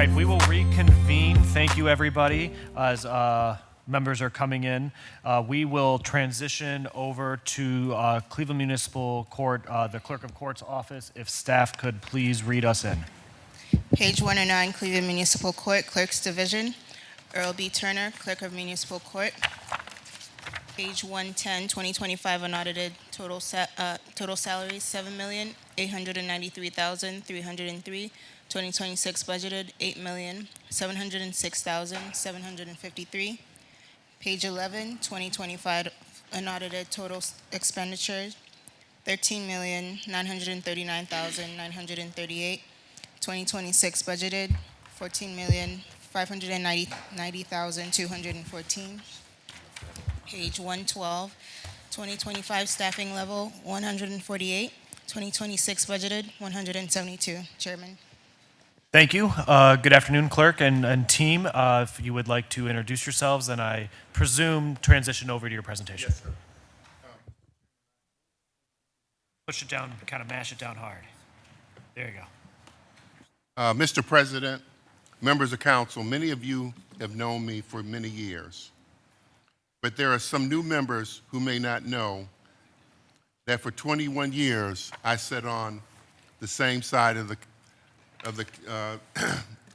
right, we will reconvene. Thank you, everybody, as members are coming in. We will transition over to Cleveland Municipal Court, the Clerk of Court's office. If staff could please read us in. Page 109, Cleveland Municipal Court, Clerk's Division. Earl B. Turner, Clerk of Municipal Court. Page 110, 2025 unaudited total salaries, $7,893,303. 2026 budgeted, $8,706,753. Page 11, 2025 unaudited total expenditures, $13,939,938. 2026 budgeted, $14,590,214. Page 112, 2025 staffing level, 148. 2026 budgeted, 172. Chairman. Thank you. Good afternoon, clerk and team. If you would like to introduce yourselves, and I presume transition over to your presentation. Yes, sir. Push it down, kind of mash it down hard. There you go. Mr. President, members of council, many of you have known me for many years, but there are some new members who may not know that for 21 years I sat on the same side of the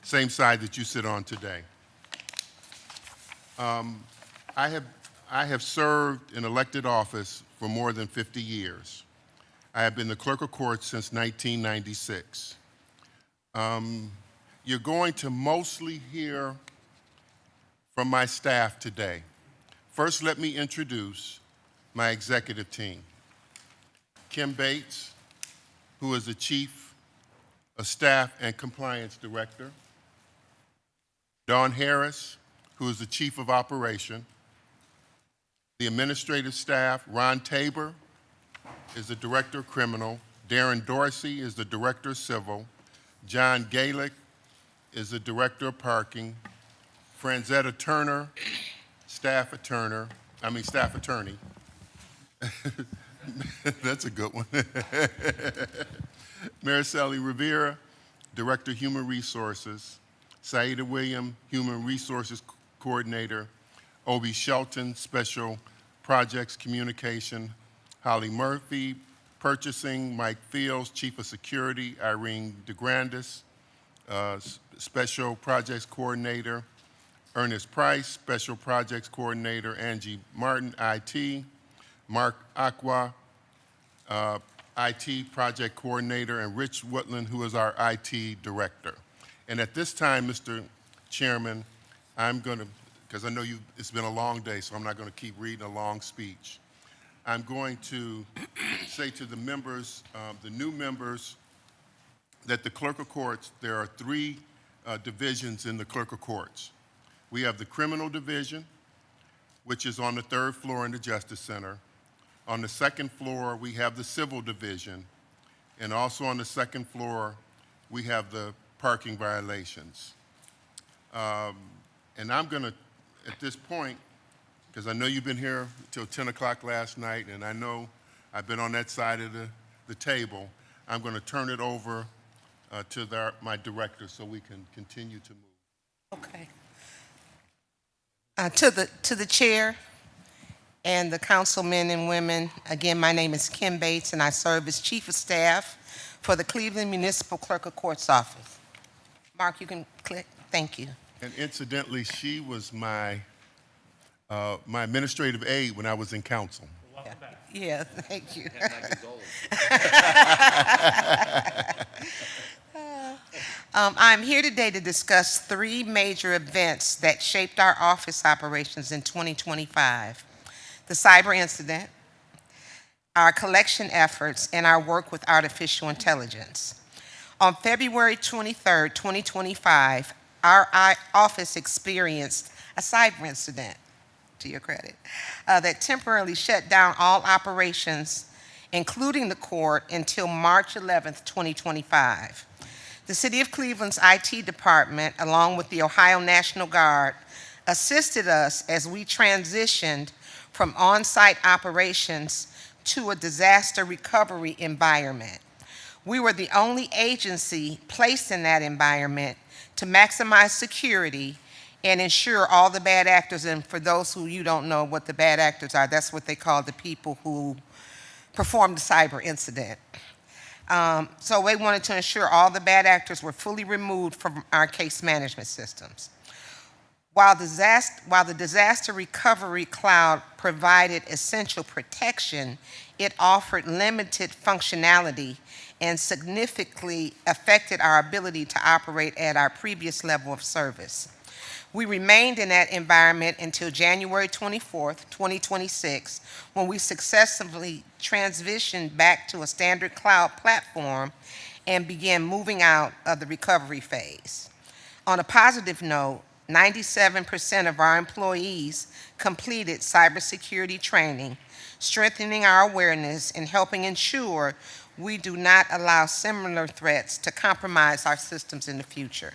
same side that you sit on today. I have served in elected office for more than 50 years. I have been the clerk of court since 1996. You're going to mostly hear from my staff today. First, let me introduce my executive team. Kim Bates, who is the Chief of Staff and Compliance Director. Dawn Harris, who is the Chief of Operation. The administrative staff, Ron Tabor is the Director of Criminal. Darren Dorsey is the Director of Civil. John Galick is the Director of Parking. Franzetta Turner, Staff Attorney. That's a good one. Mariceli Rivera, Director of Human Resources. Saida William, Human Resources Coordinator. Obi Shelton, Special Projects Communication. Holly Murphy, Purchasing. Mike Fields, Chief of Security. Irene DeGrandis, Special Projects Coordinator. Ernest Price, Special Projects Coordinator. Angie Martin, IT. Mark Aqua, IT Project Coordinator, and Rich Woodland, who is our IT Director. And at this time, Mr. Chairman, I'm going to, because I know it's been a long day, so I'm not going to keep reading a long speech. I'm going to say to the members, the new members, that the Clerk of Courts, there are three divisions in the Clerk of Courts. We have the Criminal Division, which is on the third floor in the Justice Center. On the second floor, we have the Civil Division. And also on the second floor, we have the parking violations. And I'm going to, at this point, because I know you've been here till 10 o'clock last night, and I know I've been on that side of the table, I'm going to turn it over to my director so we can continue to move. Okay. To the chair and the councilmen and women, again, my name is Kim Bates, and I serve as Chief of Staff for the Cleveland Municipal Clerk of Court's office. Mark, you can click. Thank you. And incidentally, she was my administrative aide when I was in council. Welcome back. Yeah, thank you. I'm here today to discuss three major events that shaped our office operations in 2025. The cyber incident, our collection efforts, and our work with artificial intelligence. On February 23rd, 2025, our office experienced a cyber incident, to your credit, that temporarily shut down all operations, including the court, until March 11th, 2025. The City of Cleveland's IT department, along with the Ohio National Guard, assisted us as we transitioned from on-site operations to a disaster recovery environment. We were the only agency placed in that environment to maximize security and ensure all the bad actors, and for those who you don't know what the bad actors are, that's what they call the people who performed the cyber incident. So we wanted to ensure all the bad actors were fully removed from our case management systems. While the disaster recovery cloud provided essential protection, it offered limited functionality and significantly affected our ability to operate at our previous level of service. We remained in that environment until January 24th, 2026, when we successfully transitioned back to a standard cloud platform and began moving out of the recovery phase. On a positive note, 97% of our employees completed cybersecurity training, strengthening our awareness and helping ensure we do not allow similar threats to compromise our systems in the future.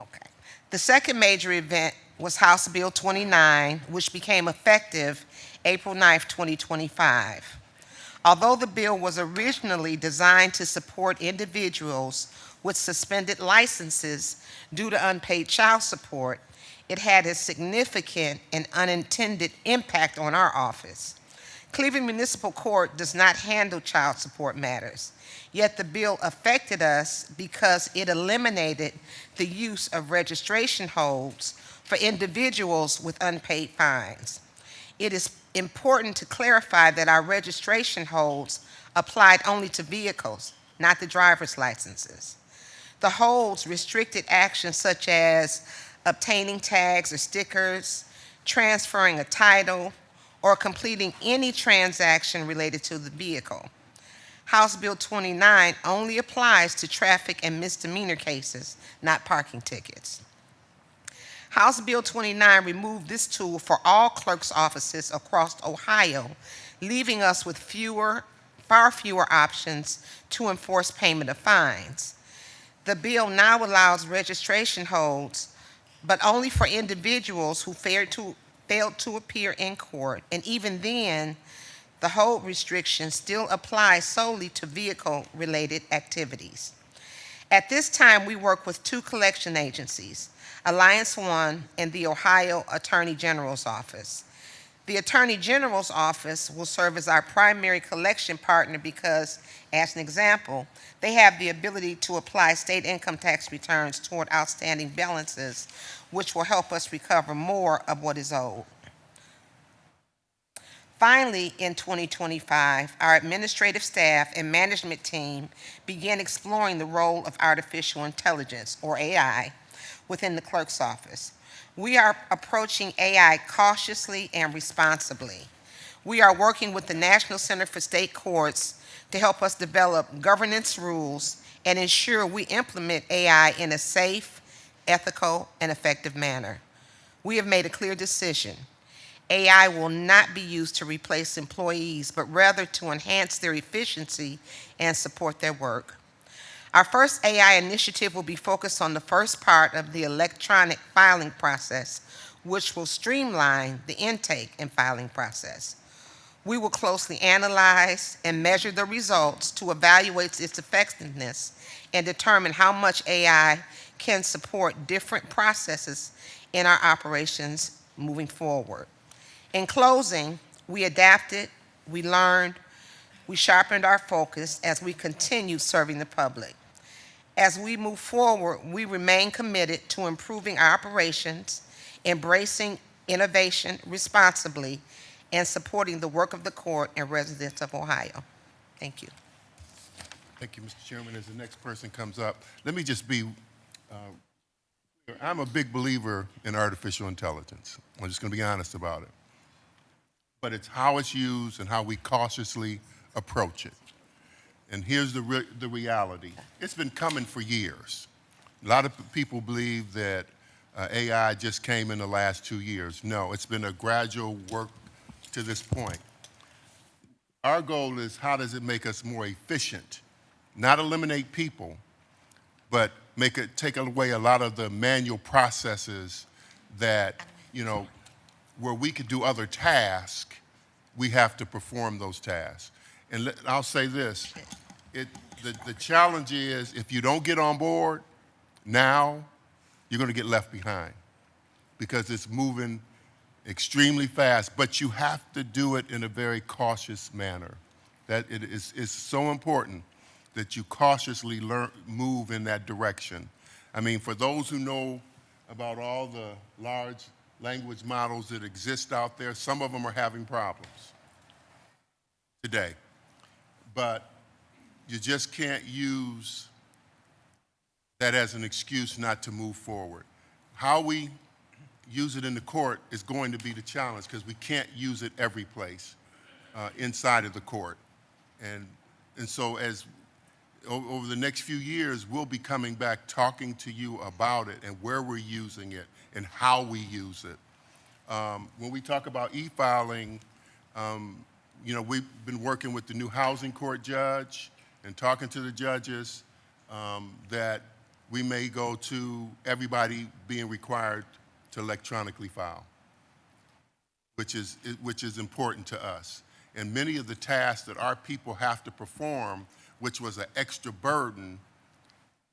Okay. The second major event was House Bill 29, which became effective April 9th, 2025. Although the bill was originally designed to support individuals with suspended licenses due to unpaid child support, it had a significant and unintended impact on our office. Cleveland Municipal Court does not handle child support matters, yet the bill affected us because it eliminated the use of registration holds for individuals with unpaid fines. It is important to clarify that our registration holds applied only to vehicles, not the driver's licenses. The holds restricted actions such as obtaining tags or stickers, transferring a title, or completing any transaction related to the vehicle. House Bill 29 only applies to traffic and misdemeanor cases, not parking tickets. House Bill 29 removed this tool for all clerk's offices across Ohio, leaving us with far fewer options to enforce payment of fines. The bill now allows registration holds, but only for individuals who failed to appear in court, and even then, the hold restriction still applies solely to vehicle-related activities. At this time, we work with two collection agencies, Alliance One and the Ohio Attorney General's Office. The Attorney General's Office will serve as our primary collection partner because, as an example, they have the ability to apply state income tax returns toward outstanding balances, which will help us recover more of what is owed. Finally, in 2025, our administrative staff and management team began exploring the role of artificial intelligence, or AI, within the clerk's office. We are approaching AI cautiously and responsibly. We are working with the National Center for State Courts to help us develop governance rules and ensure we implement AI in a safe, ethical, and effective manner. We have made a clear decision. AI will not be used to replace employees, but rather to enhance their efficiency and support their work. Our first AI initiative will be focused on the first part of the electronic filing process, which will streamline the intake and filing process. We will closely analyze and measure the results to evaluate its effectiveness and determine how much AI can support different processes in our operations moving forward. In closing, we adapted, we learned, we sharpened our focus as we continue serving the public. As we move forward, we remain committed to improving our operations, embracing innovation responsibly, and supporting the work of the court and residents of Ohio. Thank you. Thank you, Mr. Chairman. As the next person comes up, let me just be clear. I'm a big believer in artificial intelligence. I'm just going to be honest about it. But it's how it's used and how we cautiously approach it. And here's the reality. It's been coming for years. A lot of people believe that AI just came in the last 2 years. No, it's been a gradual work to this point. Our goal is how does it make us more efficient? Not eliminate people, but take away a lot of the manual processes that, where we could do other tasks, we have to perform those tasks. And I'll say this, the challenge is if you don't get on board now, you're going to get left behind because it's moving extremely fast, but you have to do it in a very cautious manner. That it is so important that you cautiously move in that direction. I mean, for those who know about all the large language models that exist out there, some of them are having problems today. But you just can't use that as an excuse not to move forward. How we use it in the court is going to be the challenge because we can't use it every place inside of the court. And so as over the next few years, we'll be coming back talking to you about it and where we're using it and how we use it. When we talk about e-filing, you know, we've been working with the new housing court judge and talking to the judges that we may go to everybody being required to electronically file, which is important to us. And many of the tasks that our people have to perform, which was an extra burden,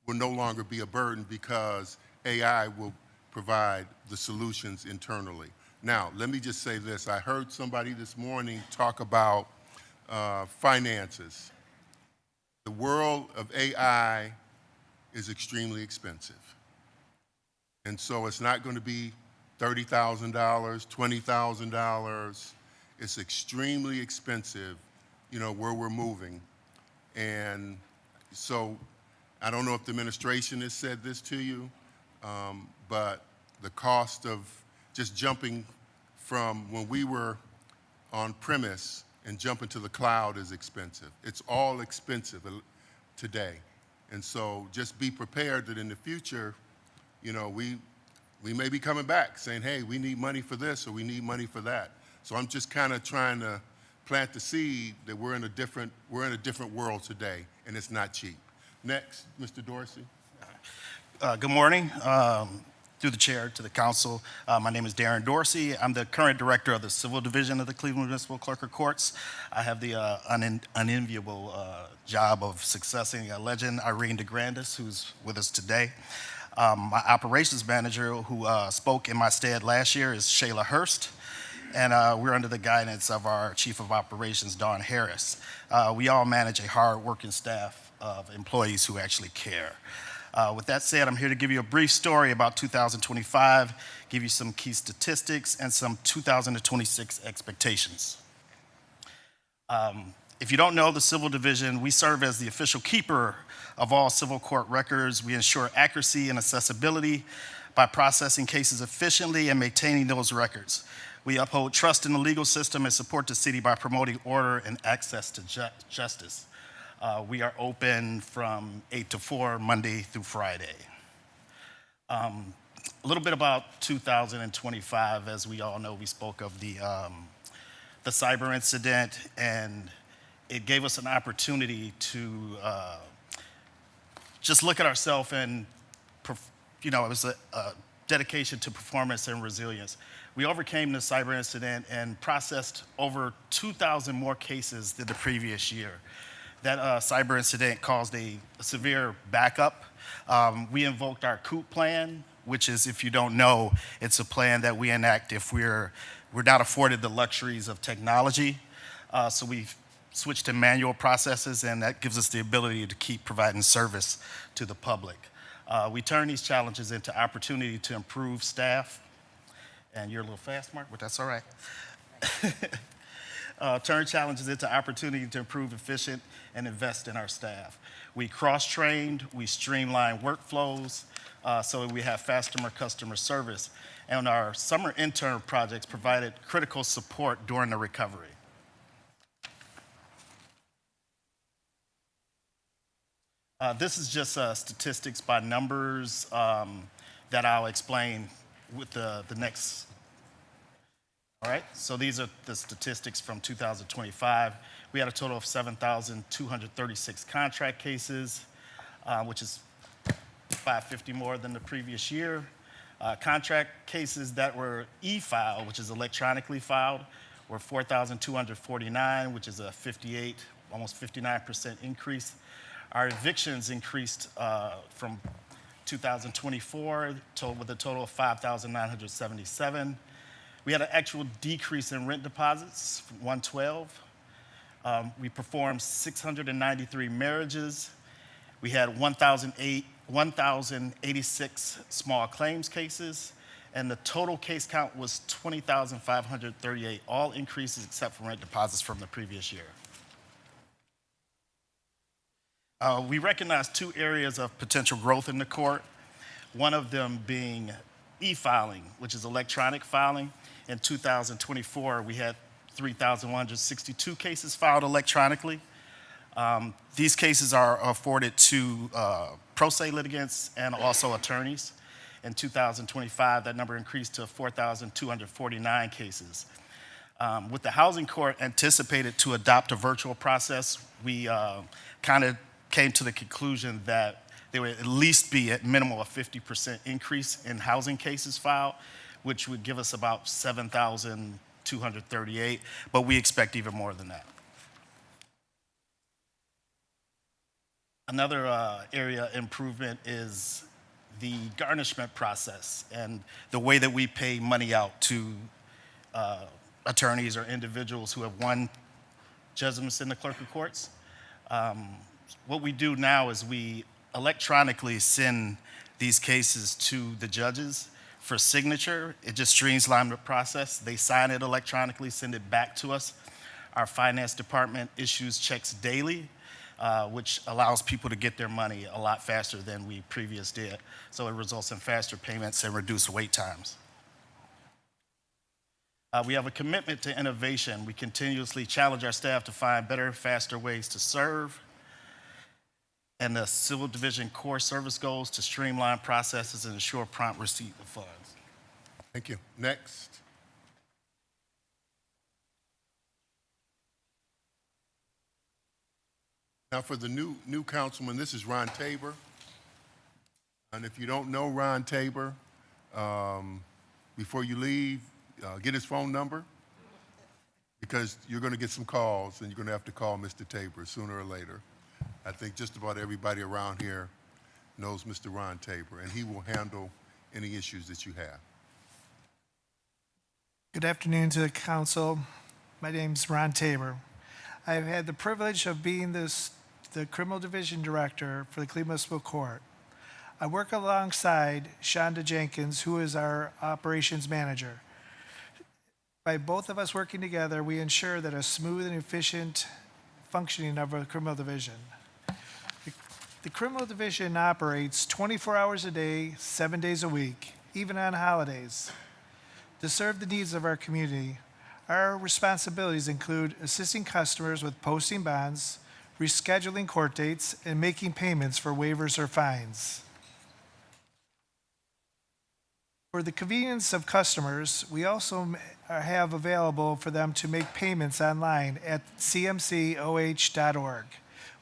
will no longer be a burden because AI will provide the solutions internally. Now, let me just say this. I heard somebody this morning talk about finances. The world of AI is extremely expensive. And so it's not going to be $30,000, $20,000. It's extremely expensive, you know, where we're moving. And so I don't know if the administration has said this to you, but the cost of just jumping from when we were on premise and jumping to the cloud is expensive. It's all expensive today. And so just be prepared that in the future, you know, we may be coming back saying, hey, we need money for this or we need money for that. So I'm just kind of trying to plant the seed that we're in a different world today, and it's not cheap. Next, Mr. Dorsey. Good morning. Through the chair to the council, my name is Darren Dorsey. I'm the current director of the Civil Division of the Cleveland Municipal Clerk of Courts. I have the unenviable job of succeeding a legend, Irene DeGrandis, who's with us today. My operations manager, who spoke in my stead last year, is Shayla Hurst. And we're under the guidance of our Chief of Operations, Dawn Harris. We all manage a hard-working staff of employees who actually care. With that said, I'm here to give you a brief story about 2025, give you some key statistics, and some 2026 expectations. If you don't know the Civil Division, we serve as the official keeper of all civil court records. We ensure accuracy and accessibility by processing cases efficiently and maintaining those records. We uphold trust in the legal system and support the city by promoting order and access to justice. We are open from 8 to 4, Monday through Friday. A little bit about 2025. As we all know, we spoke of the cyber incident, and it gave us an opportunity to just look at ourselves and, you know, it was a dedication to performance and resilience. We overcame the cyber incident and processed over 2,000 more cases than the previous year. That cyber incident caused a severe backup. We invoked our COOP plan, which is, if you don't know, it's a plan that we enact if we're not afforded the luxuries of technology. So we've switched to manual processes, and that gives us the ability to keep providing service to the public. We turn these challenges into opportunity to improve staff. And you're a little fast, Mark, but that's all right. Turn challenges into opportunity to improve efficient and invest in our staff. We cross-trained, we streamlined workflows so we have faster customer service. And our summer intern projects provided critical support during the recovery. This is just statistics by numbers that I'll explain with the next. All right, so these are the statistics from 2025. We had a total of 7,236 contract cases, which is 550 more than the previous year. Contract cases that were e-filed, which is electronically filed, were 4,249, which is a 58 almost 59% increase. Our evictions increased from 2024 with a total of 5,977. We had an actual decrease in rent deposits from 112. We performed 693 marriages. We had 1,086 small claims cases, and the total case count was 20,538, all increases except for rent deposits from the previous year. We recognize two areas of potential growth in the court, one of them being e-filing, which is electronic filing. In 2024, we had 3,162 cases filed electronically. These cases are afforded to pro se litigants and also attorneys. In 2025, that number increased to 4,249 cases. With the housing court anticipated to adopt a virtual process, we kind of came to the conclusion that there would at least be at minimum a 50% increase in housing cases filed, which would give us about 7,238, but we expect even more than that. Another area improvement is the garnishment process and the way that we pay money out to attorneys or individuals who have won judgments in the clerk of courts. What we do now is we electronically send these cases to the judges for signature. It just streamlines the process. They sign it electronically, send it back to us. Our finance department issues checks daily, which allows people to get their money a lot faster than we previously did. So it results in faster payments and reduced wait times. We have a commitment to innovation. We continuously challenge our staff to find better, faster ways to serve. And the Civil Division core service goals to streamline processes and ensure prompt receipt of funds. Thank you. Next. Now for the new councilman, this is Ron Tabor. And if you don't know Ron Tabor, before you leave, get his phone number, because you're going to get some calls and you're going to have to call Mr. Tabor sooner or later. I think just about everybody around here knows Mr. Ron Tabor, and he will handle any issues that you have. Good afternoon to the council. My name's Ron Tabor. I've had the privilege of being the criminal division director for the Cleveland Municipal Court. I work alongside Shonda Jenkins, who is our operations manager. By both of us working together, we ensure that a smooth and efficient functioning of our criminal division. The criminal division operates 24 hours a day, 7 days a week, even on holidays. To serve the needs of our community, our responsibilities include assisting customers with posting bonds, rescheduling court dates, and making payments for waivers or fines. For the convenience of customers, we also have available for them to make payments online at cmcoh.org,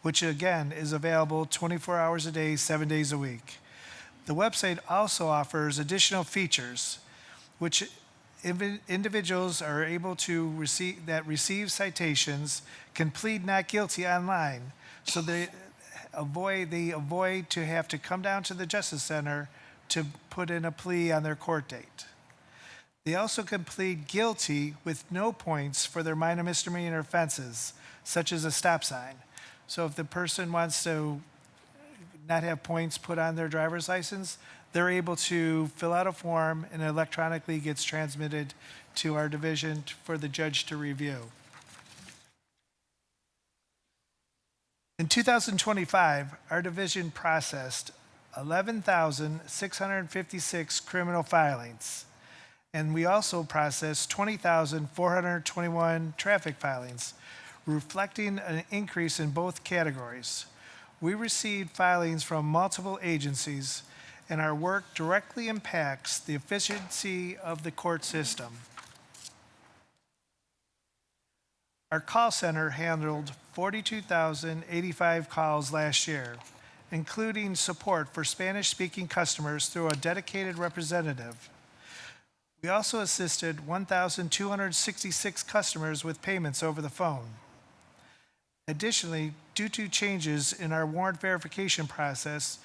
which again is available 24 hours a day, 7 days a week. The website also offers additional features, which individuals are able to receive citations can plead not guilty online, so they avoid to have to come down to the Justice Center to put in a plea on their court date. They also can plead guilty with no points for their minor misdemeanor offenses, such as a stop sign. So if the person wants to not have points put on their driver's license, they're able to fill out a form and electronically gets transmitted to our division for the judge to review. In 2025, our division processed 11,656 criminal filings, and we also processed 20,421 traffic filings, reflecting an increase in both categories. We received filings from multiple agencies, and our work directly impacts the efficiency of the court system. Our call center handled 42,085 calls last year, including support for Spanish-speaking customers through a dedicated representative. We also assisted 1,266 customers with payments over the phone. Additionally, due to changes in our warrant verification process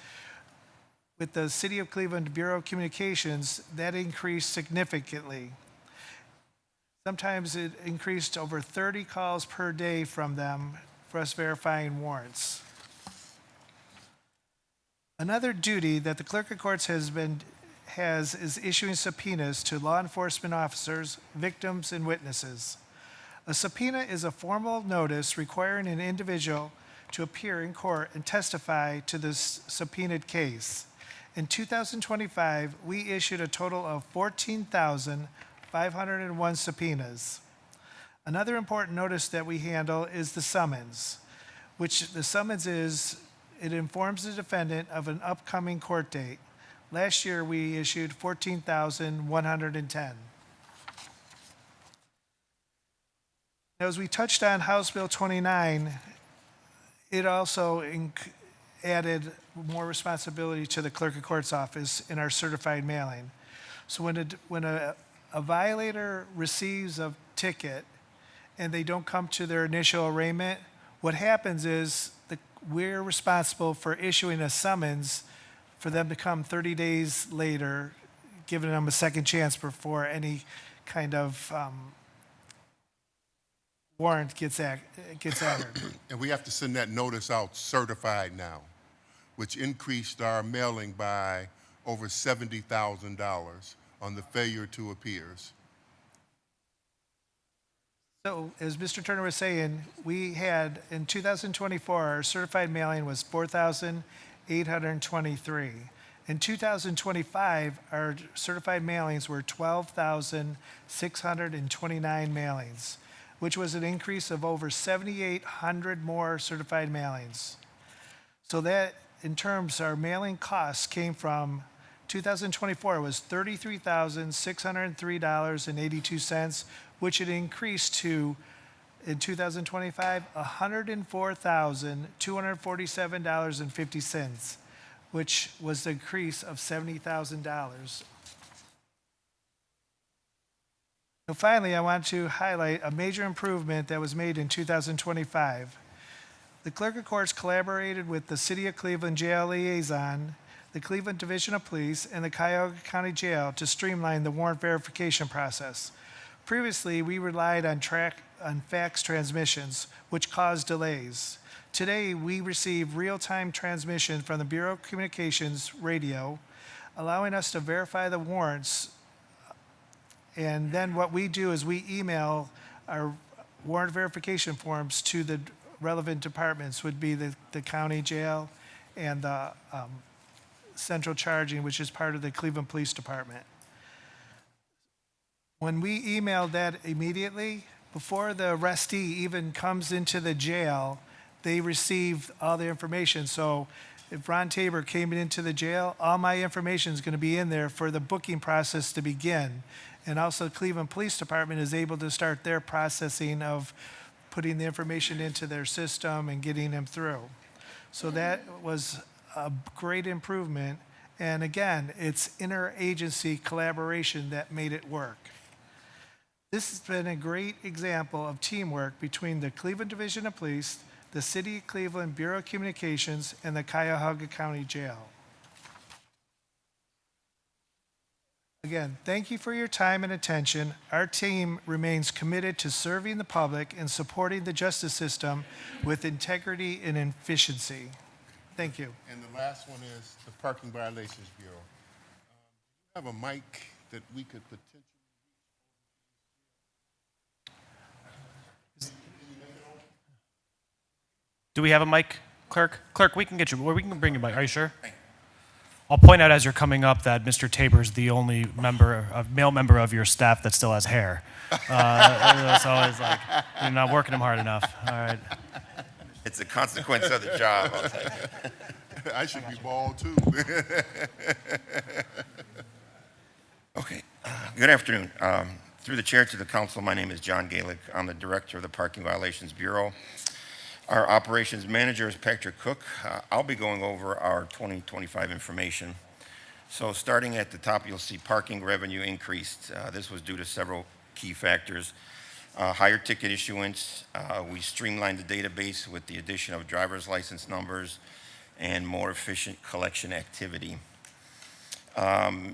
with the City of Cleveland Bureau of Communications, that increased significantly. Sometimes it increased over 30 calls per day from them for us verifying warrants. Another duty that the Clerk of Courts has is issuing subpoenas to law enforcement officers, victims, and witnesses. A subpoena is a formal notice requiring an individual to appear in court and testify to this subpoenaed case. In 2025, we issued a total of 14,501 subpoenas. Another important notice that we handle is the summons, which the summons it informs the defendant of an upcoming court date. Last year, we issued 14,110. Now, as we touched on House Bill 29, it also added more responsibility to the Clerk of Court's office in our certified mailing. So when a violator receives a ticket and they don't come to their initial arraignment, what happens is we're responsible for issuing a summons for them to come 30 days later, giving them a second chance before any kind of warrant gets entered. And we have to send that notice out certified now, which increased our mailing by over $70,000 on the failure to appears. So, as Mr. Turner was saying, we had, in 2024, our certified mailing was 4,823. In 2025, our certified mailings were 12,629 mailings, which was an increase of over 7,800 more certified mailings. So that, in terms, our mailing costs came from 2024 was $33,603.82, which it increased to, in 2025, $104,247.50, which was the increase of $70,000. So finally, I want to highlight a major improvement that was made in 2025. The Clerk of Courts collaborated with the City of Cleveland Jail Liaison, the Cleveland Division of Police, and the Cuyahoga County Jail to streamline the warrant verification process. Previously, we relied on fax transmissions, which caused delays. Today, we receive real-time transmission from the Bureau of Communications radio, allowing us to verify the warrants. And then what we do is we email our warrant verification forms to the relevant departments, would be the county jail and the central charging, which is part of the Cleveland Police Department. When we email that immediately, before the arrestee even comes into the jail, they receive all the information. So if Ron Tabor came into the jail, all my information is going to be in there for the booking process to begin. And also the Cleveland Police Department is able to start their processing of putting the information into their system and getting them through. So that was a great improvement. And again, it's interagency collaboration that made it work. This has been a great example of teamwork between the Cleveland Division of Police, the City of Cleveland Bureau of Communications, and the Cuyahoga County Jail. Again, thank you for your time and attention. Our team remains committed to serving the public and supporting the justice system with integrity and efficiency. Thank you. And the last one is the Parking Violations Bureau. Do you have a mic that we could potentially? Do we have a mic, Clerk? Clerk, we can get you, or we can bring you a mic. Are you sure? I'll point out as you're coming up that Mr. Tabor is the only male member of your staff that still has hair. It's always like, you're not working him hard enough. All right. It's a consequence of the job, I'll tell you. I should be bald too. Okay. Good afternoon. Through the chair to the council, my name is John Galick. I'm the director of the Parking Violations Bureau. Our operations manager is Patrick Cook. I'll be going over our 2025 information. So starting at the top, you'll see parking revenue increased. This was due to several key factors. higher ticket issuance. We streamlined the database with the addition of driver's license numbers and more efficient collection activity.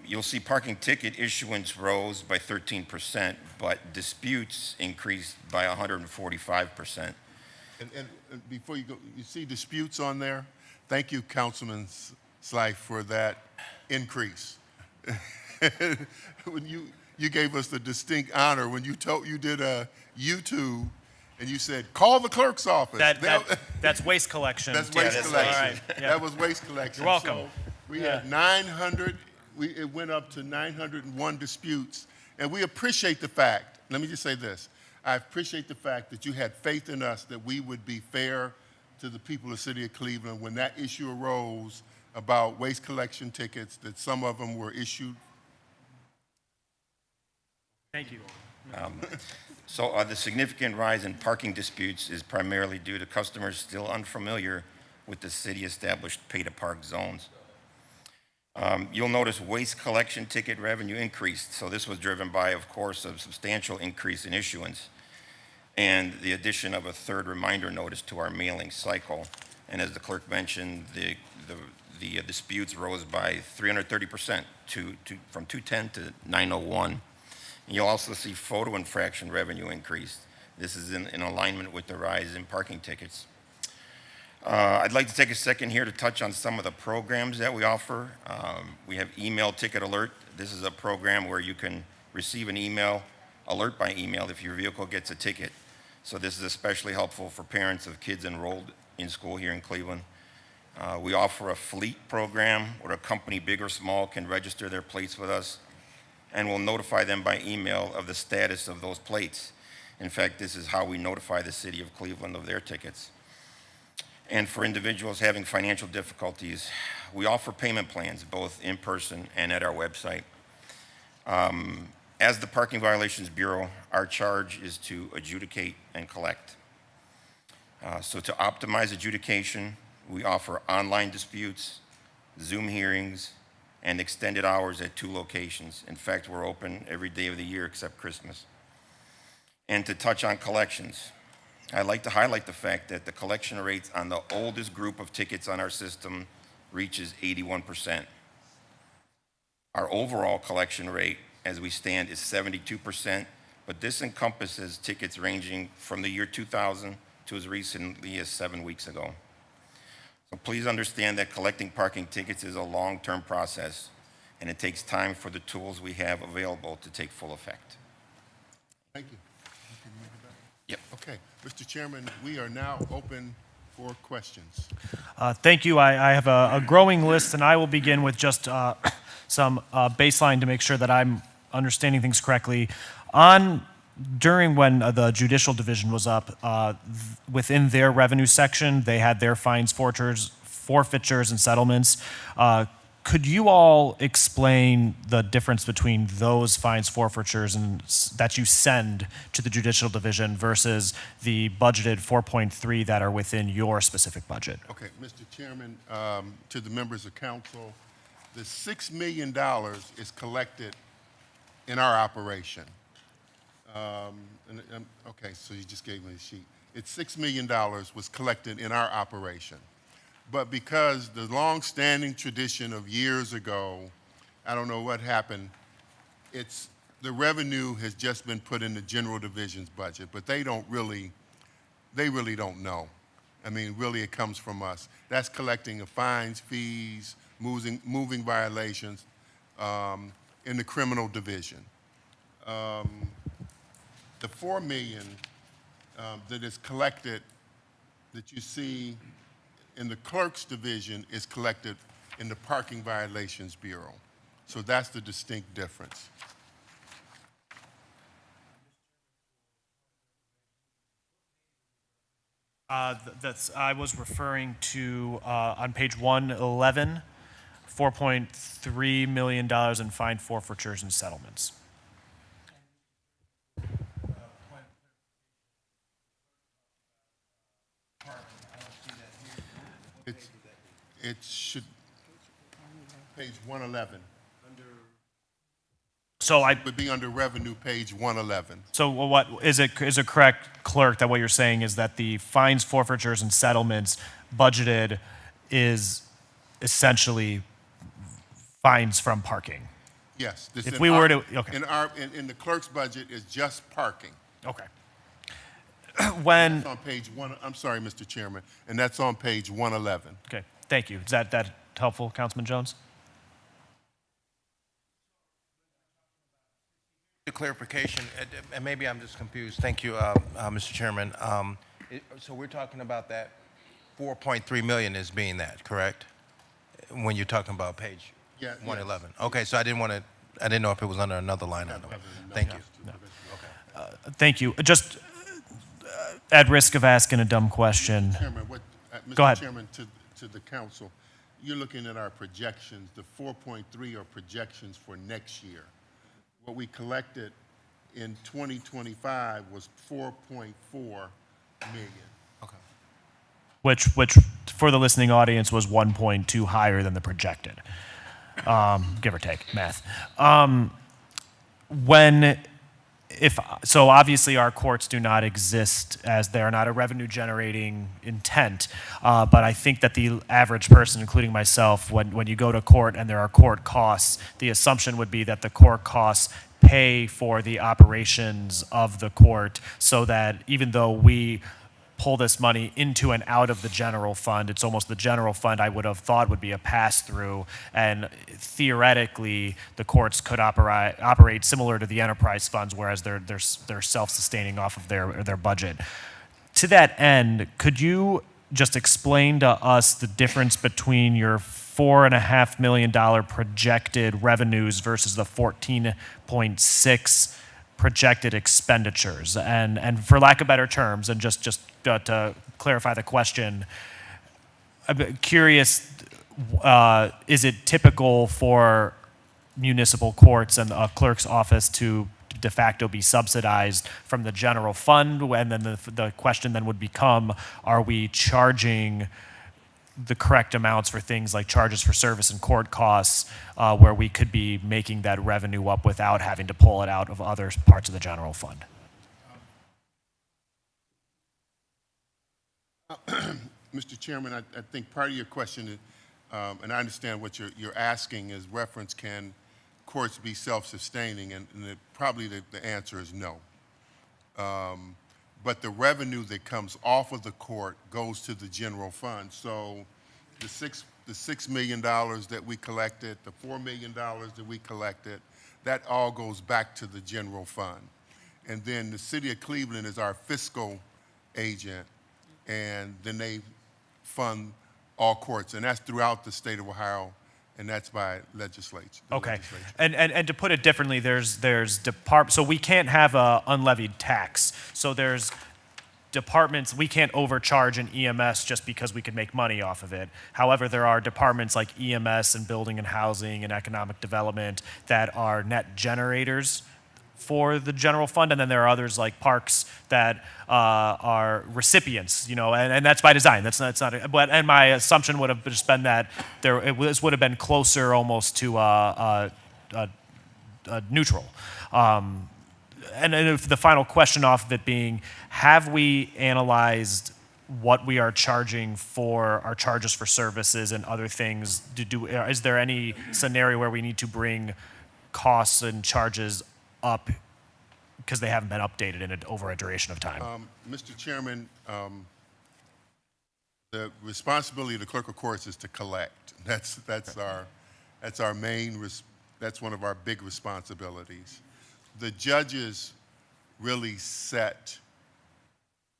You'll see parking ticket issuance rose by 13%, but disputes increased by 145%. And before you go, you see disputes on there? Thank you, Councilman Slife, for that increase. When you gave us the distinct honor when you did a YouTube and you said, call the clerk's office. That's waste collection. That's too. waste that's collection. all right, yeah. That was waste collection. You're welcome. So we Yeah. had 900, it went up to 901 disputes. And we appreciate the fact, let me just say this, I appreciate the fact that you had faith in us that we would be fair to the people of the city of Cleveland when that issue arose about waste collection tickets, that some of them were issued. Thank you. So the significant rise in parking disputes is primarily due to customers still unfamiliar with the city-established pay-to-park zones. You'll notice waste collection ticket revenue increased, so this was driven by, of course, a substantial increase in issuance and the addition of a third reminder notice to our mailing cycle. And as the clerk mentioned, the disputes rose by 330% from 210 to 901. And you'll also see photo infraction revenue increase. This is in alignment with the rise in parking tickets. I'd like to take a second here to touch on some of the programs that we offer. We have Email Ticket Alert. This is a program where you can receive an email, alert by email, if your vehicle gets a ticket. So this is especially helpful for parents of kids enrolled in school here in Cleveland. We offer a fleet program where a company, big or small, can register their plates with us, and we'll notify them by email of the status of those plates. In fact, this is how we notify the city of Cleveland of their tickets. And for individuals having financial difficulties, we offer payment plans, both in person and at our website. As the Parking Violations Bureau, our charge is to adjudicate and collect. So to optimize adjudication, we offer online disputes, Zoom hearings, and extended hours at 2 locations. In fact, we're open every day of the year except Christmas. And to touch on collections, I'd like to highlight the fact that the collection rates on the oldest group of tickets on our system reaches 81%. Our overall collection rate, as we stand, is 72%, but this encompasses tickets ranging from the year 2000 to as recently as 7 weeks ago. So please understand that collecting parking tickets is a long-term process, and it takes time for the tools we have available to take full effect. Thank you. Yep. Okay, Mr. Chairman, we are now open for questions. Thank you. I have a growing list, and I will begin with just some baseline to make sure that I'm understanding things correctly. During when the judicial division was up, within their revenue section, they had their fines, forfeitures, and settlements. Could you all explain the difference between those fines, forfeitures, and that you send to the judicial division versus the budgeted 4.3 that are within your specific budget? Okay, Mr. Chairman, to the members of council, the $6 million is collected in our operation. Okay, so you just gave me the sheet. It's $6 million was collected in our operation. But because the long-standing tradition of years ago, I don't know what happened, the revenue has just been put in the general division's budget, but they really don't know. I mean, really it comes from us. That's collecting of fines, fees, moving violations in the criminal division. The $4 million that is collected, that you see in the clerk's division, is collected in the Parking Violations Bureau. So that's the distinct difference. I was referring to on page 111, $4.3 million in fine, forfeitures, and settlements. It should, page 111. So Would be under revenue, page 111. So what is it correct, clerk, that what you're saying is that the fines, forfeitures, and settlements budgeted is essentially fines from parking? Yes. this If in we our- were to- okay. In the clerk's budget is just parking. Okay. When, It's on page one, I'm sorry, Mr. Chairman, and that's on page 111. okay, thank you. Is that helpful, Councilman Jones? A clarification, and maybe I'm just confused. Thank you, Mr. Chairman. So we're talking about that 4.3 million as being that, correct? When you're talking about page Yeah, yes. 111. Okay, so I didn't know if it was under another line item. Thank you. Thank you. Just at risk of asking a dumb question. Chairman, Go ahead. Mr. Chairman, to the council, you're looking at our projections. The 4.3 are projections for next year. What we collected in 2025 was 4.4 million. Which for the listening audience was 1.2 higher than the projected, give or take, math. So obviously our courts do not exist as they are not a revenue generating intent, but I think that the average person, including myself, when you go to court and there are court costs, the assumption would be that the court costs pay for the operations of the court, so that even though we pull this money into and out of the general fund, it's almost the general fund I would have thought would be a pass-through, and theoretically the courts could operate similar to the enterprise funds, whereas they're self-sustaining off of their budget. To that end, could you just explain to us the difference between your $4.5 million projected revenues versus the 14.6 projected expenditures? And for lack of better terms, and just to clarify the question, I'm curious, is it typical for municipal courts and a clerk's office to de facto be subsidized from the general fund? And then the question then would become, are we charging the correct amounts for things like charges for service and court costs, where we could be making that revenue up without having to pull it out of other parts of the general fund? Mr. Chairman, I think part of your question, is, and I understand what you're asking, is reference, can courts be self-sustaining? And probably the answer is no. But the revenue that comes off of the court goes to the general fund. So the $6 million that we collected, the $4 million that we collected, that all goes back to the general fund. And then the city of Cleveland is our fiscal agent, and then they fund all courts, and that's throughout the state of Ohio, and that's by legislature. Okay, and to put it differently, so we can't have a unlevied tax. So there's departments, we can't overcharge an EMS just because we could make money off of it. However, there are departments like EMS and building and housing and economic development that are net generators for the general fund, and then there are others like parks that are recipients, and that's by design. That's not. And my assumption would have just been that this would have been closer almost to neutral. And if the final question off of it being, have we analyzed what we are charging for our charges for services and other things? Is there any scenario where we need to bring costs and charges up because they haven't been updated over a duration of time? Mr. Chairman, the responsibility of the clerk of courts is to collect. That's our main. That's one of our big responsibilities. The judges really set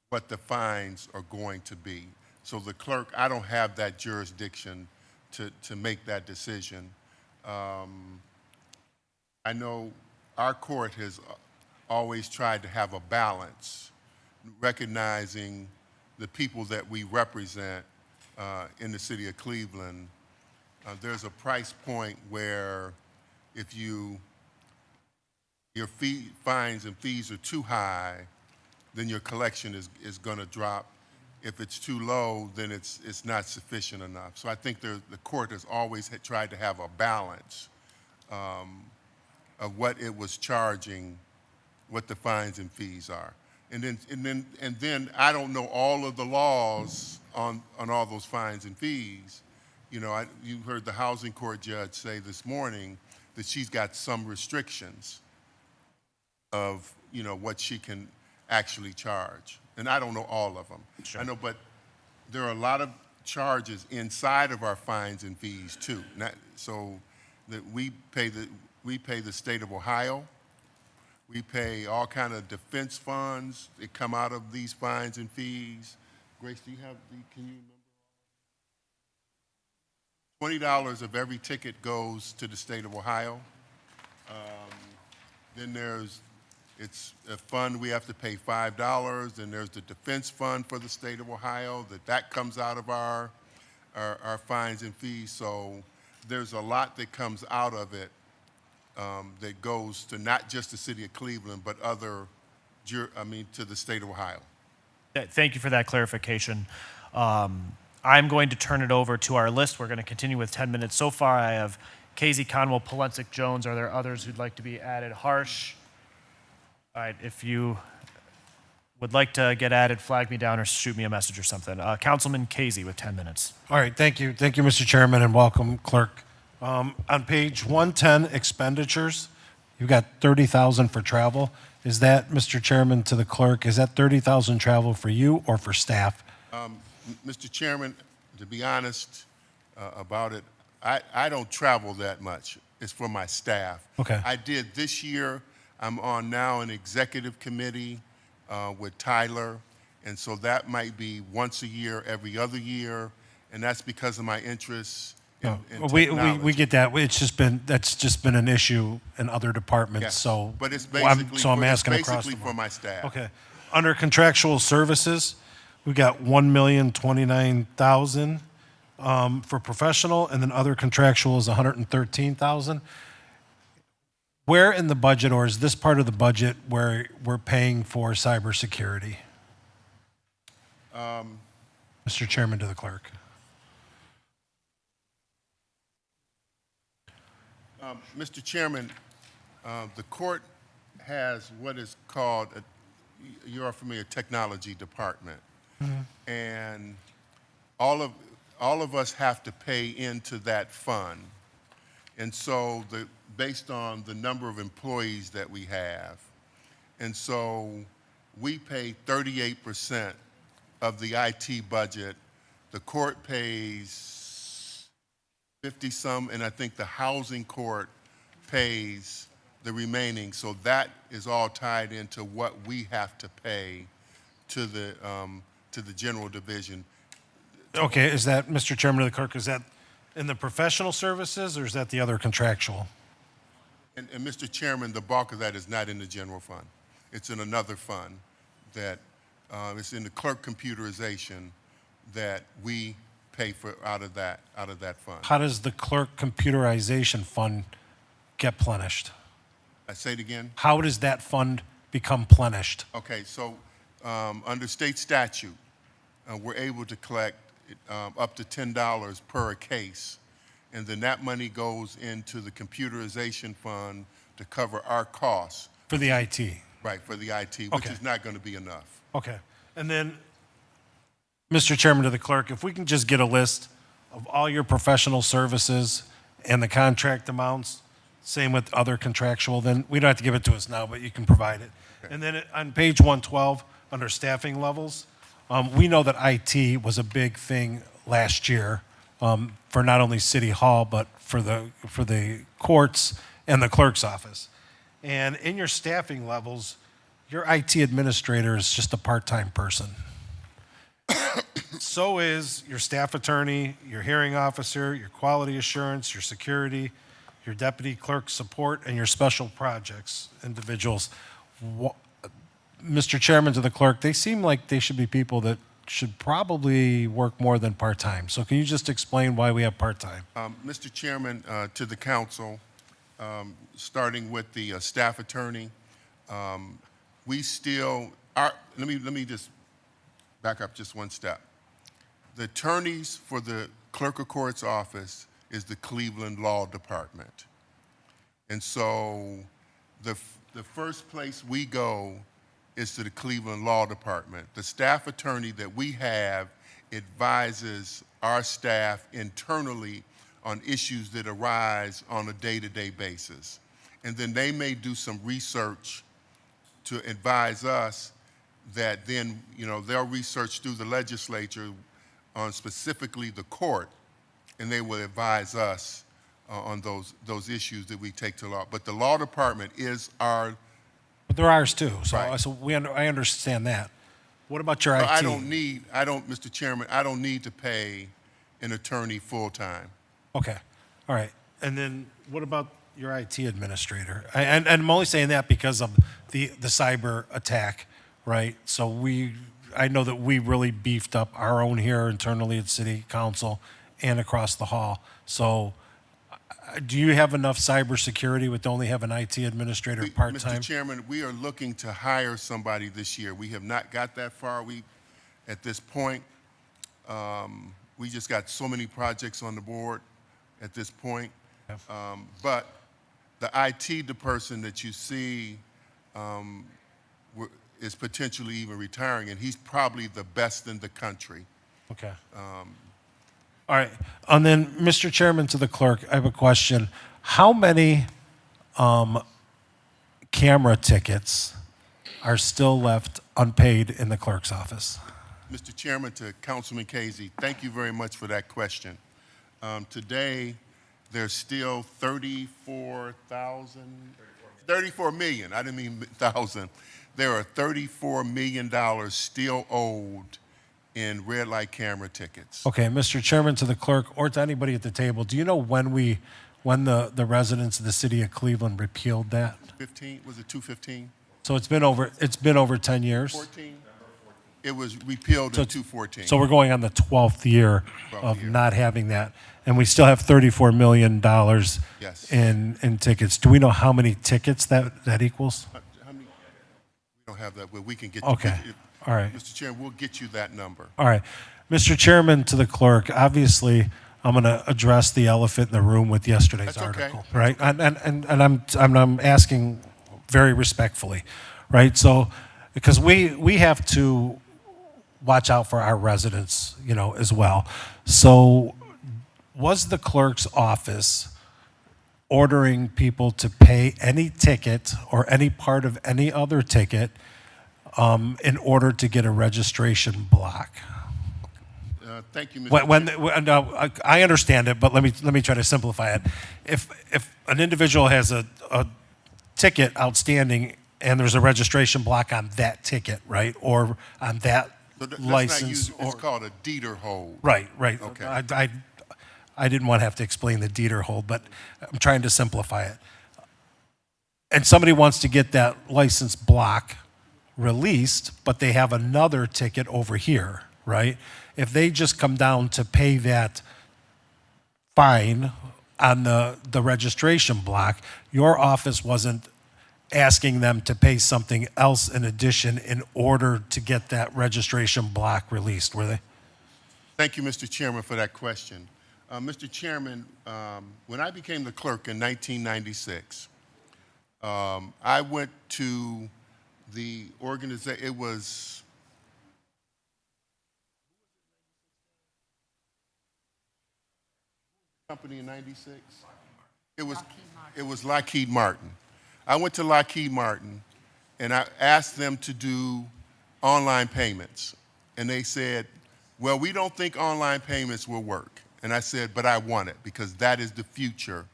what the fines are going to be. So the clerk, I don't have that jurisdiction to make that decision. I know our court has always tried to have a balance, recognizing the people that we represent in the city of Cleveland. There's a price point where if your fines and fees are too high, then your collection is going to drop. If it's too low, then it's not sufficient enough. So I think the court has always tried to have a balance. of what it was charging, what the fines and fees are. And then I don't know all of the laws on all those fines and fees. You know, you heard the housing court judge say this morning that she's got some restrictions of, you know, what she can actually charge. And I don't know all of them. Sure. I know, but there are a lot of charges inside of our fines and fees too. So that we pay the state of Ohio. We pay all kind of defense funds that come out of these fines and fees. Grace, can you remember? $20 of every ticket goes to the state of Ohio. Then it's a fund we have to pay $5. Then there's the defense fund for the state of Ohio that comes out of our fines and fees. So there's a lot that comes out of it that goes to not just the city of Cleveland, but to the state of Ohio. Thank you for that clarification. I'm going to turn it over to our list. We're going to continue with 10 minutes. So far, I have Casey, Conwell, Polensik, Jones. Are there others who'd like to be added? Harsh. All right, if you would like to get added, flag me down or shoot me a message or something. Councilman Casey with 10 minutes. All right, thank you. Thank you, Mr. Chairman, and welcome, Clerk. On page 110, expenditures, you've got 30,000 for travel. Is that, Mr. Chairman, to the clerk, is that 30,000 travel for you or for staff? Mr. Chairman, to be honest about it, I don't travel that much. It's for my staff. Okay. I did this year. I'm on now an executive committee with Tyler, and so that might be once a year, every other year, and that's because of my interests in We technology. get that. That's just been an issue in other departments, Yes. so. But it's I'm basically, asking across the for board. my staff. Okay. Under contractual services, we got $1,029,000 for professional, and then other contractual is $113,000. Where in the budget, or is this part of the budget where we're paying for cybersecurity? Mr. Chairman, to the clerk. Mr. Chairman, the court has what is called, you are familiar, technology department. And all of us have to pay into that fund. And so based on the number of employees that we have, and so we pay 38% of the IT budget. The court pays 50-some, and I think the housing court pays the remaining. So that is all tied into what we have to pay to the general division. Okay, is that, Mr. Chairman, to the clerk, is that in the professional services, or is that the other contractual? And Mr. Chairman, the bulk of that is not in the general fund. It's in another fund that it's in the clerk computerization that we pay for out of that fund. How does the clerk computerization fund get plenished? I say it again. How does that fund become plenished? Okay, so under state statute, we're able to collect up to $10 per case, and then that money goes into the computerization fund to cover our costs. For the IT? Right, for the IT, which Okay. is not going to be enough. Okay. And then, Mr. Chairman, to the clerk, if we can just get a list of all your professional services and the contract amounts, same with other contractual, then we don't have to give it to us now, but you can provide it. And then on page 112, under staffing levels, we know that IT was a big thing last year for not only City Hall, but for the courts and the clerk's office. And in your staffing levels, your IT administrator is just a part-time person. So is your staff attorney, your hearing officer, your quality assurance, your security, your deputy clerk support, and your special projects individuals. Mr. Chairman, to the clerk, they seem like they should be people that should probably work more than part-time. So can you just explain why we have part-time? Mr. Chairman, to the council, starting with the staff attorney, we still are, let me just back up just one step. The attorneys for the clerk of court's office is the Cleveland Law Department. And so the first place we go is to the Cleveland Law Department. The staff attorney that we have advises our staff internally on issues that arise on a day-to-day basis. And then they may do some research to advise us that then, they'll research through the legislature on specifically the court, and they will advise us on those issues that we take to law. But the law department is our. But they're ours too, so, Right. so I understand that. What about your IT? Mr. Chairman, I don't need to pay an attorney full-time. Okay, all right. And then what about your IT administrator? And I'm only saying that because of the cyber attack, right? So I know that we really beefed up our own here internally at City Council and across the hall. So do you have enough cybersecurity with only have an IT administrator part-time? Mr. Chairman, we are looking to hire somebody this year. We have not got that far. At this point, we just got so many projects on the board at this point. But the IT person that you see is potentially even retiring, and he's probably the best in the country. Okay. All right. And then, Mr. Chairman, to the clerk, I have a question. How many camera tickets are still left unpaid in the clerk's office? Mr. Chairman, to Councilman Casey, thank you very much for that question. Today, there's still 34 million, I didn't mean thousand. There are $34 million still owed in red light camera tickets. Okay, Mr. Chairman, to the clerk, or to anybody at the table, do you know when the residents of the city of Cleveland repealed that? 15, was it 215? So it's been over 10 years? 14? It was repealed in 214. So we're going on the 12th year 12th of year. not having that. And we still have $34 million Yes. in tickets. Do we know how many tickets that equals? How many? We don't have that, but we can get Okay. All right. Mr. Chairman, we'll get you that number. All right. Mr. Chairman, to the clerk, obviously, I'm going to address the elephant in the room with yesterday's That's okay. article, right? And I'm asking very respectfully, right? So, because we have to watch out for our residents, as well. So, was the clerk's office ordering people to pay any ticket or any part of any other ticket in order to get a registration block? Thank you, Mr. I understand it, but let me try to simplify it. If an individual has a ticket outstanding and there's a registration block on that ticket, right, or on that So let's license, not use, it's called a deeder hold. right. Okay. I didn't want to have to explain the deeder hold, but I'm trying to simplify it. And somebody wants to get that license block released, but they have another ticket over here, right? If they just come down to pay that fine on the registration block, your office wasn't asking them to pay something else in addition in order to get that registration block released, were they? Thank you, Mr. Chairman, for that question. Mr. Chairman, when I became the clerk in 1996, I went to the organization, it was company in 96? It was Lockheed Martin. I went to Lockheed Martin and I asked them to do online payments. And they said, well, we don't think online payments will work. And I said, but I want it because that is the future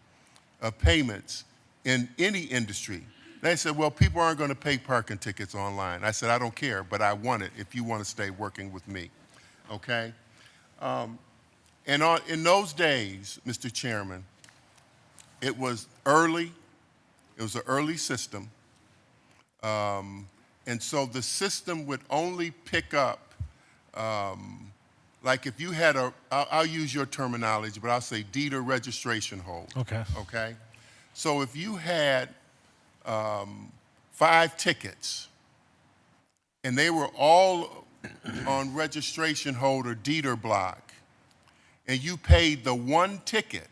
of payments in any industry. They said, well, people aren't going to pay parking tickets online. I said, I don't care, but I want it if you want to stay working with me, okay? And in those days, Mr. Chairman, it was early. It was an early system. And so the system would only pick up, like if you had I'll use your terminology, but I'll say deed or registration hold. Okay. Okay? So if you had 5 tickets and they were all on registration hold or deeder block, and you paid the one ticket,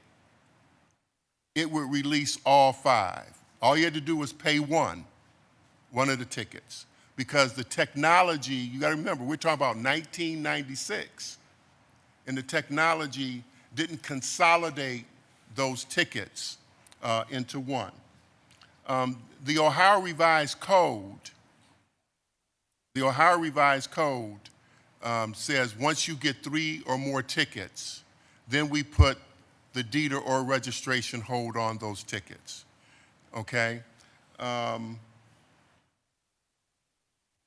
it would release all 5. All you had to do was pay one of the tickets. Because the technology, you got to remember, we're talking about 1996, and the technology didn't consolidate those tickets into one. The Ohio Revised Code says once you get 3 or more tickets, then we put the deed or registration hold on those tickets, okay?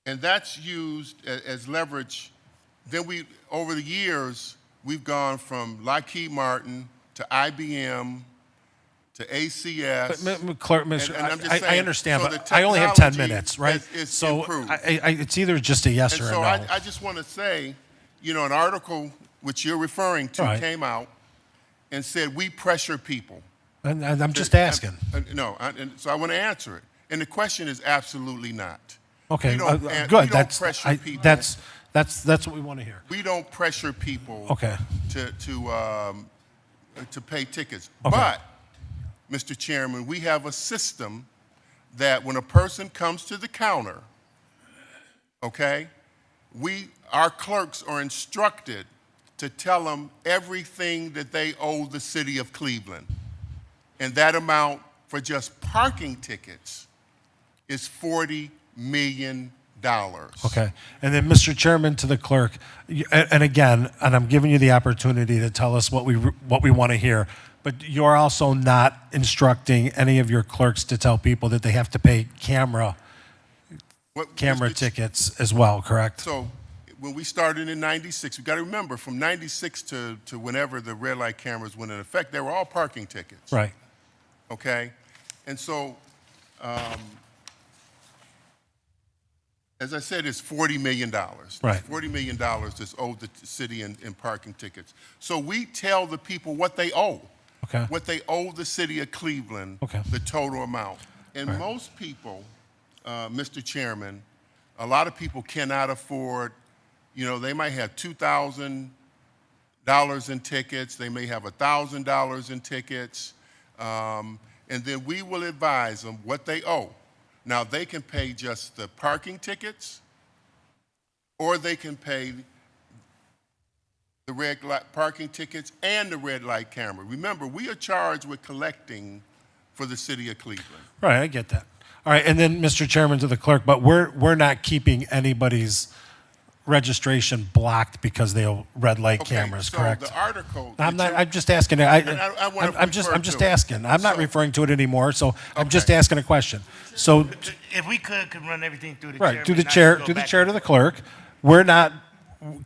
And that's used as leverage. Then over the years, we've gone from Lockheed Martin to IBM to ACS. But, Clerk, and I'm just I saying, understand, so but the I only have 10 technology minutes, right? is So improved. it's either just a yes And or a so no. I just want to say, you know, an article which you're referring to Right. came out and said we pressure people. And I'm just asking. And so I want to answer it. And the question is absolutely not. Okay, We don't- good. we don't That's pressure people. that's what we want to hear. We don't pressure people Okay. to pay tickets. Okay. But, Mr. Chairman, we have a system that when a person comes to the counter, okay, our clerks are instructed to tell them everything that they owe the city of Cleveland. And that amount for just parking tickets is $40 million. Okay. And then, Mr. Chairman, to the clerk, and again, and I'm giving you the opportunity to tell us what we want to hear, but you're also not instructing any of your clerks to tell people that they have to pay camera Mr. tickets as well, correct? So when we started in 96, we got to remember from 96 to whenever the red light cameras went in effect, they were all parking tickets. Right. Okay? And so, as I said, it's $40 million. Right. It's $40 million that's owed the city in parking tickets. So we tell the people what they owe. Okay. What they owe the city of Cleveland, Okay. the total amount. And Right. most people, Mr. Chairman, a lot of people cannot afford, you know, they might have $2,000 in tickets, they may have $1,000 in tickets, and then we will advise them what they owe. Now, they can pay just the parking tickets, or they can pay the red light parking tickets and the red light camera. Remember, we are charged with collecting for the city of Cleveland. Right, I get that. All right, and then, Mr. Chairman, to the clerk, but we're not keeping anybody's registration blocked because they owe red light Okay, cameras, so correct? the article. I'm that not. you- I'm just asking. I wanna I'm just refer to it. asking. I'm not So- referring to it anymore. So I'm just Okay. asking a question. So If we could run everything through the right, chair. through the chair, to the clerk. We're not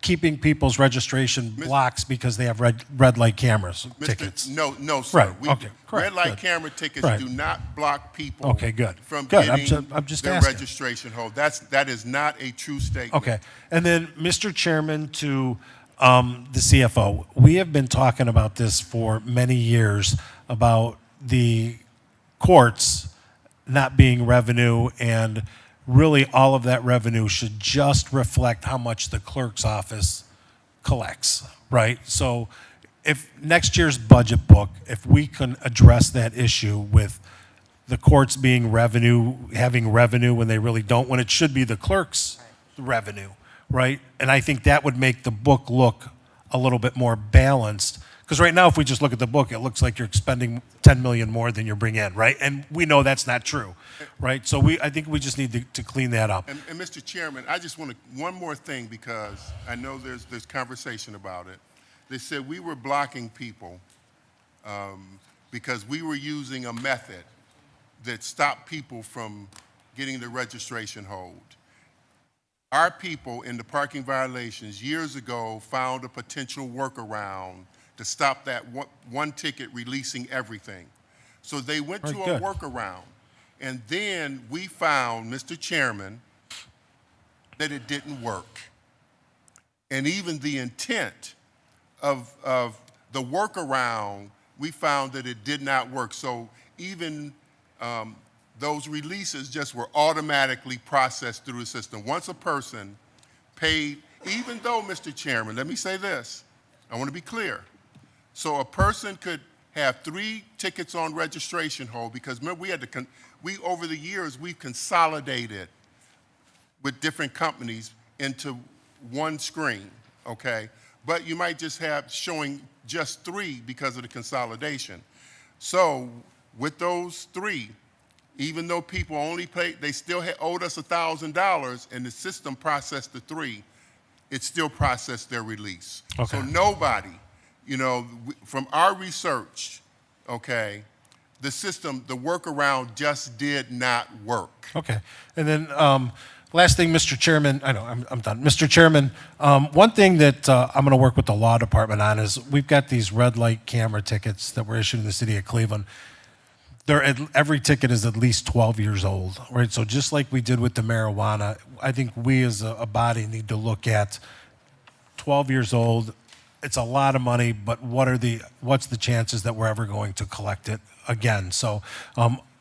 keeping people's registration blocks because they have red light cameras tickets. No, sir. Right, okay, correct, Red light good. camera tickets Right. do not block people Okay, good, from good. I'm getting just their asking. registration hold. That is not a true statement. Okay. And then, Mr. Chairman, to the CFO, we have been talking about this for many years about the courts not being revenue, and really all of that revenue should just reflect how much the clerk's office collects, right? So if next year's budget book, if we can address that issue with the courts being revenue, having revenue when they really don't, when it should be the clerk's revenue, right? And I think that would make the book look a little bit more balanced. Because right now, if we just look at the book, it looks like you're expending 10 million more than you're bringing in, right? And we know that's not true, right? So I think we just need to clean that up. And Mr. Chairman, I just want one more thing, because I know there's conversation about it. They said we were blocking people because we were using a method that stopped people from getting the registration hold. Our people in the parking violations years ago found a potential workaround to stop that one ticket releasing everything. So they went to Very a good. workaround. And then we found, Mr. Chairman, that it didn't work. And even the intent of the workaround, we found that it did not work. So even those releases just were automatically processed through the system. Once a person paid, even though, Mr. Chairman, let me say this, I want to be clear. So a person could have 3 tickets on registration hold, because remember, we over the years, we've consolidated with different companies into one screen, okay? But you might just have showing just 3 because of the consolidation. So with those 3, even though people only paid, they still owed us $1,000, and the system processed the 3, it still processed their release. Okay. So nobody, from our research, okay, the system, the workaround just did not work. Okay. And then last thing, Mr. Chairman, I know I'm done. Mr. Chairman, one thing that I'm going to work with the law department on is we've got these red light camera tickets that were issued in the city of Cleveland. Every ticket is at least 12 years old, right? So just like we did with the marijuana, I think we as a body need to look at 12 years old. It's a lot of money, but what's the chances that we're ever going to collect it again? So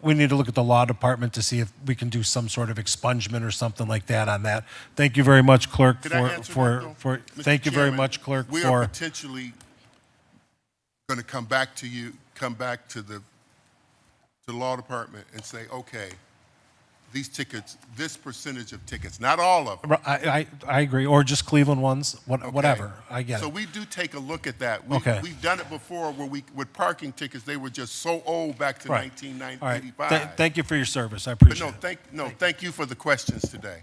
we need to look at the law department to see if we can do some sort of expungement or something like that on that. Thank you very much, clerk, Could I answer that, though? Mr. thank you very Chairman, much, clerk, we for. are potentially going to come back to the law department and say, okay, these tickets, this percentage of tickets, not all of them. I agree, or just Cleveland ones, okay? whatever. I get So it. we do take a look at that. Okay. We've done it before where with parking tickets, they were just so old back to Right. 1985. All right. Thank you for your service. I But appreciate it. thank you for the questions today.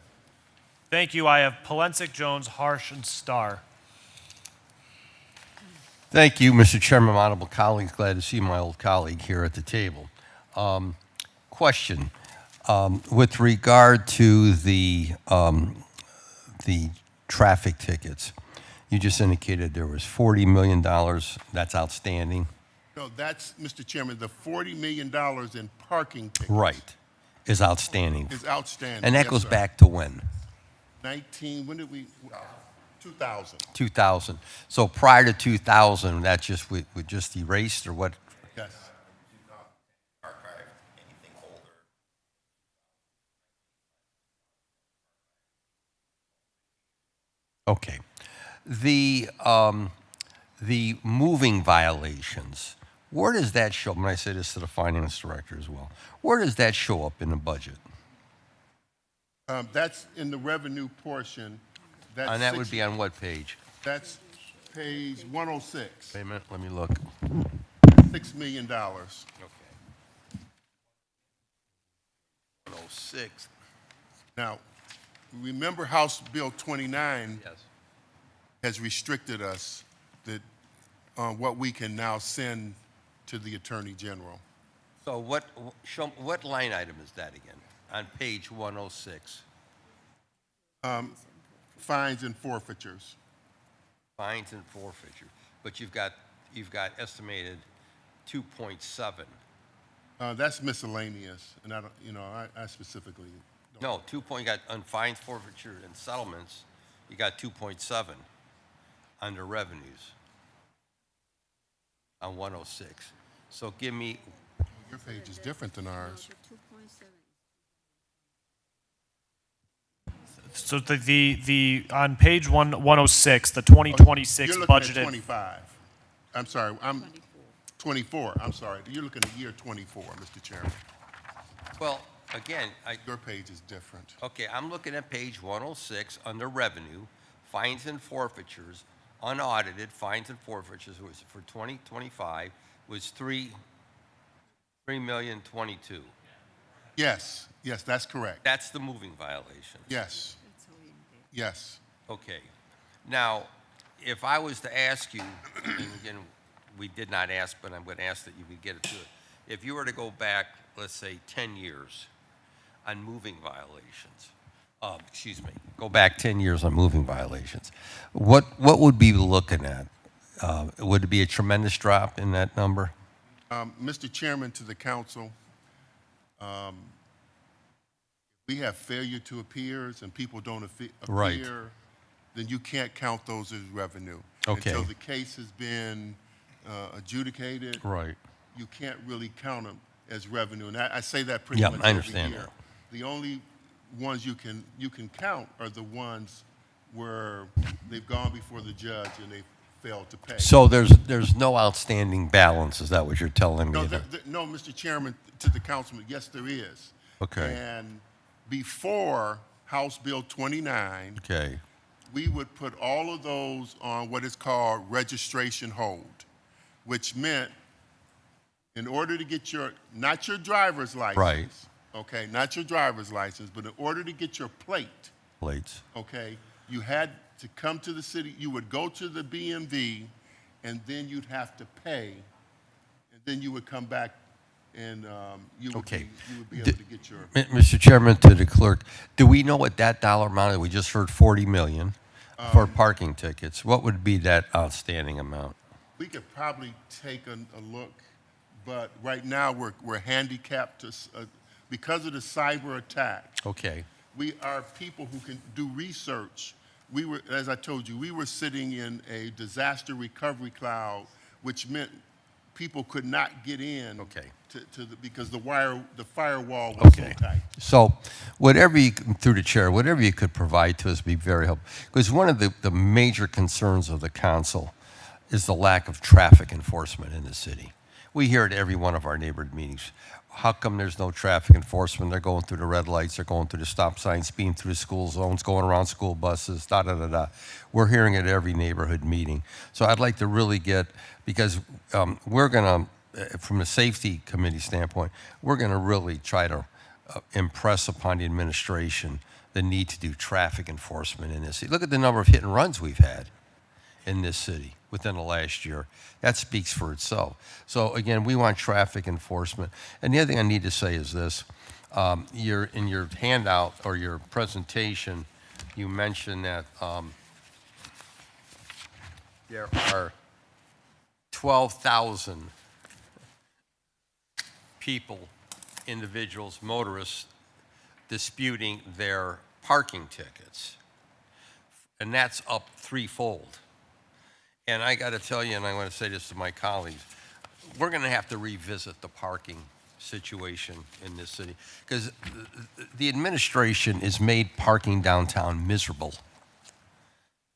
Thank you. I have Polensik, Jones, Harsh, and Starr. Thank you, Mr. Chairman, my honorable colleagues. Glad to see my old colleague here at the table. Question. With regard to the traffic tickets, you just indicated there was $40 million that's outstanding. No, that's, Mr. Chairman, the $40 million in parking tickets. Right, is outstanding. Is outstanding. And that Yes, goes sir. back to when? 2000. 2000. So prior to 2000, that just we just erased, or what? Yes. Okay. The moving violations, where does that show? When I say this to the finance director as well, where does that show up in the budget? That's in the revenue portion. That's And that would be on what page? That's page 106, Wait a minute, let me look. $6 million. Okay. 106. Now, remember House Bill 29 Yes. has restricted us that what we can now send to the Attorney General. So what line item is that again? On page 106? Fines and forfeitures. Fines and forfeiture. But you've got estimated 2.7. That's miscellaneous, and I don't, I specifically don't. No, 2 point, got on fines, forfeiture, and settlements, you got 2.7 under revenues on 106. So give me, Your page is different than ours. So the on page 106, the 2026 You're looking at budgeted. 25. I'm sorry, I'm 24. I'm sorry. You're looking at year 24, Mr. Chairman. well, again, Your page is different. okay, I'm looking at page 106 under revenue, fines and forfeitures, unaudited fines and forfeitures was for 2025 was 3,022,000. Yes, that's correct. That's the moving violation. Yes. Yes. Okay. Now, if I was to ask you, and again, we did not ask, but I'm going to ask that you could get it to it. If you were to go back, let's say, 10 years on moving violations, go back 10 years on moving violations, what would we be looking at? Would it be a tremendous drop in that number? Mr. Chairman, to the council, we have failure to appears and people don't appear, Right. then you can't count those as revenue. Okay. Until the case has been adjudicated, Right. you can't really count them as revenue. And I say that pretty Yeah, much I every understand year. that. The only ones you can count are the ones where they've gone before the judge and they've failed to pay. So there's no outstanding balance, is that what you're telling me? No, Mr. Chairman, to the councilman, yes, there is. Okay. And before House Bill 29, Okay, we would put all of those on what is called registration hold, which meant in order to get not your driver's license. Right. Okay, not your driver's license, but in order to get your plate, plates. okay, you had to come to the city, you would go to the BMV, and then you'd have to pay, and then you would come back and you would Okay. be able to get your, Mr. Chairman, to the clerk, do we know what that dollar amount is? We just heard 40 million for parking tickets. What would be that outstanding amount? we could probably take a look, but right now we're handicapped to, because of the cyber attack. Okay, We are people who can do research. We were, as I told you, we were sitting in a disaster recovery cloud, which meant people could not get in. Okay. Because the firewall was so okay. tight. So whatever you, through the chair, whatever you could provide to us would be very helpful. Because one of the major concerns of the council is the lack of traffic enforcement in the city. We hear it at every one of our neighborhood meetings. How come there's no traffic enforcement? They're going through the red lights, they're going through the stop signs, speeding through the school zones, going around school buses, da-da-da-da. We're hearing it at every neighborhood meeting. So I'd like to really get, because we're going to, from a safety committee standpoint, we're going to really try to impress upon the administration the need to do traffic enforcement in this city. Look at the number of hit and runs we've had in this city within the last year. That speaks for itself. So again, we want traffic enforcement. And the other thing I need to say is this. In your handout or your presentation, you mentioned that there are 12,000 people, individuals, motorists, disputing their parking tickets. And that's up threefold. And I got to tell you, and I want to say this to my colleagues, we're going to have to revisit the parking situation in this city because the administration has made parking downtown miserable,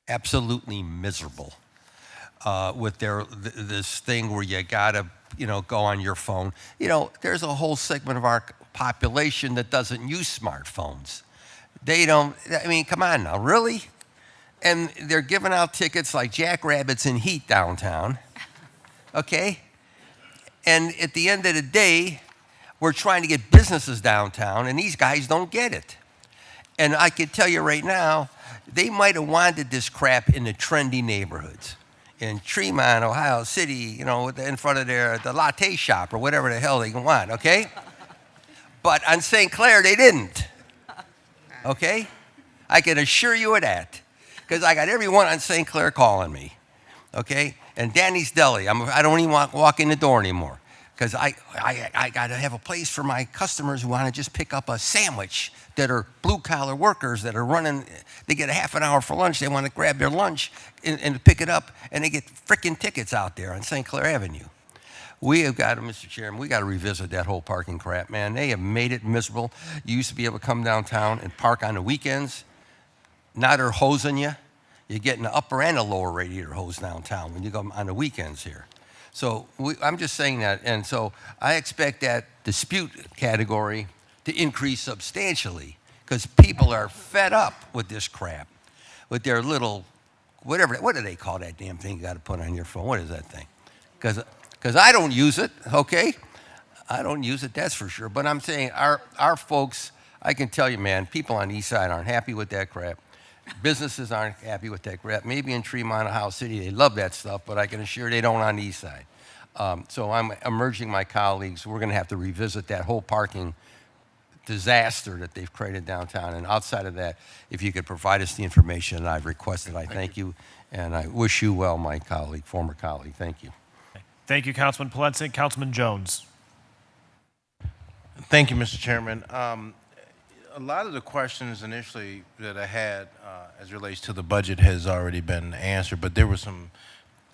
absolutely miserable, with this thing where you got to, go on your phone. There's a whole segment of our population that doesn't use smartphones. They don't. I mean, come on now, really? And they're giving out tickets like jackrabbits in heat downtown, okay? And at the end of the day, we're trying to get businesses downtown, and these guys don't get it. And I can tell you right now, they might have wanted this crap in the trendy neighborhoods. In Tremont, Ohio City, in front of the latte shop or whatever the hell they want, okay? But on St. Clair, they didn't, okay? I can assure you of that. Because I got everyone on St. Clair calling me, okay? And Danny's Deli, I don't even walk in the door anymore because I got to have a place for my customers who want to just pick up a sandwich that are blue-collar workers that are running. They get a half an hour for lunch. They want to grab their lunch and pick it up, and they get frickin' tickets out there on St. Clair Avenue. We have got to, Mr. Chairman, we got to revisit that whole parking crap, man. They have made it miserable. You used to be able to come downtown and park on the weekends. Now they're hosing you. You're getting the upper and the lower radiator hose downtown when you go on the weekends here. So I'm just saying that. And so I expect that dispute category to increase substantially because people are fed up with this crap, with their little, whatever, what do they call that damn thing you got to put on your phone? What is that thing? Because I don't use it, okay? I don't use it, that's for sure. But I'm saying our folks, I can tell you, man, people on the east side aren't happy with that crap. Businesses aren't happy with that crap. Maybe in Tremont, Ohio City, they love that stuff, but I can assure they don't on the east side. So I'm urging my colleagues, we're going to have to revisit that whole parking disaster that they've created downtown. And outside of that, if you could provide us the information that I've requested, I thank you. And I wish you well, my colleague, former colleague. Thank you. Thank you, Councilman Polensek. Councilman Jones. Thank you, Mr. Chairman. A lot of the questions initially that I had as it relates to the budget has already been answered, but there were some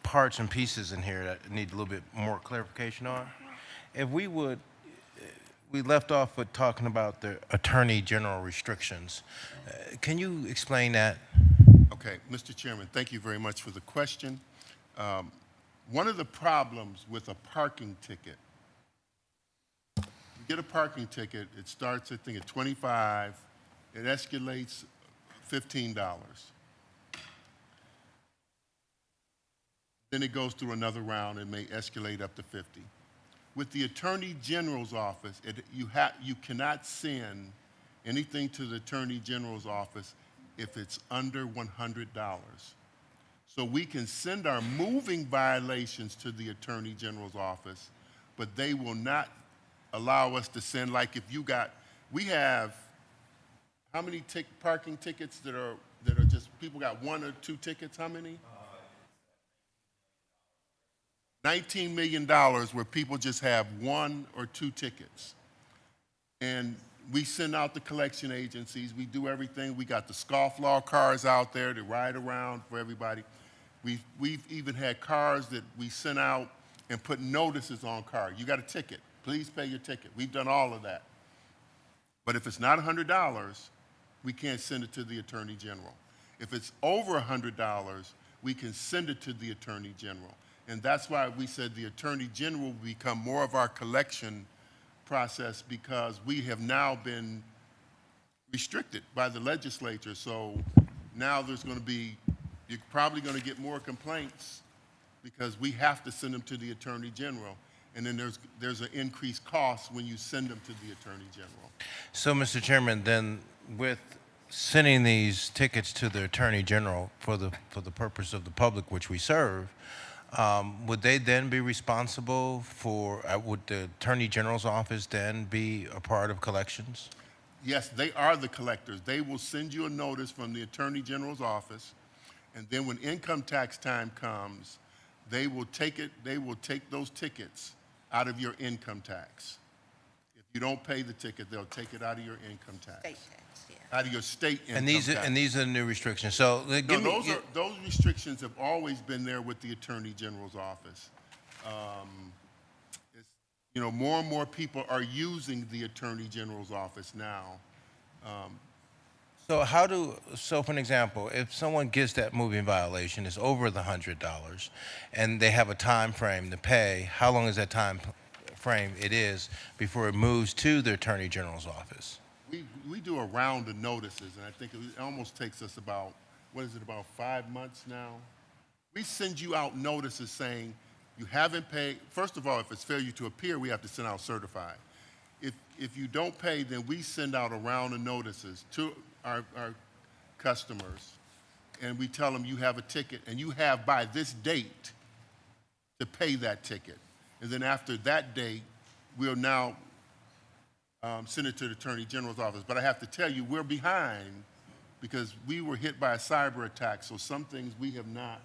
parts and pieces in here that need a little bit more clarification on. If we left off with talking about the Attorney General restrictions. Can you explain that? Okay, Mr. Chairman, thank you very much for the question. One of the problems with a parking ticket, you get a parking ticket, it starts, I think, at $25, it escalates $15. Then it goes through another round and may escalate up to 50. With the Attorney General's office, you cannot send anything to the Attorney General's office if it's under $100. So we can send our moving violations to the Attorney General's office, but they will not allow us to send, like if you got, we have, how many parking tickets that are just, people got 1 or 2 tickets, how many? $19 million where people just have 1 or 2 tickets. And we send out the collection agencies, we do everything. We got the scofflaw cars out there to ride around for everybody. We've even had cars that we sent out and put notices on cars. You got a ticket, please pay your ticket. We've done all of that. But if it's not $100, we can't send it to the Attorney General. If it's over $100, we can send it to the Attorney General. And that's why we said the Attorney General will become more of our collection process, because we have now been restricted by the legislature. So now there's going to be, you're probably going to get more complaints because we have to send them to the Attorney General. And then there's an increased cost when you send them to the Attorney General. So, Mr. Chairman, then with sending these tickets to the Attorney General for the purpose of the public which we serve, would they then be responsible for, would the Attorney General's office then be a part of collections? Yes, they are the collectors. They will send you a notice from the Attorney General's office, and then when income tax time comes, they will take those tickets out of your income tax. If you don't pay the ticket, they'll take it out of your income tax. State tax, yeah. Out of your state income And tax. these are the new restrictions. So Those restrictions have always been there with the Attorney General's office. More and more people are using the Attorney General's office now. So for an example, if someone gets that moving violation, it's over the $100, and they have a time frame to pay, how long is that time frame it is before it moves to the Attorney General's office? We do a round of notices, and I think it almost takes us about, about 5 months now? We send you out notices saying you haven't paid. First of all, if it's failure to appear, we have to send out certified. If you don't pay, then we send out a round of notices to our customers, and we tell them you have a ticket, and you have by this date to pay that ticket. And then after that date, we'll now send it to the Attorney General's office. But I have to tell you, we're behind because we were hit by a cyber attack, so some things we have not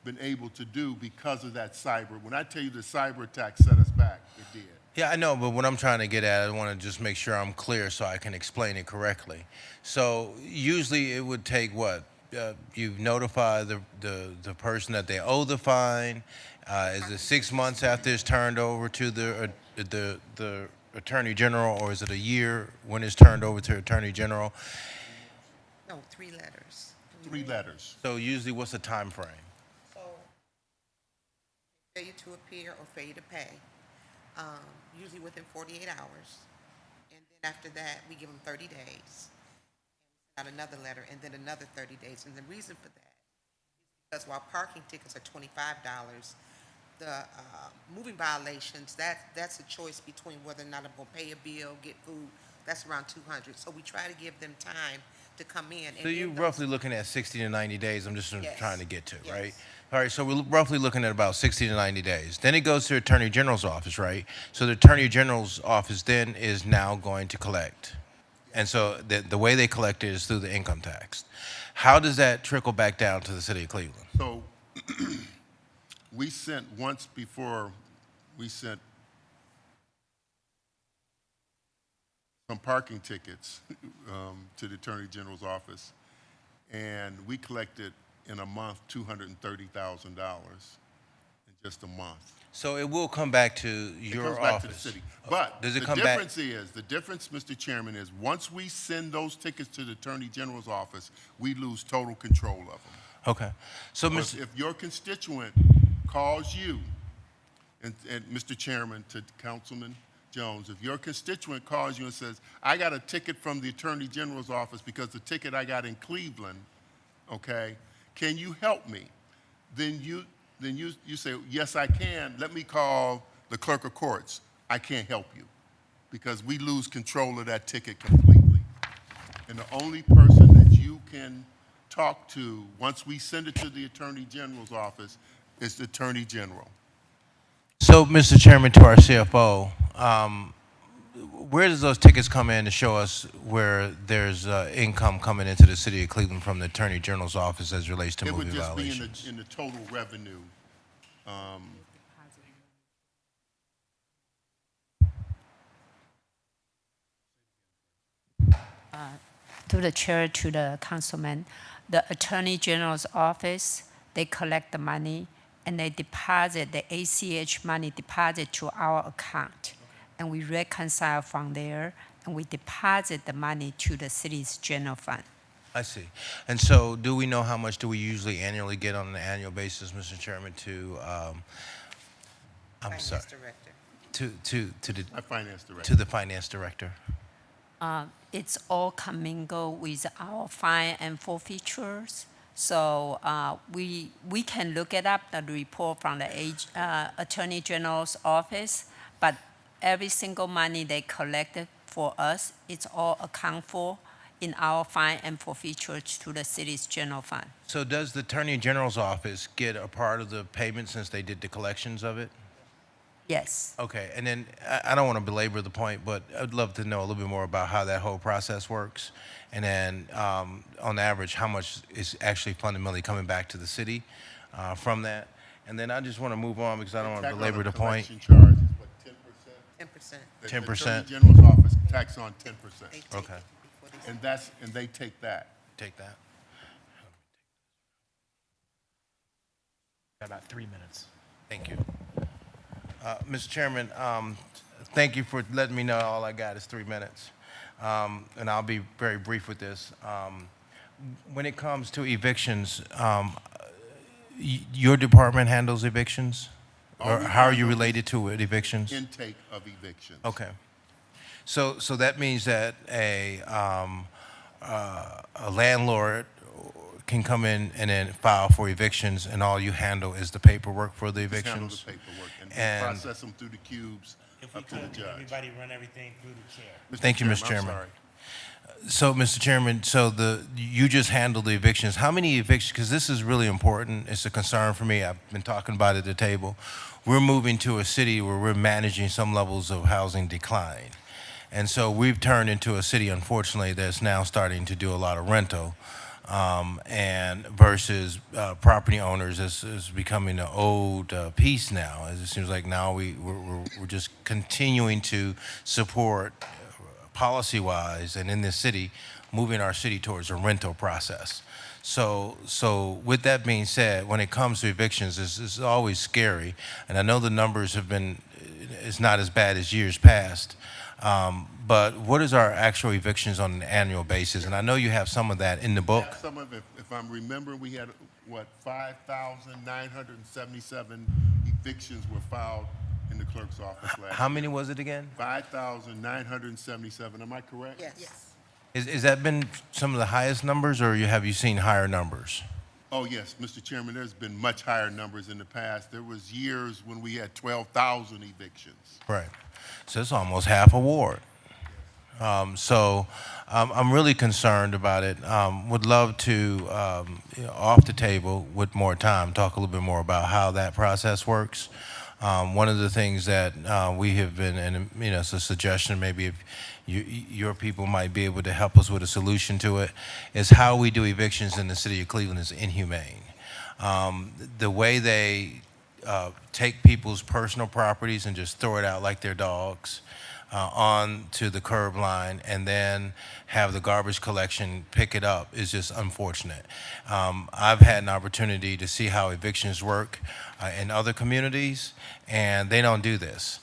been able to do because of that cyber. When I tell you the cyber attack set us back, it did. Yeah, I know, but what I'm trying to get at, I want to just make sure I'm clear so I can explain it correctly. So usually it would take what? You notify the person that they owe the fine. Is it 6 months after it's turned over to the Attorney General, or is it a year when it's turned over to Attorney General? No, 3 letters. 3 letters. So usually what's the time frame? So, failure to appear or failure to pay, usually within 48 hours. And then after that, we give them 30 days. And we send out another letter, and then another 30 days. And the reason for that is because while parking tickets are $25, the moving violations, that's a choice between whether or not I'm going to pay a bill, get food. That's around $200. So we try to give them time to come in. So you're roughly looking at 60 to 90 days, I'm just Yes. trying to get to, Yes. right? All right, so we're roughly looking at about 60 to 90 days. Then it goes to Attorney General's office, right? So the Attorney General's office then is now going to collect. And so the way they collect it is through the income tax. How does that trickle back down to the city of Cleveland? So we sent once before, we sent some parking tickets to the Attorney General's office, and we collected in a month $230,000 in just a month. So it will come back to your It comes back office. to the city. But Does it the come back? difference, Mr. Chairman, is once we send those tickets to the Attorney General's office, we lose total control of them. Okay. So, But Mr. if your constituent calls you, and Mr. Chairman, to Councilman Jones, if your constituent calls you and says, I got a ticket from the Attorney General's office because the ticket I got in Cleveland, okay, can you help me? Then you say, yes, I can. Let me call the clerk of courts. I can't help you because we lose control of that ticket completely. And the only person that you can talk to once we send it to the Attorney General's office is the Attorney General. So, Mr. Chairman, to our CFO, where does those tickets come in to show us where there's income coming into the city of Cleveland from the Attorney General's office as relates to It movie would just be violations? in the total revenue. To the chair, to the councilman, the Attorney General's office, they collect the money and they deposit the ACH money deposit to our account. And we reconcile from there and we deposit the money to the city's general fund. I see. And so, do we know how much do we usually annually get on an annual basis, Mr. Chairman, to, I'm sorry, Finance Director. My finance director. to the finance director? It's all commingled with our fine and forfeitures. So we can look it up, the report from the Attorney General's office, but every single money they collected for us, it's all accounted for in our fine and forfeitures to the city's general fund. So does the Attorney General's office get a part of the payment since they did the collections of it? Yes. Okay, and then I don't want to belabor the point, but I'd love to know a little bit more about how that whole process works. And then on average, how much is actually fundamentally coming back to the city from that? And then I just want to move on because I don't want to Tax on belabor the point. collection charge is what, 10%? 10%. 10%? The Attorney General's office tax on 10%. They take Okay. it before they And they take that. Take that. About 3 minutes. Thank you. Mr. Chairman, thank you for letting me know all I got is 3 minutes. And I'll be very brief with this. When it comes to evictions, your department handles evictions? Or we how are you handle related to it, evictions? Intake of evictions. Okay. So that means that a landlord can come in and then file for evictions, and all you handle is the paperwork for the Just handle evictions? the paperwork and And- process them through the cubes If we up to the could, judge. everybody run everything through the chair. Thank you, Mr. I'm Chairman. sorry. So, Mr. Chairman, you just handled the evictions. How many evictions, because this is really important, it's a concern for me, I've been talking about it at the table. We're moving to a city where we're managing some levels of housing decline. And so we've turned into a city, unfortunately, that's now starting to do a lot of rental. And versus property owners is becoming an old piece now. As it seems like now we're just continuing to support policy-wise and in this city, moving our city towards a rental process. So with that being said, when it comes to evictions, it's always scary. And I know the numbers it's not as bad as years past. But what is our actual evictions on an annual basis? And I know you have some of that in the book. Some of it, if I'm remembering, we had, 5,977 evictions were filed in the clerk's office last year. How many was it again? 5,977, am I correct? Yes. Is that been some of the highest numbers, or have you seen higher numbers? Oh, yes, Mr. Chairman, there's been much higher numbers in the past. There was years when we had 12,000 evictions. Right. So it's almost half a ward. I'm really concerned about it. Would love to, off the table with more time, talk a little bit more about how that process works. One of the things that we have been, and it's a suggestion, maybe if your people might be able to help us with a solution to it, is how we do evictions in the city of Cleveland is inhumane. The way they take people's personal properties and just throw it out like they're dogs onto the curb line and then have the garbage collection pick it up is just unfortunate. I've had an opportunity to see how evictions work in other communities, and they don't do this.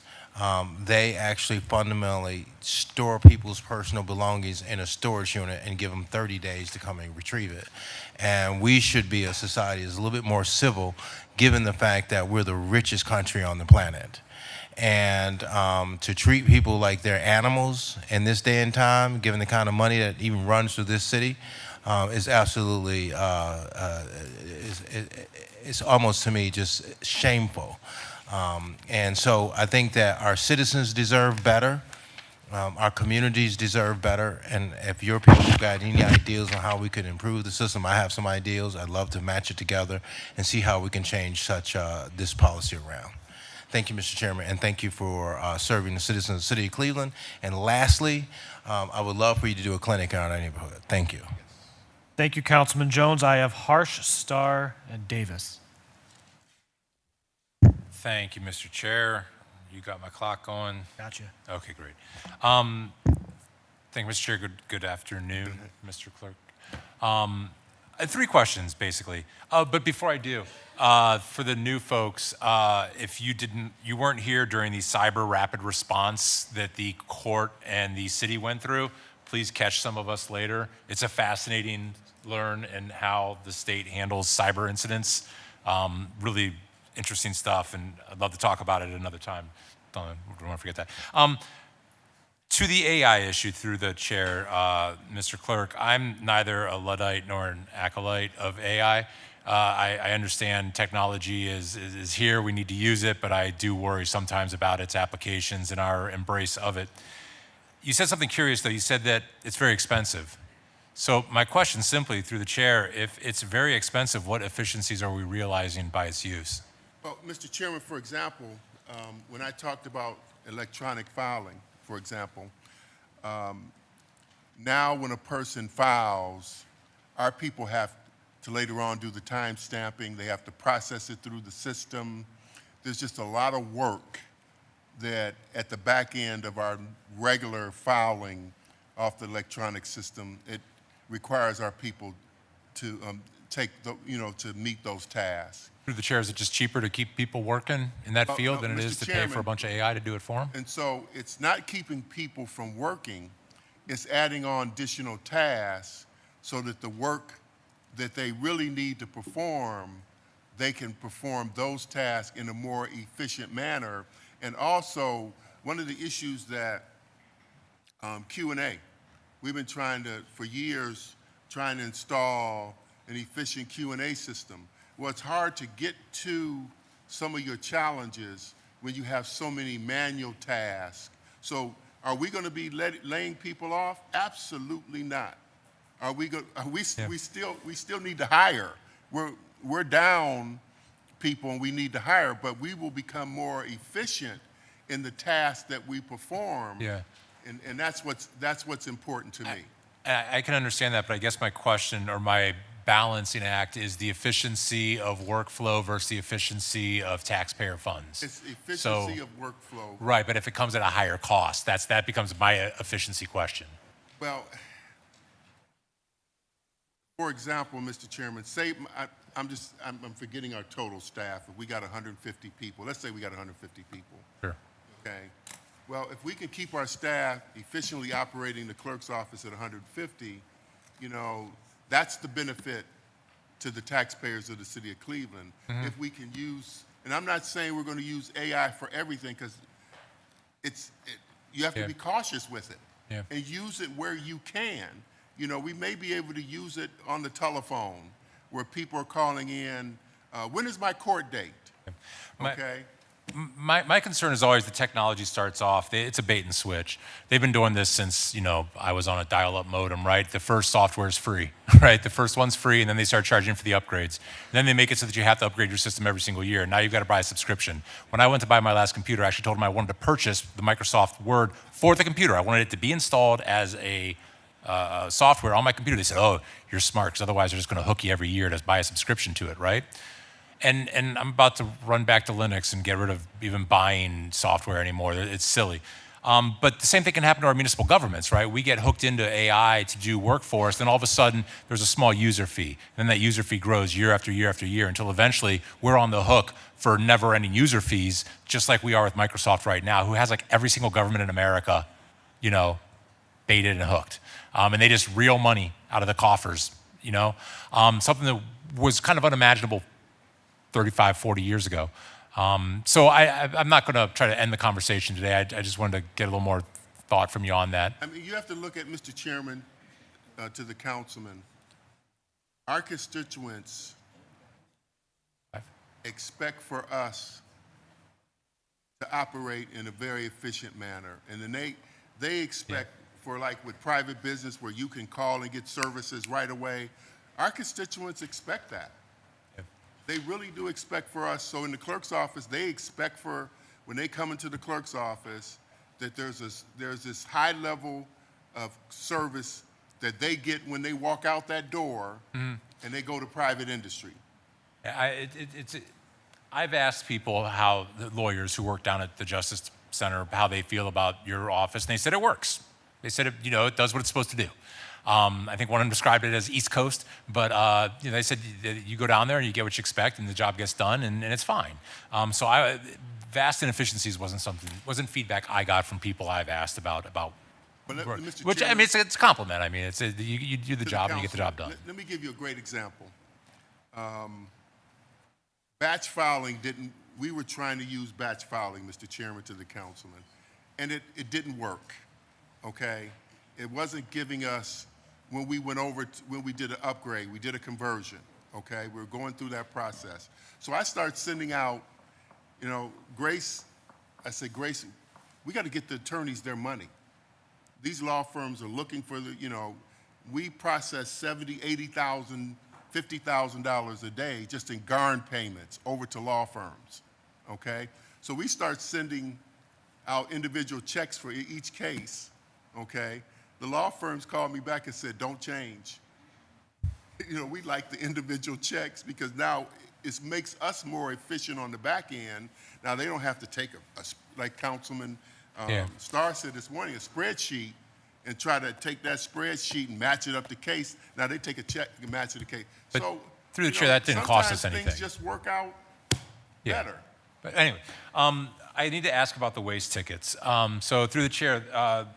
they actually fundamentally store people's personal belongings in a storage unit and give them 30 days to come and retrieve it. And we should be a society that's a little bit more civil, given the fact that we're the richest country on the planet. And to treat people like they're animals in this day and time, given the kind of money that even runs through this city, is absolutely, it's almost to me just shameful. And so I think that our citizens deserve better. Our communities deserve better. And if your people have got any ideas on how we could improve the system, I have some ideas. I'd love to match it together and see how we can change this policy around. Thank you, Mr. Chairman, and thank you for serving the citizens of the city of Cleveland. And lastly, I would love for you to do a clinic in our neighborhood. Thank you. Thank you, Councilman Jones. I have Harsh, Starr, and Davis. Thank you, Mr. Chair. You got my clock going? Gotcha. Okay, great. Thank you, Mr. Chair. Good afternoon, Mr. Clerk. I have 3 questions, basically. But before I do, for the new folks, if you weren't here during the cyber rapid response that the court and the city went through, please catch some of us later. It's a fascinating learn in how the state handles cyber incidents. Really interesting stuff, and I'd love to talk about it another time. Don't want to forget that. To the AI issue through the chair, Mr. Clerk, I'm neither a Luddite nor an acolyte of AI. I understand technology is here, we need to use it, but I do worry sometimes about its applications and our embrace of it. You said something curious, though. You said that it's very expensive. So my question simply through the chair, if it's very expensive, what efficiencies are we realizing by its use? Well, Mr. Chairman, for example, when I talked about electronic filing, for example, now when a person files, our people have to later on do the time stamping. They have to process it through the system. There's just a lot of work that at the back end of our regular filing off the electronic system, it requires our people to to meet those tasks. Through the chair, is it just cheaper to keep people working in that field than it Mr. is to pay Chairman, for a bunch of AI to do it for them? And so it's not keeping people from working, it's adding on additional tasks so that the work that they really need to perform, they can perform those tasks in a more efficient manner. And also, one of the issues that Q&A, we've been for years, trying to install an efficient Q&A system. Well, it's hard to get to some of your challenges when you have so many manual tasks. So are we going to be laying people off? Absolutely not. We still need to hire. We're down people and we need to hire, but we will become more efficient in the tasks that we perform. Yeah. And that's what's important to me. I can understand that, but I guess my question or my balancing act is the efficiency of workflow versus the efficiency of taxpayer funds. It's efficiency of workflow. Right, but if it comes at a higher cost, that becomes my efficiency question. Well, for example, Mr. Chairman, say I'm forgetting our total staff. If we got 150 people, let's say we got 150 people. Sure. Okay. Well, if we can keep our staff efficiently operating the clerk's office at 150, that's the benefit to the taxpayers of the city of Cleveland. Mm-hmm. If we can use, and I'm not saying we're going to use AI for everything, because you have to be cautious with it and use it where you can. We may be able to use it on the telephone where people are calling in, when is my court date? Okay. My concern is always the technology starts off, it's a bait and switch. They've been doing this since, I was on a dial-up modem, right? The first software is free, right? The first one's free, and then they start charging for the upgrades. And then they make it so that you have to upgrade your system every single year. Now you've got to buy a subscription. When I went to buy my last computer, I actually told them I wanted to purchase the Microsoft Word for the computer. I wanted it to be installed as a software on my computer. They said, oh, you're smart, because otherwise they're just going to hook you every year to buy a subscription to it, right? And I'm about to run back to Linux and get rid of even buying software anymore. It's silly. But the same thing can happen to our municipal governments, right? We get hooked into AI to do work for us, then all of a sudden there's a small user fee. And then that user fee grows year after year after year until eventually we're on the hook for never-ending user fees, just like we are with Microsoft right now, who has like every single government in America, you know, baited and hooked. And they just reel money out of the coffers, you know? Something that was kind of unimaginable 35, 40 years ago. So I'm not going to try to end the conversation today. I just wanted to get a little more thought from you on that. I mean, you have to look at, Mr. Chairman, to the councilman. Our constituents expect for us to operate in a very efficient manner. And then they expect for, like with private business where you can call and get services right away, our constituents expect that. They really do expect for us. So in the clerk's office, they expect for, when they come into the clerk's office, that there's this high level of service that they get when they walk out that door and they go to private industry. I've asked people how, the lawyers who work down at the Justice Center, how they feel about your office, and they said it works. They said it, it does what it's supposed to do. I think one of them described it as East Coast, but they said that you go down there and you get what you expect, and the job gets done, and it's fine. So vast inefficiencies wasn't feedback I got from people I've asked about. But Mr. Which, Chairman, it's a compliment. I mean, you do the job and you get the job done. Let me give you a great example. Batch filing we were trying to use batch filing, Mr. Chairman, to the councilman, and it didn't work, okay? It wasn't giving us, when we did an upgrade, we did a conversion, okay? We were going through that process. So I started sending out, Grace, I said, Grace, we got to get the attorneys their money. These law firms are looking for we process $70,000, $80,000, $50,000 a day just in GARN payments over to law firms, okay? So we start sending out individual checks for each case, okay? The law firms called me back and said, don't change. We like the individual checks because now it makes us more efficient on the back end. Now they don't have to take like Councilman Starr said this morning, a spreadsheet and try to take that spreadsheet and match it up to case. Now they take a check and match it to case. But so through the chair, that didn't cost us anything. Sometimes things just work out better. But anyway, I need to ask about the waste tickets. So through the chair,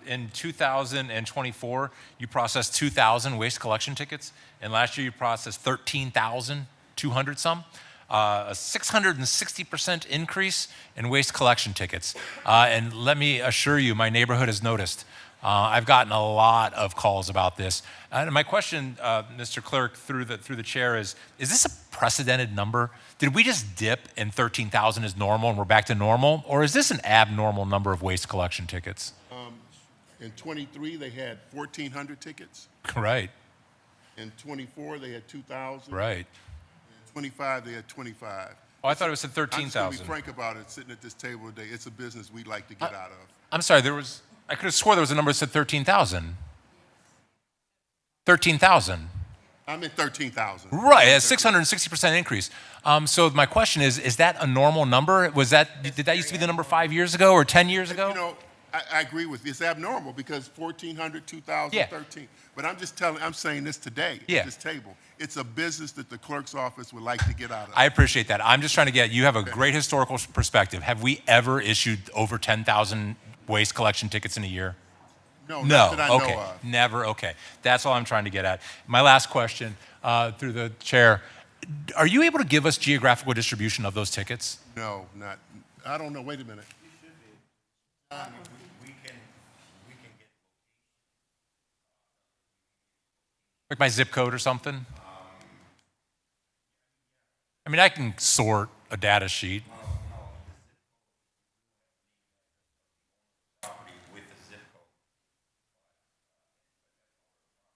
in 2024, you processed 2,000 waste collection tickets, and last year you processed 13,200 some. A 660% increase in waste collection tickets. And let me assure you, my neighborhood has noticed. I've gotten a lot of calls about this. And my question, Mr. Clerk, through the chair is this a precedented number? Did we just dip and 13,000 is normal and we're back to normal? Or is this an abnormal number of waste collection tickets? In 23, they had 1,400 tickets. Right. In 24, they had 2,000. Right. In 25, they had 25. Oh, I thought it was at I'm just going 13,000. to be frank about it, sitting at this table today. It's a business we'd like to get out of. I'm sorry, I could have swore there was a number that said 13,000. 13,000. I'm at 13,000. Right, a 660% increase. So my question is that a normal number? Did that used to be the number 5 years ago or 10 years ago? I agree with you. It's abnormal because 1,400, 2,000, 13. But I'm saying this today at this table. It's a business that the clerk's office would like to get out of. I appreciate that. I'm just trying to you have a great historical perspective. Have we ever issued over 10,000 waste collection tickets in a year? No, not that I know of. Never, okay. That's all I'm trying to get at. My last question through the chair. Are you able to give us geographical distribution of those tickets? No, not. I don't know. Wait a minute. Like my zip code or something? I mean, I can sort a data sheet.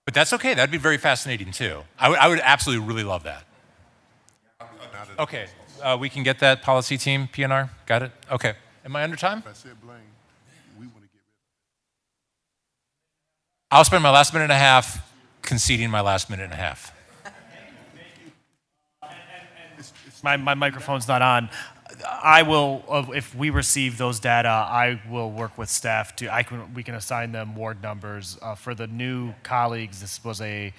But that's okay. That'd be very fascinating too. I would absolutely really love that. Okay, we can get that policy team, PNR. Got it? Okay. Am I under time? If I said Blaine, we want to get rid I'll spend my last minute and a half conceding my last minute and a half. My microphone's not on. I will, if we receive those data, I will work with staff we can assign them ward numbers. For the new colleagues, this was a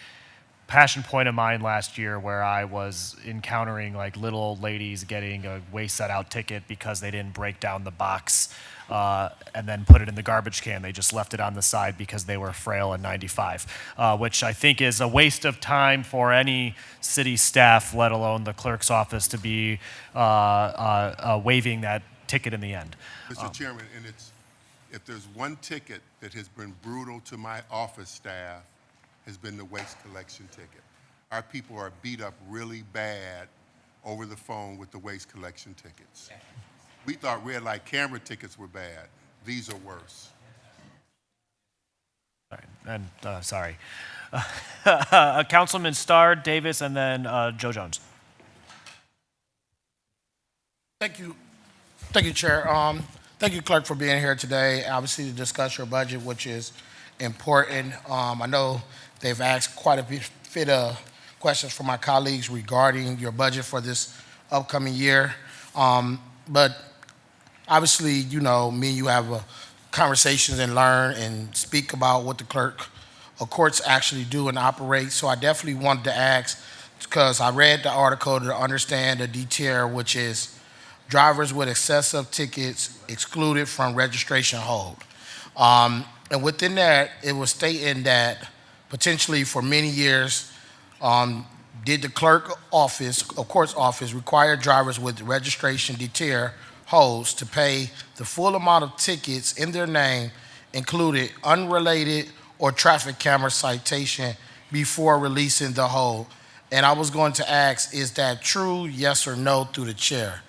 passion point of mine last year where I was encountering like little old ladies getting a waste set out ticket because they didn't break down the box and then put it in the garbage can. They just left it on the side because they were frail and 95, which I think is a waste of time for any city staff, let alone the clerk's office, to be waiving that ticket in the end. Mr. Chairman, and if there's one ticket that has been brutal to my office staff, has been the waste collection ticket. Our people are beat up really bad over the phone with the waste collection tickets. We thought red light camera tickets were bad. These are worse. Sorry. Councilman Starr, Davis, and then Joe Jones. Thank you, Chair. Thank you, Clerk, for being here today, obviously to discuss your budget, which is important. I know they've asked quite a bit of questions from my colleagues regarding your budget for this upcoming year. But obviously, you know, me and you have conversations and learn and speak about what the clerk of courts actually do and operate. So I definitely wanted to ask, because I read the article to understand the DTR, which is drivers with excessive tickets excluded from registration hold. And within that, it was stating that potentially for many years, did the clerk office, of court's office, require drivers with registration deter holds to pay the full amount of tickets in their name, included unrelated or traffic camera citation, before releasing the hold? And I was going to ask, is that true, yes or no, through the chair?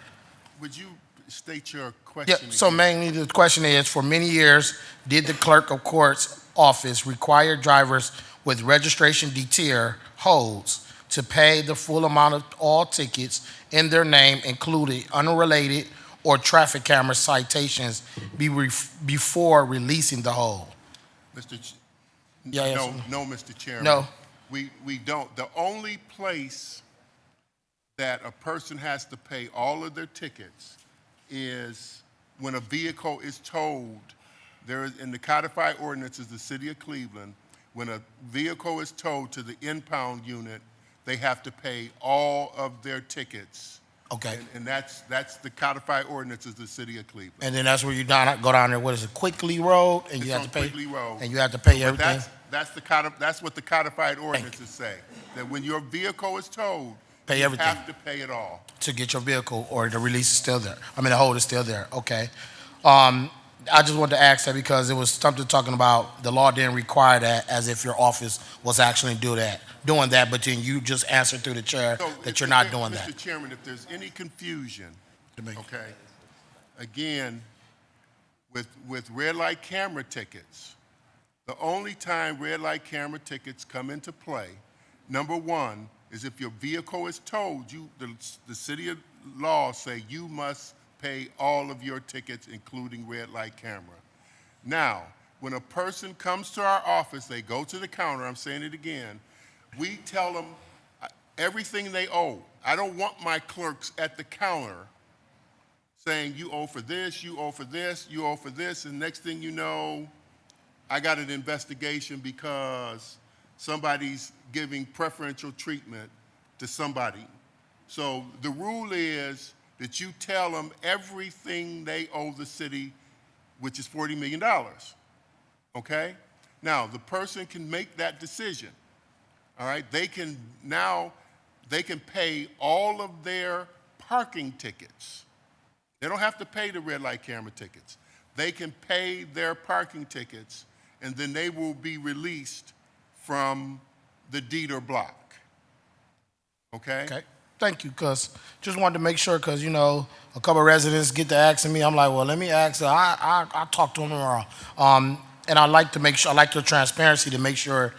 Would you state your question? Yeah, so again? mainly the question is, for many years, did the clerk of court's office require drivers with registration deter holds to pay the full amount of all tickets in their name, including unrelated or traffic camera citations, before releasing the hold? No, Mr. Chairman. No. We don't. The only place that a person has to pay all of their tickets is when a vehicle is towed. There is, in the codified ordinances of the city of Cleveland, when a vehicle is towed to the impound unit, they have to pay all of their tickets. Okay. And that's the codified ordinances of the city of Cleveland. And then that's where you go down there, what is it, Quickly Road? And you It's have to on pay. Quigley Road. And you have to pay But everything? that's what the codified ordinances say, that when your vehicle is towed, Pay you everything. have to pay it all. To get your vehicle, or the release is still there? I mean, the hold is still there, okay. I just wanted to ask that because it was something talking about the law didn't require that, as if your office was actually doing that, but then you just answered through the chair So that if- you're not if- doing Mr. that. Chairman, if there's any confusion, okay, again, with red light camera tickets, the only time red light camera tickets come into play, number one, is if your vehicle is towed, the city of law say you must pay all of your tickets, including red light camera. Now, when a person comes to our office, they go to the counter, I'm saying it again, we tell them everything they owe. I don't want my clerks at the counter saying you owe for this, you owe for this, you owe for this, and next thing you know, I got an investigation because somebody's giving preferential treatment to somebody. So the rule is that you tell them everything they owe the city, which is $40 million, okay? Now, the person can make that decision, all right? They can pay all of their parking tickets. They don't have to pay the red light camera tickets. They can pay their parking tickets, and then they will be released from the deed or block, okay? Okay, thank you, because just wanted to make sure, because, you know, a couple of residents get to asking me, I'm like, well, let me ask her, I'll talk to them tomorrow. And I like to make sure, I like your transparency to make sure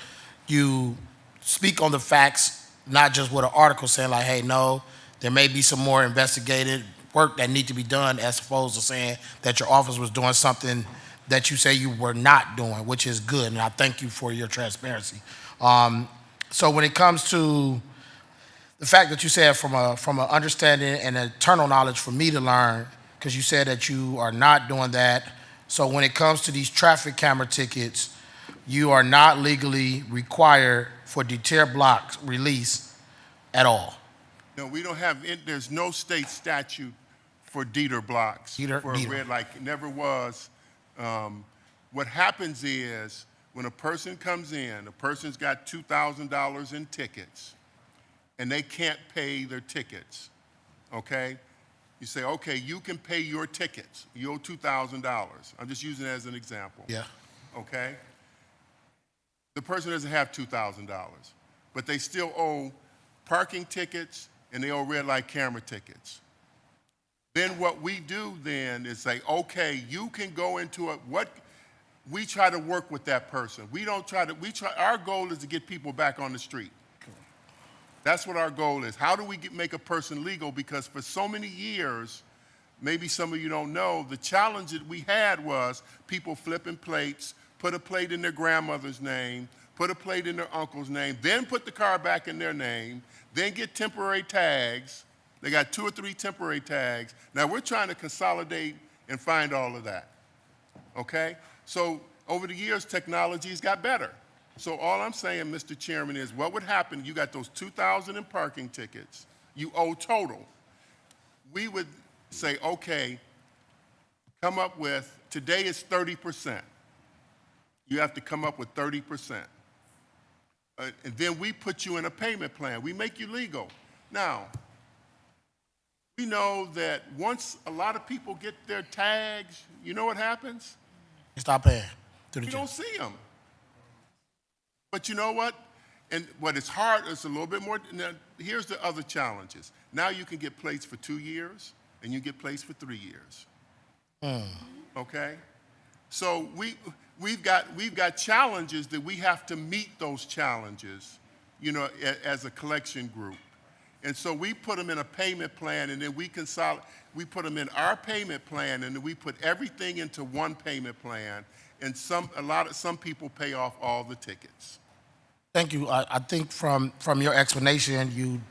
you speak on the facts, not just what an article saying like, hey, no, there may be some more investigative work that need to be done, as opposed to saying that your office was doing something that you say you were not doing, which is good, and I thank you for your transparency. So when it comes to the fact that you said from an understanding and eternal knowledge for me to learn, because you said that you are not doing that. So when it comes to these traffic camera tickets, you are not legally required for deter block release at all. No, we don't have, there's no state statute for deter blocks. For a Deter. red light, it never was. What happens is, when a person comes in, a person's got $2,000 in tickets, and they can't pay their tickets, okay? You say, okay, you can pay your tickets. You owe $2,000. I'm just using it as an example. Yeah. Okay? The person doesn't have $2,000, but they still owe parking tickets and they owe red light camera tickets. Then what we do then is say, okay, you can go into we try to work with that person. Our goal is to get people back on the street. That's what our goal is. How do we make a person legal? Because for so many years, maybe some of you don't know, the challenge that we had was people flipping plates, put a plate in their grandmother's name, put a plate in their uncle's name, then put the car back in their name, then get temporary tags. They got 2 or 3 temporary tags. Now we're trying to consolidate and find all of that, okay? So over the years, technology's got better. So all I'm saying, Mr. Chairman, is what would happen, you got those 2,000 in parking tickets, you owe total. We would say, okay, come up with, today is 30%. You have to come up with 30%. And then we put you in a payment plan. We make you legal. Now, we know that once a lot of people get their tags, you know what happens? You stop paying. You don't see them. But you know what? And what is hard is a little bit more. Now, here's the other challenges. Now you can get plates for 2 years, and you get plates for 3 years. Okay? So we've got challenges that we have to meet those challenges, you know, as a collection group. And so we put them in a payment plan, and then we put them in our payment plan, and then we put everything into one payment plan. And some people pay off all the tickets. Thank you. I think from your explanation, you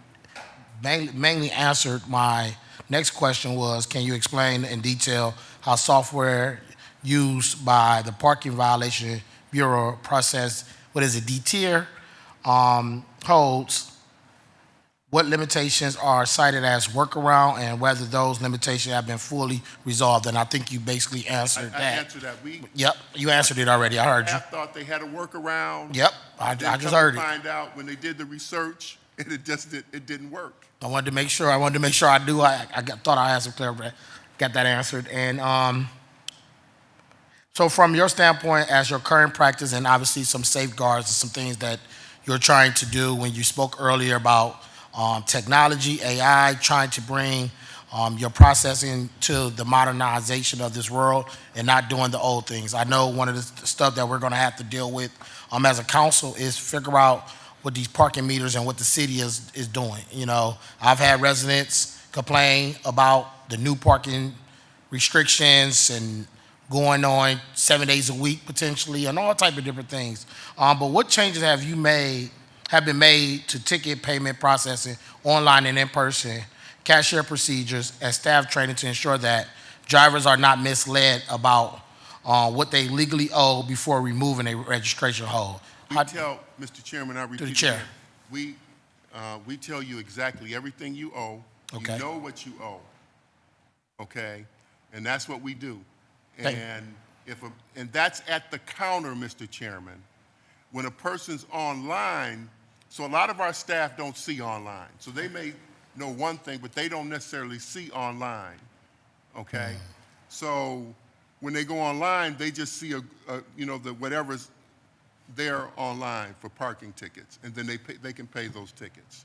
mainly answered my next question was, can you explain in detail how software used by the Parking Violation Bureau process, what is it, deter holds, what limitations are cited as workaround, and whether those limitations have been fully resolved? And I think you basically answered that. I answered that. Yep, you answered it already. I heard you. Staff thought they had a workaround. Yep, I just heard it. Find out when they did the research, and it didn't work. I wanted to make sure I do. I thought I had some clarity, got that answered. And so from your standpoint, as your current practice, and obviously some safeguards and some things that you're trying to do, when you spoke earlier about technology, AI, trying to bring your processing to the modernization of this world and not doing the old things. I know one of the stuff that we're going to have to deal with as a council is figure out what these parking meters and what the city is doing. You know, I've had residents complain about the new parking restrictions and going on 7 days a week potentially and all type of different things. But what changes have been made to ticket payment processing, online and in person, cashier procedures, and staff training to ensure that drivers are not misled about what they legally owe before removing a registration hold? Mr. Chairman, I repeat To the chair. again, we tell you exactly everything you owe. Okay. You know what you owe. Okay? And that's what we do. Thank you. And that's at the counter, Mr. Chairman. When a person's online, so a lot of our staff don't see online. So they may know one thing, but they don't necessarily see online. Okay? So when they go online, they just see whatever's there online for parking tickets, and then they can pay those tickets.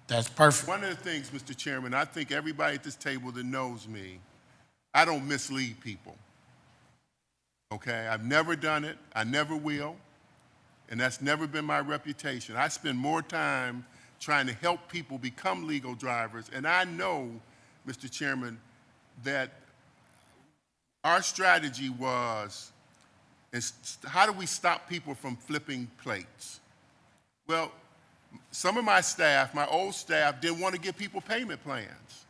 That's perfect. One of the things, Mr. Chairman, I think everybody at this table that knows me, I don't mislead people. Okay? I've never done it. I never will. And that's never been my reputation. I spend more time trying to help people become legal drivers. And I know, Mr. Chairman, that our strategy was, how do we stop people from flipping plates? Well, some of my staff, my old staff, didn't want to give people payment plans.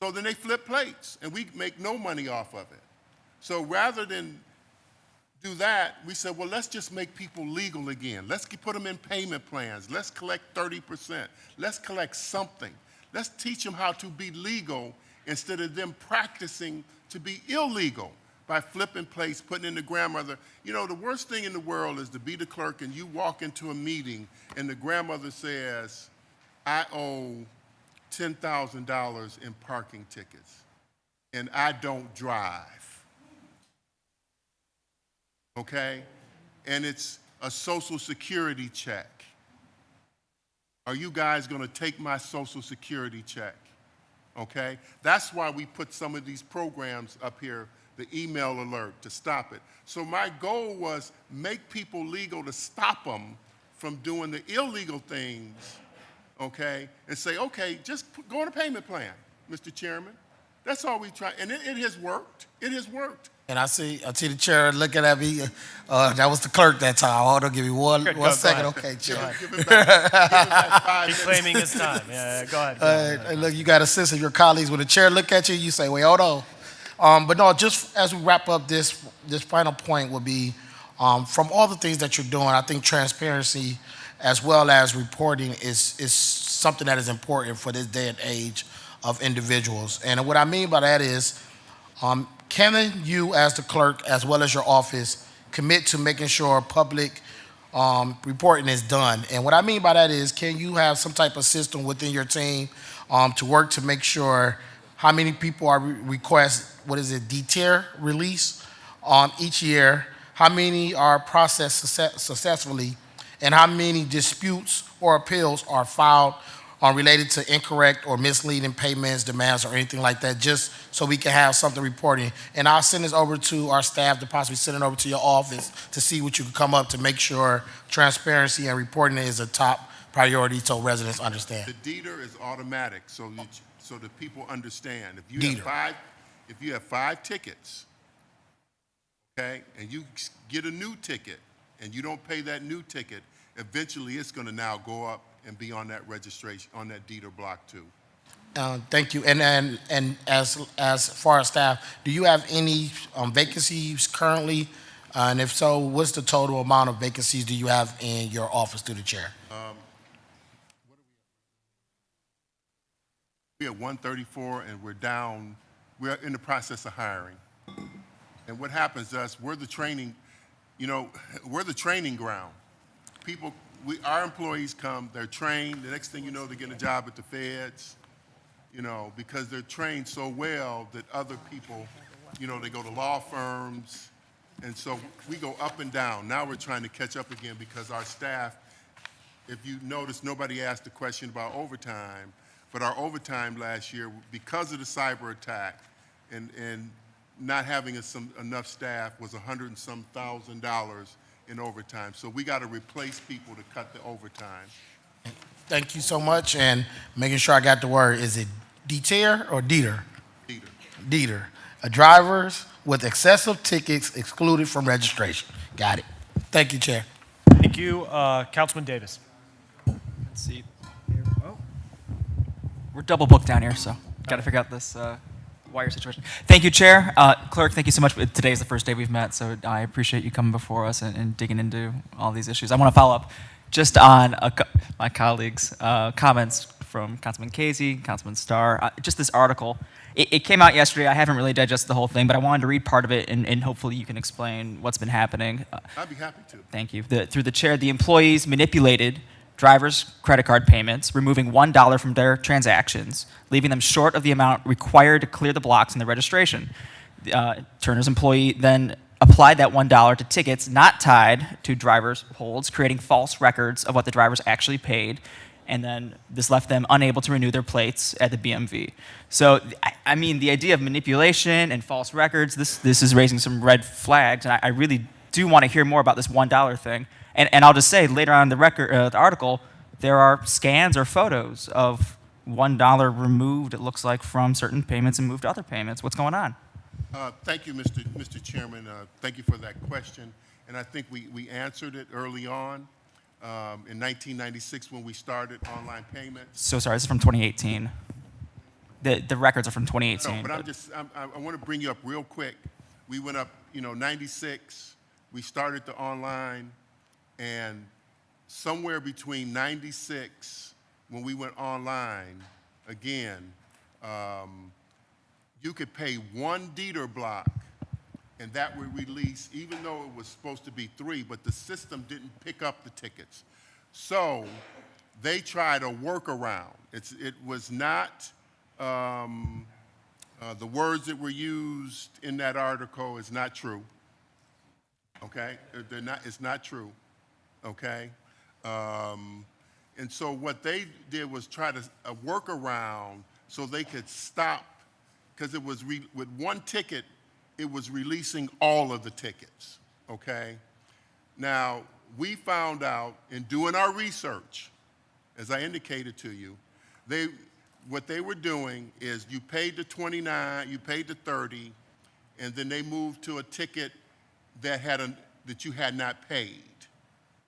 So then they flip plates, and we make no money off of it. So rather than do that, we said, well, let's just make people legal again. Let's put them in payment plans. Let's collect 30%. Let's collect something. Let's teach them how to be legal instead of them practicing to be illegal by flipping plates, putting in the grandmother. You know, the worst thing in the world is to be the clerk and you walk into a meeting and the grandmother says, I owe $10,000 in parking tickets and I don't drive. Okay? And it's a Social Security check. Are you guys going to take my Social Security check? Okay? That's why we put some of these programs up here, the email alert, to stop it. So my goal was make people legal to stop them from doing the illegal things, okay? And say, okay, just go on a payment plan, Mr. Chairman. That's all we try, and it has worked. It has worked. And I see the chair looking at me. That was the clerk that time. Hold on, give me one second. Okay, chair. Give him back 5 He's minutes. claiming his time. Yeah, go ahead. Hey, look, you got a sense of your colleagues. When the chair look at you, you say, wait, hold on. But no, just as we wrap up this final point would be, from all the things that you're doing, I think transparency as well as reporting is something that is important for this day and age of individuals. And what I mean by that is, can you as the clerk as well as your office commit to making sure public reporting is done? And what I mean by that is, can you have some type of system within your team to work to make sure how many people are request, DTIR release each year, how many are processed successfully, and how many disputes or appeals are filed related to incorrect or misleading payments, demands, or anything like that, just so we can have something reporting. And I'll send this over to our staff to possibly send it over to your office to see what you can come up to make sure transparency and reporting is a top priority so residents understand. The DTIR is automatic, so that people understand. If you have five tickets, okay, and you get a new ticket and you don't pay that new ticket, eventually it's going to now go up and be on that registration, on that DTIR block too. Thank you. And as far as staff, do you have any vacancies currently? And if so, what's the total amount of vacancies do you have in your office through the chair? We're at 134 and we're in the process of hiring. And what happens to us, we're the training ground. Our employees come, they're trained, the next thing you know, they get a job at the feds, because they're trained so well that other people, they go to law firms, and so we go up and down. Now we're trying to catch up again because our staff, if you notice, nobody asked the question about overtime, but our overtime last year, because of the cyber attack and not having enough staff, was $100 and some thousand in overtime. So we got to replace people to cut the overtime. Thank you so much, and making sure I got the word. Is it DTIR or DTIR? DTIR. DTIR. Drivers with excessive tickets excluded from registration. Got it. Thank you, Chair. Thank you. Councilman Davis. Let's see. We're double booked down here, so got to figure out this wire situation. Thank you, Chair. Clerk, thank you so much. Today is the first day we've met, so I appreciate you coming before us and digging into all these issues. I want to follow up just on my colleagues' comments from Councilman Casey, Councilman Starr. Just this article. It came out yesterday. I haven't really digested the whole thing, but I wanted to read part of it, and hopefully you can explain what's been happening. I'd be happy to. Thank you. Through the chair, the employees manipulated drivers' credit card payments, removing $1 from their transactions, leaving them short of the amount required to clear the blocks in the registration. Turner's employee then applied that $1 to tickets not tied to drivers' holds, creating false records of what the drivers actually paid, and then this left them unable to renew their plates at the BMV. So, I mean, the idea of manipulation and false records, this is raising some red flags, and I really do want to hear more about this $1 thing. And I'll just say, later on in the article, there are scans or photos of $1 removed, it looks like, from certain payments and moved to other payments. What's going on? Thank you, Mr. Chairman. Thank you for that question. And I think we answered it early on. in 1996 when we started online payments. So sorry, this is from 2018. The records are from 2018. No, but I want to bring you up real quick. We went up, 96, we started the online, and somewhere between 96, when we went online, again, you could pay one Dieter block, and that would release, even though it was supposed to be 3, but the system didn't pick up the tickets. So they tried a workaround. It was not, the words that were used in that article is not true, okay? It's not true, okay? And so what they did was try to work around so they could stop, because it was with one ticket, it was releasing all of the tickets, okay? Now, we found out in doing our research, as I indicated to you, what they were doing is you paid the 29, you paid the 30, and then they moved to a ticket that that you had not paid,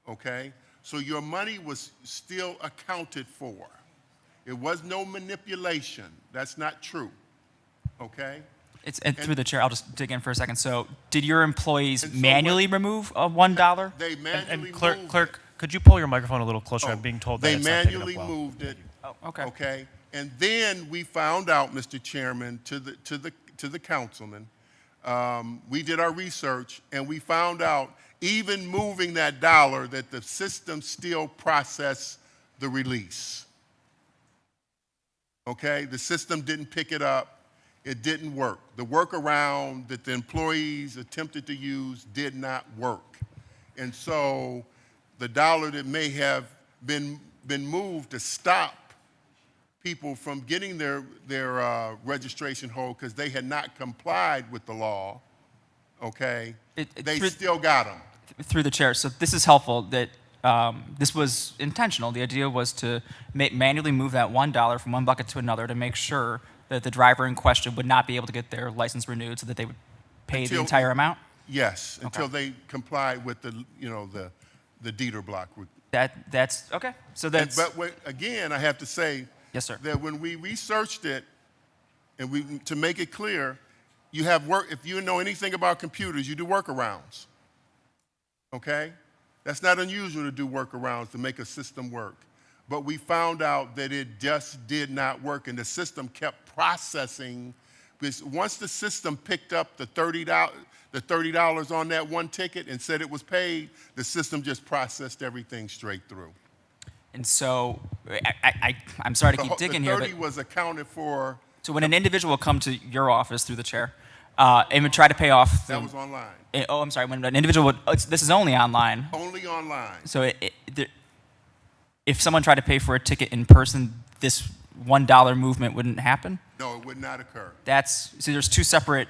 okay? So your money was still accounted for. It was no manipulation. That's not true, okay? And through the chair, I'll just dig in for a second. So did your employees And so manually remove a $1? They manually And moved clerk, could you pull your microphone a little closer? I'm being told that they it's not picking up manually well. moved it. Oh, okay. Okay, and then we found out, Mr. Chairman, to the councilman, we did our research, and we found out, even moving that dollar, that the system still processed the release. Okay, the system didn't pick it up. It didn't work. The workaround that the employees attempted to use did not work. And so the dollar that may have been moved to stop people from getting their registration hold because they had not complied with the law, okay, they still got them. Through the chair. So this is helpful that this was intentional. The idea was to manually move that $1 from one bucket to another to make sure that the driver in question would not be able to get their license renewed so that they would pay the entire amount? Yes, until they complied with the Dieter block. That's okay. So that's But again, I have to say, yes, sir. that when we researched it, and to make it clear, if you know anything about computers, you do workarounds, okay? That's not unusual to do workarounds to make a system work. But we found out that it just did not work, and the system kept processing. Because once the system picked up the $30 on that one ticket and said it was paid, the system just processed everything straight through. And so I'm sorry to keep digging here, The but 30 was accounted for. so when an individual would come to your office through the chair and would try to pay off That was online. I'm sorry. When an individual would, this is only online. Only online. So if someone tried to pay for a ticket in person, this $1 movement wouldn't happen? No, it would not occur. So there's two separate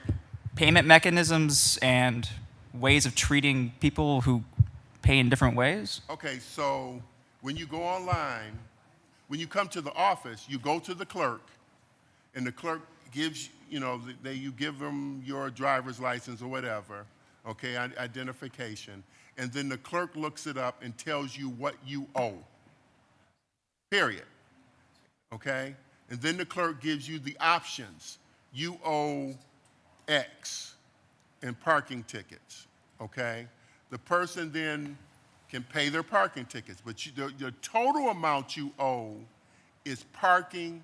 payment mechanisms and ways of treating people who pay in different ways? Okay, so when you go online, when you come to the office, you go to the clerk, and the clerk gives, you give them your driver's license or whatever, okay, identification, and then the clerk looks it up and tells you what you owe, period, okay? And then the clerk gives you the options. You owe X in parking tickets, okay? The person then can pay their parking tickets, but the total amount you owe is parking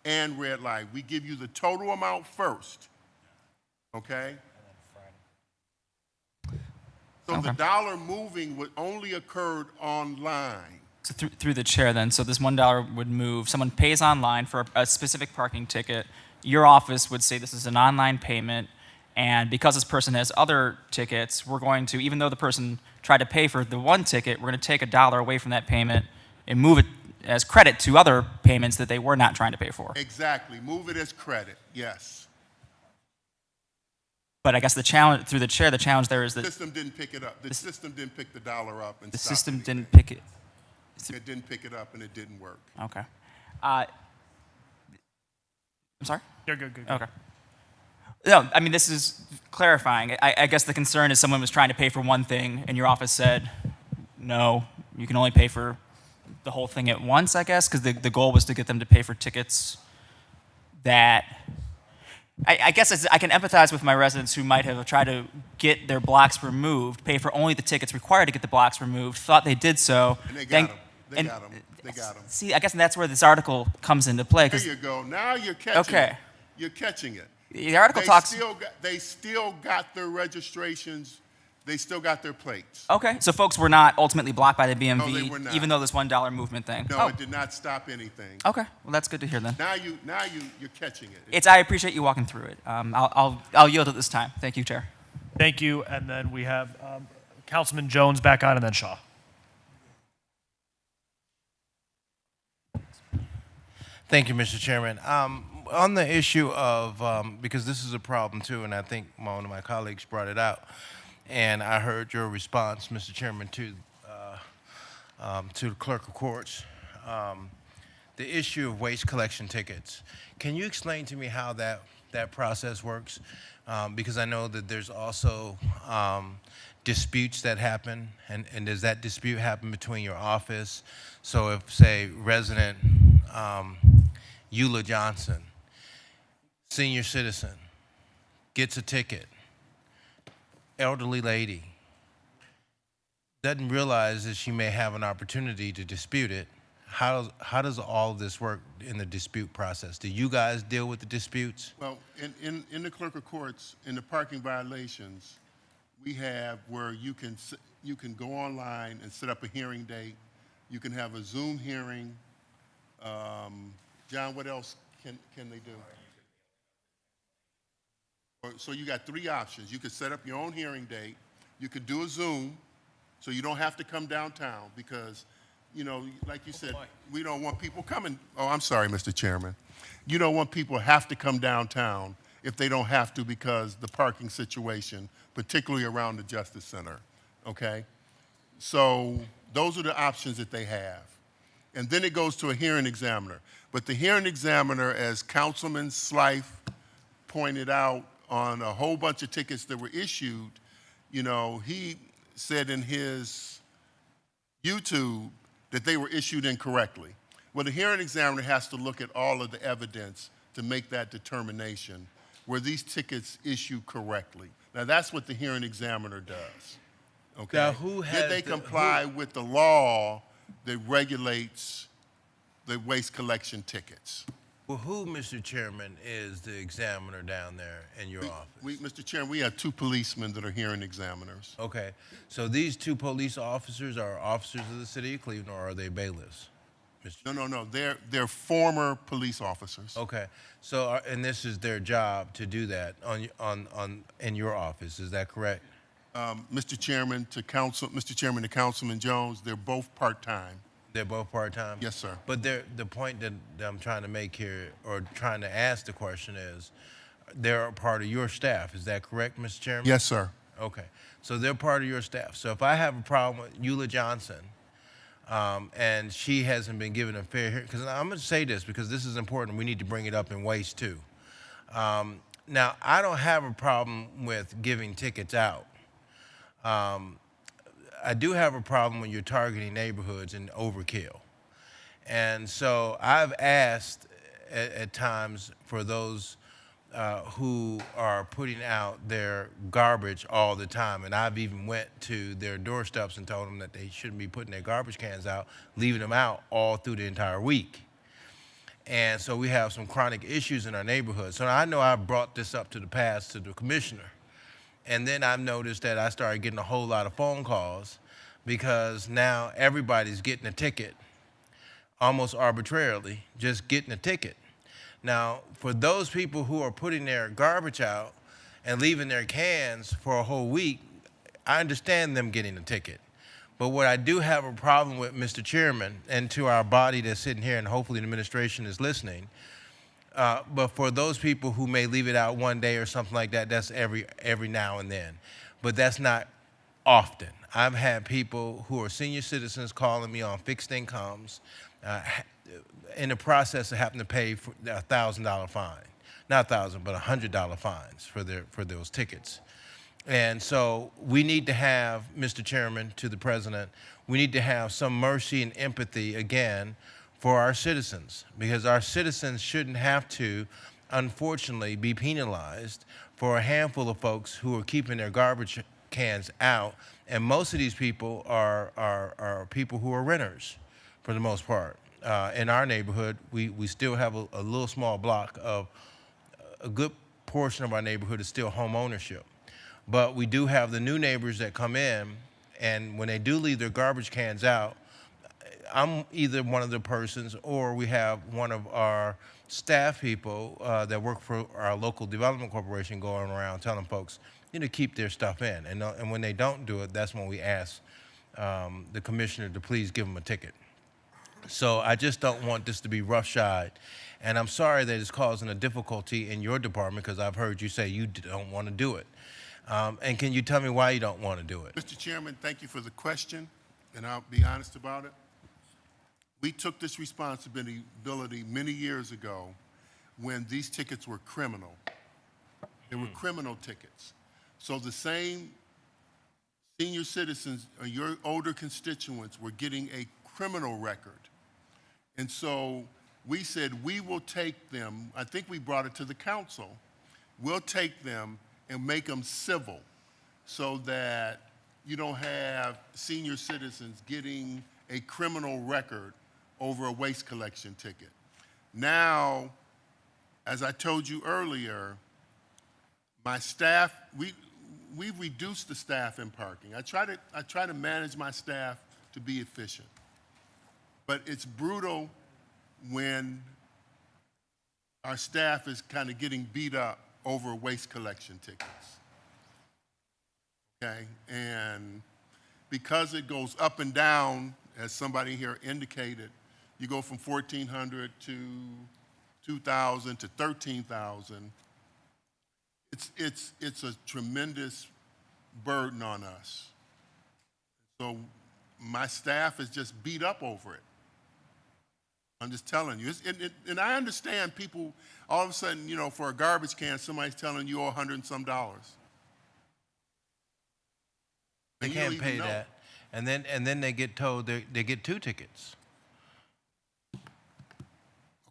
and red light. We give you the total amount first, okay? So the dollar moving would only occurred online. So through the chair then, so this $1 would move, someone pays online for a specific parking ticket, your office would say this is an online payment, and because this person has other tickets, we're going to, even though the person tried to pay for the one ticket, we're going to take $1 away from that payment and move it as credit to other payments that they were not trying to pay for. Exactly, move it as credit, yes. But I guess the challenge, through the chair, the challenge there is that The system didn't pick it up. The system didn't pick the dollar up and the stop system anything. didn't pick it. It didn't pick it up and it didn't work. Okay. I'm sorry? You're good. Okay. No, I mean, this is clarifying. I guess the concern is someone was trying to pay for one thing and your office said, no, you can only pay for the whole thing at once, I guess, because the goal was to get them to pay for tickets that I guess I can empathize with my residents who might have tried to get their blocks removed, pay for only the tickets required to get the blocks removed, thought they did so. And they got them. They got them. See, I guess that's where this article comes into play. There you go. Now you're catching Okay. it. You're catching it. The article talks. They still got their registrations. They still got their plates. Okay, so folks were not ultimately blocked by the BMV, No, they were not. even though this $1 movement thing. No, Oh, it did not stop anything. okay. Well, that's good to hear then. Now you're catching it. I appreciate you walking through it. I'll yield at this time. Thank you, Chair. Thank you. And then we have Councilman Jones back on, and then Shaw. Thank you, Mr. Chairman. On the issue of, because this is a problem too, and I think one of my colleagues brought it out, and I heard your response, Mr. Chairman, to the clerk of courts, the issue of waste collection tickets. Can you explain to me how that process works? Because I know that there's also disputes that happen, and does that dispute happen between your office? So if, say, resident Eula Johnson, senior citizen, gets a ticket, elderly lady, doesn't realize that she may have an opportunity to dispute it, how does all of this work in the dispute process? Do you guys deal with the disputes? Well, in the clerk of courts, in the parking violations, we have where you can go online and set up a hearing date. You can have a Zoom hearing. John, what else can they do? So you got three options. You could set up your own hearing date. You could do a Zoom, so you don't have to come downtown because, you know, like you said, we don't want people coming. Oh, I'm sorry, Mr. Chairman. You don't want people to have to come downtown if they don't have to because the parking situation, particularly around the Justice Center, okay? So those are the options that they have. And then it goes to a hearing examiner. But the hearing examiner, as Councilman Slife pointed out on a whole bunch of tickets that were issued, you know, he said in his YouTube that they were issued incorrectly. Well, the hearing examiner has to look at all of the evidence to make that determination. Were these tickets issued correctly? Now, that's what the hearing examiner does. Okay. Now, who has Did they comply with the law that regulates the waste collection tickets? Well, who, Mr. Chairman, is the examiner down there in your office? Mr. Chairman, we have two policemen that are hearing examiners. Okay, so these two police officers are officers of the city of Cleveland, or are they bailiffs? No. They're former police officers. Okay, so and this is their job to do that in your office. Is that correct? Mr. Chairman, to Councilman Jones, they're both part-time. They're both part-time? Yes, sir. But the point that I'm trying to make here, or trying to ask the question is, they're a part of your staff. Is that correct, Mr. Chairman? Yes, sir. Okay, so they're part of your staff. So if I have a problem with Eula Johnson, and she hasn't been given a fair hearing, because I'm going to say this because this is important. We need to bring it up in waste too. Now, I don't have a problem with giving tickets out. I do have a problem when you're targeting neighborhoods and overkill. And so I've asked at times for those who are putting out their garbage all the time, and I've even went to their doorsteps and told them that they shouldn't be putting their garbage cans out, leaving them out all through the entire week. And so we have some chronic issues in our neighborhood. So I know I've brought this up to the past to the commissioner. And then I've noticed that I started getting a whole lot of phone calls because now everybody's getting a ticket almost arbitrarily, just getting a ticket. Now, for those people who are putting their garbage out and leaving their cans for a whole week, I understand them getting a ticket. But what I do have a problem with, Mr. Chairman, and to our body that's sitting here, and hopefully the administration is listening, but for those people who may leave it out one day or something like that, that's every now and then. But that's not often. I've had people who are senior citizens calling me on fixed incomes in the process of having to pay for a $1,000 fine. Not $1,000, but $100 fines for those tickets. And so we need to have, Mr. Chairman, to the President, we need to have some mercy and empathy again for our citizens, because our citizens shouldn't have to, unfortunately, be penalized for a handful of folks who are keeping their garbage cans out. And most of these people are people who are renters, for the most part. In our neighborhood, we still have a little small block of a good portion of our neighborhood is still home ownership. But we do have the new neighbors that come in, and when they do leave their garbage cans out, I'm either one of the persons or we have one of our staff people that work for our local development corporation going around telling folks, keep their stuff in. And when they don't do it, that's when we ask the commissioner to please give them a ticket. So I just don't want this to be roughshod. And I'm sorry that it's causing a difficulty in your department, because I've heard you say you don't want to do it. And can you tell me why you don't want to do it? Mr. Chairman, thank you for the question, and I'll be honest about it. We took this responsibility many years ago when these tickets were criminal. They were criminal tickets. So the same senior citizens or your older constituents were getting a criminal record. And so we said we will take them, I think we brought it to the council, we'll take them and make them civil so that you don't have senior citizens getting a criminal record over a waste collection ticket. Now, as I told you earlier, my staff, we've reduced the staff in parking. I try to manage my staff to be efficient. But it's brutal when our staff is kind of getting beat up over waste collection tickets. Okay? And because it goes up and down, as somebody here indicated, you go from 1,400 to 2,000 to 13,000. It's a tremendous burden on us. So my staff is just beat up over it. I'm just telling you. And I understand people, all of a sudden, for a garbage can, somebody's telling you $100 and some. They And you can't don't pay even know. that. And then they get told they get 2 tickets.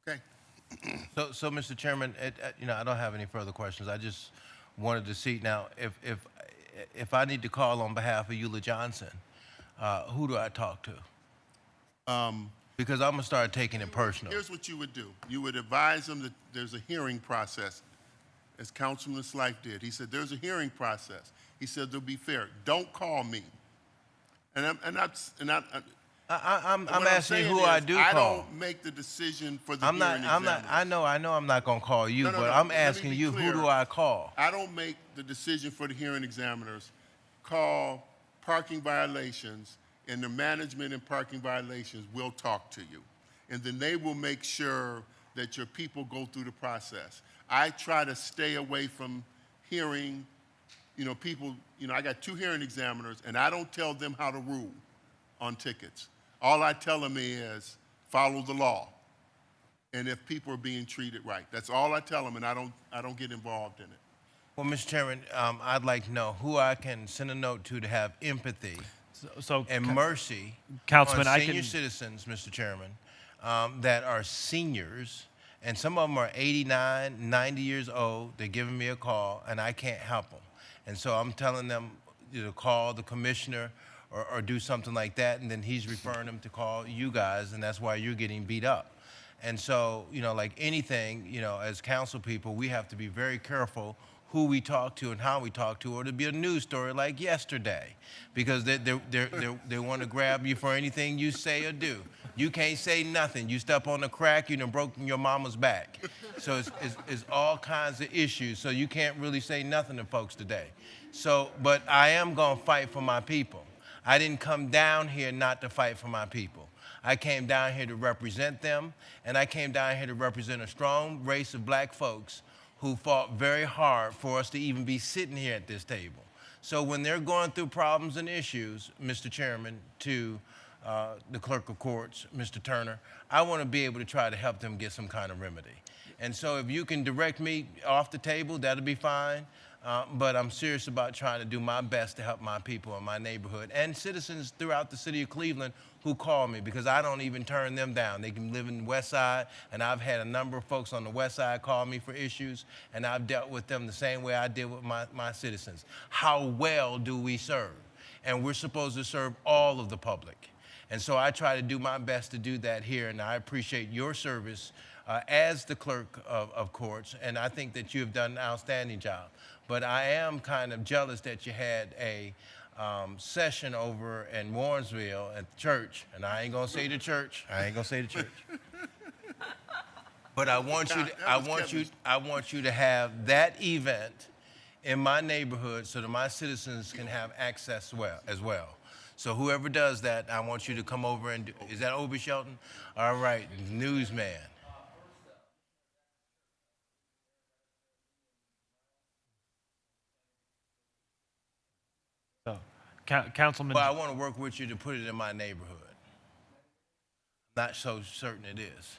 Okay. So Mr. Chairman, I don't have any further questions. I just wanted to see now if I need to call on behalf of Eula Johnson, who do I talk to? Because I'm gonna start taking it personal. Here's what you would do. You would advise them that there's a hearing process, as Councilman Slife did. He said, there's a hearing process. He said, they'll be fair. Don't call me. I'm what asking saying who is, I do I call. don't make the decision for the I'm hearing not. examiners. I know I'm not gonna call you, No, no, but no. I'm Let me asking be you, clear. who do I call? I don't make the decision for the hearing examiners. Call parking violations, and the management and parking violations will talk to you. And then they will make sure that your people go through the process. I try to stay away from hearing, people, I got 2 hearing examiners, and I don't tell them how to rule on tickets. All I tell them is follow the law, and if people are being treated right. That's all I tell them, and I don't get involved in it. Well, Mr. Chairman, I'd like to know who I can send a note to have empathy and mercy Councilman, on I senior can- citizens, Mr. Chairman, that are seniors, and some of them are 89, 90 years old. They're giving me a call, and I can't help them. And so I'm telling them to call the commissioner or do something like that, and then he's referring them to call you guys, and that's why you're getting beat up. And so, like anything, as council people, we have to be very careful who we talk to and how we talk to, or to be a news story like yesterday, because they want to grab you for anything you say or do. You can't say nothing. You step on a crack, you done broken your mama's back. So it's all kinds of issues. So you can't really say nothing to folks today. So, but I am gonna fight for my people. I didn't come down here not to fight for my people. I came down here to represent them, and I came down here to represent a strong race of black folks who fought very hard for us to even be sitting here at this table. So when they're going through problems and issues, Mr. Chairman, to the clerk of courts, Mr. Turner, I want to be able to try to help them get some kind of remedy. And so if you can direct me off the table, that'll be fine. but I'm serious about trying to do my best to help my people in my neighborhood and citizens throughout the city of Cleveland who call me, because I don't even turn them down. They can live in the West Side, and I've had a number of folks on the West Side call me for issues, and I've dealt with them the same way I deal with my citizens. How well do we serve? And we're supposed to serve all of the public. And so I try to do my best to do that here, and I appreciate your service as the clerk of courts, and I think that you have done an outstanding job. But I am kind of jealous that you had a session over in Warrensville at the church, and I ain't gonna say the church. But I want you to have that event in my neighborhood so that my citizens can have access as well. So whoever does that, I want you to come over and do. Is that Obi Shelton? All right, newsman. So, Councilman. Well, I want to work with you to put it in my neighborhood. Not so certain it is.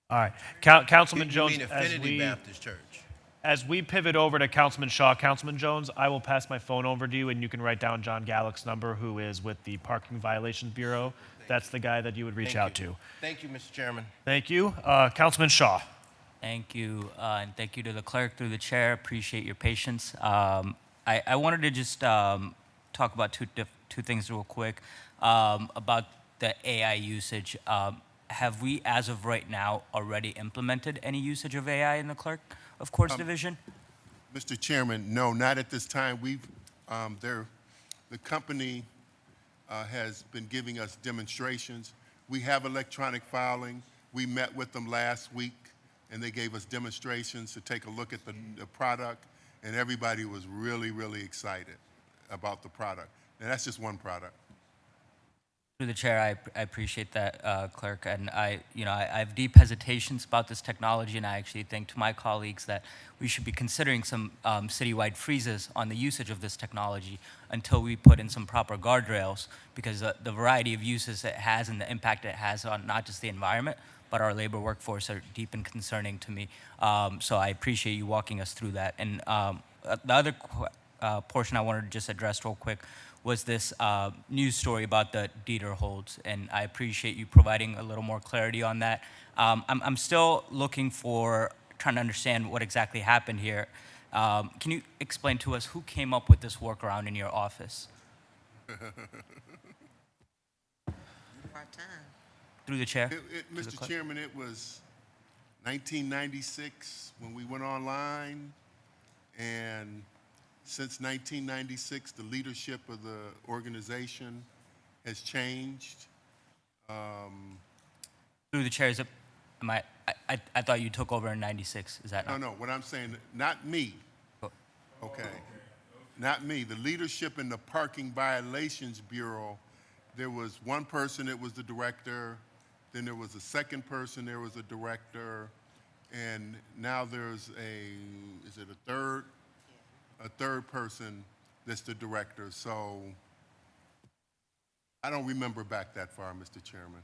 All right, Councilman You Jones. mean Affinity Baptist Church? As we pivot over to Councilman Shaw, Councilman Jones, I will pass my phone over to you, and you can write down John Gallick's number, who is with the Parking Violations Bureau. That's the guy that you would reach out to. Thank you, Mr. Chairman. Thank you. Councilman Shaw. Thank you, and thank you to the clerk through the chair. Appreciate your patience. I wanted to just talk about two things real quick about the AI usage. Have we, as of right now, already implemented any usage of AI in the clerk of courts division? Mr. Chairman, no, not at this time. The company has been giving us demonstrations. We have electronic filing. We met with them last week, and they gave us demonstrations to take a look at the product, and everybody was really, really excited about the product. And that's just one product. Through the chair, I appreciate that, clerk, and I have deep hesitations about this technology, and I actually think to my colleagues that we should be considering some citywide freezes on the usage of this technology until we put in some proper guardrails, because the variety of uses it has and the impact it has on not just the environment, but our labor workforce are deep and concerning to me. So I appreciate you walking us through that. And the other portion I wanted to just address real quick was this news story about the Dieter holds, and I appreciate you providing a little more clarity on that. I'm still looking for, trying to understand what exactly happened here. Can you explain to us who came up with this workaround in your office? Through the chair. Mr. Chairman, it was 1996 when we went online, and since 1996, the leadership of the organization has changed. Through the chair, is it, I thought you took over in 96, is that not? No, what I'm saying, not me. Okay, not me. The leadership in the Parking Violations Bureau, there was one person that was the director, then there was a second person, there was a director, and now there's is it a third? A third person that's the director. So I don't remember back that far, Mr. Chairman.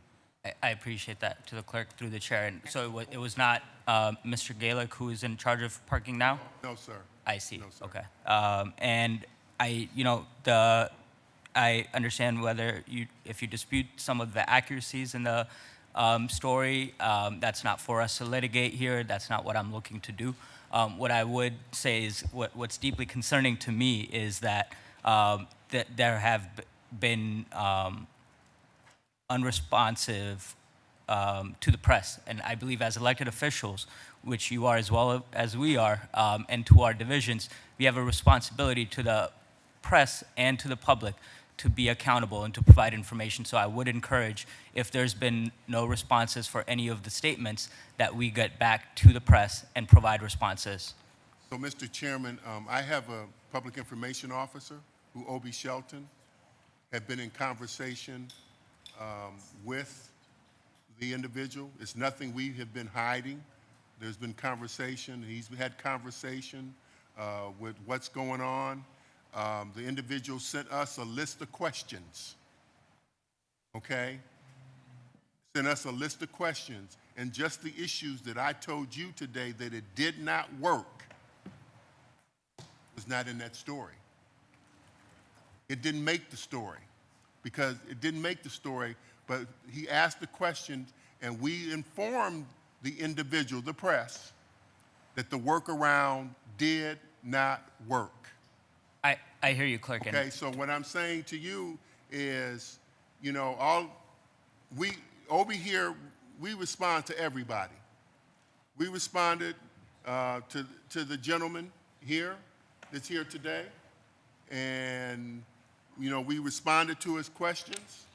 I appreciate that, to the clerk through the chair. And so it was not Mr. Galick who is in charge of parking now? No, sir. I see. No, sir. Okay. And I understand whether if you dispute some of the accuracies in the story, that's not for us to litigate here. That's not what I'm looking to do. What I would say is what's deeply concerning to me is that there have been unresponsive to the press, and I believe as elected officials, which you are as well as we are, and to our divisions, we have a responsibility to the press and to the public to be accountable and to provide information. So I would encourage, if there's been no responses for any of the statements, that we get back to the press and provide responses. So, Mr. Chairman, I have a public information officer who, Obi Shelton, have been in conversation with the individual. It's nothing we have been hiding. There's been conversation. He's had conversation with what's going on. The individual sent us a list of questions, okay? sent us a list of questions, and just the issues that I told you today that it did not work was not in that story. It didn't make the story because it didn't make the story, but he asked the questions and we informed the individual, the press, that the workaround did not work. I hear you, Clerk. Okay, so what I'm saying to you is, you know, we over here, we respond to everybody. We responded to the gentleman here that's here today, and you know, we responded to his questions.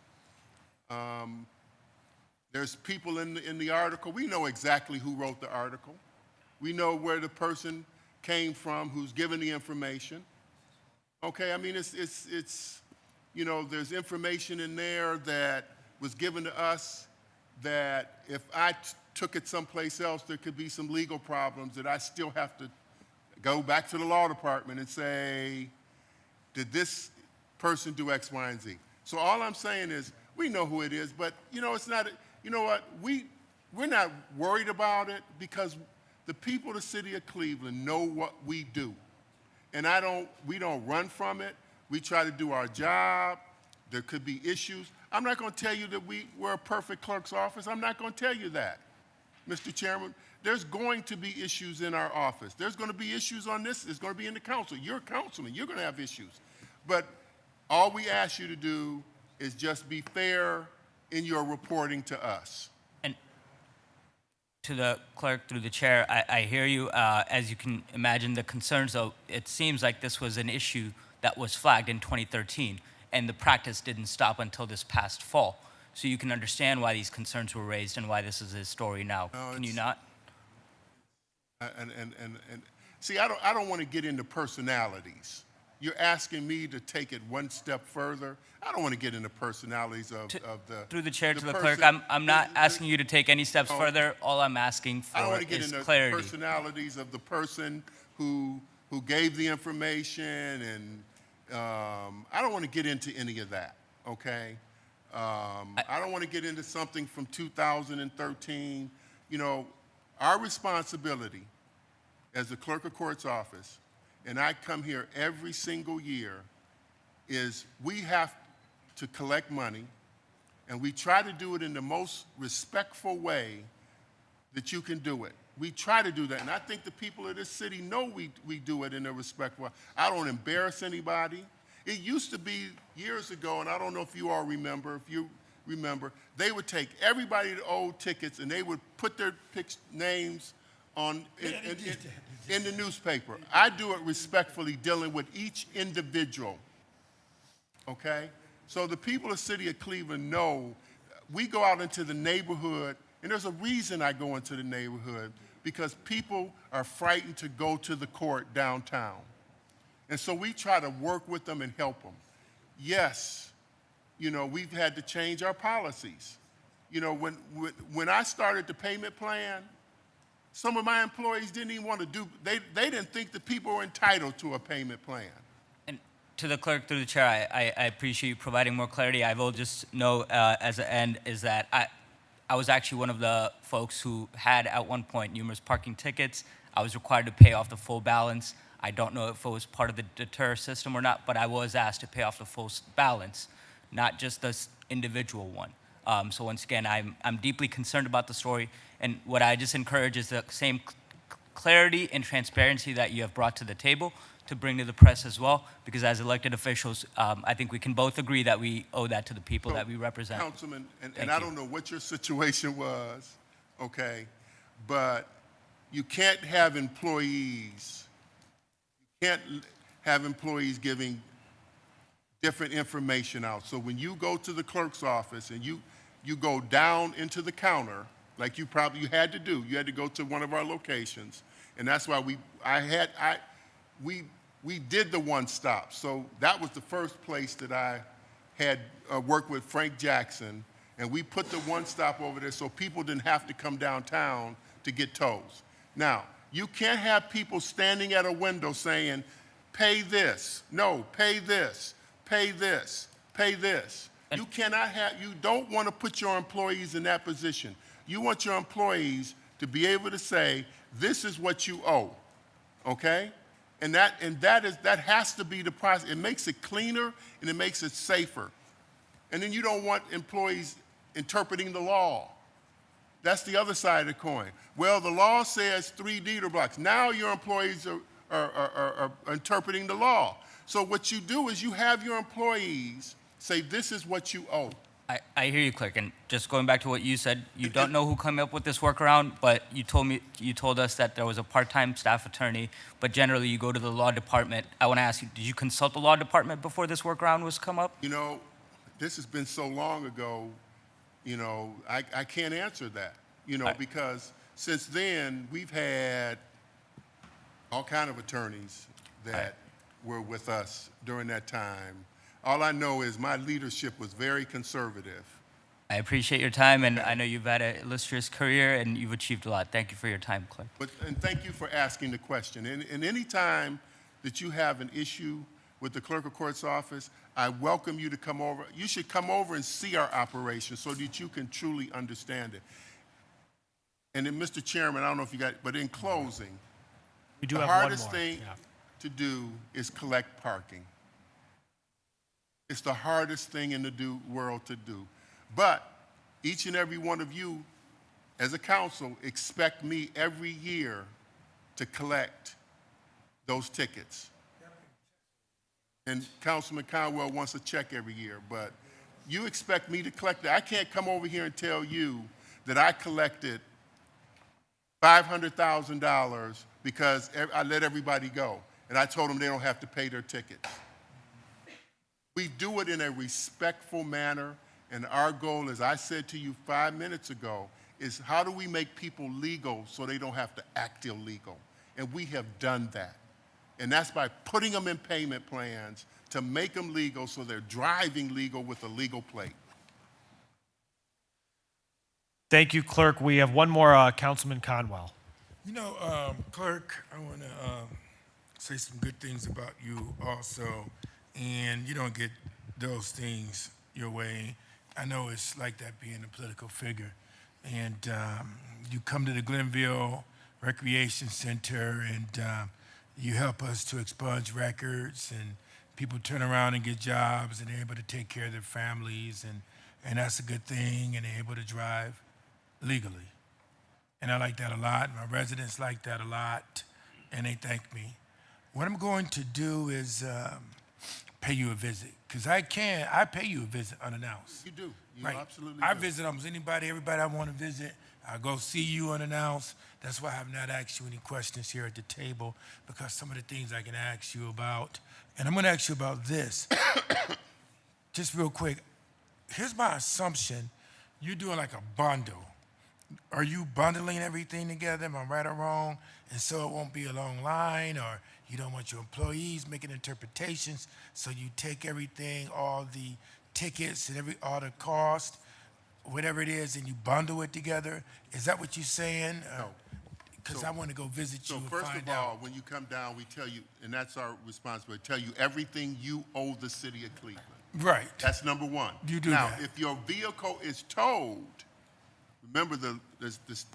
There's people in the article. We know exactly who wrote the article. We know where the person came from who's given the information. Okay, I mean, it's you know, there's information in there that was given to us that if I took it someplace else, there could be some legal problems that I still have to go back to the law department and say, did this person do X, Y, and Z? So all I'm saying is, we know who it is, but you know, it's not, you know what, we're not worried about it because the people of the city of Cleveland know what we do. And we don't run from it. We try to do our job. There could be issues. I'm not going to tell you that we're a perfect clerk's office. I'm not going to tell you that, Mr. Chairman. There's going to be issues in our office. There's going to be issues on this. It's going to be in the council. You're a councilman. You're going to have issues. But all we ask you to do is just be fair in your reporting to us. And to the clerk, through the chair, I hear you. As you can imagine, the concerns of, it seems like this was an issue that was flagged in 2013, and the practice didn't stop until this past fall. So you can understand why these concerns were raised and why this is a story now. No, Can you not? And see, I don't want to get into personalities. You're asking me to take it one step further. I don't want to get into personalities of the. Through the chair to the person- clerk, I'm not asking you to take any steps further. All I'm asking I don't for want to get is into clarity. personalities of the person who gave the information, and I don't want to get into any of that. Okay, I don't want to get into something from 2013. You know, our responsibility as the clerk of court's office, and I come here every single year, is we have to collect money, and we try to do it in the most respectful way that you can do it. We try to do that, and I think the people of this city know we do it in a respectful way. I don't embarrass anybody. It used to be years ago, and I don't know if you all remember, they would take everybody that owed tickets and they would put their names on in the newspaper. I do it respectfully, dealing with each individual, okay? So the people of the city of Cleveland know we go out into the neighborhood, and there's a reason I go into the neighborhood, because people are frightened to go to the court downtown. And so we try to work with them and help them. Yes, you know, we've had to change our policies. You know, when I started the payment plan, some of my employees didn't even want to do, they didn't think that people were entitled to a payment plan. And to the clerk, through the chair, I appreciate you providing more clarity. I will just know as an end is that I was actually one of the folks who had at one point numerous parking tickets. I was required to pay off the full balance. I don't know if it was part of the deter system or not, but I was asked to pay off the full balance, not just this individual one. So once again, I'm deeply concerned about the story, and what I just encourage is the same clarity and transparency that you have brought to the table to bring to the press as well, because as elected officials, I think we can both agree that we owe that to the people that we represent. Councilman, and I don't know what your situation was, okay, but you can't have employees giving different information out. So when you go to the clerk's office and you go down into the counter, like you had to do, you had to go to one of our locations, and that's why we did the one stop. So that was the first place that I had worked with Frank Jackson, and we put the one stop over there so people didn't have to come downtown to get tolls. Now, you can't have people standing at a window saying, pay this, no, pay this, pay this, pay this. You cannot have, you don't want to put your employees in that position. You want your employees to be able to say, this is what you owe, okay? And that has to be the process. It makes it cleaner and it makes it safer. And then you don't want employees interpreting the law. That's the other side of the coin. Well, the law says 3 deeder blocks. Now your employees are interpreting the law. So what you do is you have your employees say, this is what you owe. I hear you, Clerk, and just going back to what you said, you don't know who came up with this workaround, but you told us that there was a part-time staff attorney, but generally you go to the law department. I want to ask you, did you consult the law department before this workaround was come up? You know, this has been so long ago, you know, I can't answer that, you know, because since then we've had all kind of attorneys that were with us during that time. All I know is my leadership was very conservative. I appreciate your time, and I know you've had an illustrious career, and you've achieved a lot. Thank you for your time, Clerk. And thank you for asking the question. And any time that you have an issue with the Clerk of Court's office, I welcome you to come over. You should come over and see our operation so that you can truly understand it. And then, Mr. Chairman, I don't know if you got it, but in closing, We do the have one hardest more. thing to do is collect parking. It's the hardest thing in the world to do. But each and every one of you, as a council, expect me every year to collect those tickets. And Councilman Conwell wants a check every year, but you expect me to collect it. I can't come over here and tell you that I collected $500,000 because I let everybody go, and I told them they don't have to pay their tickets. We do it in a respectful manner, and our goal, as I said to you 5 minutes ago, is how do we make people legal so they don't have to act illegal? And we have done that. And that's by putting them in payment plans to make them legal so they're driving legal with a legal plate. Thank you, Clerk. We have one more, Councilman Conwell. You know, Clerk, I want to say some good things about you also. And you don't get those things your way. I know it's like that being a political figure. And you come to the Glenville Recreation Center and you help us to expunge records, and people turn around and get jobs and they're able to take care of their families, and that's a good thing, and they're able to drive legally. And I like that a lot. My residents like that a lot, and they thank me. What I'm going to do is pay you a visit, because I pay you a visit unannounced. You do. You Right. absolutely I do. visit almost everybody I want to visit. I go see you unannounced. That's why I have not asked you any questions here at the table, because some of the things I can ask you about, and I'm going to ask you about this. Just real quick, here's my assumption. You're doing like a bundle. Are you bundling everything together? Am I right or wrong? And so it won't be a long line, or you don't want your employees making interpretations, so you take everything, all the tickets and all the cost, whatever it is, and you bundle it together. Is that what you're saying? No. Because So- I want to go visit you So and first find of all, out. when you come down, we tell you, and that's our responsibility, tell you everything you owe the city of Cleveland. Right. That's number one. You do now, that. if your vehicle is towed, remember the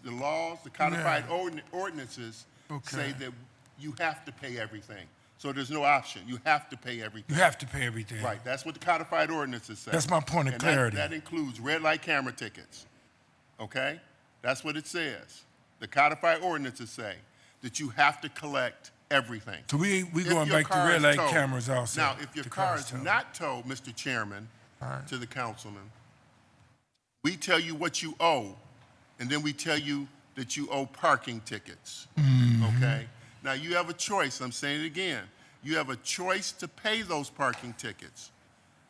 laws, the codified ordinances say that you have to pay everything. So there's no option. You have to pay everything. You have to pay everything. Right. That's what the codified ordinances say. That's my point of And clarity. That includes red light camera tickets. Okay? That's what it says. The codified ordinances say that you have to collect everything. So we If going your back to car red is light towed- cameras also. Now, if your The car car's is towed. not towed, Mr. Chairman, to the councilman, we tell you what you owe, and then we tell you that you owe parking tickets. Okay? Now, you have a choice. I'm saying it again. You have a choice to pay those parking tickets.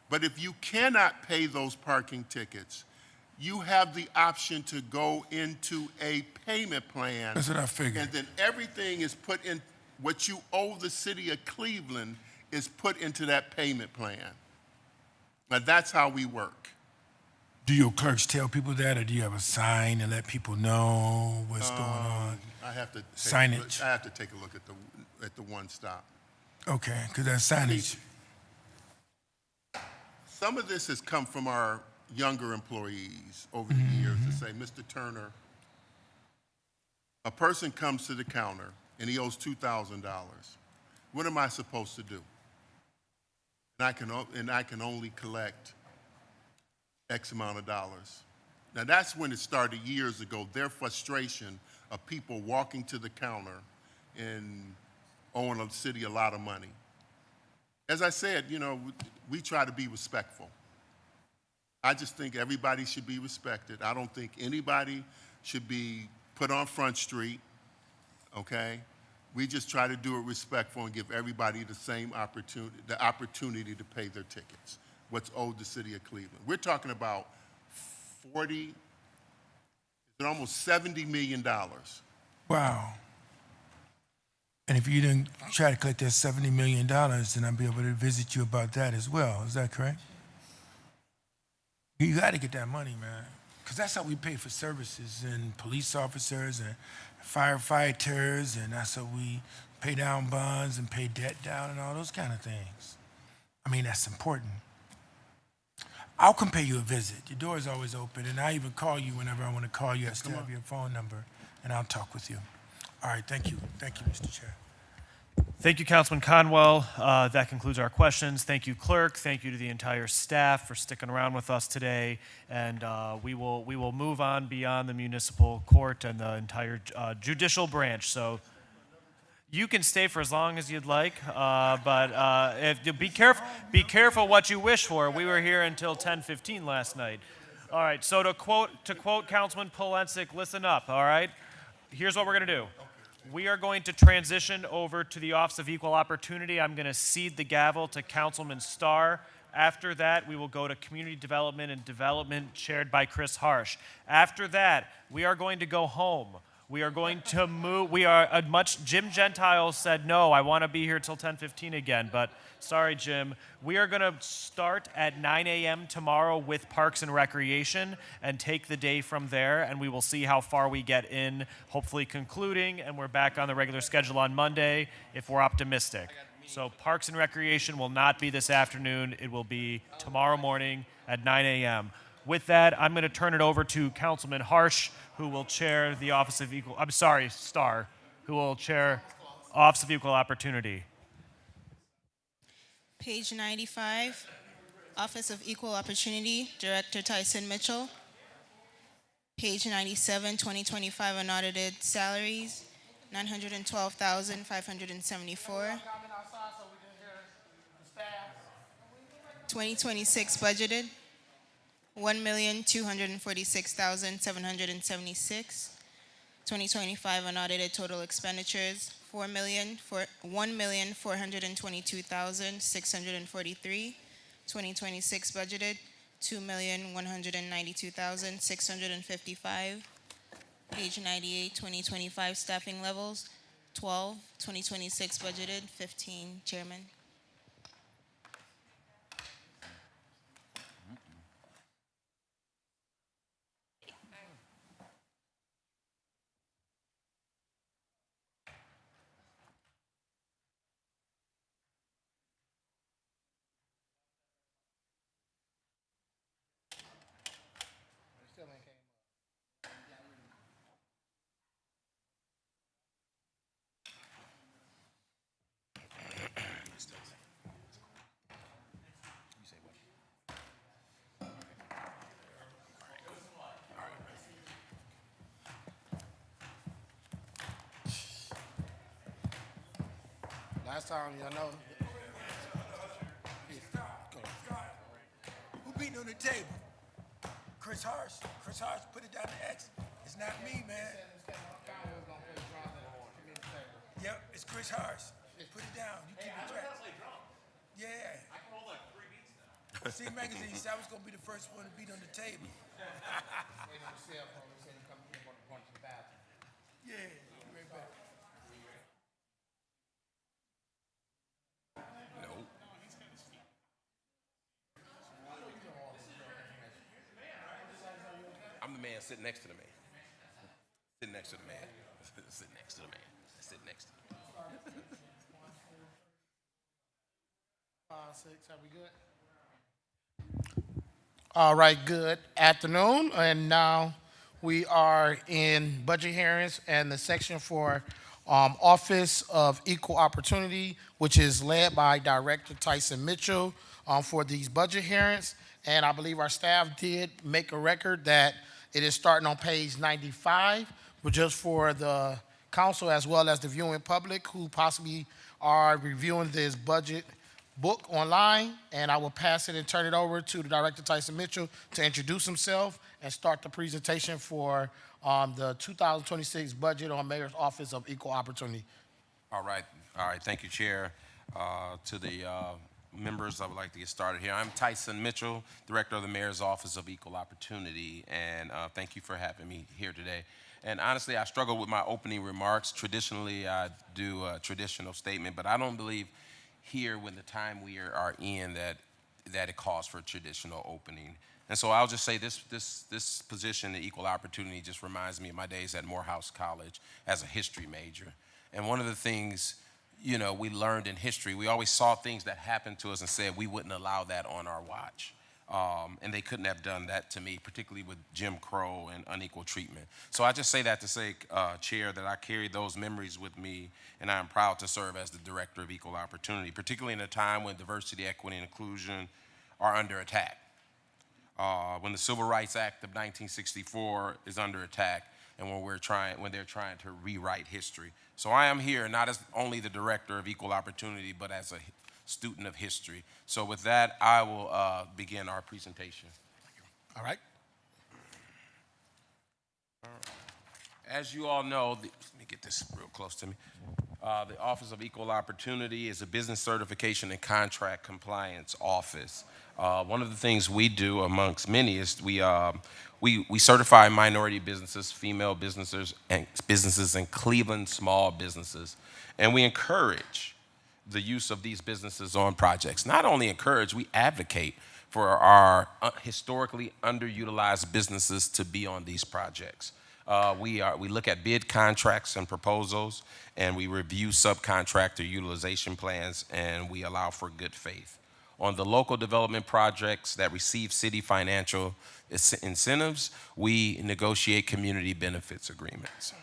But if you cannot pay those parking tickets, you have the option to go into a payment plan. That's what I figured. And then everything is put in, what you owe the city of Cleveland is put into that payment plan. Now, that's how we work. Do your clerks tell people that, or do you have a sign to let people know what's going on? I have to Signage. I have to take a look at the one stop. Okay, because that signage. Some of this has come from our younger employees over the years to say, Mr. Turner, a person comes to the counter and he owes $2,000. What am I supposed to do? And I can only collect X amount of dollars. Now that's when it started years ago, their frustration of people walking to the counter and owing the city a lot of money. As I said, you know, we try to be respectful. I just think everybody should be respected. I don't think anybody should be put on Front Street, okay? We just try to do it respectful and give everybody the same opportunity to pay their tickets, what's owed the city of Cleveland. We're talking about almost $70 million. Wow. And if you didn't try to collect that $70 million, then I'll be able to visit you about that as well. Is that correct? You got to get that money, man. Because that's how we pay for services and police officers and firefighters, and that's how we pay down bonds and pay debt down and all those kind of things. I mean, that's important. I'll come pay you a visit. Your door is always open, and I even call you whenever I want to call you. I still have your phone number, and I'll talk with you. All right, thank you. Thank you, Mr. Chair. Thank you, Councilman Conwell. That concludes our questions. Thank you, Clerk. Thank you to the entire staff for sticking around with us today. And we will move on beyond the municipal court and the entire judicial branch. So you can stay for as long as you'd like, but be careful what you wish for. We were here until 10:15 last night. All right. So to quote Councilman Polensek, listen up. All right. Here's what we're going to do. We are going to transition over to the Office of Equal Opportunity. I'm going to cede the gavel to Councilman Starr. After that, we will go to Community Development and Development chaired by Chris Harsh. After that, we are going to go home. We are going to move. Jim Gentile said, no, I want to be here till 10:15 again, but sorry, Jim. We are going to start at 9 a.m. tomorrow with Parks and Recreation and take the day from there, and we will see how far we get in, hopefully concluding, and we're back on the regular schedule on Monday if we're optimistic. So Parks and Recreation will not be this afternoon. It will be tomorrow morning at 9 a.m. With that, I'm going to turn it over to Councilman Harsh, who will chair the Office of Equal, Starr, who will chair Office of Equal Opportunity. Page 95, Office of Equal Opportunity, Director Tyson Mitchell. Page 97, 2025 unaudited salaries, $912,574. 2026 budgeted, $1,246,776. 2025 unaudited total expenditures, $1,422,643. 2026 budgeted, $2,192,655. Page 98, 2025 staffing levels, 12. 2026 budgeted, 15. Chairman. Last time, y'all know. Who beating on the table? Chris Harsh. Chris Harsh, put it down to X. It's not me, man. Yep, it's Chris Harsh. Put it down. You keep it track. Yeah. I can hold like 3 beats now. See, magazine said I was gonna be the first one to beat on the table. Yeah, be right back. I'm the man sitting next to the man. Sitting next to the man. Sitting next to the man. Sitting next to the man. 5, 6, are we good? All right, good afternoon. And now we are in budget hearings and the section for Office of Equal Opportunity, which is led by Director Tyson Mitchell for these budget hearings. And I believe our staff did make a record that it is starting on page 95, but just for the council as well as the viewing public who possibly are reviewing this budget book online, and I will pass it and turn it over to the Director Tyson Mitchell to introduce himself and start the presentation for the 2026 budget on Mayor's Office of Equal Opportunity. All right. Thank you, Chair. To the members, I would like to get started here. I'm Tyson Mitchell, Director of the Mayor's Office of Equal Opportunity, and thank you for having me here today. And honestly, I struggle with my opening remarks. Traditionally, I do a traditional statement, but I don't believe here, when the time we are in, that it calls for a traditional opening. And so I'll just say this position, the equal opportunity, just reminds me of my days at Morehouse College as a history major. And one of the things, we learned in history, we always saw things that happened to us and said we wouldn't allow that on our watch. And they couldn't have done that to me, particularly with Jim Crow and unequal treatment. So I just say that to say, Chair, that I carry those memories with me, and I am proud to serve as the Director of Equal Opportunity, particularly in a time when diversity, equity, and inclusion are under attack. When the Civil Rights Act of 1964 is under attack, and when they're trying to rewrite history. So I am here not as only the Director of Equal Opportunity, but as a student of history. So with that, I will begin our presentation. All right. As you all know, let me get this real close to me. The Office of Equal Opportunity is a business certification and contract compliance office. One of the things we do, amongst many, is we certify minority businesses, female businesses, and Cleveland small businesses, and we encourage the use of these businesses on projects. Not only encourage, we advocate for our historically underutilized businesses to be on these projects. We look at bid contracts and proposals, and we review subcontractor utilization plans, and we allow for good faith. On the local development projects that receive city financial incentives, we negotiate community benefits agreements.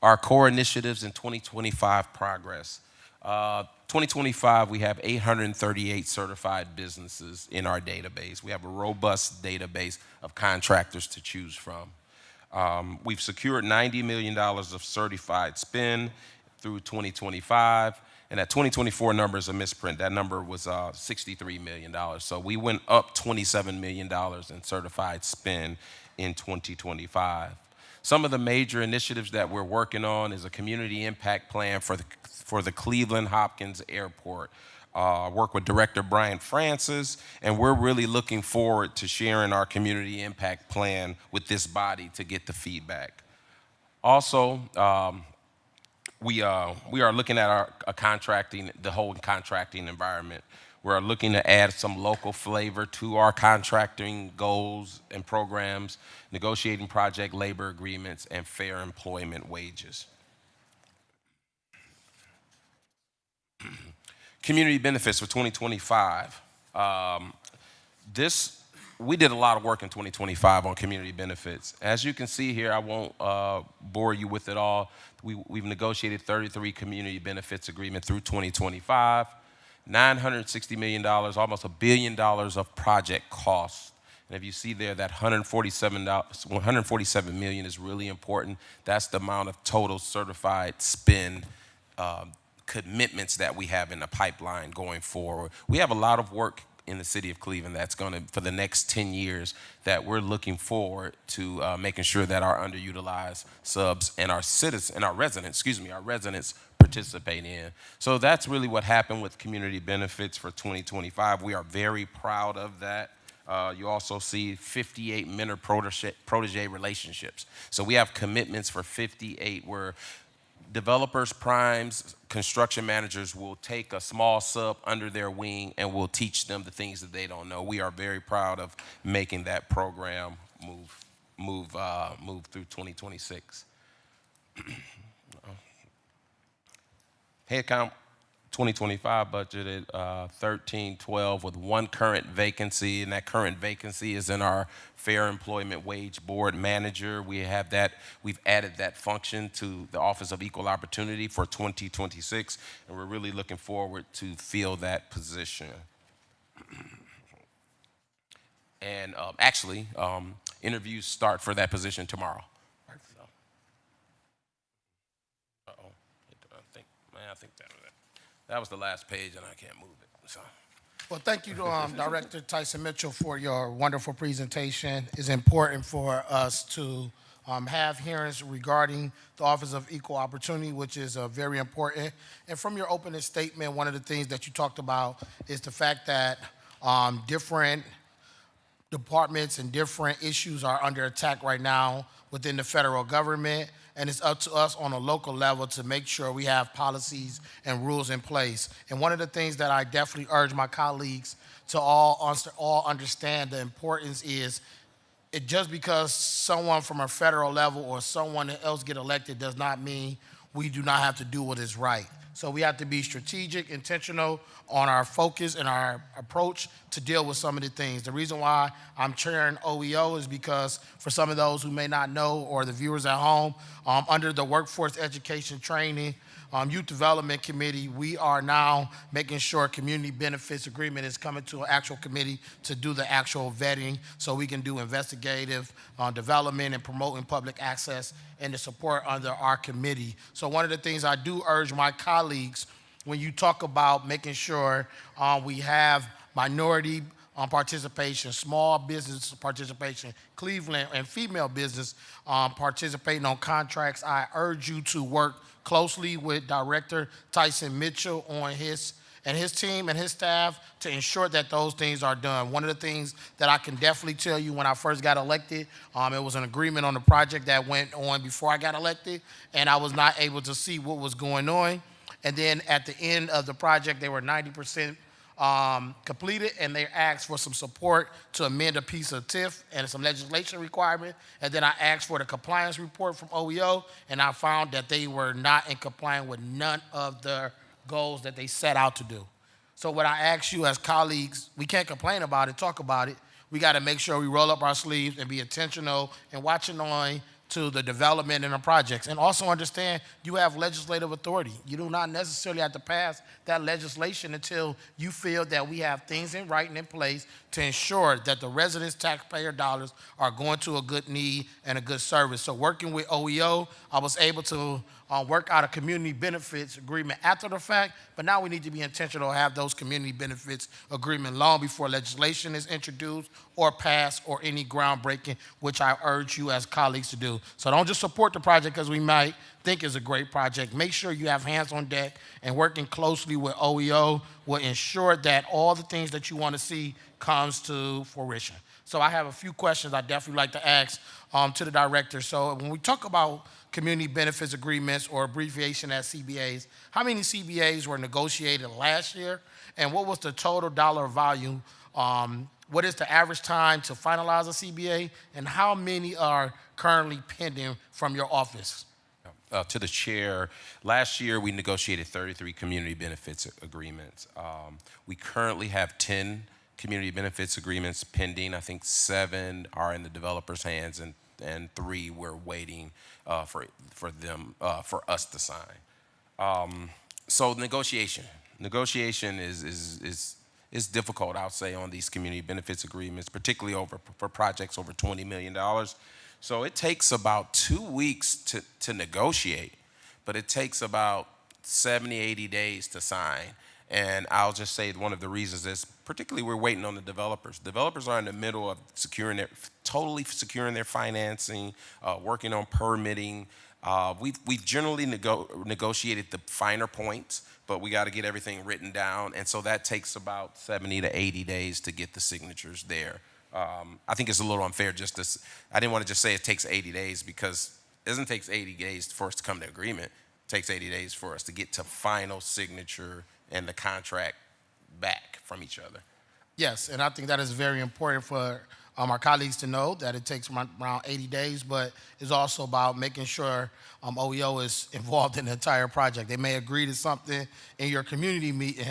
Our core initiatives in 2025 progress. 2025, we have 838 certified businesses in our database. We have a robust database of contractors to choose from. We've secured $90 million of certified spend through 2025, and that 2024 number is a misprint. That number was $63 million. So we went up $27 million in certified spend in 2025. Some of the major initiatives that we're working on is a community impact plan for the Cleveland Hopkins Airport. Work with Director Brian Francis, and we're really looking forward to sharing our community impact plan with this body to get the feedback. Also, we are looking at the whole contracting environment. We're looking to add some local flavor to our contracting goals and programs, negotiating project labor agreements, and fair employment wages. Community benefits for 2025. We did a lot of work in 2025 on community benefits. As you can see here, I won't bore you with it all. We've negotiated 33 community benefits agreements through 2025. $960 million, almost $1 billion of project costs. And if you see there that $147 million is really important, that's the amount of total certified spend commitments that we have in the pipeline going forward. We have a lot of work in the city of Cleveland that's going to, for the next 10 years, that we're looking forward to making sure that our underutilized subs and our residents participate in. So that's really what happened with community benefits for 2025. We are very proud of that. You also see 58 mentor-protege relationships. So we have commitments for 58 where developers, primes, construction managers will take a small sub under their wing and will teach them the things that they don't know. We are very proud of making that program move through 2026. Headcount 2025 budgeted 1312 with one current vacancy, and that current vacancy is in our Fair Employment Wage Board manager. We have that, we've added that function to the Office of Equal Opportunity for 2026, and we're really looking forward to fill that position. And actually, interviews start for that position tomorrow. So. Uh-oh. I think that was the last page, and I can't move it. So. Well, thank you, Director Tyson Mitchell, for your wonderful presentation. It's important for us to have hearings regarding the Office of Equal Opportunity, which is very important. And from your opening statement, one of the things that you talked about is the fact that different departments and different issues are under attack right now within the federal government, and it's up to us on a local level to make sure we have policies and rules in place. And one of the things that I definitely urge my colleagues to all understand the importance is it just because someone from a federal level or someone else get elected does not mean we do not have to do what is right. So we have to be strategic, intentional on our focus and our approach to deal with some of the things. The reason why I'm chairing OEO is because for some of those who may not know or the viewers at home, under the Workforce Education Training Youth Development Committee, we are now making sure community benefits agreement is coming to an actual committee to do the actual vetting so we can do investigative development and promoting public access and the support under our committee. So one of the things I do urge my colleagues, when you talk about making sure we have minority participation, small business participation, Cleveland and female business participating on contracts, I urge you to work closely with Director Tyson Mitchell on his team and his staff to ensure that those things are done. One of the things that I can definitely tell you when I first got elected, it was an agreement on the project that went on before I got elected, and I was not able to see what was going on. And then at the end of the project, they were 90% completed, and they asked for some support to amend a piece of TIF and some legislation requirement. And then I asked for the compliance report from OEO, and I found that they were not in compliance with none of the goals that they set out to do. So what I ask you as colleagues, we can't complain about it, talk about it. We got to make sure we roll up our sleeves and be intentional and watching on to the development in the projects. And also understand you have legislative authority. You do not necessarily have to pass that legislation until you feel that we have things in writing in place to ensure that the residents' taxpayer dollars are going to a good need and a good service. So working with OEO, I was able to work out a community benefits agreement after the fact, but now we need to be intentional to have those community benefits agreement long before legislation is introduced or passed or any groundbreaking, which I urge you as colleagues to do. So don't just support the project because we might think is a great project. Make sure you have hands on deck, and working closely with OEO will ensure that all the things that you want to see comes to fruition. So I have a few questions I'd definitely like to ask to the director. So when we talk about community benefits agreements, or abbreviation as CBAs, how many CBAs were negotiated last year, and what was the total dollar value? What is the average time to finalize a CBA, and how many are currently pending from your office? To the chair, last year we negotiated 33 community benefits agreements. We currently have 10 community benefits agreements pending. I think 7 are in the developer's hands, and 3 we're waiting for us to sign. So negotiation is difficult, I would say, on these community benefits agreements, particularly for projects over $20 million. So it takes about 2 weeks to negotiate, but it takes about 70, 80 days to sign. And I'll just say one of the reasons is, particularly we're waiting on the developers. Developers are in the middle of totally securing their financing, working on permitting. We've generally negotiated the finer points, but we got to get everything written down. And so that takes about 70 to 80 days to get the signatures there. I think it's a little unfair I didn't want to just say it takes 80 days, because it doesn't take 80 days for us to come to agreement. It takes 80 days for us to get to final signature and the contract back from each other. Yes, and I think that is very important for our colleagues to know that it takes around 80 days, but it's also about making sure OEO is involved in the entire project. They may agree to something in your community meeting,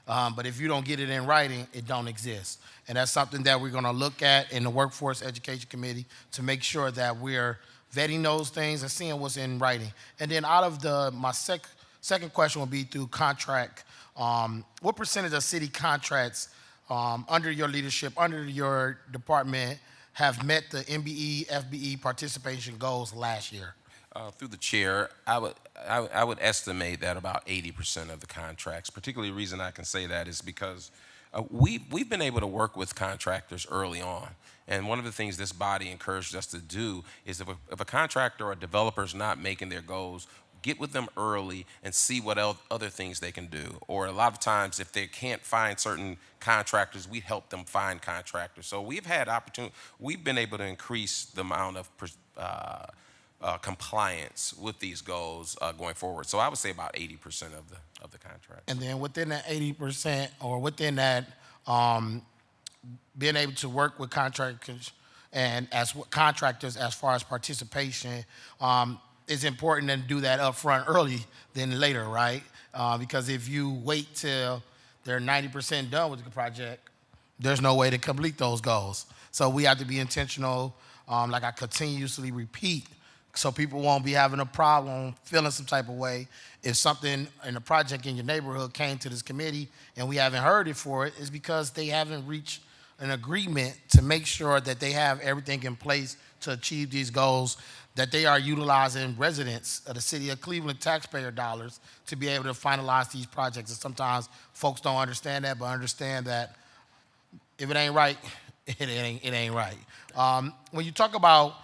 but if you don't get it in writing, it don't exist. And that's something that we're going to look at in the Workforce Education Committee to make sure that we're vetting those things and seeing what's in writing. And then out of my second question will be through contract. What percentage of city contracts under your leadership, under your department, have met the MBE, FBE participation goals last year? Through the chair, I would estimate that about 80% of the contracts. Particularly, the reason I can say that is because we've been able to work with contractors early on. And one of the things this body encouraged us to do is if a contractor or a developer is not making their goals, get with them early and see what other things they can do. Or a lot of times, if they can't find certain contractors, we help them find contractors. So we've had opportunity. We've been able to increase the amount of compliance with these goals going forward. So I would say about 80% of the contract. And then within that 80%, or within that, being able to work with contractors and contractors as far as participation, it's important to do that up front early than later, right? Because if you wait till they're 90% done with the project, there's no way to complete those goals. So we have to be intentional, like I continuously repeat, so people won't be having a problem, feeling some type of way. If something in a project in your neighborhood came to this committee and we haven't heard it for it, it's because they haven't reached an agreement to make sure that they have everything in place to achieve these goals, that they are utilizing residents of the city of Cleveland taxpayer dollars to be able to finalize these projects. And sometimes folks don't understand that, but understand that if it ain't right, it ain't right. When you talk about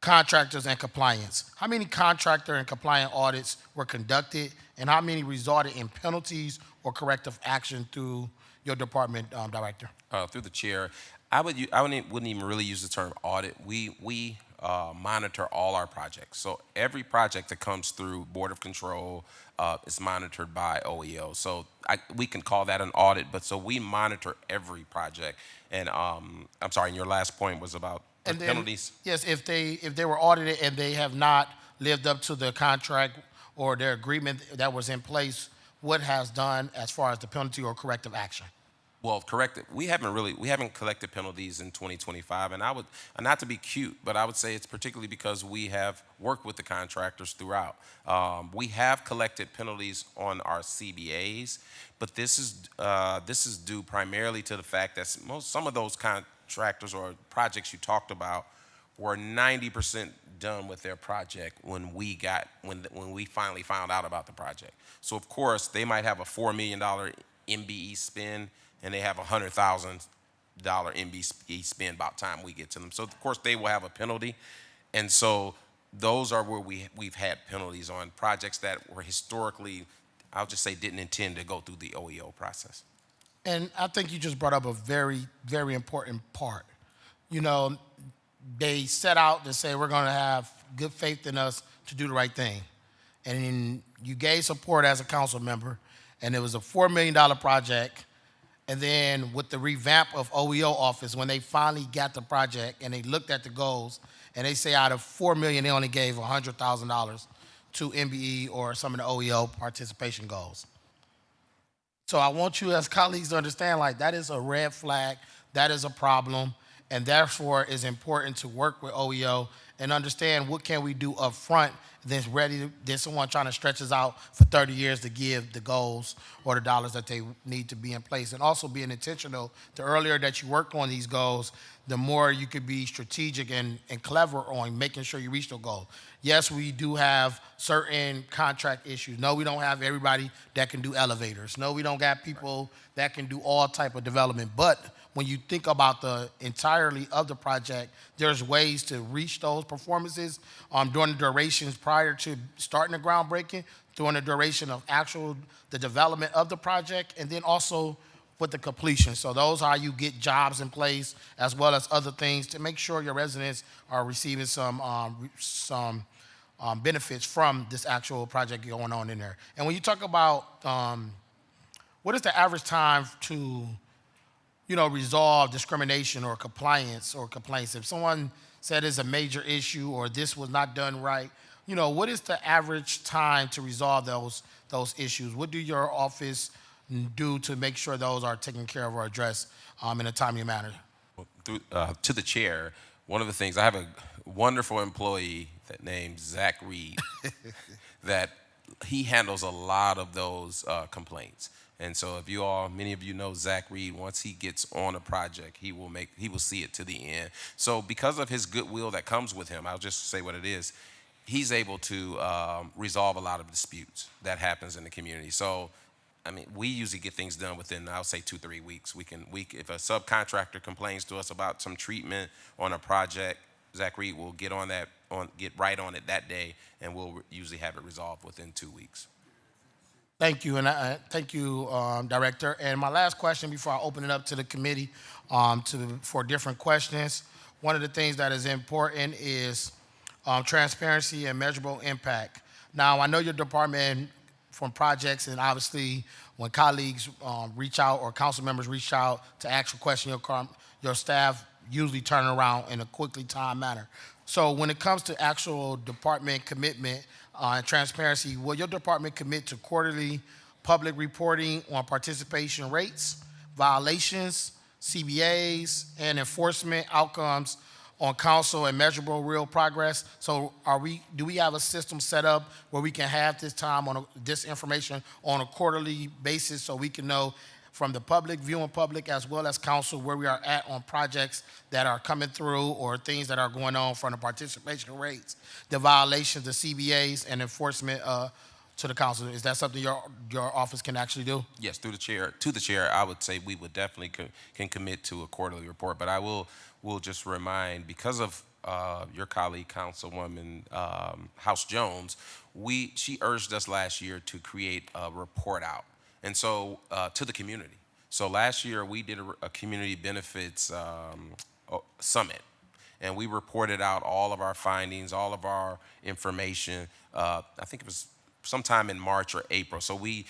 contractors and compliance, how many contractor and compliant audits were conducted, and how many resulted in penalties or corrective action through your department, director? Through the chair, I wouldn't even really use the term audit. We monitor all our projects. So every project that comes through Board of Control is monitored by OEO. So we can call that an audit, but so we monitor every project. And I'm sorry, and your last point was about and penalties? Then, yes, if they were audited and they have not lived up to the contract or their agreement that was in place, what has done as far as the penalty or corrective action? Well, we haven't collected penalties in 2025, and not to be cute, but I would say it's particularly because we have worked with the contractors throughout. We have collected penalties on our CBAs, but this is due primarily to the fact that some of those contractors or projects you talked about were 90% done with their project when we finally found out about the project. So of course they might have a $4 million MBE spend, and they have a $100,000 MBE spend by the time we get to them. So of course they will have a penalty, and so those are where we've had penalties on projects that were historically, I'll just say, didn't intend to go through the OEO process. And I think you just brought up a very, very important part. You know, they set out to say we're going to have good faith in us to do the right thing, and you gave support as a council member, and it was a $4 million project. And then with the revamp of OEO office, when they finally got the project and they looked at the goals, and they say out of $4 million, they only gave $100,000 to MBE or some of the OEO participation goals. So I want you as colleagues to understand, like, that is a red flag, that is a problem, and therefore it's important to work with OEO and understand what can we do up front than someone trying to stretch us out for 30 years to give the goals or the dollars that they need to be in place. And also being intentional, the earlier that you work on these goals, the more you could be strategic and clever on making sure you reach those goals. Yes, we do have certain contract issues. No, we don't have everybody that can do elevators. No, we don't got people that can do all type of development. But when you think about the entirety of the project, there's ways to reach those performances during the durations prior to starting the groundbreaking, during the duration of the development of the project, and then also with the completion. So those are how you get jobs in place, as well as other things to make sure your residents are receiving some benefits from this actual project going on in there. And when you talk about what is the average time to resolve discrimination or compliance or complaints? If someone said it's a major issue or this was not done right, what is the average time to resolve those issues? What do your office do to make sure those are taken care of or addressed in a timely manner? To the chair, one of the things, I have a wonderful employee that named Zach Reed that he handles a lot of those complaints. And so if many of you know Zach Reed, once he gets on a project, he will see it to the end. So because of his goodwill that comes with him, I'll just say what it is, he's able to resolve a lot of disputes that happens in the community. So, I mean, we usually get things done within, I'll say 2-3 weeks. If a subcontractor complains to us about some treatment on a project, Zach Reed will get right on it that day, and we'll usually have it resolved within 2 weeks. Thank you, and thank you, Director. And my last question before I open it up to the committee for different questions. One of the things that is important is transparency and measurable impact. Now, I know your department from projects, and obviously when colleagues reach out or council members reach out to ask a question, your staff usually turn around in a quickly timed manner. So when it comes to actual department commitment and transparency, will your department commit to quarterly public reporting on participation rates, violations, CBAs, and enforcement outcomes on council and measurable real progress? So do we have a system set up where we can have this information on a quarterly basis so we can know from the public, viewing public, as well as council, where we are at on projects that are coming through or things that are going on from the participation rates, the violations, the CBAs, and enforcement to the council? Is that something your office can actually do? Yes, to the chair, I would say we would definitely can commit to a quarterly report. But I will just remind, because of your colleague, Councilwoman House Jones, she urged us last year to create a report out, and so to the community. So last year we did a community benefits summit, and we reported out all of our findings, all of our information. I think it was sometime in March or April. So we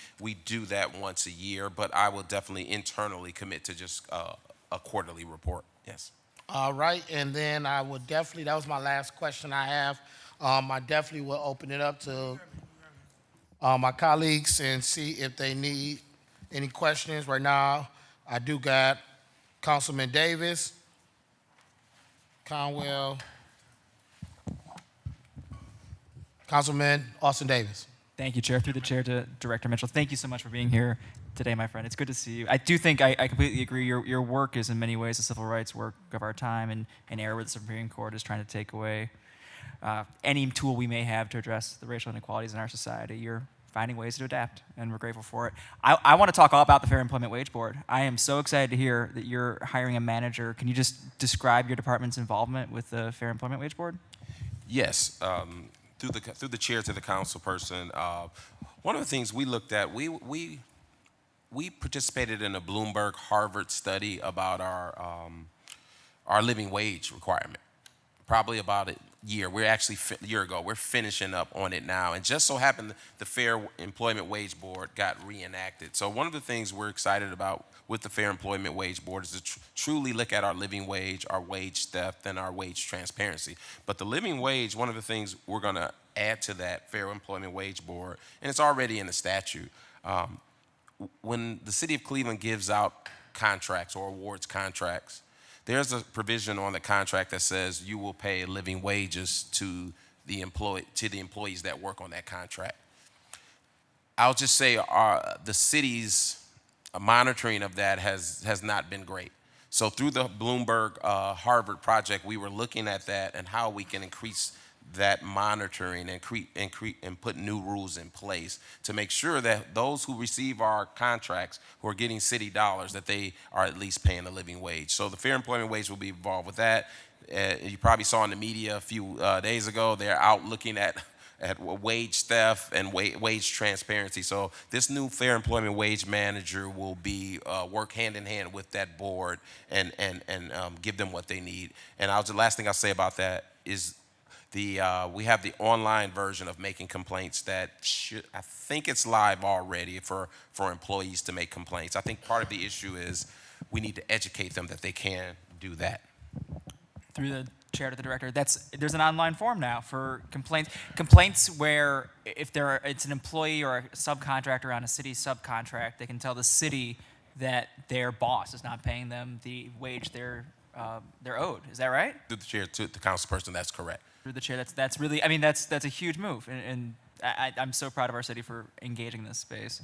do that once a year, but I will definitely internally commit to just a quarterly report. Yes. All right, and then I would definitely, that was my last question I have. I definitely will open it up to my colleagues and see if they need any questions. Right now, I do got Councilman Davis, Conwell, Councilman Austin Davis. Thank you, Chair. Through the chair to Director Mitchell. Thank you so much for being here today, my friend. It's good to see you. I do think I completely agree. Your work is in many ways the civil rights work of our time, and an era where the Supreme Court is trying to take away any tool we may have to address the racial inequalities in our society. You're finding ways to adapt, and we're grateful for it. I want to talk all about the Fair Employment Wage Board. I am so excited to hear that you're hiring a manager. Can you just describe your department's involvement with the Fair Employment Wage Board? Yes. Through the chair to the council person, one of the things we looked at, we participated in a Bloomberg Harvard study about our living wage requirement, probably about a year. We're actually a year ago. We're finishing up on it now, and just so happened the Fair Employment Wage Board got reenacted. So one of the things we're excited about with the Fair Employment Wage Board is to truly look at our living wage, our wage theft, and our wage transparency. But the living wage, one of the things we're going to add to that Fair Employment Wage Board, and it's already in the statute, when the city of Cleveland gives out contracts or awards contracts, there's a provision on the contract that says you will pay living wages to the employees that work on that contract. I'll just say the city's monitoring of that has not been great. So through the Bloomberg Harvard project, we were looking at that and how we can increase that monitoring and put new rules in place to make sure that those who receive our contracts, who are getting city dollars, that they are at least paying a living wage. So the Fair Employment Wage will be involved with that. You probably saw in the media a few days ago, they're out looking at wage theft and wage transparency. So this new Fair Employment Wage Manager will be work hand in hand with that board and give them what they need. And the last thing I'll say about that is we have the online version of making complaints that I think it's live already for employees to make complaints. I think part of the issue is we need to educate them that they can do that. Through the chair to the director, there's an online form now for complaints where if it's an employee or a subcontractor on a city subcontract, they can tell the city that their boss is not paying them the wage they're owed. Is that right? Through the chair to the councilperson, that's correct. Through the chair, that's really, I mean, that's a huge move, and I'm so proud of our city for engaging this space.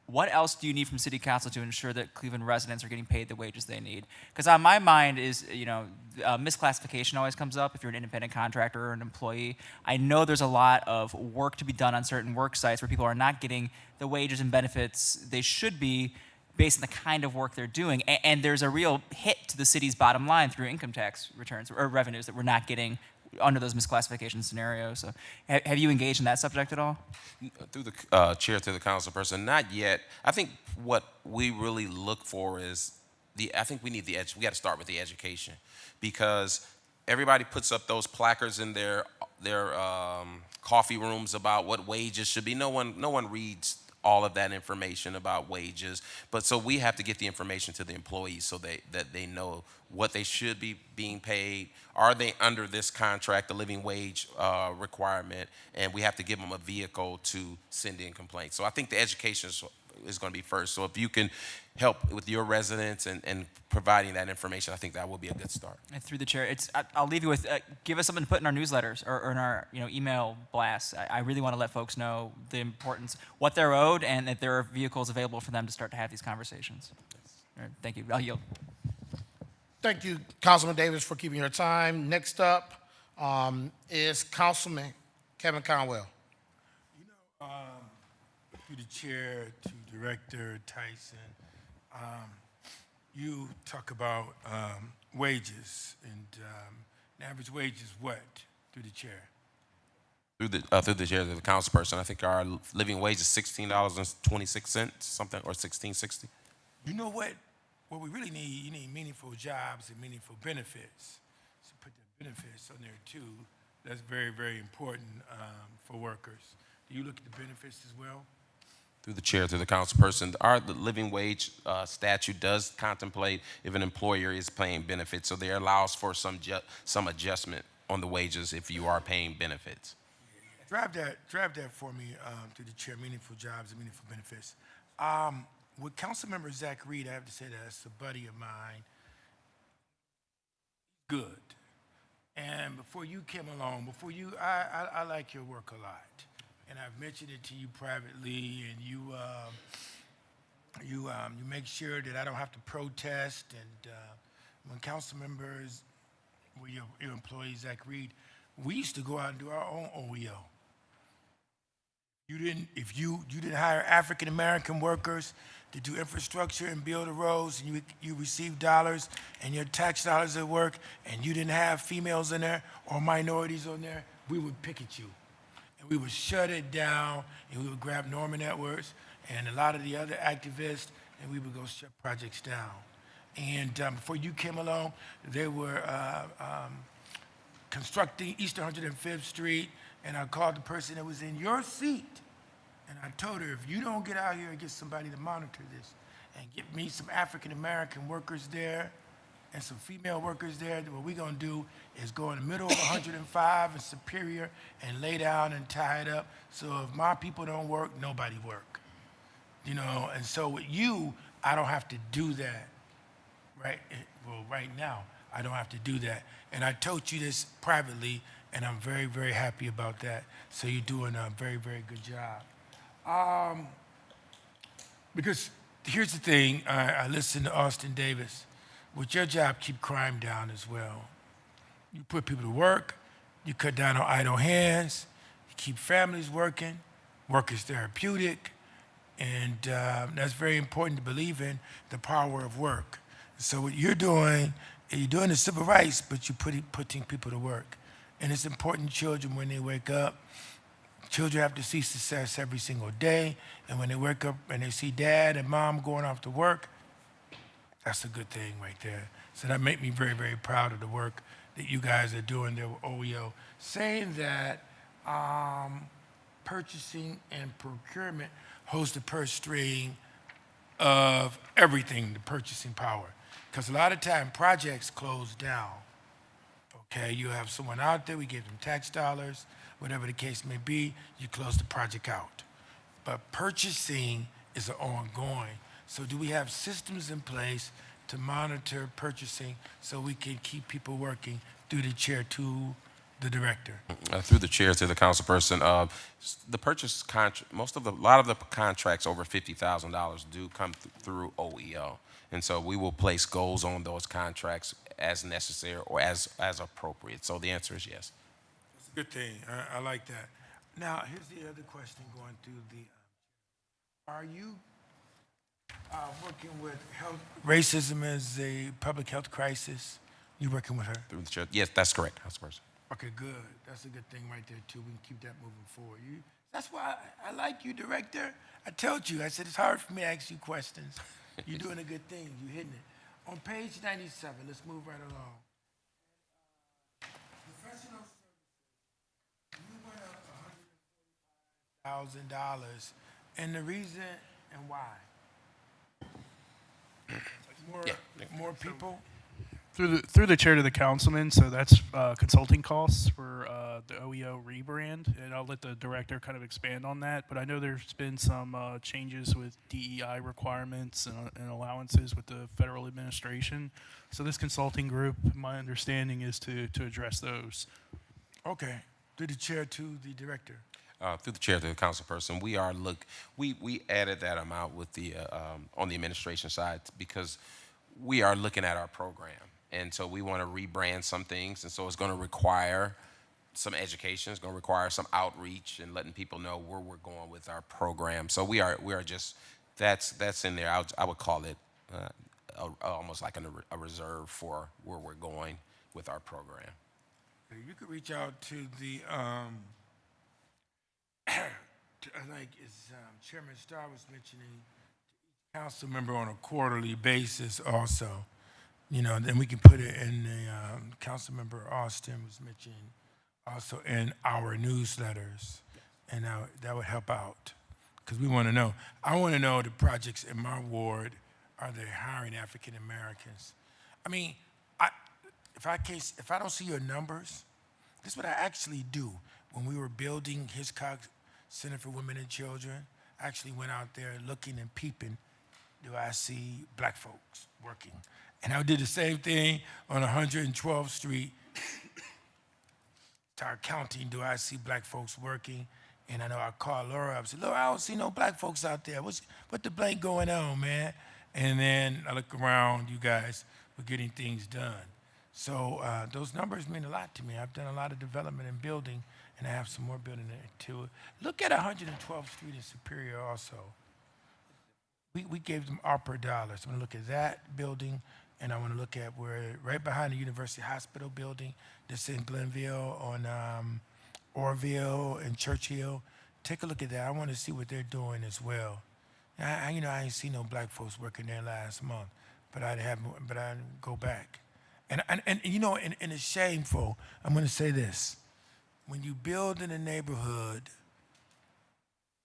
What else do you need from City Council to ensure that Cleveland residents are getting paid the wages they need? Because on my mind is, misclassification always comes up if you're an independent contractor or an employee. I know there's a lot of work to be done on certain work sites where people are not getting the wages and benefits they should be based on the kind of work they're doing. And there's a real hit to the city's bottom line through income tax returns or revenues that we're not getting under those misclassification scenarios. So have you engaged in that subject at all? Through the chair to the councilperson, not yet. I think what we really look for is I think we need we got to start with the education, because everybody puts up those placards in their coffee rooms about what wages should be. No one reads all of that information about wages, but so we have to get the information to the employees so that they know what they should be being paid. Are they under this contract, the living wage requirement? And we have to give them a vehicle to send in complaints. So I think the education is going to be first. So if you can help with your residents and providing that information, I think that will be a good start. And through the chair, I'll leave you with, give us something to put in our newsletters or in our email blasts. I really want to let folks know the importance, what they're owed, and that there are vehicles available for them to start to have these conversations. All right, thank you. I'll yield. Thank you, Councilman Davis, for keeping your time. Next up is Councilman Kevin Conwell. Through the chair to Director Tyson, you talk about wages, and an average wage is what, through the chair? Through the chair to the councilperson, I think our living wage is $16.26, something, or $16.60. You know what? What we really need, you need meaningful jobs and meaningful benefits. So put the benefits on there too. That's very, very important for workers. Do you look at the benefits as well? Through the chair to the councilperson, the living wage statute does contemplate if an employer is paying benefits, so there allows for some adjustment on the wages if you are paying benefits. Drive that for me through the chair, meaningful jobs and meaningful benefits. With Councilmember Zach Reed, I have to say that's a buddy of mine. Good. And before you came along, I like your work a lot. And I've mentioned it to you privately, and you make sure that I don't have to protest. And when council members, your employees, Zach Reed, we used to go out and do our own OEO. If you didn't hire African American workers to do infrastructure and build the roads, and you receive dollars and your tax dollars at work, and you didn't have females in there or minorities on there, we would picket you. And we would shut it down, and we would grab Norman Edwards and a lot of the other activists, and we would go shut projects down. And before you came along, they were constructing East 105th Street, and I called the person that was in your seat, and I told her, if you don't get out here and get somebody to monitor this and get me some African-American workers there and some female workers there, what we're going to do is go in the middle of 105 and Superior and lay down and tie it up. So if my people don't work, nobody work. And so with you, I don't have to do that, right? Well, right now, I don't have to do that. And I told you this privately, and I'm very, very happy about that. So you're doing a very, very good job. Because here's the thing, I listened to Austin Davis. With your job, keep crime down as well. You put people to work, you cut down on idle hands, you keep families working, work is therapeutic, and that's very important to believe in, the power of work. So what you're doing the civil rights, but you're putting people to work. And it's important children, when they wake up, children have to see success every single day, and when they wake up and they see dad and mom going off to work, that's a good thing right there. So that makes me very, very proud of the work that you guys are doing there with OEO. Saying that purchasing and procurement, holds the purse string of everything, the purchasing power. Because a lot of time projects close down. Okay, you have someone out there, we give them tax dollars, whatever the case may be, you close the project out. But purchasing is ongoing. So do we have systems in place to monitor purchasing so we can keep people working through the chair to the director? Through the chair to the councilperson, the purchase contract, a lot of the contracts over $50,000 do come through OEO. And so we will place goals on those contracts as necessary or as appropriate. So the answer is yes. That's a good thing. I like that. Now, here's the other question going through the, are you working with health, racism as a public health crisis? You working with her? Through the chair. Yes, that's correct, councilperson. Okay, good. That's a good thing right there, too. We can keep that moving forward. That's why I like you, Director. I told you, I said it's hard for me to ask you questions. You're doing a good thing. You're hitting it. On page 97, let's move right along. Professional services, you went up $140,000. And the reason and why? More people? Through the chair to the councilman, so that's consulting costs for the OEO rebrand, and I'll let the director kind of expand on that. But I know there's been some changes with DEI requirements and allowances with the federal administration. So this consulting group, my understanding is to address those. Okay. Through the chair to the director. Through the chair to the councilperson, we added that amount with the on the administration side because we are looking at our program. And so we want to rebrand some things, and so it's going to require some education. It's going to require some outreach and letting people know where we're going with our program. So we are just that's in there. I would call it almost like a reserve for where we're going with our program. You could reach out to the like as Chairman Starr was mentioning, council member on a quarterly basis also. You know, then we can put it in the council member Austin was mentioning also in our newsletters, and that would help out because we want to know. I want to know the projects in my ward, are they hiring African Americans? I mean, if I don't see your numbers, this is what I actually do. When we were building Hiscox Center for Women and Children, I actually went out there looking and peeping. Do I see black folks working? And I did the same thing on 112th Street. Start counting, do I see black folks working? And I know I called Laura up and said, Laura, I don't see no black folks out there. What the blank going on, man? And then I look around, you guys were getting things done. So those numbers mean a lot to me. I've done a lot of development and building, and I have some more building to it. Look at 112th Street in Superior also. We gave them ARPA dollars. I'm gonna look at that building, and I want to look at where, right behind the University Hospital building, that's in Glenville on Orville and Churchill. Take a look at that. I want to see what they're doing as well. I ain't seen no black folks working there last month, but I go back. And it's shameful. I'm going to say this. When you build in a neighborhood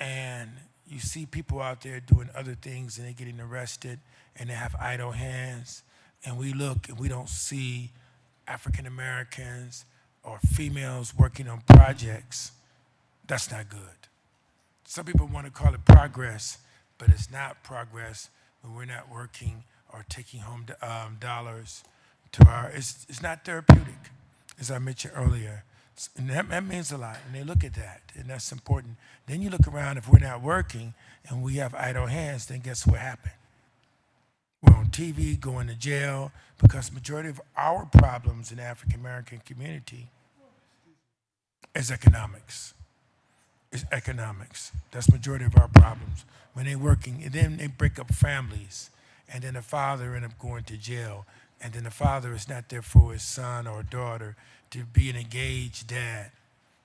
and you see people out there doing other things and they're getting arrested and they have idle hands, and we look and we don't see African Americans or females working on projects, that's not good. Some people want to call it progress, but it's not progress when we're not working or taking home dollars to our, it's not therapeutic, as I mentioned earlier. And that means a lot, and they look at that, and that's important. Then you look around, if we're not working and we have idle hands, then guess what happened? We're on TV, going to jail, because majority of our problems in the African American community is economics. It's economics. That's majority of our problems. When they're working, and then they break up families, and then the father ends up going to jail, and then the father is not there for his son or daughter to be an engaged dad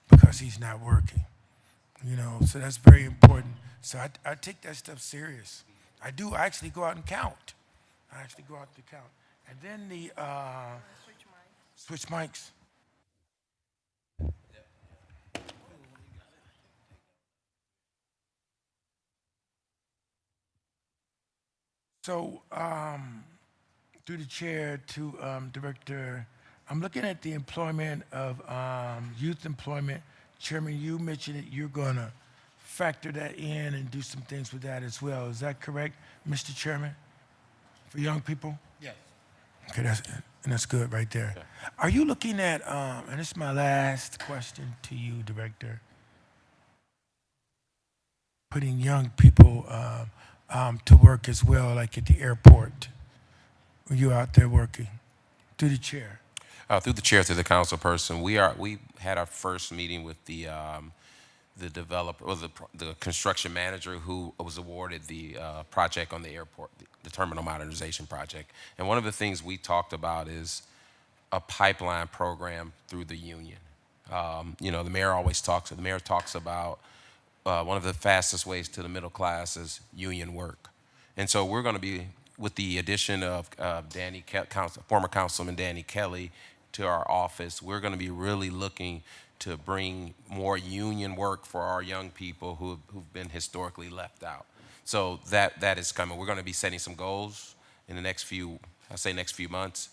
because he's not working. So that's very important. So I take that stuff serious. I actually go out and count. And then the switch mics. So, through the chair to Director, I'm looking at the employment of youth employment. Chairman, you mentioned that you're going to factor that in and do some things with that as well. Is that correct, Mr. Chairman? For young people? Yes. Okay, that's good right there. Are you looking at, and this is my last question to you, Director, putting young people to work as well, like at the airport, when you're out there working? Through the chair. Through the chair to the council person, we had our first meeting with the developer or the construction manager who was awarded the project on the airport, the terminal modernization project. And one of the things we talked about is a pipeline program through the union. The mayor talks about one of the fastest ways to the middle class is union work. And so we're going to be, with the addition of former Councilman Danny Kelly to our office, we're going to be really looking to bring more union work for our young people who've been historically left out. So that is coming. We're going to be setting some goals in the next few months.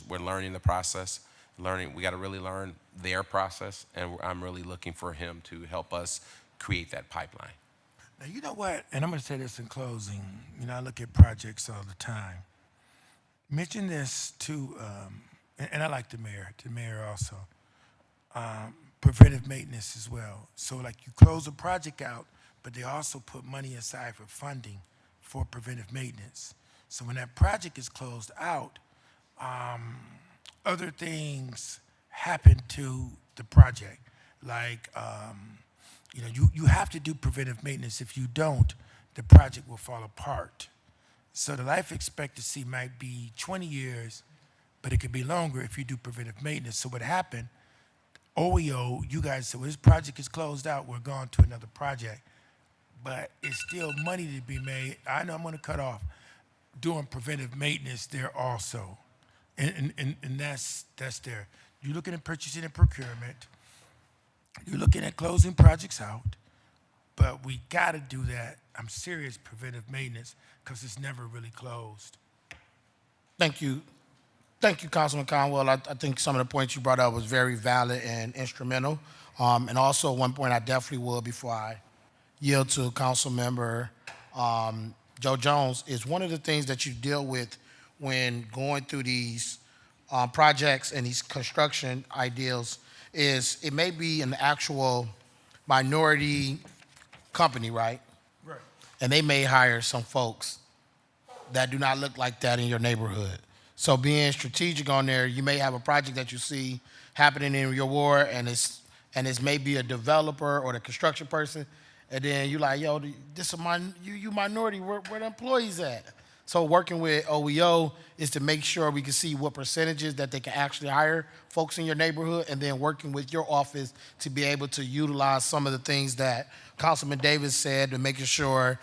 We're learning the process. We got to really learn their process, and I'm really looking for him to help us create that pipeline. Now, you know what, and I'm going to say this in closing. I look at projects all the time. Mention this to, and I like the mayor also, preventive maintenance as well. So like you close a project out, but they also put money aside for funding for preventive maintenance. So when that project is closed out, other things happen to the project. Like, you have to do preventive maintenance. If you don't, the project will fall apart. So the life expectancy might be 20 years, but it could be longer if you do preventive maintenance. So what happened, OEO, you guys said, well, this project is closed out, we're going to another project. But it's still money to be made. I know I'm going to cut off doing preventive maintenance there also. And that's there. You're looking at purchasing and procurement. You're looking at closing projects out. But we got to do that. I'm serious preventive maintenance because it's never really closed. Thank you. Thank you, Councilman Conwell. I think some of the points you brought up was very valid and instrumental. And also one point I definitely will before I yield to Council Member Joe Jones is one of the things that you deal with when going through these projects and these construction ideals is it may be an actual minority company, right? Right. And they may hire some folks that do not look like that in your neighborhood. So being strategic on there, you may have a project that you see happening in your ward, and it's maybe a developer or the construction person, and then you like, yo, this is you minority, where the employees at? So working with OEO is to make sure we can see what percentages that they can actually hire folks in your neighborhood, and then working with your office to be able to utilize some of the things that Councilman Davis said, to making sure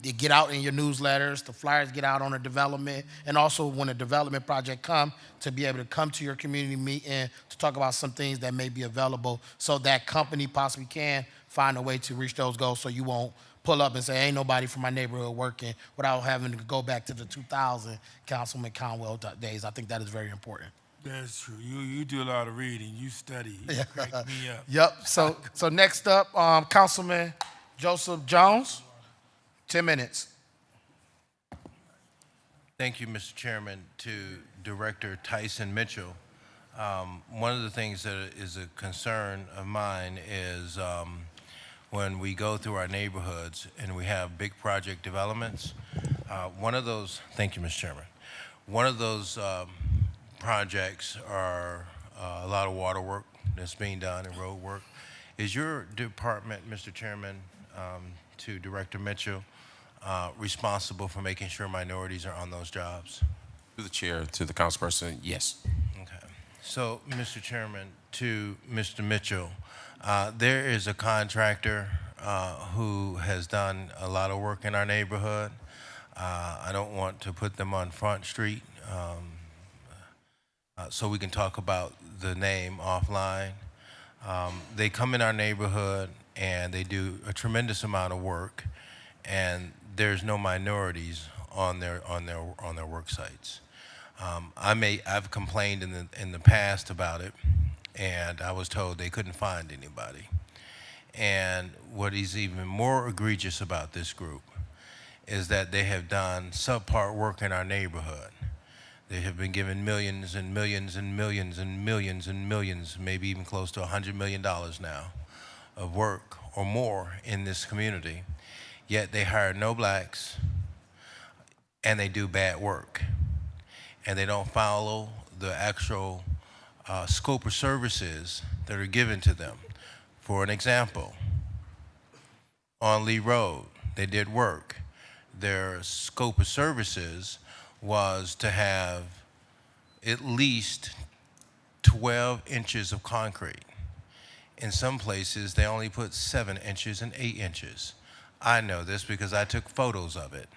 they get out in your newsletters, the flyers get out on a development, and also when a development project come, to be able to come to your community meeting to talk about some things that may be available so that company possibly can find a way to reach those goals so you won't pull up and say, ain't nobody from my neighborhood working without having to go back to the 2000 Councilman Conwell days. I think that is very important. That's true. You do a lot of reading. You study. You crack me up. Yep. So next up, Councilman Joseph Jones, 10 minutes. Thank you, Mr. Chairman. To Director Tyson Mitchell, one of the things that is a concern of mine is when we go through our neighborhoods and we have big project developments, thank you, Mr. Chairman. One of those projects are a lot of water work that's being done and road work. Is your department, Mr. Chairman, to Director Mitchell, responsible for making sure minorities are on those jobs? Through the chair to the councilperson, yes. Okay. So, Mr. Chairman, to Mr. Mitchell, there is a contractor who has done a lot of work in our neighborhood. I don't want to put them on Front Street, so we can talk about the name offline. They come in our neighborhood and they do a tremendous amount of work, and there's no minorities on their work sites. I've complained in the past about it, and I was told they couldn't find anybody. And what is even more egregious about this group is that they have done subpar work in our neighborhood. They have been given millions and millions and millions and millions and millions, maybe even close to $100 million now, of work or more in this community. Yet they hire no blacks, and they do bad work. And they don't follow the actual scope of services that are given to them. For an example, on Lee Road, they did work. Their scope of services was to have at least 12 inches of concrete. In some places, they only put 7 inches and 8 inches. I know this because I took photos of it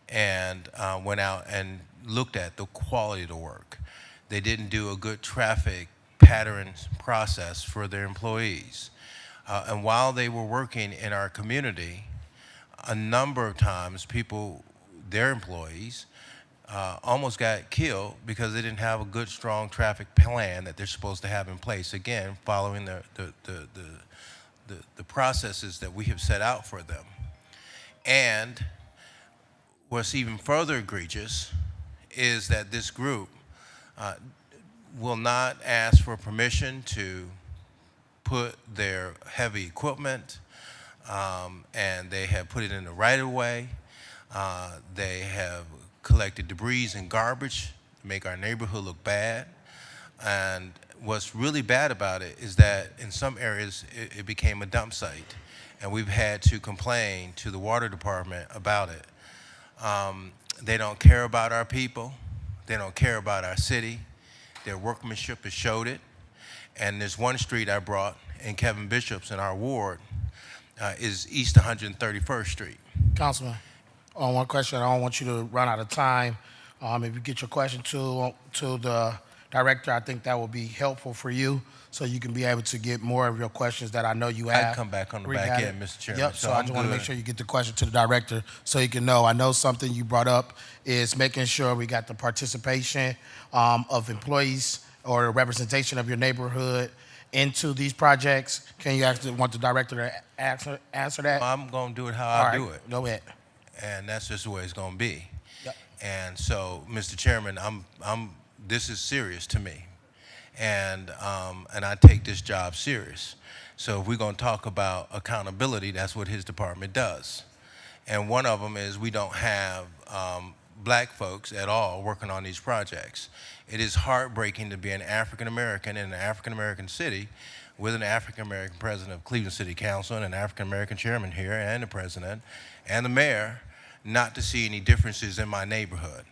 and went out and looked at the quality of the work. They didn't do a good traffic pattern process for their employees. And while they were working in our community, a number of times people, their employees, almost got killed because they didn't have a good, strong traffic plan that they're supposed to have in place, again, following the processes that we have set out for them. And what's even further egregious is that this group will not ask for permission to put their heavy equipment, and they have put it in the right-of-way. They have collected debris and garbage to make our neighborhood look bad. And what's really bad about it is that in some areas it became a dump site, and we've had to complain to the water department about it. They don't care about our people. They don't care about our city. Their workmanship has showed it. And there's one street I brought in Kevin Bishop's in our ward is East 131st Street. Councilman, on one question, I don't want you to run out of time. If you get your question to the director, I think that will be helpful for you, so you can be able to get more of your questions that I know you have. I'd come back on the back end, Mr. Chairman. Yep, so I just want to make sure you get the question to the director so he can know. I know something you brought up is making sure we got the participation of employees or representation of your neighborhood into these projects. Can you actually want the director to answer that? I'm going to do it how I do it. Go ahead. And that's just the way it's going to be. Yep. And so, Mr. Chairman, this is serious to me, and I take this job serious. So if we're going to talk about accountability, that's what his department does. And one of them is we don't have black folks at all working on these projects. It is heartbreaking to be an African American in an African American city with an African American president of Cleveland City Council and an African American chairman here and the president and the mayor, not to see any differences in my neighborhood.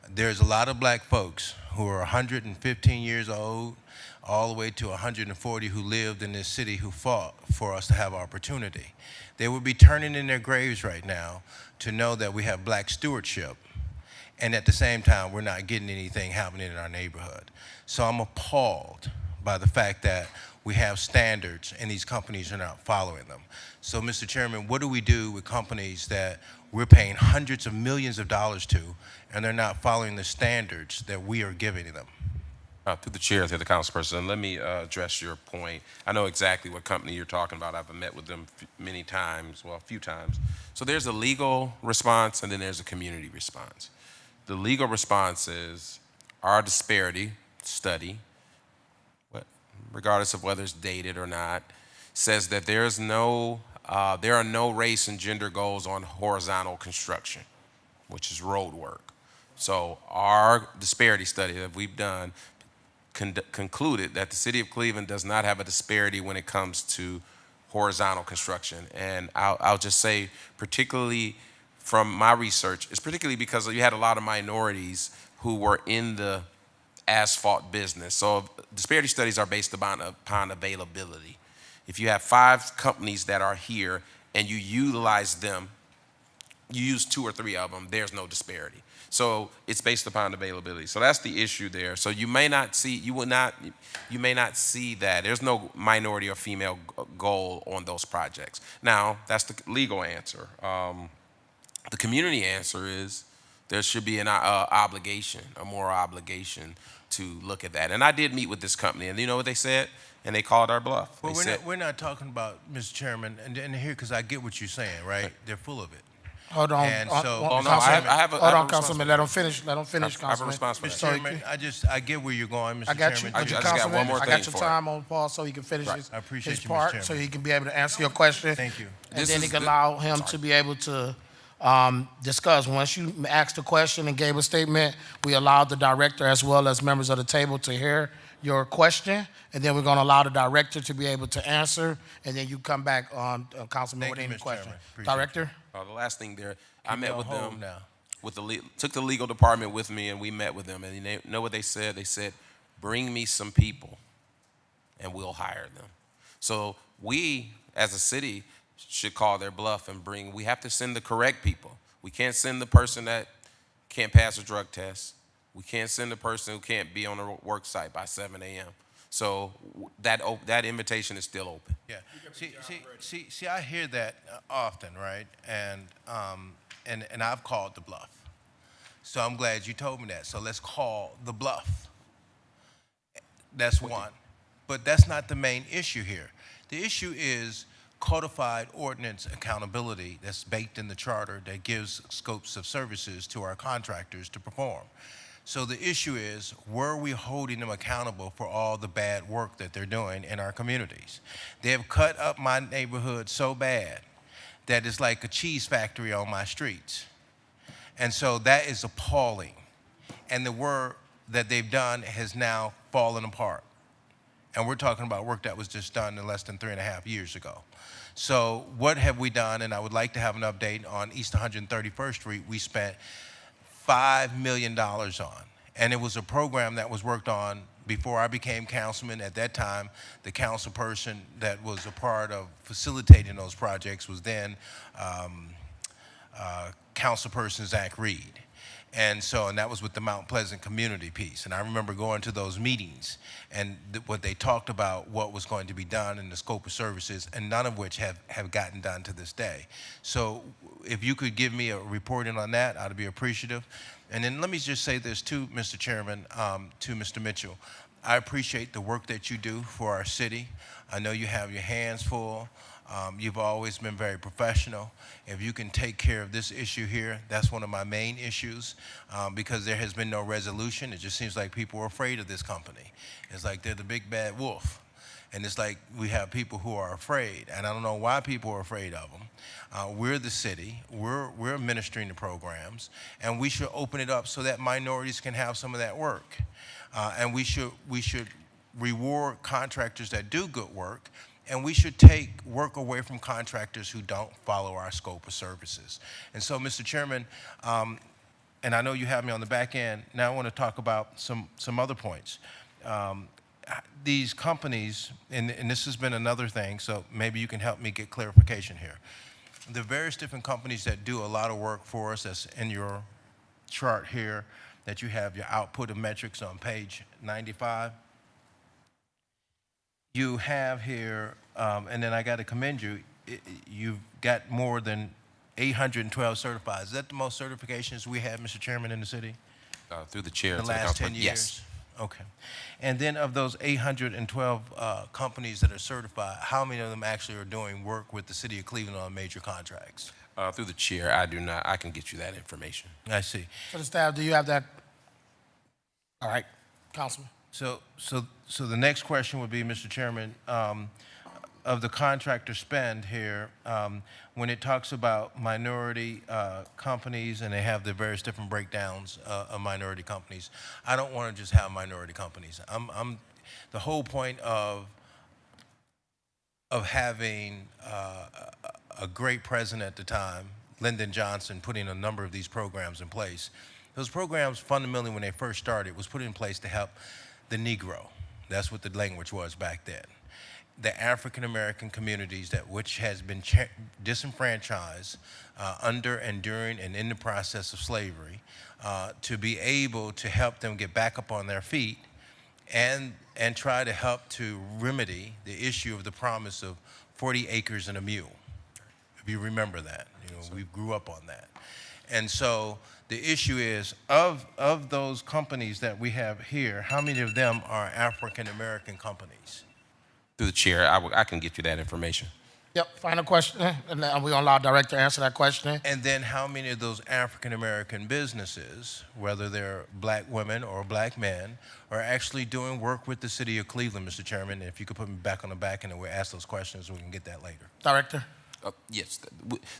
There's a lot of black folks who are 115 years old all the way to 140 who lived in this city who fought for us to have opportunity. They would be turning in their graves right now to know that we have black stewardship, and at the same time we're not getting anything happening in our neighborhood. So I'm appalled by the fact that we have standards and these companies are not following them. So, Mr. Chairman, what do we do with companies that we're paying hundreds of millions of dollars to, and they're not following the standards that we are giving them? Through the chair, to the council president, let me address your point. I know exactly what company you're talking about. I've met with them many times, well, a few times. So there's a legal response and then there's a community response. The legal response is our disparity study, regardless of whether it's dated or not, says that there are no race and gender goals on horizontal construction, which is road work. So our disparity study that we've done concluded that the city of Cleveland does not have a disparity when it comes to horizontal construction. And I'll just say, particularly from my research, it's particularly because you had a lot of minorities who were in the asphalt business. So disparity studies are based upon availability. If you have 5 companies that are here and you utilize them, you use 2 or 3 of them, there's no disparity. So it's based upon availability. So that's the issue there. So you may not see that. There's no minority or female goal on those projects. Now, that's the legal answer. The community answer is there should be an obligation, a moral obligation to look at that. And I did meet with this company, and you know what they said? And they called our bluff. Well, They we're not talking about, Mr. Chairman, and here, because I get what you're saying, right? They're full of it. Hold on, And so- Oh, no, Councilman, I have a hold on, response Councilman, for let that. him finish, I have a Councilman. response for Mr. that. Chairman, I get where you're going, Mr. I got you, Chairman. I but you, just got Councilman, one more I thing got your for it. time on pause so he can finish Right. I appreciate his you, Mr. part, Chairman. so he can be able to answer your question. Thank you. And This then he is can the- allow him sorry. to be able to discuss. Once you asked the question and gave a statement, we allowed the director as well as members of the table to hear your question, and then we're going to allow the director to be able to answer, and then you come back on, Councilman, Thank with you, any Mr. question. Chairman. Appreciate Director? The last thing there, I Keep me met on with hold them. now. Took the legal department with me, and we met with them. And you know what they said? They said, "Bring me some people, and we'll hire them." So we, as a city, should call their bluff and bring. We have to send the correct people. We can't send the person that can't pass a drug test. We can't send the person who can't be on the work site by 7 a.m. So that invitation is still open. Yeah. See, I hear that often, right? And I've called the bluff. So I'm glad you told me that. So let's call the bluff. That's one. But that's not the main issue here. The issue is codified ordinance accountability that's baked in the charter that gives scopes of services to our contractors to perform. So the issue is, were we holding them accountable for all the bad work that they're doing in our communities? They have cut up my neighborhood so bad that it's like a cheese factory on my streets. And so that is appalling. And the work that they've done has now fallen apart. And we're talking about work that was just done in less than 3.5 years ago. So what have we done? And I would like to have an update on East 131st Street. We spent $5 million on. And it was a program that was worked on before I became councilman. At that time, the council person that was a part of facilitating those projects was then Councilperson Zach Reed. And that was with the Mount Pleasant community piece. And I remember going to those meetings and what they talked about, what was going to be done in the scope of services, and none of which have gotten done to this day. So if you could give me a reporting on that, I'd be appreciative. And then let me just say this too, Mr. Chairman, to Mr. Mitchell. I appreciate the work that you do for our city. I know you have your hands full. You've always been very professional. If you can take care of this issue here, that's one of my main issues, because there has been no resolution. It just seems like people are afraid of this company. It's like they're the big bad wolf. And it's like we have people who are afraid, and I don't know why people are afraid of them. We're the city. We're administering the programs, and we should open it up so that minorities can have some of that work. And we should reward contractors that do good work, and we should take work away from contractors who don't follow our scope of services. And so, Mr. Chairman, and I know you have me on the back end, now I want to talk about some other points. These companies, and this has been another thing, so maybe you can help me get clarification here. The various different companies that do a lot of work for us, that's in your chart here, that you have your output of metrics on page 95. You have here, and then I got to commend you, you've got more than 812 certified. Is that the most certifications we have, Mr. Chairman, in the city? Through the chair. The to last 10 councilman. years? Yes. Okay. And then of those 812 companies that are certified, how many of them actually are doing work with the city of Cleveland on major contracts? Through the chair, I do not. I can get you that information. I see. For the staff, do you have that? All right, Councilman. So the next question would be, Mr. Chairman, of the contractor spend here, when it talks about minority companies and they have the various different breakdowns of minority companies, I don't want to just have minority companies. The whole point of having a great president at the time, Lyndon Johnson, putting a number of these programs in place. Those programs, fundamentally, when they first started, was put in place to help the Negro. That's what the language was back then. The African-American communities which has been disenfranchised under and during and in the process of slavery, to be able to help them get back up on their feet and try to help to remedy the issue of the promise of 40 acres and a mule. If you remember that, we grew up on that. And so the issue is, of those companies that we have here, how many of them are African-American companies? Through the chair, I can get you that information. Yep, final question, and then we're gonna allow Director to answer that question. And then how many of those African-American businesses, whether they're black women or black men, are actually doing work with the city of Cleveland, Mr. Chairman? If you could put me back on the back end and we'll ask those questions, we can get that later. Director? Yes,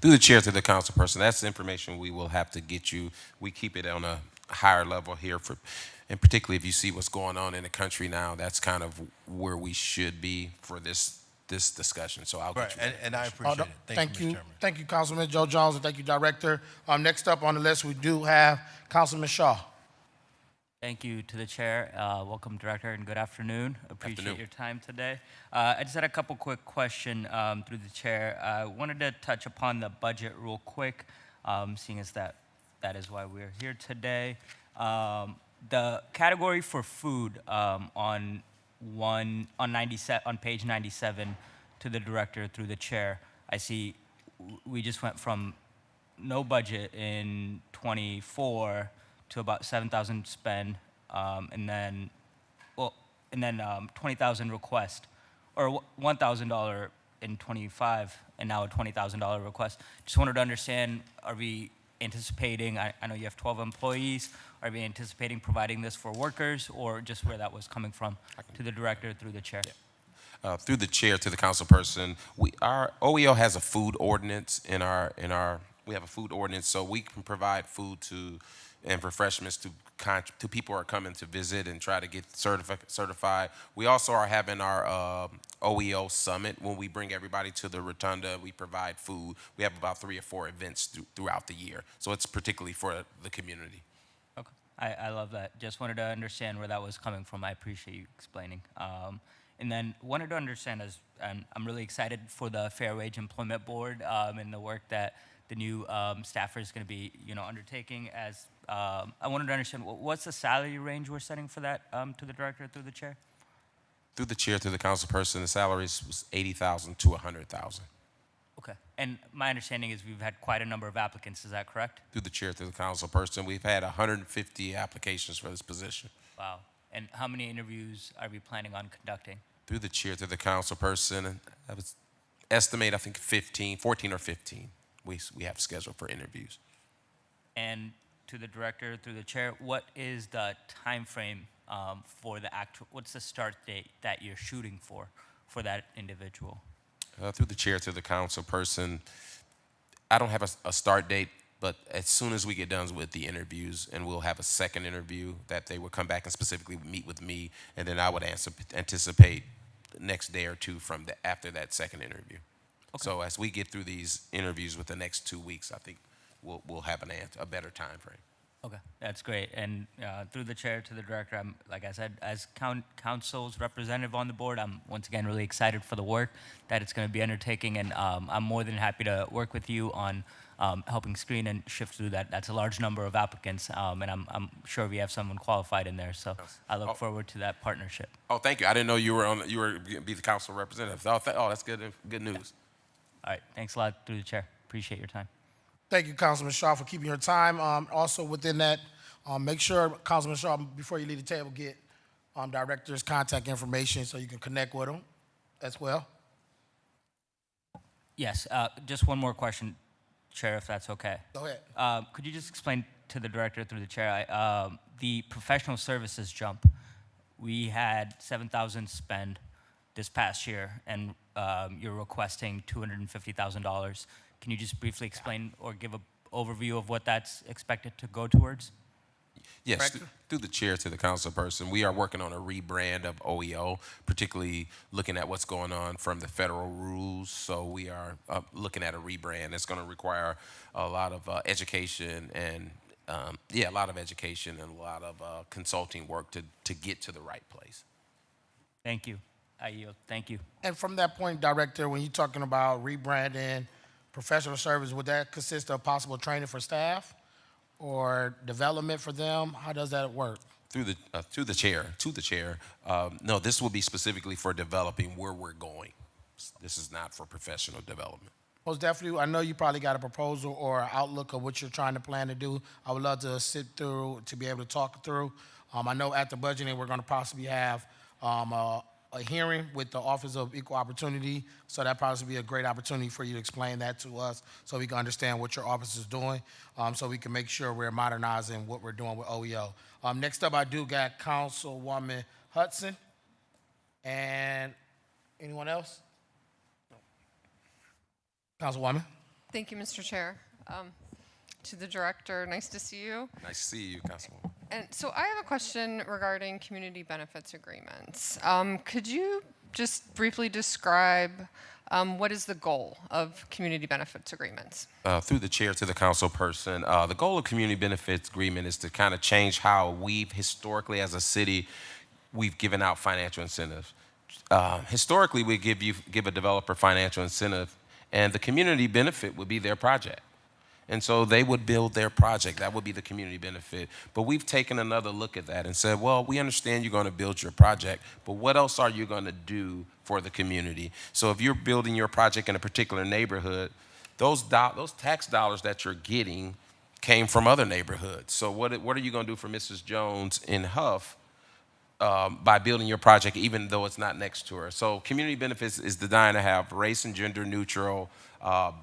through the chair to the council person, that's information we will have to get you. We keep it on a higher level here and particularly if you see what's going on in the country now, that's kind of where we should be for this discussion. So I'll get you that. And I appreciate it. Thank you, Mr. Chairman. Thank you, Councilman Joe Jones, and thank you, Director. Next up on the list, we do have Councilman Shaw. Thank you to the chair. Welcome, Director, and good afternoon. Appreciate your time today. I just had a couple quick questions through the chair. I wanted to touch upon the budget real quick, seeing as that is why we're here today. The category for food on page 97 to the Director through the chair, I see we just went from no budget in 24 to about 7,000 spend, and then 20,000 request, or $1,000 in 25, and now a $20,000 request. Just wanted to understand, are we anticipating, I know you have 12 employees, are we anticipating providing this for workers, or just where that was coming from to the Director through the chair? Through the chair to the council person, our OEO has a food ordinance we have a food ordinance, so we can provide food and refreshments to people who are coming to visit and try to get certified. We also are having our OEO summit. When we bring everybody to the rotunda, we provide food. We have about 3 or 4 events throughout the year, so it's particularly for the community. Okay, I love that. Just wanted to understand where that was coming from. I appreciate you explaining. And then wanted to understand, I'm really excited for the Fair Wage Employment Board and the work that the new staffer is going to be, undertaking. As I wanted to understand, what's the salary range we're setting for that to the Director through the chair? Through the chair to the council person, the salaries was $80,000 to $100,000. Okay. And my understanding is we've had quite a number of applicants. Is that correct? Through the chair to the council person, we've had 150 applications for this position. Wow. And how many interviews are we planning on conducting? Through the chair to the council person, I would estimate, I think 14 or 15 we have scheduled for interviews. And to the Director through the chair, what is the time frame for the actual, what's the start date that you're shooting for that individual? Through the chair to the council person, I don't have a start date, but as soon as we get done with the interviews, and we'll have a second interview that they will come back and specifically meet with me, and then I would anticipate the next day or two after that second interview. Okay. So as we get through these interviews with the next 2 weeks, I think we'll have a better time frame. Okay, that's great. And through the chair to the Director, I'm, like I said, as council's representative on the board, I'm once again really excited for the work that it's going to be undertaking, and I'm more than happy to work with you on helping screen and shift through that. That's a large number of applicants, and I'm sure we have someone qualified in there. So I look forward to that partnership. Oh, thank you. I didn't know you were be the council representative. Oh, that's good news. All right, thanks a lot through the chair. Appreciate your time. Thank you, Councilman Shaw, for keeping your time. Also within that, make sure, Councilman Shaw, before you leave the table, get Director's contact information so you can connect with him as well. Yes, just one more question, Chair, if that's okay. Go ahead. Could you just explain to the Director through the chair, the professional services jump? We had 7,000 spend this past year, and you're requesting $250,000. Can you just briefly explain or give an overview of what that's expected to go towards? Yes, through the chair to the council person, we are working on a rebrand of OEO, particularly looking at what's going on from the federal rules. So we are looking at a rebrand. It's going to require a lot of education and a lot of consulting work to get to the right place. Thank you. I yield. Thank you. And from that point, Director, when you're talking about rebranding professional service, would that consist of possible training for staff or development for them? How does that work? Through the chair. No, this will be specifically for developing where we're going. This is not for professional development. Most definitely. I know you probably got a proposal or an outlook of what you're trying to plan to do. I would love to sit through, to be able to talk through. I know at the budgeting, we're going to possibly have a hearing with the Office of Equal Opportunity, so that probably be a great opportunity for you to explain that to us so we can understand what your office is doing, so we can make sure we're modernizing what we're doing with OEO. Next up, I do got Councilwoman Hudson. And anyone else? Councilwoman? Thank you, Mr. Chair. To the director, nice to see you. Nice to see you, Councilwoman. And so I have a question regarding community benefits agreements. Could you just briefly describe what is the goal of community benefits agreements? Through the chair to the council person, the goal of community benefits agreement is to kind of change how we've historically as a city, we've given out financial incentives. Historically, we give a developer financial incentive, and the community benefit would be their project. And so they would build their project. That would be the community benefit. But we've taken another look at that and said, well, we understand you're going to build your project, but what else are you going to do for the community? So if you're building your project in a particular neighborhood, those tax dollars that you're getting came from other neighborhoods. So what are you going to do for Mrs. Jones in Huff by building your project, even though it's not next to her? So community benefits is designed to have race and gender neutral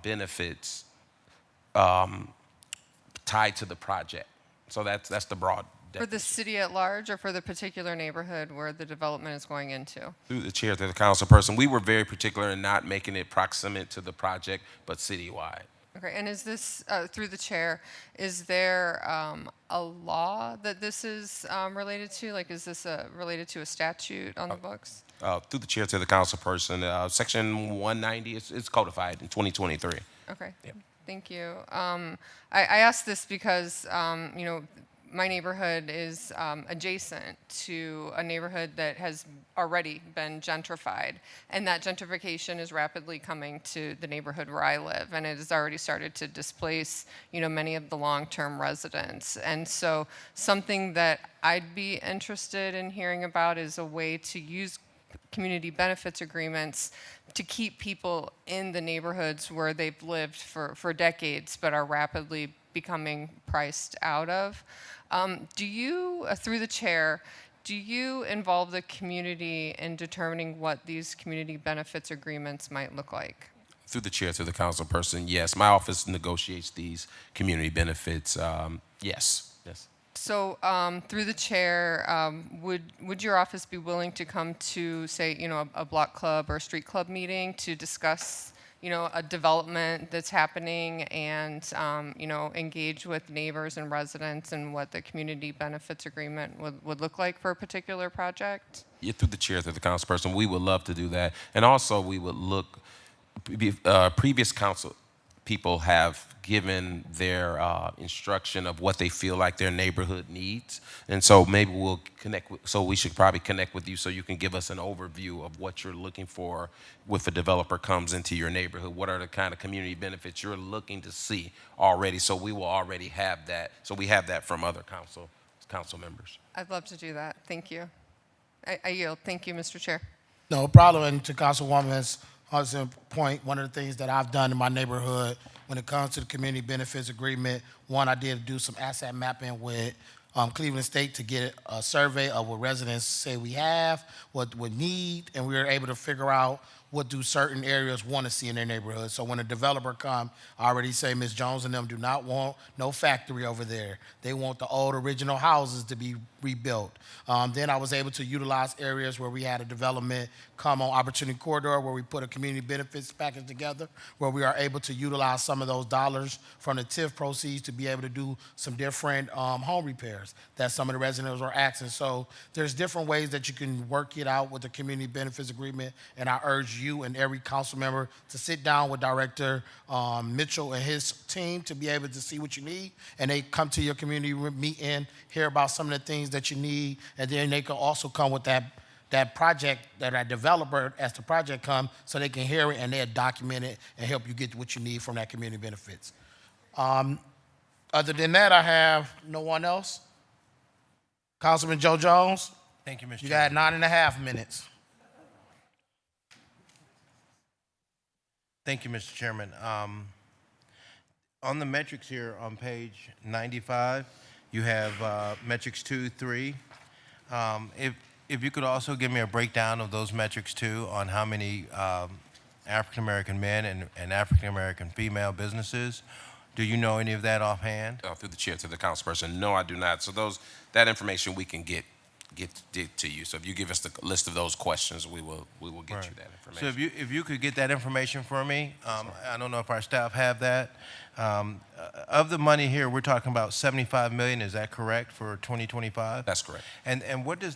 benefits tied to the project. So that's the broad definition. For the city at large or for the particular neighborhood where the development is going into? Through the chair to the council person, we were very particular in not making it proximate to the project, but citywide. Okay, and is this, through the chair, is there a law that this is related to? Like, is this related to a statute on the books? Through the chair to the council person, section 190, it's codified in 2023. Okay. Yep. Thank you. I asked this because, my neighborhood is adjacent to a neighborhood that has already been gentrified, and that gentrification is rapidly coming to the neighborhood where I live, and it has already started to displace, many of the long-term residents. And so something that I'd be interested in hearing about is a way to use community benefits agreements to keep people in the neighborhoods where they've lived for decades but are rapidly becoming priced out of. Do you, through the chair, do you involve the community in determining what these community benefits agreements might look like? Through the chair to the council person, yes. My office negotiates these community benefits. Yes. So through the chair, would your office be willing to come to, say, a block club or a street club meeting to discuss, a development that's happening and, engage with neighbors and residents and what the community benefits agreement would look like for a particular project? Yeah, through the chair to the council person, we would love to do that. And also we would look, previous council people have given their instruction of what they feel like their neighborhood needs. And so maybe we'll we should probably connect with you so you can give us an overview of what you're looking for if a developer comes into your neighborhood. What are the kind of community benefits you're looking to see already? So we will already have that. So we have that from other council members. I'd love to do that. Thank you. I yield. Thank you, Mr. Chair. No problem. And to Councilwoman's Hudson's point, one of the things that I've done in my neighborhood when it comes to the community benefits agreement, one, I did do some asset mapping with Cleveland State to get a survey of what residents say we have, what would need, and we were able to figure out what do certain areas want to see in their neighborhood. So when a developer come, I already say Ms. Jones and them do not want no factory over there. They want the old original houses to be rebuilt. Then I was able to utilize areas where we had a development come on Opportunity Corridor where we put a community benefits package together where we are able to utilize some of those dollars from the TIF proceeds to be able to do some different home repairs that some of the residents were asking. So there's different ways that you can work it out with the community benefits agreement, and I urge you and every council member to sit down with Director Mitchell and his team to be able to see what you need, and they come to your community meeting, hear about some of the things that you need, and then they can also come with that project, that developer as the project comes, so they can hear it and they'll document it and help you get what you need from that community benefits. Other than that, I have no one else. Councilman Joe Jones. Thank you, Mr. You got 9.5 minutes. Thank you, Mr. Chairman. On the metrics here on page 95, you have metrics 2, 3. If you could also give me a breakdown of those metrics too, on how many African American men and African American female businesses. Do you know any of that offhand? Through the chair to the councilperson, no, I do not. So that information we can get to you. So if you give us the list of those questions, we will get you that information. So if you could get that information for me, I don't know if our staff have that. Of the money here, we're talking about 75 million. Is that correct for 2025? That's correct. And what does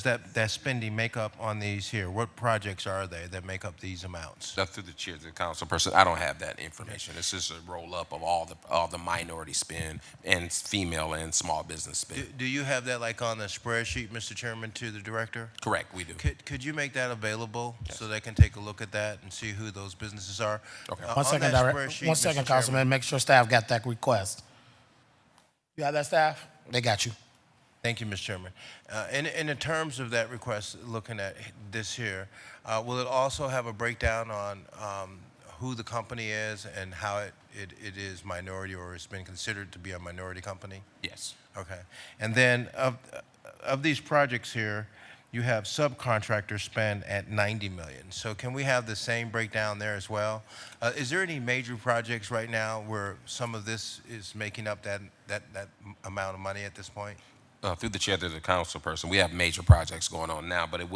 that spending make up on these here? What projects are they that make up these amounts? Through the chair to the councilperson, I don't have that information. It's just a roll up of all the minority spend and female and small business spend. Do you have that like on the spreadsheet, Mr. Chairman, to the director? Correct, we do. Could you make that available so they can take a look at that and see who those businesses are? Okay. One second, Councilman. Make sure staff got that request. You have that, staff? They got you. Thank you, Mr. Chairman. In the terms of that request, looking at this here, will it also have a breakdown on who the company is and how it is minority or has been considered to be a minority company? Yes. Okay. And then of these projects here, you have subcontractor spend at 90 million. So can we have the same breakdown there as well? Is there any major projects right now where some of this is making up that amount of money at this point? Through the chair to the councilperson, we have major projects going on now, but it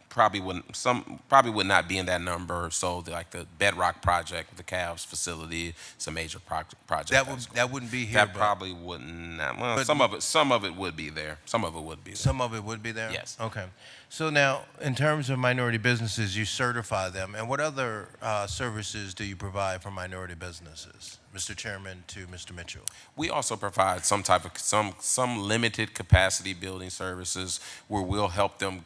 probably would not be in that number. So like the Bedrock project, the Cavs facility, it's a major project. That wouldn't be here. That probably wouldn't. Well, but some of it would be there. Some of it would be there. Some of it would be there? Yes. Okay. So now, in terms of minority businesses, you certify them. And what other services do you provide for minority businesses? Mr. Chairman, to Mr. Mitchell. We also provide some type of some limited capacity building services where we'll help them.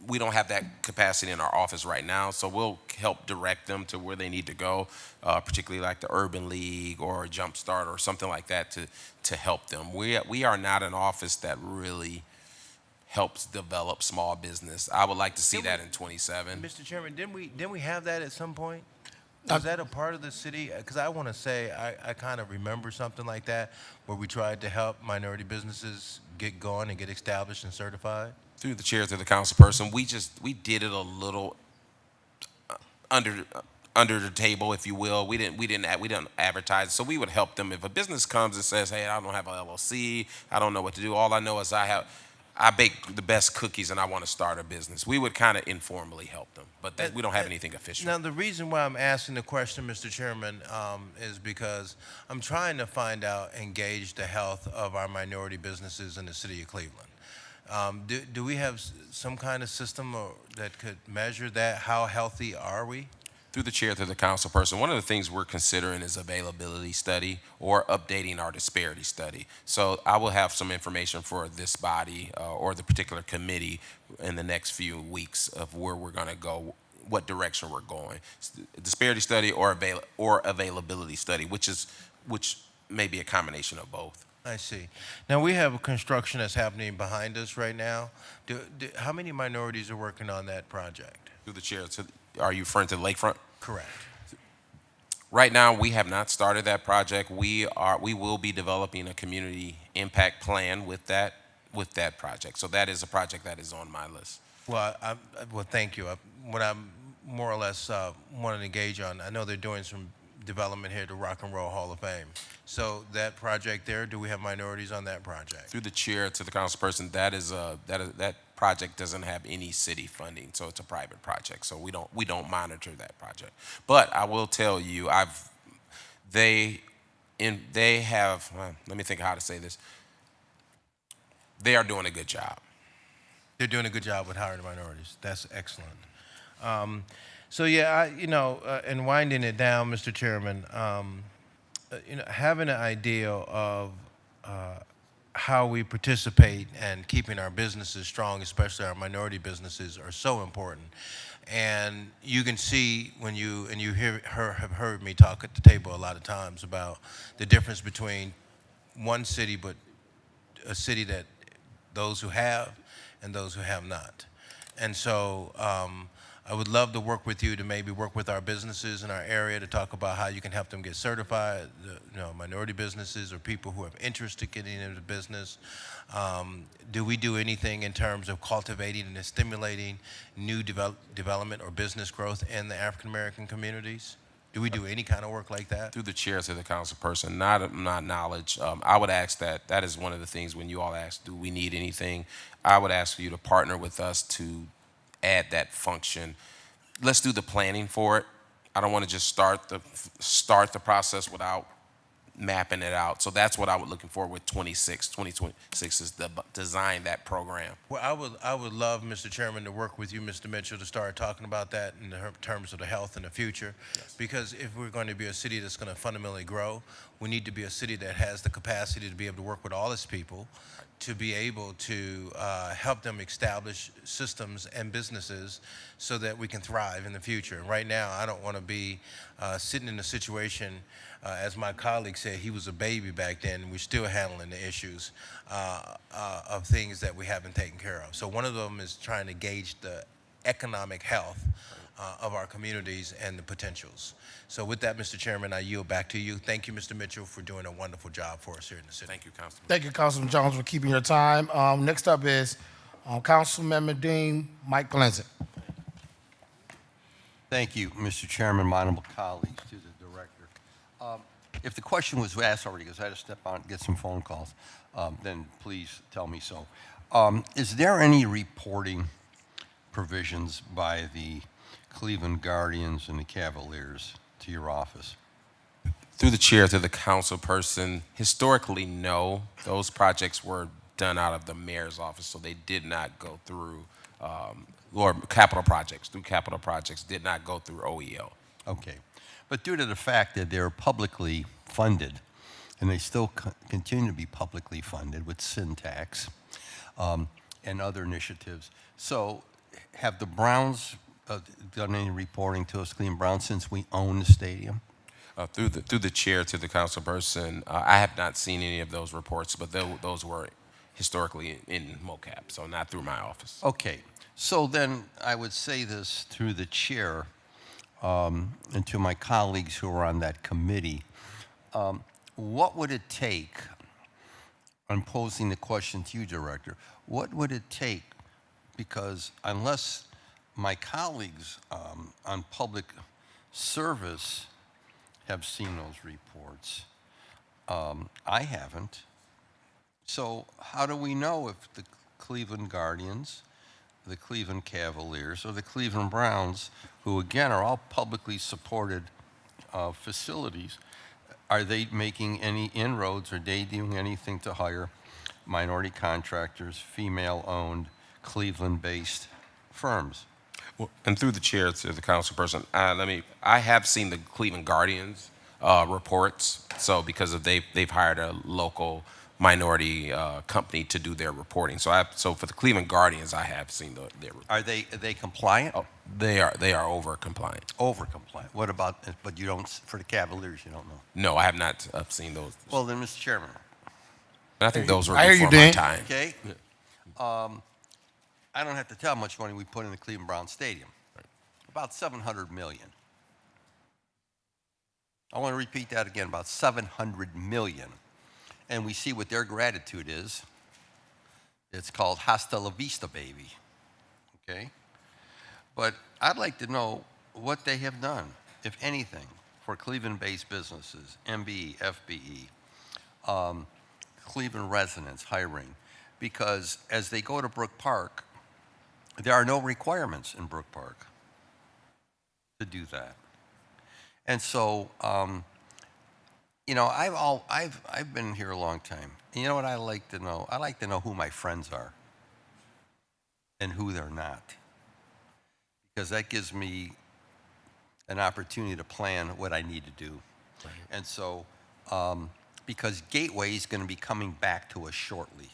We don't have that capacity in our office right now, so we'll help direct them to where they need to go, particularly like the Urban League or Jumpstart or something like that to help them. We are not an office that really helps develop small business. I would like to see that in 27. Mr. Chairman, didn't we have that at some point? Was that a part of the city? Because I want to say I kind of remember something like that where we tried to help minority businesses get going and get established and certified. Through the chair to the councilperson, we did it a little under the table, if you will. We didn't advertise, so we would help them. If a business comes and says, "Hey, I don't have a LLC, I don't know what to do. All I know is I bake the best cookies and I want to start a business," we would kind of informally help them, but we don't have anything official. Now, the reason why I'm asking the question, Mr. Chairman, is because I'm trying to find out and gauge the health of our minority businesses in the city of Cleveland. Do we have some kind of system that could measure that? How healthy are we? Through the chair to the councilperson, one of the things we're considering is availability study or updating our disparity study. So I will have some information for this body or the particular committee in the next few weeks of where we're going to go, what direction we're going. Disparity study or availability study, which may be a combination of both. I see. Now, we have a construction that's happening behind us right now. How many minorities are working on that project? Through the chair, are you referring to the lakefront? Correct. Right now, we have not started that project. We will be developing a community impact plan with that project. So that is a project that is on my list. Well, thank you. What I'm more or less wanting to engage on, I know they're doing some development here at the Rock and Roll Hall of Fame. So that project there, do we have minorities on that project? Through the chair to the councilperson, that project doesn't have any city funding, so it's a private project. So we don't monitor that project. But I will tell you, they have. Let me think how to say this. They are doing a good job. They're doing a good job with hiring minorities. That's excellent. So yeah, in winding it down, Mr. Chairman, having an idea of how we participate and keeping our businesses strong, especially our minority businesses, are so important. And you can see when you have heard me talk at the table a lot of times about the difference between one city, but a city that those who have and those who have not. And so I would love to work with you to maybe work with our businesses in our area to talk about how you can help them get certified, minority businesses or people who have interest in getting into business. Do we do anything in terms of cultivating and stimulating new development or business growth in the African American communities? Do we do any kind of work like that? Through the chair to the council person, not knowledge. I would ask that is one of the things when you all ask, do we need anything? I would ask for you to partner with us to add that function. Let's do the planning for it. I don't want to just start the process without mapping it out. So that's what I was looking for with 2026 is to design that program. Well, I would love, Mr. Chairman, to work with you, Mr. Mitchell, to start talking about that in terms of the health in the future. Yes. Because if we're going to be a city that's going to fundamentally grow, we need to be a city that has the capacity to be able to work with all its people, to be able to help them establish systems and businesses so that we can thrive in the future. Right now, I don't want to be sitting in a situation, as my colleague said, he was a baby back then, and we're still handling the issues of things that we haven't taken care of. So one of them is trying to gauge the economic health of our communities and the potentials. So with that, Mr. Chairman, I yield back to you. Thank you, Mr. Mitchell, for doing a wonderful job for us here in the city. Thank you, Councilman. Thank you, Councilman Jones, for keeping your time. Next up is Councilmember Dean Mike Glenson. Thank you, Mr. Chairman, my honorable colleagues, to the director. If the question was asked already, because I had to step out and get some phone calls, then please tell me so. Is there any reporting provisions by the Cleveland Guardians and the Cavaliers to your office? Through the chair to the council person, historically, no. Those projects were done out of the mayor's office, so they did not go through, or capital projects, did not go through OEO. Okay. But due to the fact that they're publicly funded, and they still continue to be publicly funded with Syntax and other initiatives, so have the Browns done any reporting to us, Cleveland Browns, since we own the stadium? Through the chair to the council person, I have not seen any of those reports, but those were historically in MOCAP, so not through my office. Okay. So then I would say this through the chair and to my colleagues who are on that committee. What would it take, I'm posing the question to you, Director, what would it take, because unless my colleagues on public service have seen those reports, I haven't. So how do we know if the Cleveland Guardians, the Cleveland Cavaliers, or the Cleveland Browns, who again are all publicly supported facilities, are they making any inroads, or they doing anything to hire minority contractors, female-owned, Cleveland-based firms? Well, and through the chair to the council person, I have seen the Cleveland Guardians reports. So because of they've hired a local minority company to do their reporting. So for the Cleveland Guardians, I have seen their reports. Are they compliant? Oh, they are over compliant. Over compliant. What about, but you don't, for the Cavaliers, you don't know? No, I have not seen those. Well, then, Mr. Chairman. I think those were I hear you, before my Dan. time. Okay. I don't have to tell how much money we put in the Cleveland Brown Stadium. About $700 million. I want to repeat that again, about $700 million. And we see what their gratitude is. It's called hasta la vista, baby. Okay? But I'd like to know what they have done, if anything, for Cleveland-based businesses, MBE, FBE, Cleveland residents hiring. Because as they go to Brook Park, there are no requirements in Brook Park to do that. And so, you know, I've been here a long time. And you know what I like to know? I like to know who my friends are and who they're not. Because that gives me an opportunity to plan what I need to do. Right. And so, because Gateway is going to be coming back to us shortly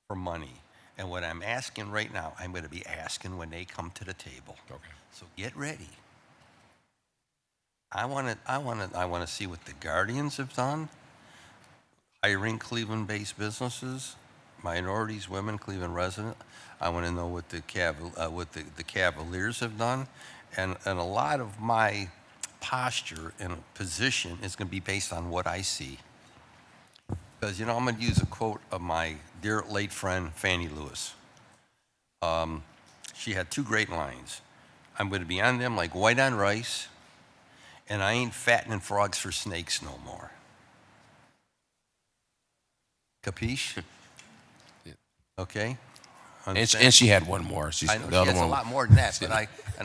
for money. And what I'm asking right now, I'm going to be asking when they come to the table. Okay. So get ready. I want to see what the Guardians have done, hiring Cleveland-based businesses, minorities, women, Cleveland resident. I want to know what the Cavaliers have done. And a lot of my posture and position is going to be based on what I see. Because, I'm going to use a quote of my dear late friend, Fannie Lewis. She had two great lines. I'm going to be on them like white on rice, and I ain't fattening frogs for snakes no more. Capiche? Okay? And she had one more. I know The she other has a one. lot more than that, but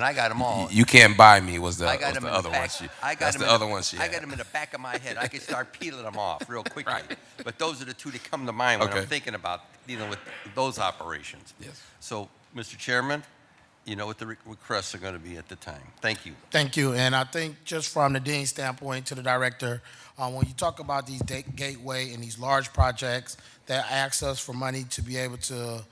I got them all. You can't buy me was the, I got was them the in other the back. one. I got That's them the in other one she I had. got them in the back of my head. I could start peeling them off real quickly. But those are the two that come to mind when I'm Okay. thinking about dealing with those operations. Yes. So, Mr. Chairman, you know what the requests are going to be at the time. Thank you. Thank you. And I think just from the dean's standpoint to the director, when you talk about these gateway and these large projects that ask us for money to be able to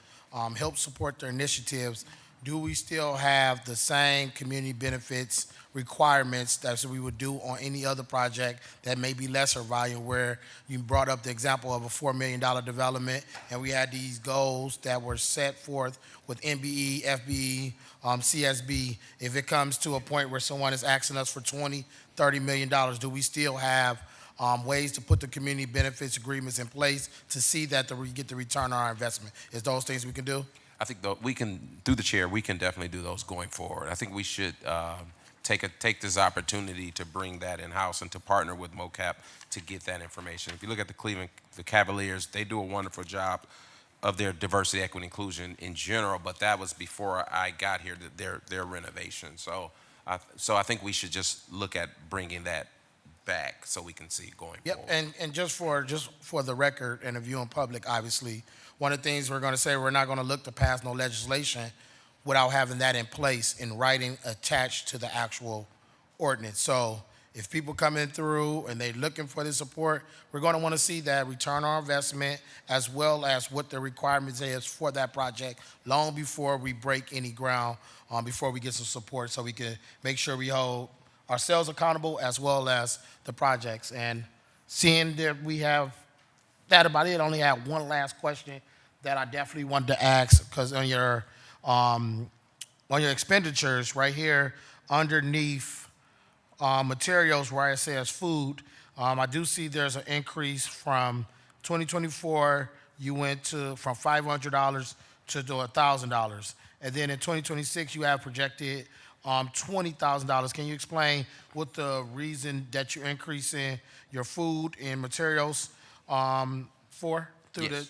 help support their initiatives, do we still have the same community benefits requirements that we would do on any other project that may be lesser volume, where you brought up the example of a $4 million development, and we had these goals that were set forth with MBE, FBE, CSB. If it comes to a point where someone is asking us for $20, $30 million, do we still have ways to put the community benefits agreements in place to see that we get the return on our investment? Is those things we can do? I think we can, through the chair, we can definitely do those going forward. I think we should take this opportunity to bring that in-house and to partner with MOCAP to get that information. If you look at the Cavaliers, they do a wonderful job of their diversity, equity, inclusion in general, but that was before I got here, their renovation. So I think we should just look at bringing that back so we can see going forward. And just for the record and the viewing public, obviously, one of the things we're going to say, we're not going to look to pass no legislation without having that in place in writing attached to the actual ordinance. So if people coming through and they're looking for the support, we're going to want to see that return on investment as well as what the requirements is for that project long before we break any ground, before we get some support, so we can make sure we hold ourselves accountable as well as the projects. And seeing that we have that about it, I only have one last question that I definitely wanted to ask, because on your expenditures right here underneath materials where it says food, I do see there's an increase from 2024, you went from $500 to $1,000. And then in 2026, you have projected $20,000. Can you explain what the reason that you're increasing your food and materials for through Yes.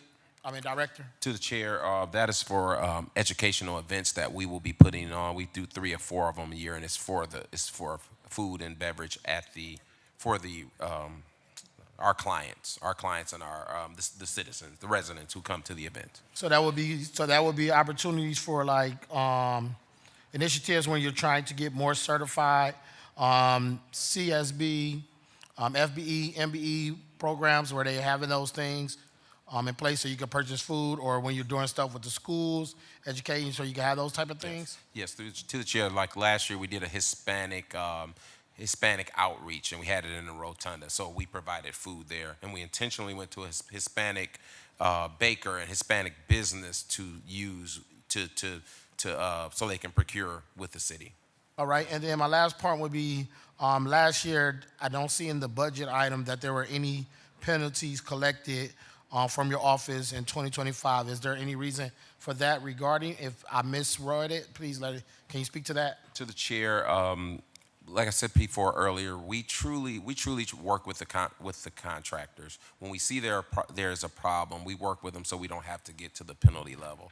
Director? To the chair, that is for educational events that we will be putting on. We do 3 or 4 of them a year, and it's for food and beverage for our clients and our the citizens, the residents who come to the event. So that would be opportunities for initiatives when you're trying to get more certified CSB, FBE, MBE programs where they're having those things in place so you can purchase food, or when you're doing stuff with the schools, educating so you can have those type of things? Yes, to the chair, like last year we did a Hispanic outreach, and we had it in the rotunda. So we provided food there, and we intentionally went to a Hispanic baker and Hispanic business to use so they can procure with the city. All right, and then my last part would be, last year, I don't see in the budget item that there were any penalties collected from your office in 2025. Is there any reason for that regarding? If I misread it, please can you speak to that? To the chair, like I said before earlier, we truly work with the contractors. When we see there's a problem, we work with them so we don't have to get to the penalty level.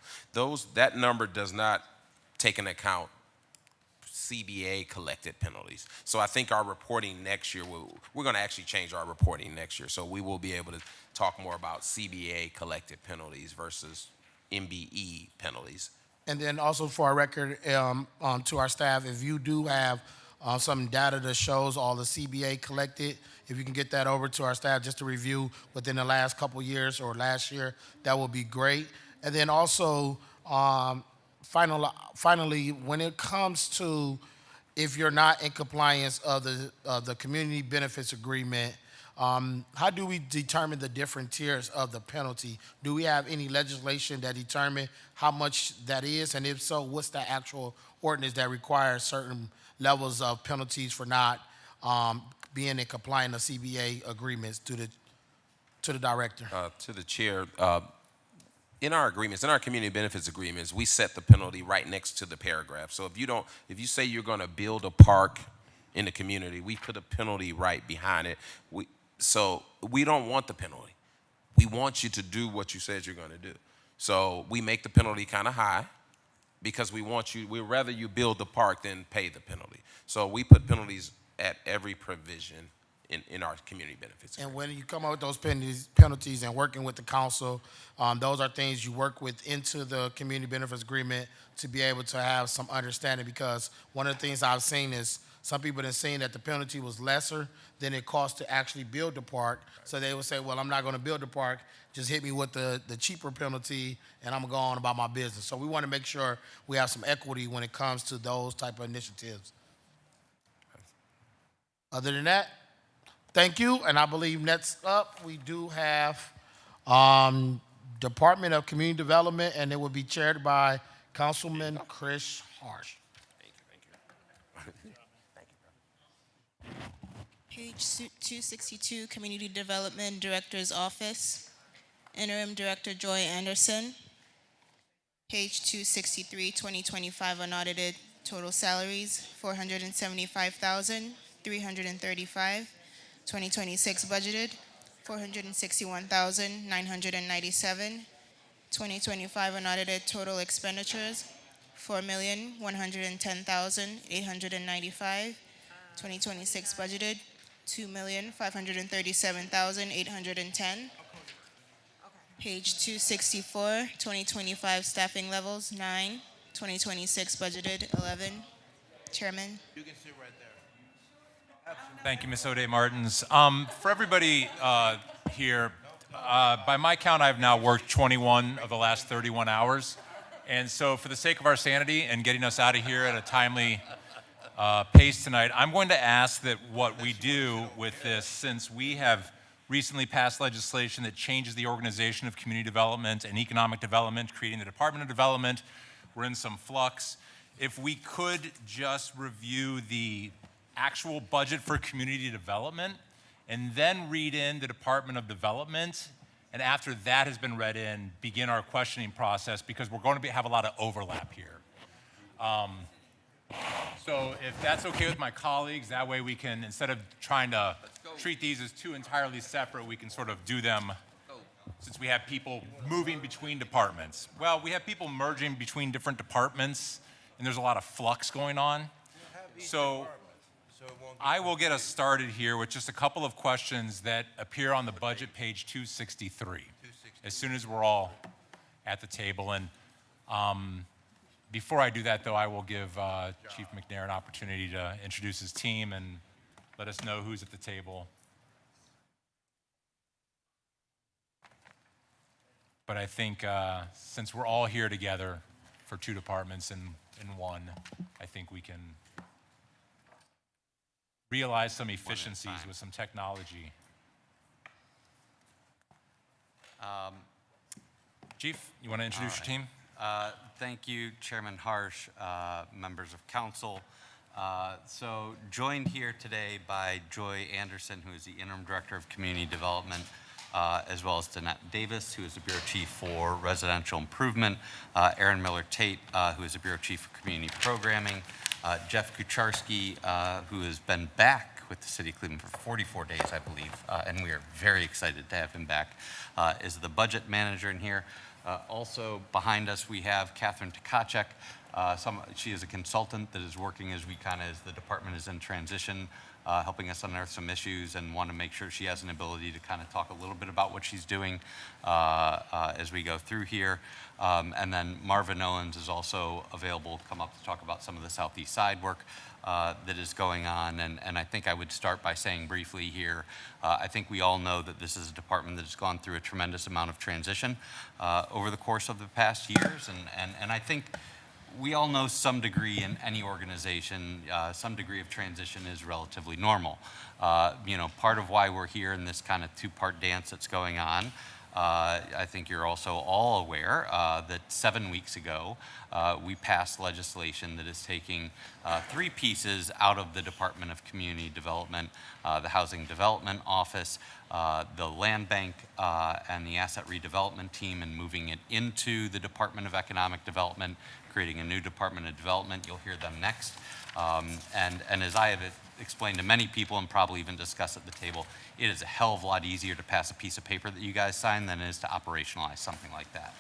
That number does not take into account CBA collected penalties. So I think our reporting next year, we're going to actually change our reporting next year. So we will be able to talk more about CBA collected penalties versus MBE penalties. And then also for our record, to our staff, if you do have some data that shows all the CBA collected, if you can get that over to our staff just to review within the last couple years or last year, that would be great. And then also, finally, when it comes to if you're not in compliance of the community benefits agreement, How do we determine the different tiers of the penalty? Do we have any legislation that determine how much that is? And if so, what's the actual ordinance that requires certain levels of penalties for not being in compliance of CBA agreements to the director? To the chair, in our agreements, in our community benefits agreements, we set the penalty right next to the paragraph. So if you say you're going to build a park in the community, we put a penalty right behind it. So we don't want the penalty. We want you to do what you said you're going to do. So we make the penalty kind of high because we'd rather you build the park than pay the penalty. So we put penalties at every provision in our community benefits. And when you come up with those penalties and working with the council, those are things you work with into the community benefits agreement to be able to have some understanding, because one of the things I've seen is some people have seen that the penalty was lesser than it cost to actually build the park. So they would say, well, I'm not going to build the park. Just hit me with the cheaper penalty, and I'm going to go on about my business. So we want to make sure we have some equity when it comes to those type of initiatives. Other than that, thank you. And I believe next up, we do have Department of Community Development, and it will be chaired by Councilman Chris Harsh. Page 262, Community Development Director's Office. Interim Director Joy Anderson. Page 263, 2025 unaudited total salaries, $475,335. 2026 budgeted, $461,997. 2025 unaudited total expenditures, $4,110,895. 2026 budgeted, $2,537,810. Page 264, 2025 staffing levels, 9. 2026 budgeted, 11. Chairman. You can sit right there. Thank you, Ms. O'Day Martins. For everybody here, by my count, I've now worked 21 of the last 31 hours. And so for the sake of our sanity and getting us out of here at a timely pace tonight, I'm going to ask that what we do with this, since we have recently passed legislation that changes the organization of community development and economic development, creating the Department of Development, we're in some flux. If we could just review the actual budget for community development and then read in the Department of Development, and after that has been read in, begin our questioning process, because we're going to have a lot of overlap here. So if that's okay with my colleagues, that way we can, instead of trying to treat these as two entirely separate, we can sort of do them, since we have people moving between departments. Well, we have people merging between different departments, and there's a lot of flux going on. So I will get us started here with just a couple of questions that appear on the budget page 263, as soon as we're all at the table. And before I do that, though, I will give Chief McNair an opportunity to introduce his team and let us know who's at the table. But I think since we're all here together for two departments in one, I think we can realize some efficiencies with some technology. Chief, you want to introduce your team? Thank you, Chairman Harsh, members of council. So joined here today by Joy Anderson, who is the Interim Director of Community Development, as well as Danette Davis, who is the Bureau Chief for Residential Improvement, Aaron Miller-Tate, who is the Bureau Chief for Community Programming, Jeff Kucharski, who has been back with the City of Cleveland for 44 days, I believe, and we are very excited to have him back, is the budget manager in here. Also behind us, we have Catherine Tkachek. She is a consultant that is working as the department is in transition, helping us unearth some issues, and want to make sure she has an ability to kind of talk a little bit about what she's doing as we go through here. And then Marvin Owens is also available to come up to talk about some of the Southeast Side work that is going on. And I think I would start by saying briefly here, I think we all know that this is a department that has gone through a tremendous amount of transition over the course of the past years. And I think we all know some degree in any organization, some degree of transition is relatively normal. Part of why we're here in this kind of two-part dance that's going on, I think you're also all aware that 7 weeks ago, we passed legislation that is taking 3 pieces out of the Department of Community Development, the Housing Development Office, the Land Bank, and the Asset Redevelopment Team, and moving it into the Department of Economic Development, creating a new Department of Development. You'll hear them next. And as I have explained to many people and probably even discussed at the table, it is a hell of a lot easier to pass a piece of paper that you guys sign than it is to operationalize something like that.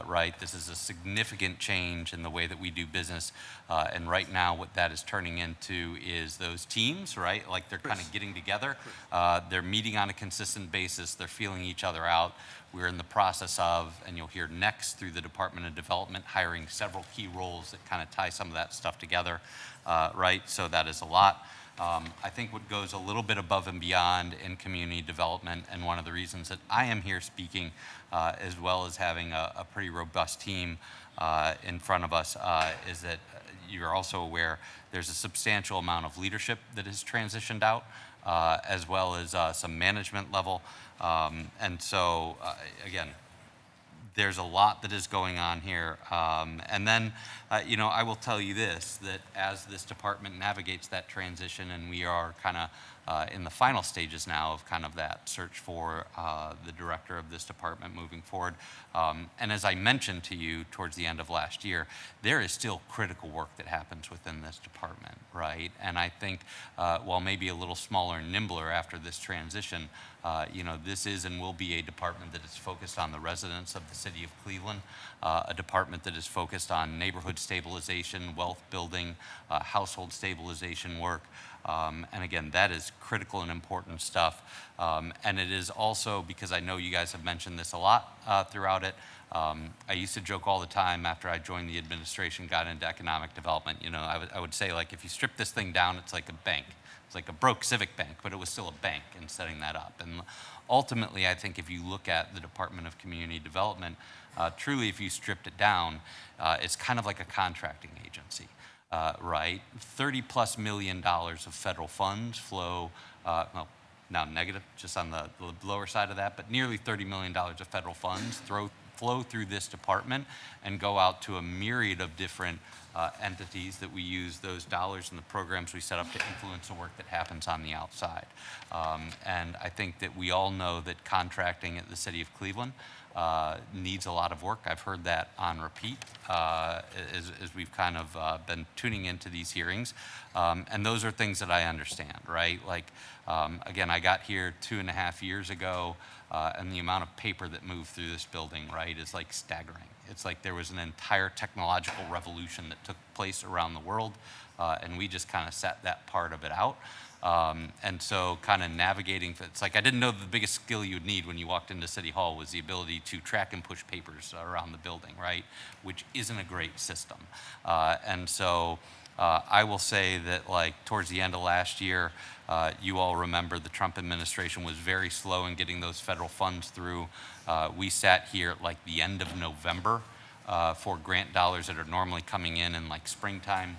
Right? This is a significant change in the way that we do business. And right now, what that is turning into is those teams, right? Like they're kind of getting together. They're meeting on a consistent basis. They're feeling each other out. We're in the process of, and you'll hear next through the Department of Development, hiring several key roles that kind of tie some of that stuff together, right? So that is a lot. I think what goes a little bit above and beyond in community development, and one of the reasons that I am here speaking, as well as having a pretty robust team in front of us, is that you're also aware there's a substantial amount of leadership that has transitioned out, as well as some management level. And so, again, there's a lot that is going on here. And then, I will tell you this, that as this department navigates that transition, and we are kind of in the final stages now of kind of that search for the director of this department moving forward. And as I mentioned to you towards the end of last year, there is still critical work that happens within this department, right? And I think while maybe a little smaller and nimbler after this transition, this is and will be a department that is focused on the residents of the city of Cleveland, a department that is focused on neighborhood stabilization, wealth building, household stabilization work. And again, that is critical and important stuff. And it is also, because I know you guys have mentioned this a lot throughout it, I used to joke all the time after I joined the administration, got into economic development, I would say, like, if you strip this thing down, it's like a bank. It's like a broke civic bank, but it was still a bank in setting that up. And ultimately, I think if you look at the Department of Community Development, truly, if you stripped it down, it's kind of like a contracting agency. Right? $30+ million of federal funds flow, well, now negative, just on the lower side of that, but nearly $30 million of federal funds flow through this department and go out to a myriad of different entities that we use those dollars and the programs we set up to influence the work that happens on the outside. And I think that we all know that contracting at the city of Cleveland needs a lot of work. I've heard that on repeat as we've kind of been tuning into these hearings. And those are things that I understand, right? Like, again, I got here 2.5 years ago, and the amount of paper that moved through this building, right, is like staggering. It's like there was an entire technological revolution that took place around the world, and we just kind of set that part of it out. And so kind of navigating, it's like I didn't know the biggest skill you'd need when you walked into City Hall was the ability to track and push papers around the building, right? Which isn't a great system. And so I will say that, like, towards the end of last year, you all remember the Trump administration was very slow in getting those federal funds through. We sat here at like the end of November for grant dollars that are normally coming in like springtime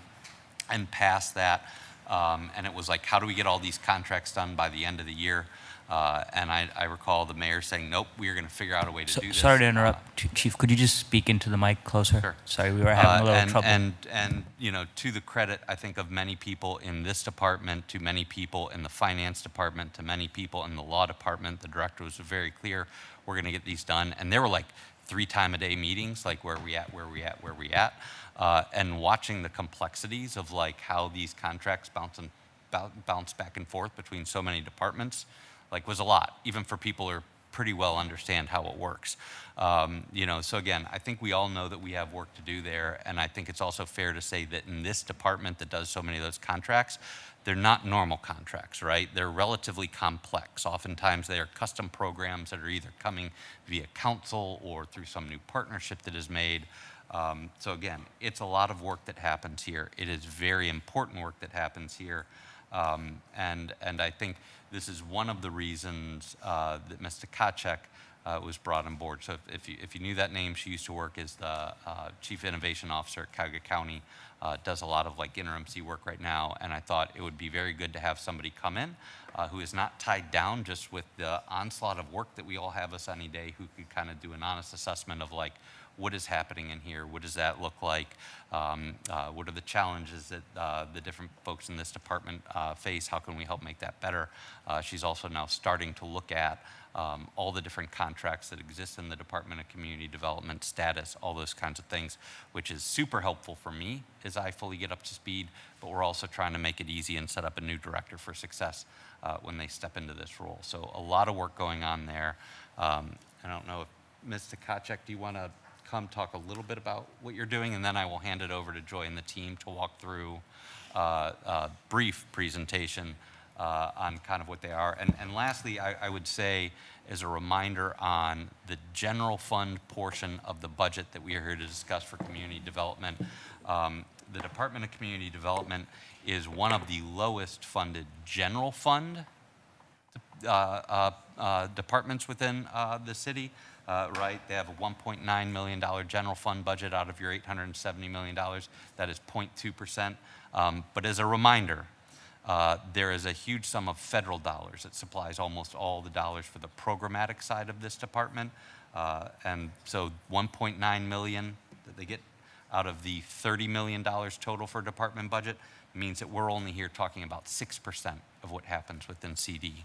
and past that. And it was like, how do we get all these contracts done by the end of the year? And I recall the mayor saying, nope, we are going to figure out a way to do this. Sorry to interrupt, Chief. Could you just speak into the mic closer? Sure. Sorry, we were having a little trouble. And to the credit, I think, of many people in this department, to many people in the finance department, to many people in the law department, the director was very clear, we're going to get these done. And there were like 3-time-a-day meetings, like where we at. And watching the complexities of like how these contracts bounce back and forth between so many departments, like, was a lot, even for people who pretty well understand how it works. So again, I think we all know that we have work to do there, and I think it's also fair to say that in this department that does so many of those contracts, they're not normal contracts, right? They're relatively complex. Oftentimes they are custom programs that are either coming via council or through some new partnership that is made. So again, it's a lot of work that happens here. It is very important work that happens here. And I think this is one of the reasons that Mr. Kacek was brought on board. So if you knew that name, she used to work as the Chief Innovation Officer at Cuyahoga County, does a lot of like interim C work right now, and I thought it would be very good to have somebody come in who is not tied down just with the onslaught of work that we all have a sunny day, who could kind of do an honest assessment of like, what is happening in here? What does that look like? What are the challenges that the different folks in this department face? How can we help make that better? She's also now starting to look at all the different contracts that exist in the Department of Community Development, status, all those kinds of things, which is super helpful for me as I fully get up to speed, but we're also trying to make it easy and set up a new director for success when they step into this role. So a lot of work going on there. I don't know if Ms. Tkachuk, do you want to come talk a little bit about what you're doing, and then I will hand it over to Joy and the team to walk through a brief presentation on kind of what they are. And lastly, I would say, as a reminder on the general fund portion of the budget that we are here to discuss for community development, the Department of Community Development is one of the lowest funded general fund departments within the city. Right, they have a $1.9 million general fund budget out of your $870 million. That is 0.2%. But as a reminder, there is a huge sum of federal dollars that supplies almost all the dollars for the programmatic side of this department. And so $1.9 million that they get out of the $30 million total for department budget means that we're only here talking about 6% of what happens within CD,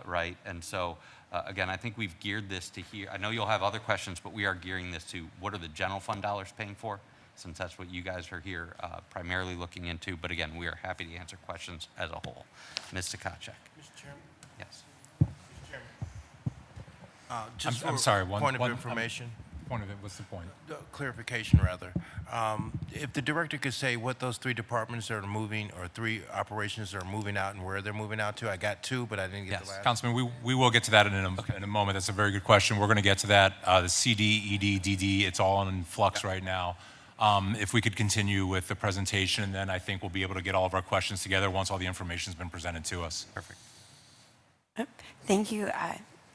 right? And so, again, I think we've geared this to here. I know you'll have other questions, but we are gearing this to what are the general fund dollars paying for, since that's what you guys are here primarily looking into. But again, we are happy to answer questions as a whole. Ms. Tkachuk. Mr. Chairman? Yes. Mr. Chairman. Just I'm sorry, point of information. Point of it, what's the point? Clarification, rather. If the director could say what those three departments are moving, or three operations are moving out and where they're moving out to. I got two, but I didn't get the last. Councilman, we will get to that in a moment. That's a very good question. We're going to get to that. The CD, ED, DD, it's all in flux right now. If we could continue with the presentation, and then I think we'll be able to get all of our questions together once all the information has been presented to us. Perfect. Thank you.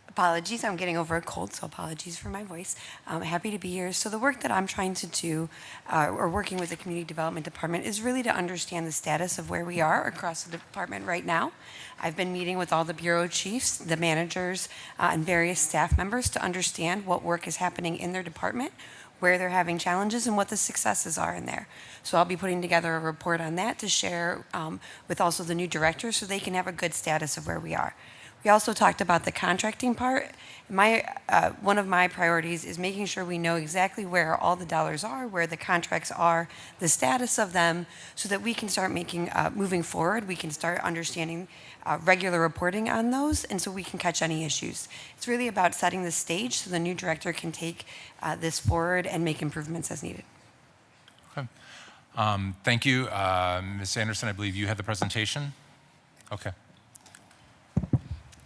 Apologies, I'm getting over a cold, so apologies for my voice. I'm happy to be here. So the work that I'm trying to do, or working with the Community Development Department, is really to understand the status of where we are across the department right now. I've been meeting with all the bureau chiefs, the managers, and various staff members to understand what work is happening in their department, where they're having challenges, and what the successes are in there. So I'll be putting together a report on that to share with also the new directors so they can have a good status of where we are. We also talked about the contracting part. One of my priorities is making sure we know exactly where all the dollars are, where the contracts are, the status of them, so that we can start moving forward. We can start understanding regular reporting on those, and so we can catch any issues. It's really about setting the stage so the new director can take this forward and make improvements as needed. Okay. Thank you. Ms. Anderson, I believe you had the presentation. Okay.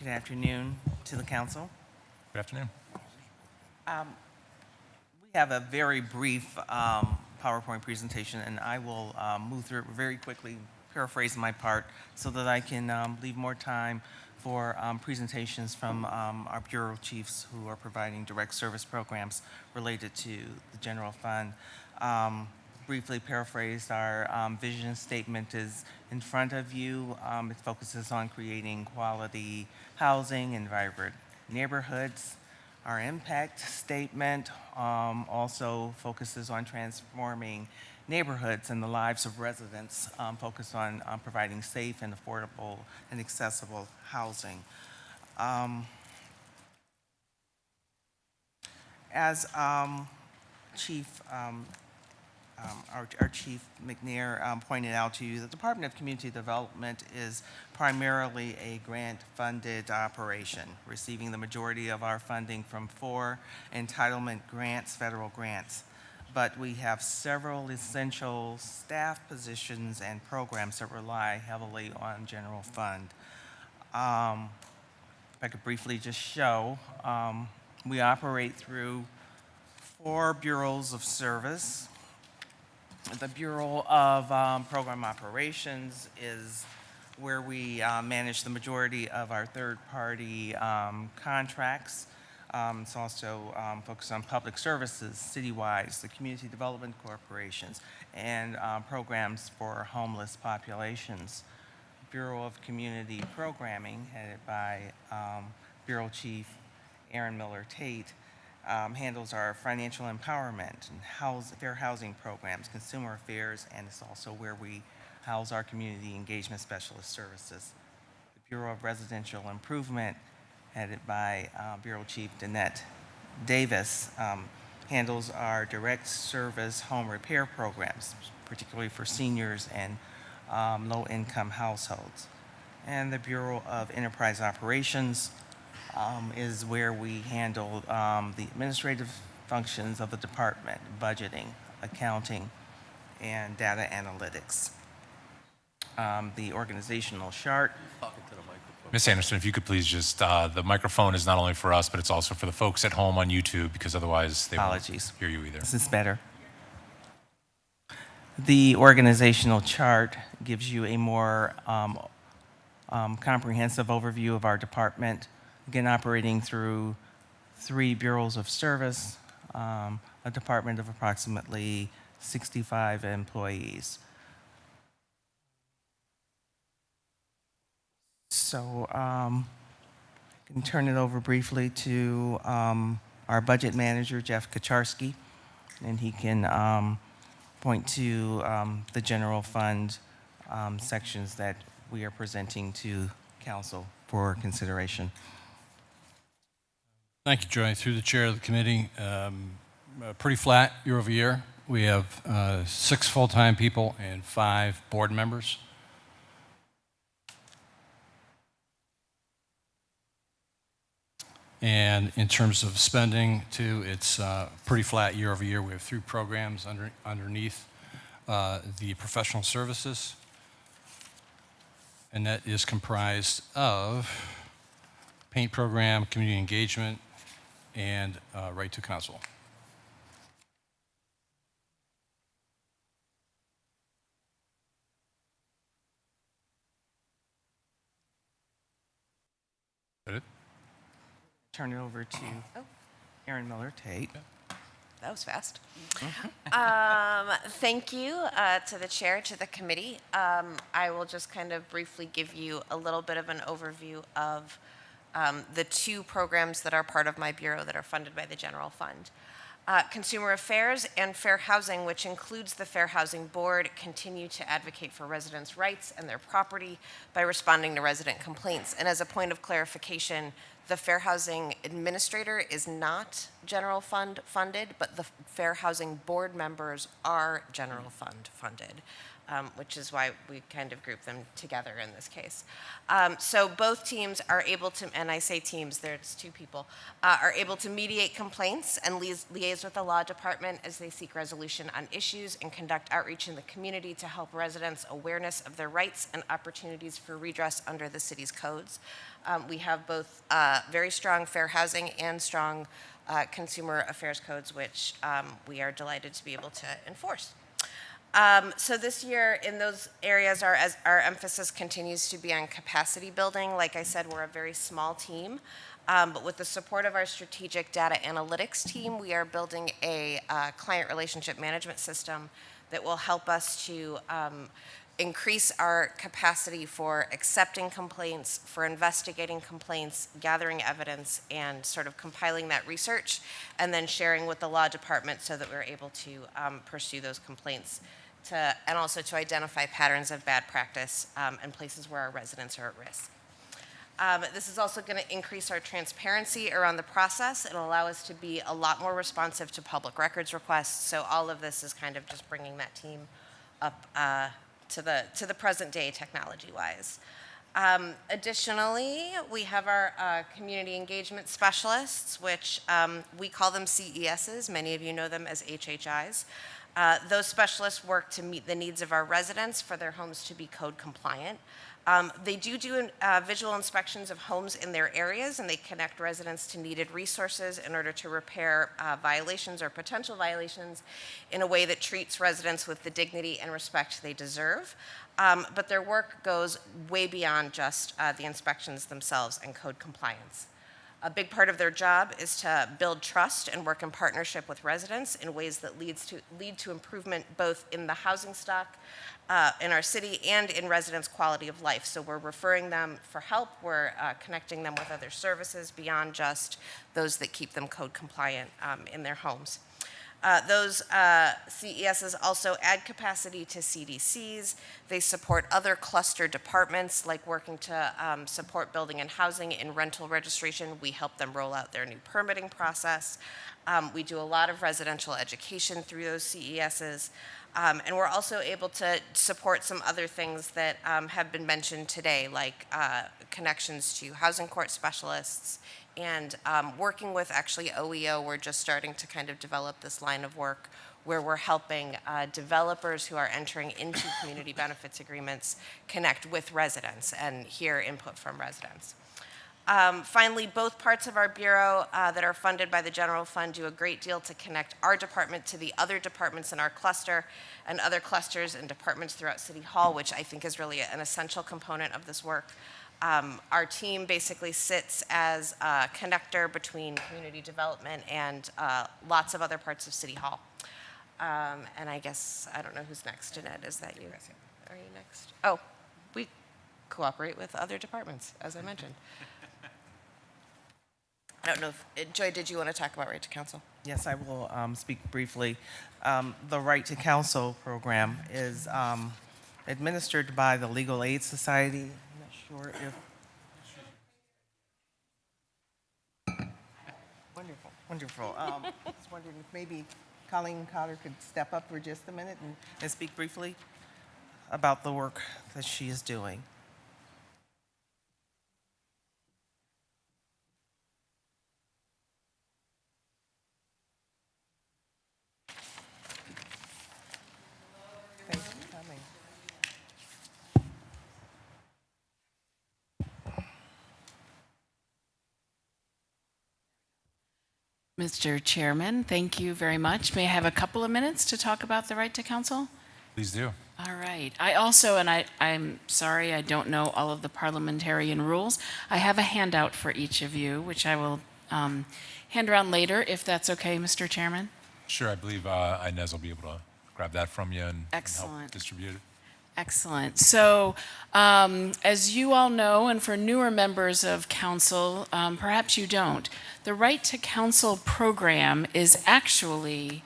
Good afternoon to the council. Good afternoon. We have a very brief PowerPoint presentation, and I will move through it very quickly, paraphrase my part, so that I can leave more time for presentations from our bureau chiefs who are providing direct service programs related to the general fund. Briefly paraphrased, our vision statement is in front of you. It focuses on creating quality housing and vibrant neighborhoods. Our impact statement also focuses on transforming neighborhoods and the lives of residents, focused on providing safe and affordable and accessible housing. As our Chief McNair pointed out to you, the Department of Community Development is primarily a grant-funded operation, receiving the majority of our funding from 4 entitlement grants, federal grants. But we have several essential staff positions and programs that rely heavily on general fund. If I could briefly just show, we operate through 4 bureaus of service. The Bureau of Program Operations is where we manage the majority of our third-party contracts. It's also focused on public services, citywide, the community development corporations, and programs for homeless populations. Bureau of Community Programming, headed by Bureau Chief Aaron Miller Tate, handles our financial empowerment and fair housing programs, consumer affairs, and it's also where we house our community engagement specialist services. The Bureau of Residential Improvement, headed by Bureau Chief Danette Davis, handles our direct service home repair programs, particularly for seniors and low-income households. And the Bureau of Enterprise Operations is where we handle the administrative functions of the department, budgeting, accounting, and data analytics. The organizational chart. Ms. Anderson, if you could please just, the microphone is not only for us, but it's also for the folks at home on YouTube, because otherwise they won't hear you either. This is better. The organizational chart gives you a more comprehensive overview of our department, again, operating through 3 bureaus of service, a department of approximately 65 employees. So I can turn it over briefly to our budget manager, Jeff Kaczarski, and he can point to the general fund sections that we are presenting to council for consideration. Thank you, Joy. Through the chair of the committee, pretty flat year over year. We have 6 full-time people and 5 board members. And in terms of spending, too, it's pretty flat year over year. We have 3 programs underneath the professional services, and that is comprised of paint program, community engagement, and right to counsel. Is that it? Turn it over to Aaron Miller Tate. That was fast. Thank you to the chair, to the committee. I will just kind of briefly give you a little bit of an overview of the 2 programs that are part of my bureau that are funded by the general fund. Consumer Affairs and Fair Housing, which includes the Fair Housing Board, continue to advocate for residents' rights and their property by responding to resident complaints. And as a point of clarification, the Fair Housing Administrator is not general fund funded, but the Fair Housing Board members are general fund funded, which is why we kind of group them together in this case. So both teams are able to, and I say teams, there's 2 people, are able to mediate complaints and liaise with the law department as they seek resolution on issues and conduct outreach in the community to help residents awareness of their rights and opportunities for redress under the city's codes. We have both very strong fair housing and strong consumer affairs codes, which we are delighted to be able to enforce. So this year in those areas, our emphasis continues to be on capacity building. Like I said, we're a very small team, but with the support of our strategic data analytics team, we are building a client relationship management system that will help us to increase our capacity for accepting complaints, for investigating complaints, gathering evidence, and sort of compiling that research, and then sharing with the law department so that we're able to pursue those complaints and also to identify patterns of bad practice and places where our residents are at risk. This is also going to increase our transparency around the process. It'll allow us to be a lot more responsive to public records requests. So all of this is kind of just bringing that team up to the present day technology-wise. Additionally, we have our community engagement specialists, which we call them CESs. Many of you know them as HHIs. Those specialists work to meet the needs of our residents for their homes to be code compliant. They do visual inspections of homes in their areas, and they connect residents to needed resources in order to repair violations or potential violations in a way that treats residents with the dignity and respect they deserve. But their work goes way beyond just the inspections themselves and code compliance. A big part of their job is to build trust and work in partnership with residents in ways that lead to improvement both in the housing stock in our city and in residents' quality of life. So we're referring them for help. We're connecting them with other services beyond just those that keep them code compliant in their homes. Those CESs also add capacity to CDCs. They support other cluster departments, like working to support building and housing in rental registration. We help them roll out their new permitting process. We do a lot of residential education through those CESs. And we're also able to support some other things that have been mentioned today, like connections to housing court specialists, and working with actually OEO. We're just starting to kind of develop this line of work where we're helping developers who are entering into community benefits agreements connect with residents and hear input from residents. Finally, both parts of our bureau that are funded by the general fund do a great deal to connect our department to the other departments in our cluster and other clusters and departments throughout City Hall, which I think is really an essential component of this work. Our team basically sits as a connector between community development and lots of other parts of City Hall. And I guess, I don't know who's next. Jeanette, is that you? Are you next? Oh, we cooperate with other departments, as I mentioned. I don't know if, Joy, did you want to talk about Right to Counsel? Yes, I will speak briefly. The Right to Counsel program is administered by the Legal Aid Society. I'm not sure if... Wonderful, wonderful. I was wondering if maybe Colleen Cotter could step up for just a minute and speak briefly about the work that she is doing. Thanks for coming. Mr. Chairman, thank you very much. May I have a couple of minutes to talk about the Right to Counsel? Please do. All right. I also, and I'm sorry I don't know all of the parliamentarian rules, I have a handout for each of you, which I will hand around later, if that's okay, Mr. Chairman. Sure, I believe Inez will be able to grab that from you and help Excellent. distribute it. Excellent. So, as you all know, and for newer members of council, perhaps you don't, the Right to Counsel program is actually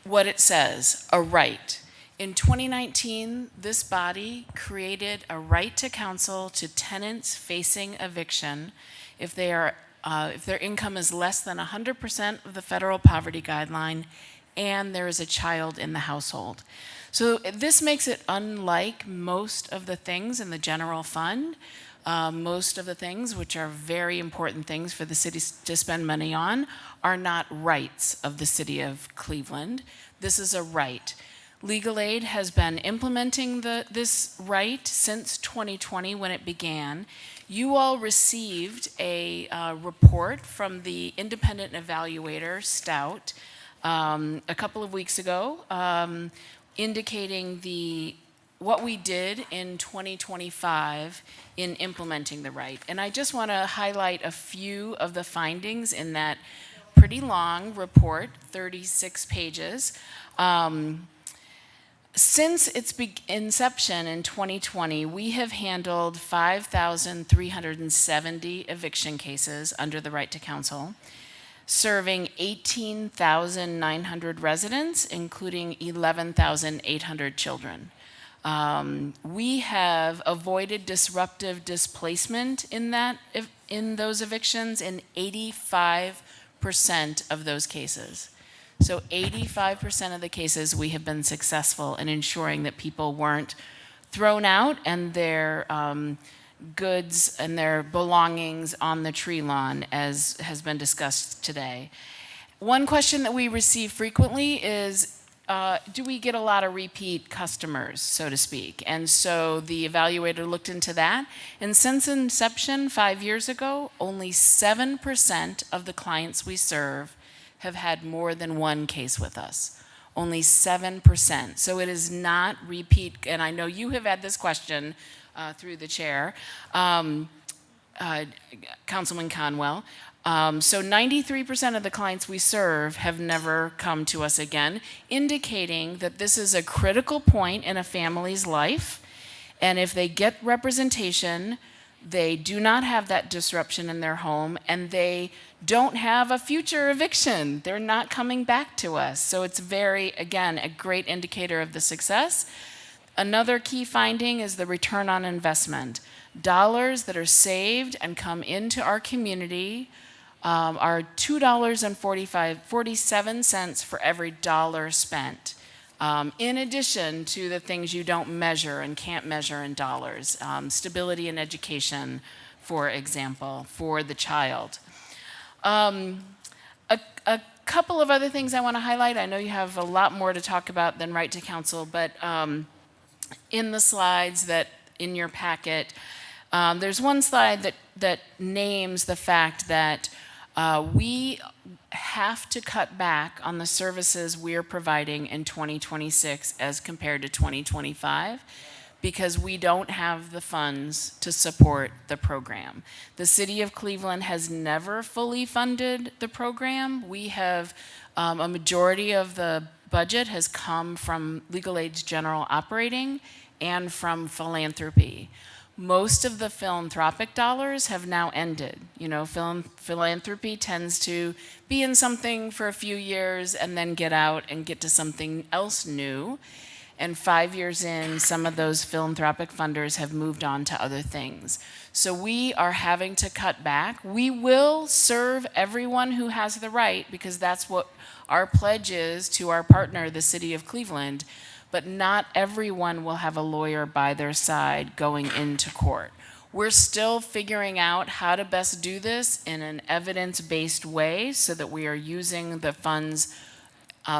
what it says, a right. In 2019, this body created a right to counsel to tenants facing eviction if their income is less than 100% of the federal poverty guideline and there is a child in the household. So this makes it unlike most of the things in the general fund, most of the things which are very important things for the city to spend money on are not rights of the city of Cleveland. This is a right. Legal Aid has been implementing this right since 2020 when it began. You all received a report from the independent evaluator, Stout, a couple of weeks ago, indicating what we did in 2025 in implementing the right. And I just want to highlight a few of the findings in that pretty long report, 36 pages. Since its inception in 2020, we have handled 5,370 eviction cases under the Right to Counsel, serving 18,900 residents, including 11,800 children. We have avoided disruptive displacement in those evictions in 85% of those cases. So 85% of the cases we have been successful in ensuring that people weren't thrown out and their goods and their belongings on the tree lawn, as has been discussed today. One question that we receive frequently is, do we get a lot of repeat customers, so to speak? And so the evaluator looked into that. And since inception 5 years ago, only 7% of the clients we serve have had more than one case with us. Only 7%. So it is not repeat, and I know you have had this question through the chair. Councilman Conwell. So 93% of the clients we serve have never come to us again, indicating that this is a critical point in a family's life. And if they get representation, they do not have that disruption in their home, and they don't have a future eviction. They're not coming back to us. So it's again, a great indicator of the success. Another key finding is the return on investment. Dollars that are saved and come into our community are $2.47 for every dollar spent. In addition to the things you don't measure and can't measure in dollars, stability in education, for example, for the child. A couple of other things I want to highlight. I know you have a lot more to talk about than Right to Counsel, but in the slides that in your packet, there's one slide that names the fact that we have to cut back on the services we're providing in 2026 as compared to 2025 because we don't have the funds to support the program. The City of Cleveland has never fully funded the program. We have a majority of the budget has come from Legal Aid's general operating and from philanthropy. Most of the philanthropic dollars have now ended. You know, philanthropy tends to be in something for a few years and then get out and get to something else new. And 5 years in, some of those philanthropic funders have moved on to other things. So we are having to cut back. We will serve everyone who has the right because that's what our pledge is to our partner, the City of Cleveland. But not everyone will have a lawyer by their side going into court. We're still figuring out how to best do this in an evidence-based way so that we are using the funds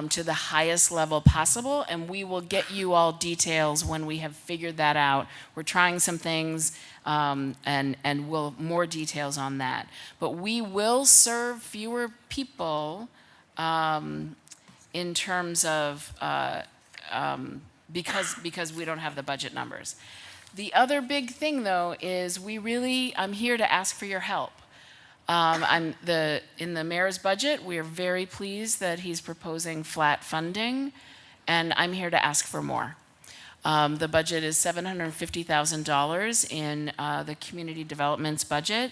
to the highest level possible, and we will get you all details when we have figured that out. We're trying some things, and we'll more details on that. But we will serve fewer people in terms of because we don't have the budget numbers. The other big thing, though, is I'm here to ask for your help. In the mayor's budget, we are very pleased that he's proposing flat funding, and I'm here to ask for more. The budget is $750,000 in the community development's budget.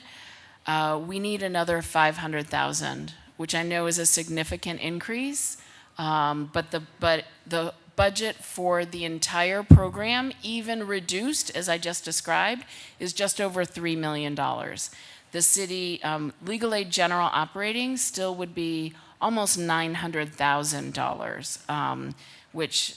We need another $500,000, which I know is a significant increase, but the budget for the entire program, even reduced, as I just described, is just over $3 million. The city Legal Aid General Operating still would be almost $900,000, which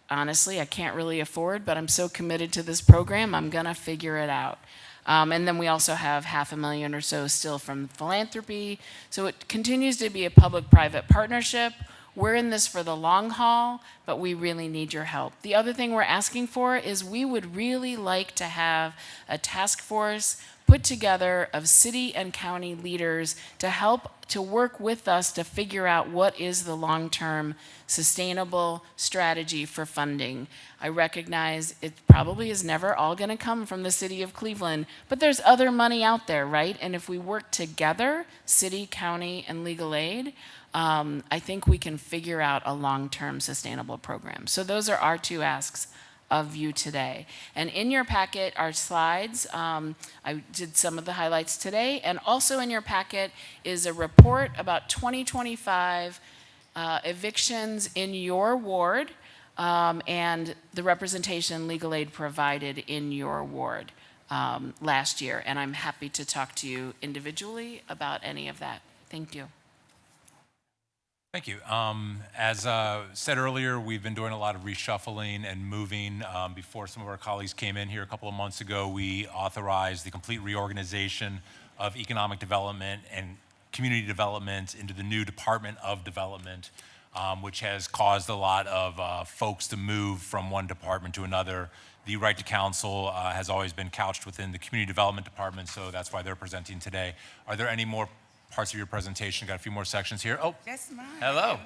honestly I can't really afford, but I'm so committed to this program, I'm gonna figure it out. And then we also have $500,000 or so still from philanthropy. So it continues to be a public-private partnership. We're in this for the long haul, but we really need your help. The other thing we're asking for is we would really like to have a task force put together of city and county leaders to help to work with us to figure out what is the long-term sustainable strategy for funding. I recognize it probably is never all going to come from the City of Cleveland, but there's other money out there, right? And if we work together, city, county, and legal aid, I think we can figure out a long-term sustainable program. So those are our two asks of you today. And in your packet are slides. I did some of the highlights today. And also in your packet is a report about 2025 evictions in your ward and the representation legal aid provided in your ward last year. And I'm happy to talk to you individually about any of that. Thank you. Thank you. As said earlier, we've been doing a lot of reshuffling and moving. Before some of our colleagues came in here a couple of months ago, we authorized the complete reorganization of economic development and community development into the new Department of Development, which has caused a lot of folks to move from one department to another. The Right to Counsel has always been couched within the Community Development Department, so that's why they're presenting today. Are there any more parts of your presentation? Got a few more sections here. Oh, that's mine. Hello.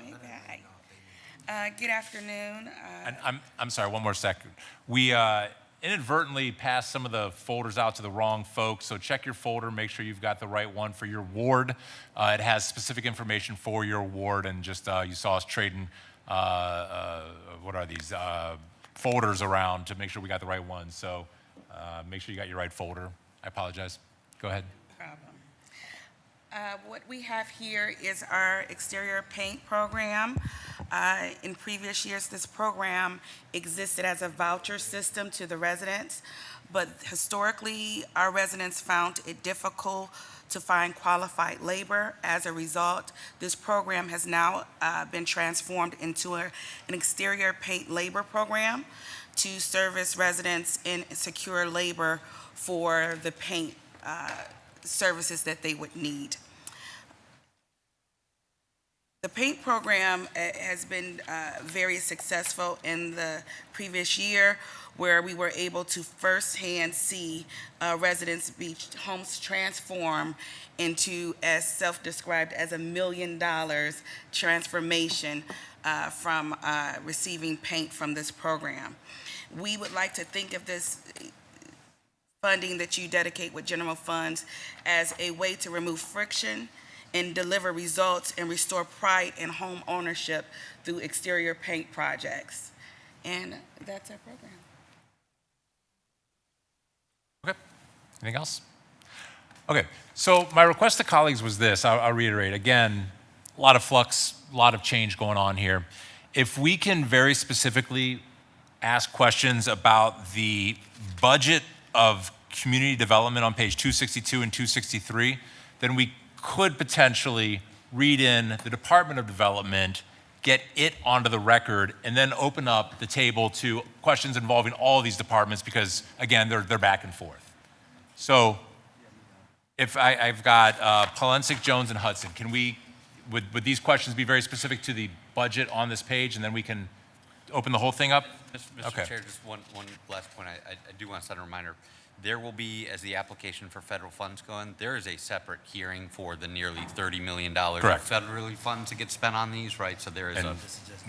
Good afternoon. And I'm sorry, one more second. We, inadvertently passed some of the folders out to the wrong folks, so check your folder, make sure you've got the right one for your ward. It has specific information for your ward, and just you saw us trading, what are these, folders around to make sure we got the right one. So make sure you got your right folder. I apologize. Go ahead. What we have here is our exterior paint program. In previous years, this program existed as a voucher system to the residents, but historically, our residents found it difficult to find qualified labor. As a result, this program has now been transformed into an exterior paint labor program to service residents in secure labor for the paint services that they would need. The paint program has been very successful in the previous year, where we were able to firsthand see residents' homes transform into, as self-described, as $1 million transformation from receiving paint from this program. We would like to think of this funding that you dedicate with general funds as a way to remove friction and deliver results and restore pride in home ownership through exterior paint projects. And that's our program. Okay. Anything else? Okay. So my request to colleagues was this. I'll reiterate. Again, a lot of flux, a lot of change going on here. If we can very specifically ask questions about the budget of community development on page 262 and 263, then we could potentially read in the Department of Development, get it onto the record, and then open up the table to questions involving all of these departments, because again, they're back and forth. So if I've got Polensek, Jones, and Hudson, can we, would these questions be very specific to the budget on this page, and then we can open the whole thing up? Mr. Chair, just one last point. I do want to set a reminder. There will be, as the application for federal funds go in, there is a separate hearing for the nearly $30 million of federally funds that get spent on these, right? So there is and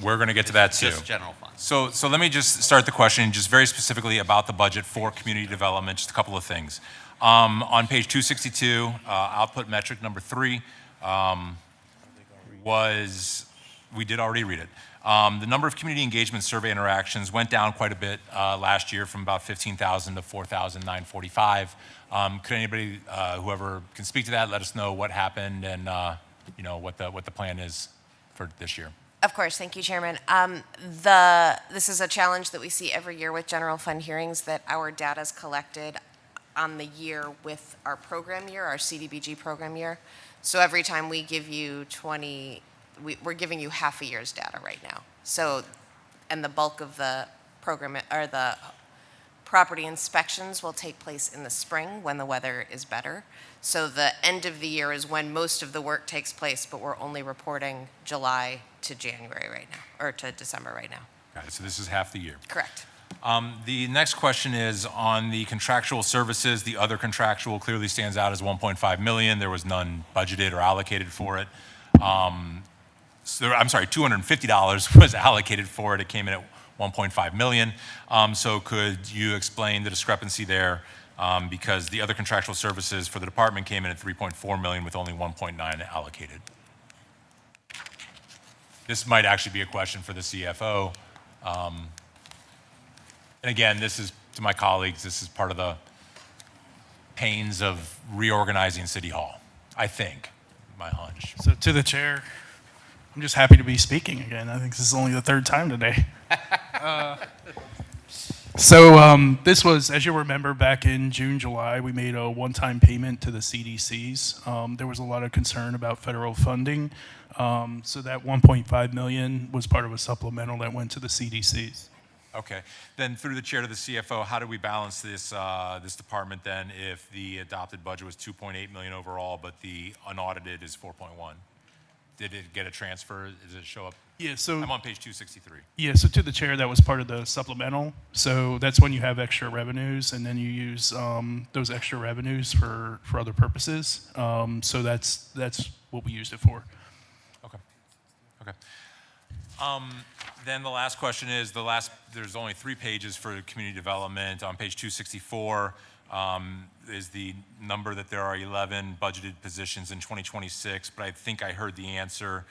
we're going to get to that too. Just general funds. So let me just start the question just very specifically about the budget for community development, just a couple of things. On page 262, output metric number 3 we did already read it. The number of community engagement survey interactions went down quite a bit last year, from about 15,000 to 4,945. Could anybody, whoever can speak to that, let us know what happened and what the plan is for this year? Of course, thank you, Chairman. This is a challenge that we see every year with general fund hearings, that our data is collected on the year with our program year, our CDBG program year. So every time we give you we're giving you half a year's data right now. So, and the bulk of the program, or the property inspections, will take place in the spring when the weather is better. So the end of the year is when most of the work takes place, but we're only reporting July to January right now, or to December right now. Got it. So this is half the year. Correct. The next question is on the contractual services. The other contractual clearly stands out as 1.5 million. There was none budgeted or allocated for it. I'm sorry, $250 was allocated for it. It came in at 1.5 million. So could you explain the discrepancy there? Because the other contractual services for the department came in at 3.4 million with only 1.9 allocated. This might actually be a question for the CFO. And again, this is to my colleagues, this is part of the pains of reorganizing City Hall, I think, my hunch. So to the chair, I'm just happy to be speaking again. I think this is only the third time today. This was, as you'll remember, back in June, July, we made a one-time payment to the CDCs. There was a lot of concern about federal funding. So that 1.5 million was part of a supplemental that went to the CDCs. Okay. Then through the chair to the CFO, how do we balance this this department then if the adopted budget was 2.8 million overall, but the unaudited is 4.1? Did it get a transfer? Does it show up? Yeah, so I'm on page 263. Yeah, so to the chair, that was part of the supplemental. So that's when you have extra revenues, and then you use those extra revenues for other purposes. So that's what we used it for. Okay. Okay. Then the last question is, there's only 3 pages for community development. On page 264 is the number that there are 11 budgeted positions in 2026, but I think I heard the answer.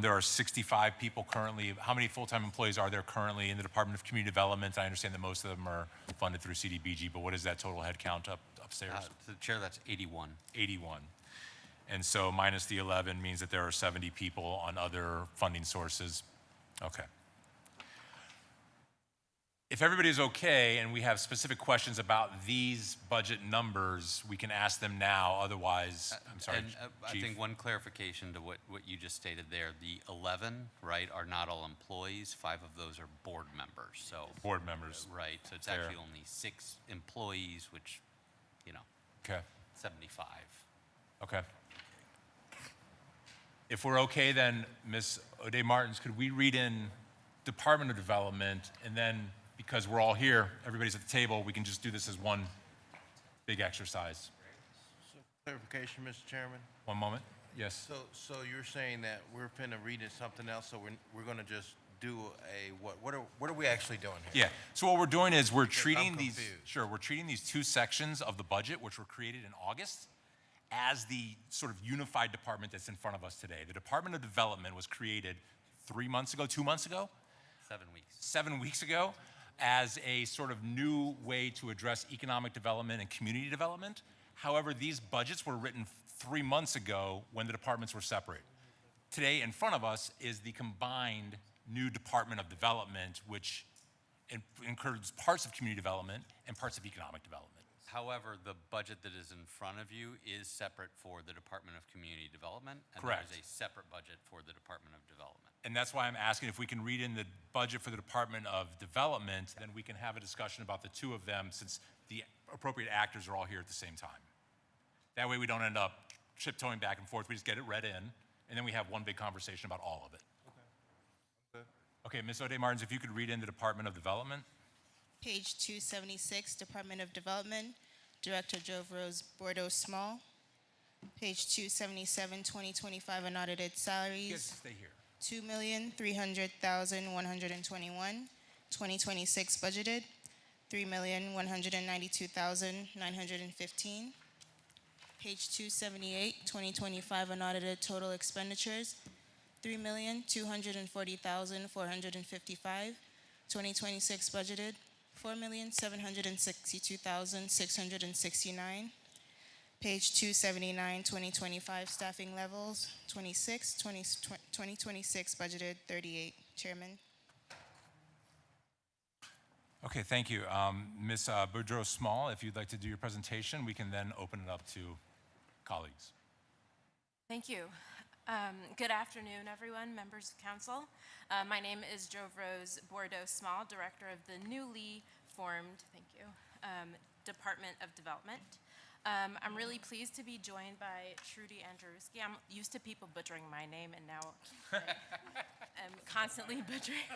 There are 65 people currently. How many full-time employees are there currently in the Department of Community Development? I understand that most of them are funded through CDBG, but what is that total head count upstairs? To the chair, that's 81. 81. And so minus the 11 means that there are 70 people on other funding sources. Okay. If everybody's okay and we have specific questions about these budget numbers, we can ask them now. Otherwise, I'm sorry, And I Chief. think one clarification to what you just stated there, the 11, right, are not all employees. 5 of those are board members, so. Board members. Right, so it's Fair. actually only 6 employees, which, you know. Okay. 75. Okay. If we're okay, then Ms. O'Day Martins, could we read in Department of Development, and then because we're all here, everybody's at the table, we can just do this as one big exercise. Clarification, Mr. Chairman? One moment. Yes. So you're saying that we're finna read in something else, so we're gonna just do a, what are we actually doing here? Yeah. So what we're doing is we're treating I'm these. confused. Sure. We're treating these 2 sections of the budget, which were created in August, as the sort of unified department that's in front of us today. The Department of Development was created 3 months ago, 2 months ago, 7 weeks. 7 weeks ago, as a sort of new way to address economic development and community development. However, these budgets were written 3 months ago when the departments were separate. Today in front of us is the combined new Department of Development, which includes parts of community development and parts of economic development. However, the budget that is in front of you is separate for the Department of Community Development. Correct. And there is a separate budget for the Department of Development. And that's why I'm asking if we can read in the budget for the Department of Development, then we can have a discussion about the 2 of them since the appropriate actors are all here at the same time. That way we don't end up tiptoeing back and forth. We just get it read in, and then we have one big conversation about all of it. Okay. Okay, Ms. O'Day Martins, if you could read in the Department of Development. Page 276, Department of Development, Director Jove Rose Bordeaux Small. Page 277, 2025 unaudited salaries. Yes, stay here. 2,300,121. 2026 budgeted, 3,192,915. Page 278, 2025 unaudited total expenditures, 3,240,455. 2026 budgeted, 4,762,669. Page 279, 2025 staffing levels, 2026 budgeted, 38. Chairman. Okay, thank you. Ms. Boudreaux Small, if you'd like to do your presentation, we can then open it up to colleagues. Thank you. Good afternoon, everyone, members of council. My name is Jove Rose Bordeaux Small, director of the newly formed, Department of Development. I'm really pleased to be joined by Trudy Andruski. I'm used to people butchering my name, and now I'm constantly butchering.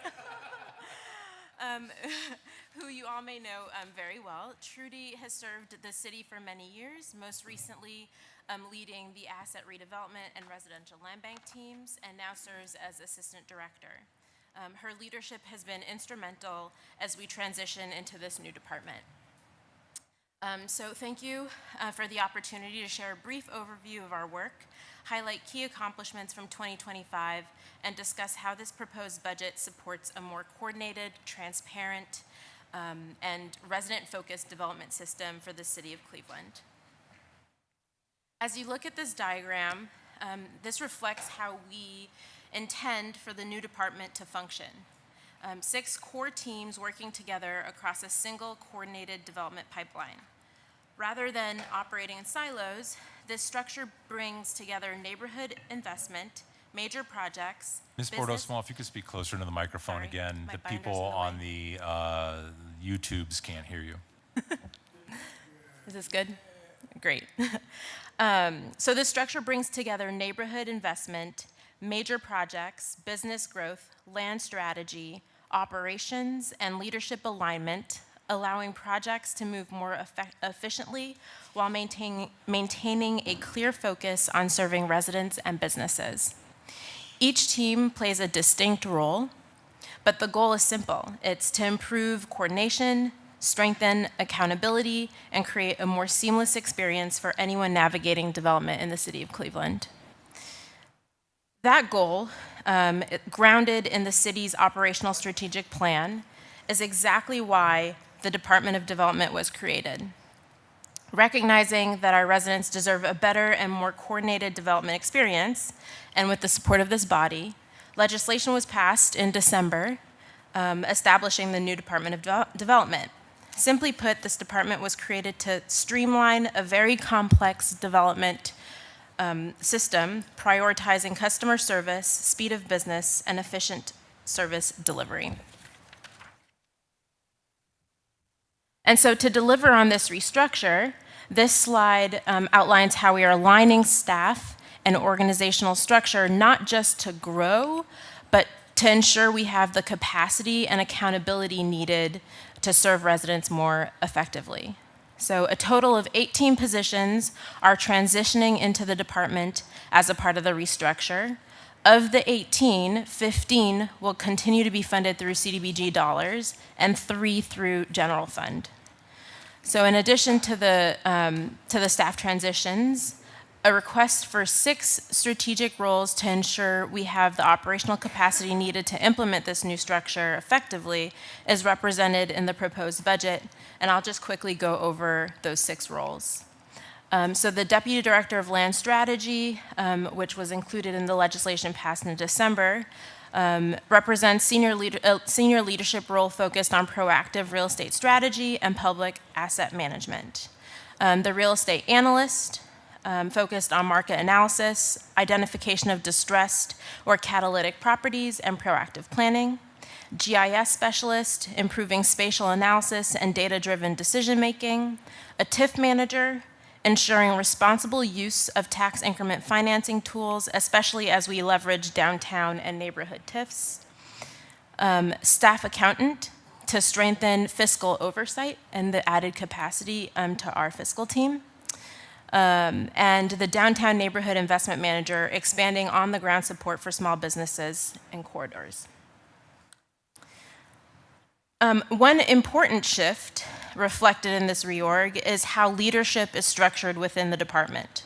Who you all may know very well. Trudy has served the city for many years, most recently leading the asset redevelopment and residential land bank teams, and now serves as assistant director. Her leadership has been instrumental as we transition into this new department. So thank you for the opportunity to share a brief overview of our work, highlight key accomplishments from 2025, and discuss how this proposed budget supports a more coordinated, transparent, and resident-focused development system for the city of Cleveland. As you look at this diagram, this reflects how we intend for the new department to function. 6 core teams working together across a single coordinated development pipeline. Rather than operating in silos, this structure brings together neighborhood investment, major projects. Ms. Bordeaux Small, if you could speak closer to the microphone again. my The binder's people on the YouTubes can't hear you. Is this good? Great. So this structure brings together neighborhood investment, major projects, business growth, land strategy, operations, and leadership alignment, allowing projects to move more efficiently while maintaining a clear focus on serving residents and businesses. Each team plays a distinct role, but the goal is simple. It's to improve coordination, strengthen accountability, and create a more seamless experience for anyone navigating development in the city of Cleveland. That goal, grounded in the city's operational strategic plan, is exactly why the Department of Development was created. Recognizing that our residents deserve a better and more coordinated development experience, and with the support of this body, legislation was passed in December establishing the new Department of Development. Simply put, this department was created to streamline a very complex development system, prioritizing customer service, speed of business, and efficient service delivery. And so to deliver on this restructure, this slide outlines how we are aligning staff and organizational structure not just to grow, but to ensure we have the capacity and accountability needed to serve residents more effectively. So a total of 18 positions are transitioning into the department as a part of the restructure. Of the 18, 15 will continue to be funded through CDBG dollars and 3 through general fund. So in addition to the staff transitions, a request for 6 strategic roles to ensure we have the operational capacity needed to implement this new structure effectively is represented in the proposed budget, and I'll just quickly go over those 6 roles. So the Deputy Director of Land Strategy, which was included in the legislation passed in December, represents senior leadership role focused on proactive real estate strategy and public asset management. The Real Estate Analyst, focused on market analysis, identification of distressed or catalytic properties, and proactive planning. GIS Specialist, improving spatial analysis and data-driven decision-making. A TIF Manager, ensuring responsible use of tax increment financing tools, especially as we leverage downtown and neighborhood TIFs. Staff Accountant, to strengthen fiscal oversight and the added capacity to our fiscal team. And the Downtown Neighborhood Investment Manager, expanding on-the-ground support for small businesses and corridors. One important shift reflected in this reorg is how leadership is structured within the department.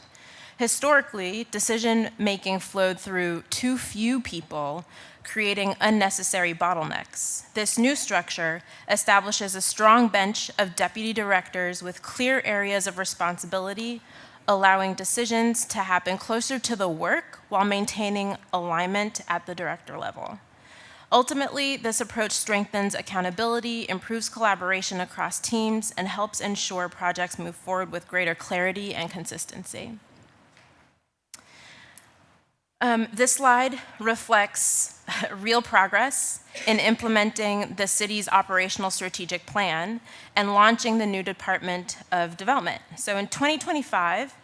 Historically, decision-making flowed through too few people, creating unnecessary bottlenecks. This new structure establishes a strong bench of deputy directors with clear areas of responsibility, allowing decisions to happen closer to the work while maintaining alignment at the director level. Ultimately, this approach strengthens accountability, improves collaboration across teams, and helps ensure projects move forward with greater clarity and consistency. This slide reflects real progress in implementing the city's operational strategic plan and launching the new Department of Development. So in 2025,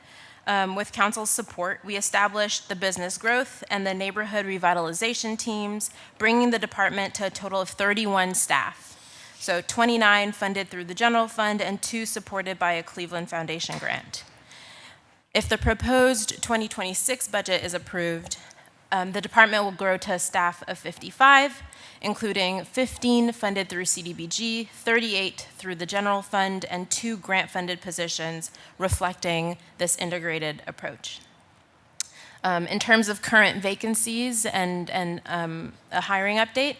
with council's support, we established the business growth and the neighborhood revitalization teams, bringing the department to a total of 31 staff. So 29 funded through the general fund and 2 supported by a Cleveland Foundation grant. If the proposed 2026 budget is approved, the department will grow to a staff of 55, including 15 funded through CDBG, 38 through the general fund, and 2 grant-funded positions reflecting this integrated approach. In terms of current vacancies and a hiring update,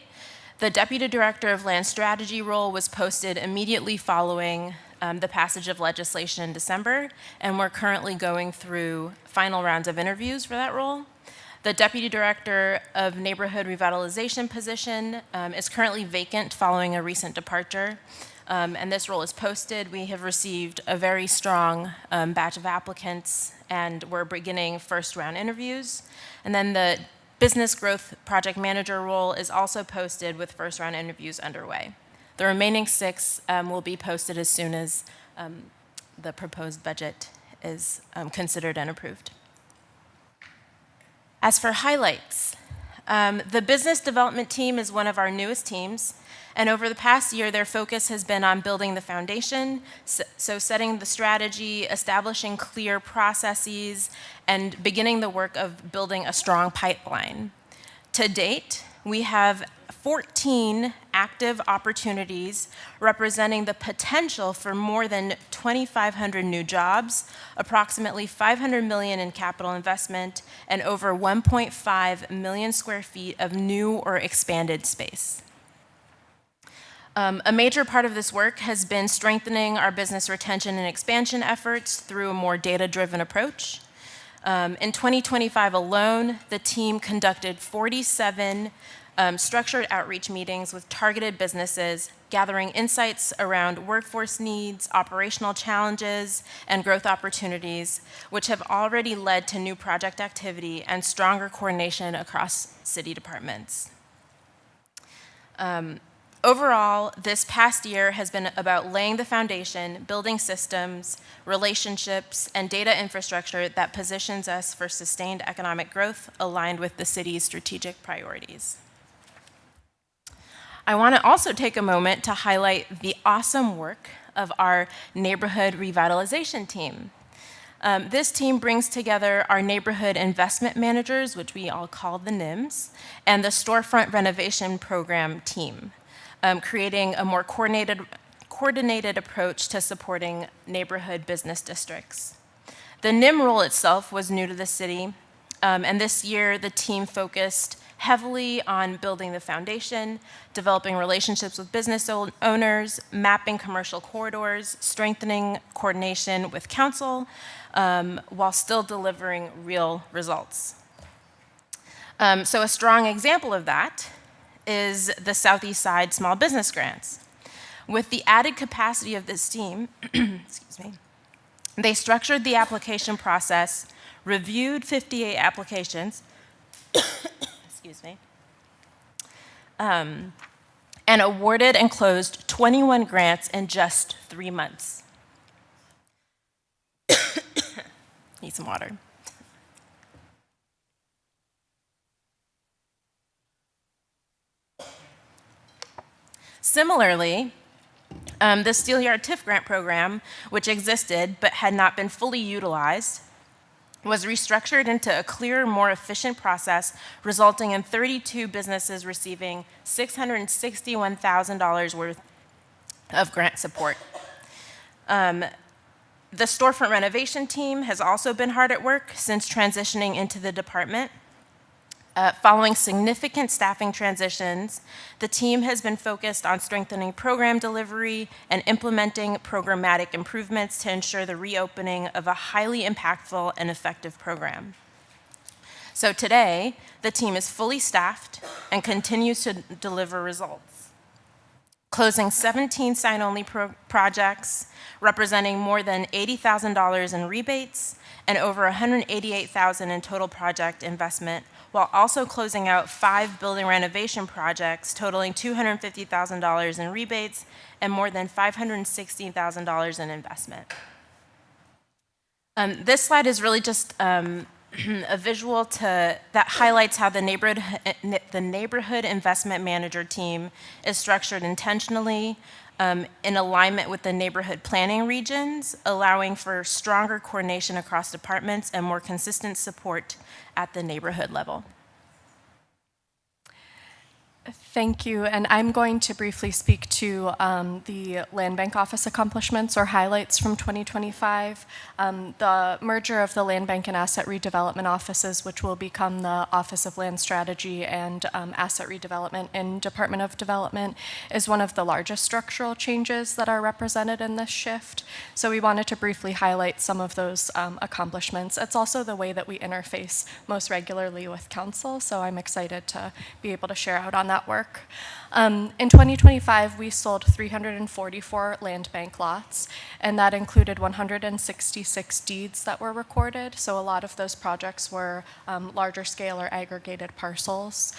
the Deputy Director of Land Strategy role was posted immediately following the passage of legislation in December, and we're currently going through final rounds of interviews for that role. The Deputy Director of Neighborhood Revitalization position is currently vacant following a recent departure, and this role is posted. We have received a very strong batch of applicants, and we're beginning first round interviews. And then the Business Growth Project Manager role is also posted with first round interviews underway. The remaining 6 will be posted as soon as the proposed budget is considered and approved. As for highlights, the business development team is one of our newest teams, and over the past year, their focus has been on building the foundation, so setting the strategy, establishing clear processes, and beginning the work of building a strong pipeline. To date, we have 14 active opportunities representing the potential for more than 2,500 new jobs, approximately $500 million in capital investment, and over 1.5 million square feet of new or expanded space. A major part of this work has been strengthening our business retention and expansion efforts through a more data-driven approach. In 2025 alone, the team conducted 47 structured outreach meetings with targeted businesses, gathering insights around workforce needs, operational challenges, and growth opportunities, which have already led to new project activity and stronger coordination across city departments. Overall, this past year has been about laying the foundation, building systems, relationships, and data infrastructure that positions us for sustained economic growth aligned with the city's strategic priorities. I want to also take a moment to highlight the awesome work of our neighborhood revitalization team. This team brings together our neighborhood investment managers, which we all call the NIMS, and the storefront renovation program team, creating a more coordinated approach to supporting neighborhood business districts. The NIM role itself was new to the city, and this year the team focused heavily on building the foundation, developing relationships with business owners, mapping commercial corridors, strengthening coordination with council, while still delivering real results. So a strong example of that is the Southeast Side Small Business Grants. With the added capacity of this team, excuse me, they structured the application process, reviewed 58 applications, excuse me, and awarded and closed 21 grants in just 3 months. Need some water. Similarly, the Steelyard TIF grant program, which existed but had not been fully utilized, was restructured into a clearer, more efficient process, resulting in 32 businesses receiving $661,000 worth of grant support. The storefront renovation team has also been hard at work since transitioning into the department. Following significant staffing transitions, the team has been focused on strengthening program delivery and implementing programmatic improvements to ensure the reopening of a highly impactful and effective program. So today, the team is fully staffed and continues to deliver results, closing 17 sign-only projects, representing more than $80,000 in rebates and over $188,000 in total project investment, while also closing out 5 building renovation projects totaling $250,000 in rebates and more than $560,000 in investment. This slide is really just a visual that highlights how the neighborhood investment manager team is structured intentionally in alignment with the neighborhood planning regions, allowing for stronger coordination across departments and more consistent support at the neighborhood level. Thank you, and I'm going to briefly speak to the Land Bank Office accomplishments or highlights from 2025. The merger of the Land Bank and Asset Redevelopment Offices, which will become the Office of Land Strategy and Asset Redevelopment in Department of Development, is one of the largest structural changes that are represented in this shift. So we wanted to briefly highlight some of those accomplishments. It's also the way that we interface most regularly with council, so I'm excited to be able to share out on that work. In 2025, we sold 344 land bank lots, and that included 166 deeds that were recorded. So a lot of those projects were larger scale or aggregated parcels.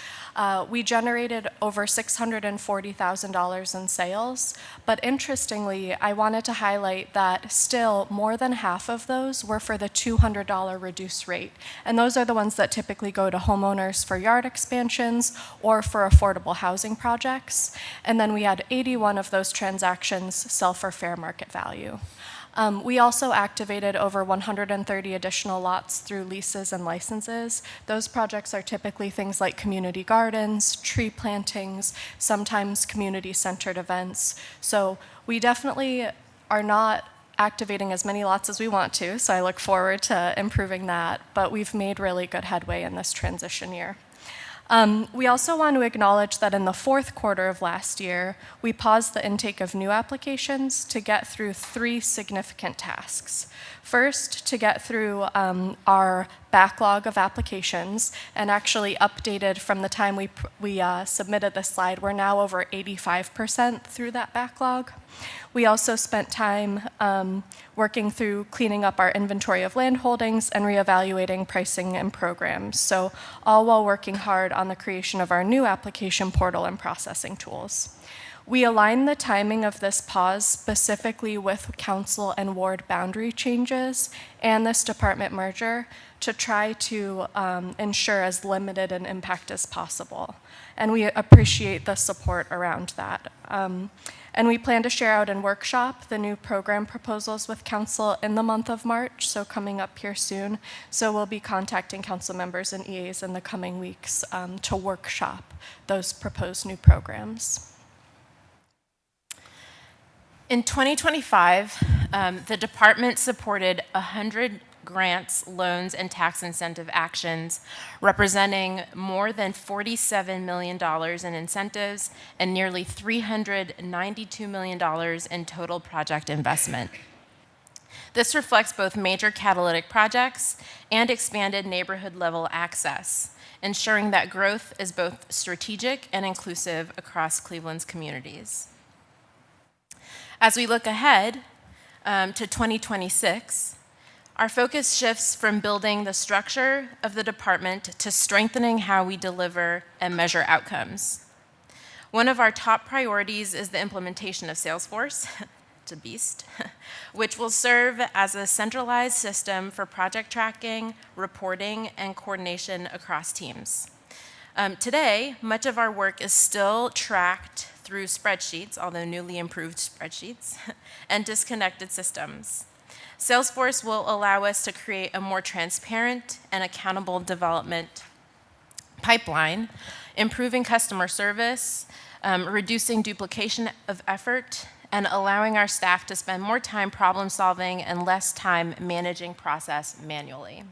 We generated over $640,000 in sales, but interestingly, I wanted to highlight that still more than half of those were for the $200 reduced rate. And those are the ones that typically go to homeowners for yard expansions or for affordable housing projects. And then we had 81 of those transactions sell for fair market value. We also activated over 130 additional lots through leases and licenses. Those projects are typically things like community gardens, tree plantings, sometimes community-centered events. So we definitely are not activating as many lots as we want to, so I look forward to improving that, but we've made really good headway in this transition year. We also want to acknowledge that in the fourth quarter of last year, we paused the intake of new applications to get through 3 significant tasks. First, to get through our backlog of applications, and actually updated from the time we submitted this slide, we're now over 85% through that backlog. We also spent time working through cleaning up our inventory of land holdings and reevaluating pricing and programs. So all while working hard on the creation of our new application portal and processing tools. We aligned the timing of this pause specifically with council and ward boundary changes and this department merger to try to ensure as limited an impact as possible. And we appreciate the support around that. And we plan to share out and workshop the new program proposals with council in the month of March, so coming up here soon. So we'll be contacting council members and EAs in the coming weeks to workshop those proposed new programs. In 2025, the department supported 100 grants, loans, and tax incentive actions, representing more than $47 million in incentives and nearly $392 million in total project investment. This reflects both major catalytic projects and expanded neighborhood-level access, ensuring that growth is both strategic and inclusive across Cleveland's communities. As we look ahead to 2026, our focus shifts from building the structure of the department to strengthening how we deliver and measure outcomes. One of our top priorities is the implementation of Salesforce, it's a beast, which will serve as a centralized system for project tracking, reporting, and coordination across teams. Today, much of our work is still tracked through spreadsheets, although newly improved spreadsheets, and disconnected systems. Salesforce will allow us to create a more transparent and accountable development pipeline, improving customer service, reducing duplication of effort, and allowing our staff to spend more time problem solving and less time managing process manually.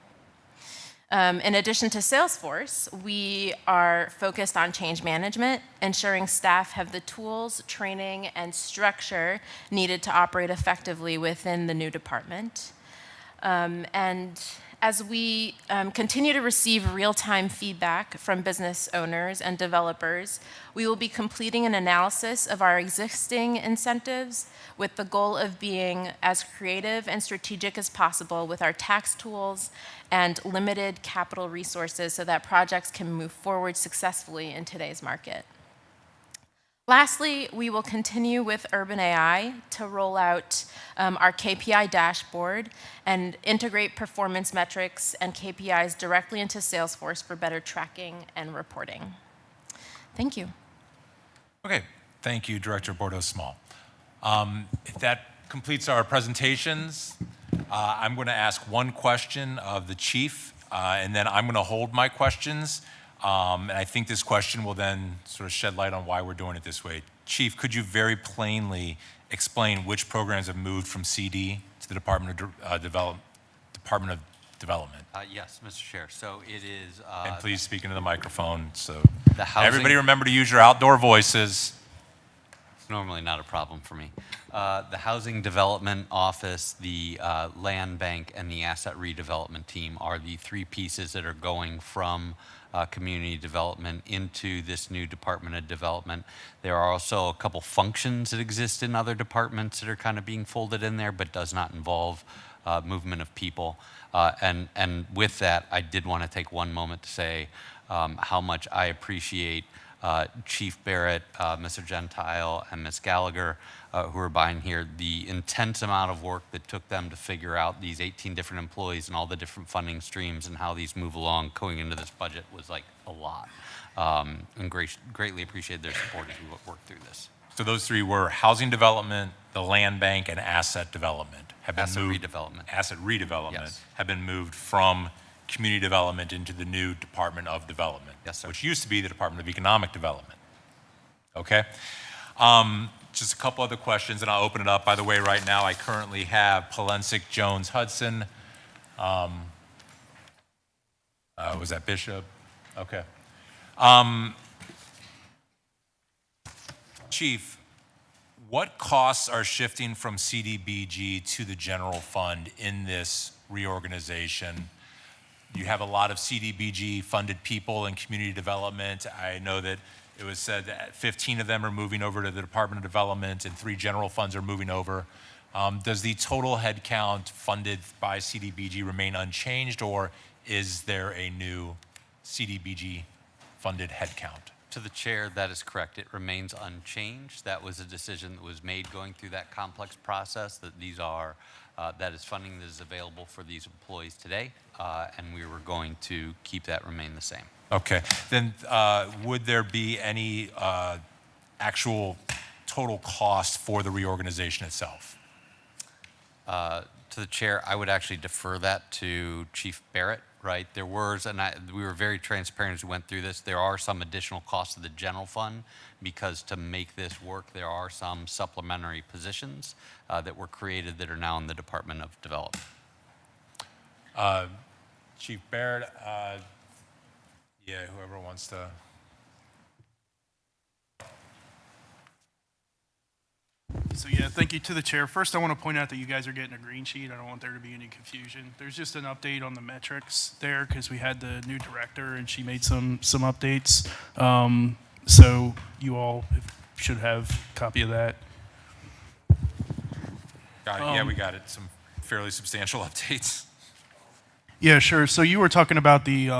In addition to Salesforce, we are focused on change management, ensuring staff have the tools, training, and structure needed to operate effectively within the new department. And as we continue to receive real-time feedback from business owners and developers, we will be completing an analysis of our existing incentives with the goal of being as creative and strategic as possible with our tax tools and limited capital resources so that projects can move forward successfully in today's market. Lastly, we will continue with Urban AI to roll out our KPI dashboard and integrate performance metrics and KPIs directly into Salesforce for better tracking and reporting. Thank you. Okay, thank you, Director Bordeaux-Small. If that completes our presentations, I'm going to ask one question of the chief, and then I'm going to hold my questions. And I think this question will then sort of shed light on why we're doing it this way. Chief, could you very plainly explain which programs have moved from CD to the Department of Development? Yes, Mr. Chair. So it is. And please speak into the microphone so the housing, everybody remember to use your outdoor voices. It's normally not a problem for me. The Housing Development Office, the Land Bank, and the Asset Redevelopment Team are the 3 pieces that are going from community development into this new Department of Development. There are also a couple functions that exist in other departments that are kind of being folded in there, but does not involve movement of people. And with that, I did want to take one moment to say how much I appreciate Chief Barrett, Mr. Gentile, and Ms. Gallagher, who are behind here, the intense amount of work that took them to figure out these 18 different employees and all the different funding streams and how these move along going into this budget was like a lot. And greatly appreciate their support as we work through this. So those three were housing development, the land bank, and asset development. Asset redevelopment. Asset redevelopment Yes. have been moved from community development into the new Department of Development. Yes, sir. Which used to be the Department of Economic Development. Okay? Just a couple other questions, and I'll open it up. By the way, right now, I currently have Polensik, Jones, Hudson. Was that Bishop? Okay. Chief, what costs are shifting from CDBG to the general fund in this reorganization? You have a lot of CDBG funded people in community development. I know that it was said that 15 of them are moving over to the Department of Development and 3 general funds are moving over. Does the total headcount funded by CDBG remain unchanged, or is there a new CDBG funded headcount? To the chair, that is correct. It remains unchanged. That was a decision that was made going through that complex process, that these are, that is funding that is available for these employees today, and we were going to keep that remain the same. Okay, then would there be any actual total cost for the reorganization itself? To the chair, I would actually defer that to Chief Barrett, right? There was, and we were very transparent as we went through this, there are some additional costs to the general fund because to make this work, there are some supplementary positions that were created that are now in the Department of Development. Chief Barrett, yeah, whoever wants to. So yeah, thank you to the chair. First, I want to point out that you guys are getting a green sheet. I don't want there to be any confusion. There's just an update on the metrics there because we had the new director and she made some updates. So you all should have a copy of that. Got it. Yeah, we got it. Some fairly substantial updates. Yeah, sure. So you were talking about the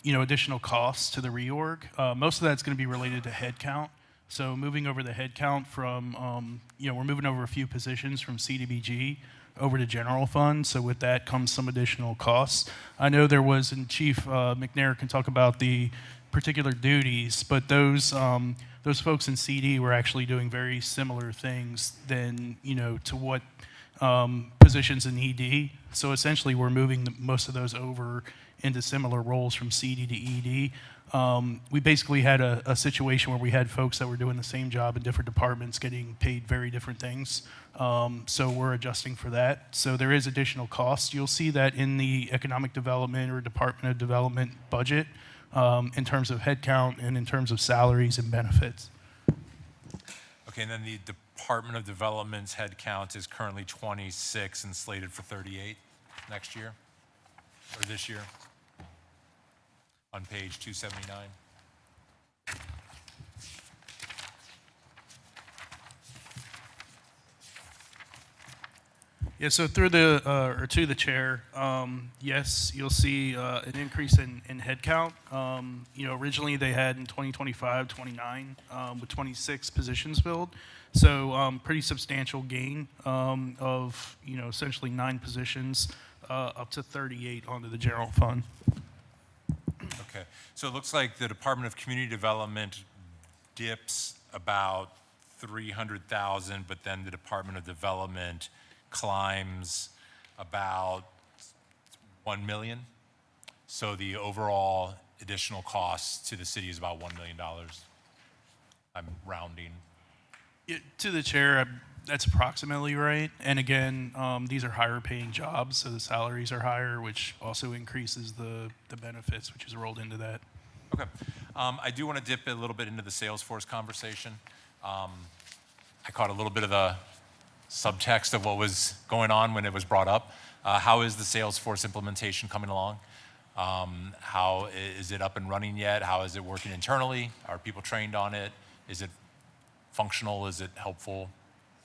additional costs to the reorg. Most of that's going to be related to headcount. So moving over the headcount from, we're moving over a few positions from CDBG over to general fund. So with that comes some additional costs. I know there was, and Chief McNair can talk about the particular duties, but those folks in CD were actually doing very similar things than, to what positions in ED. So essentially we're moving most of those over into similar roles from CD to ED. We basically had a situation where we had folks that were doing the same job in different departments getting paid very different things. So we're adjusting for that. So there is additional cost. You'll see that in the Economic Development or Department of Development budget in terms of headcount and in terms of salaries and benefits. Okay, and then the Department of Development's headcount is currently 26 and slated for 38 next year, or this year, on page 279. Yeah, so through or to the chair, yes, you'll see an increase in headcount. Originally they had in 2025, 29, with 26 positions filled. So pretty substantial gain of, essentially 9 positions up to 38 onto the general fund. Okay, so it looks like the Department of Community Development dips about 300,000, but then the Department of Development climbs about 1 million. So the overall additional cost to the city is about $1 million. I'm rounding. To the chair, that's approximately right. And again, these are higher paying jobs, so the salaries are higher, which also increases the benefits, which is rolled into that. Okay. I do want to dip a little bit into the Salesforce conversation. I caught a little bit of the subtext of what was going on when it was brought up. How is the Salesforce implementation coming along? How is it up and running yet? How is it working internally? Are people trained on it? Is it functional? Is it helpful?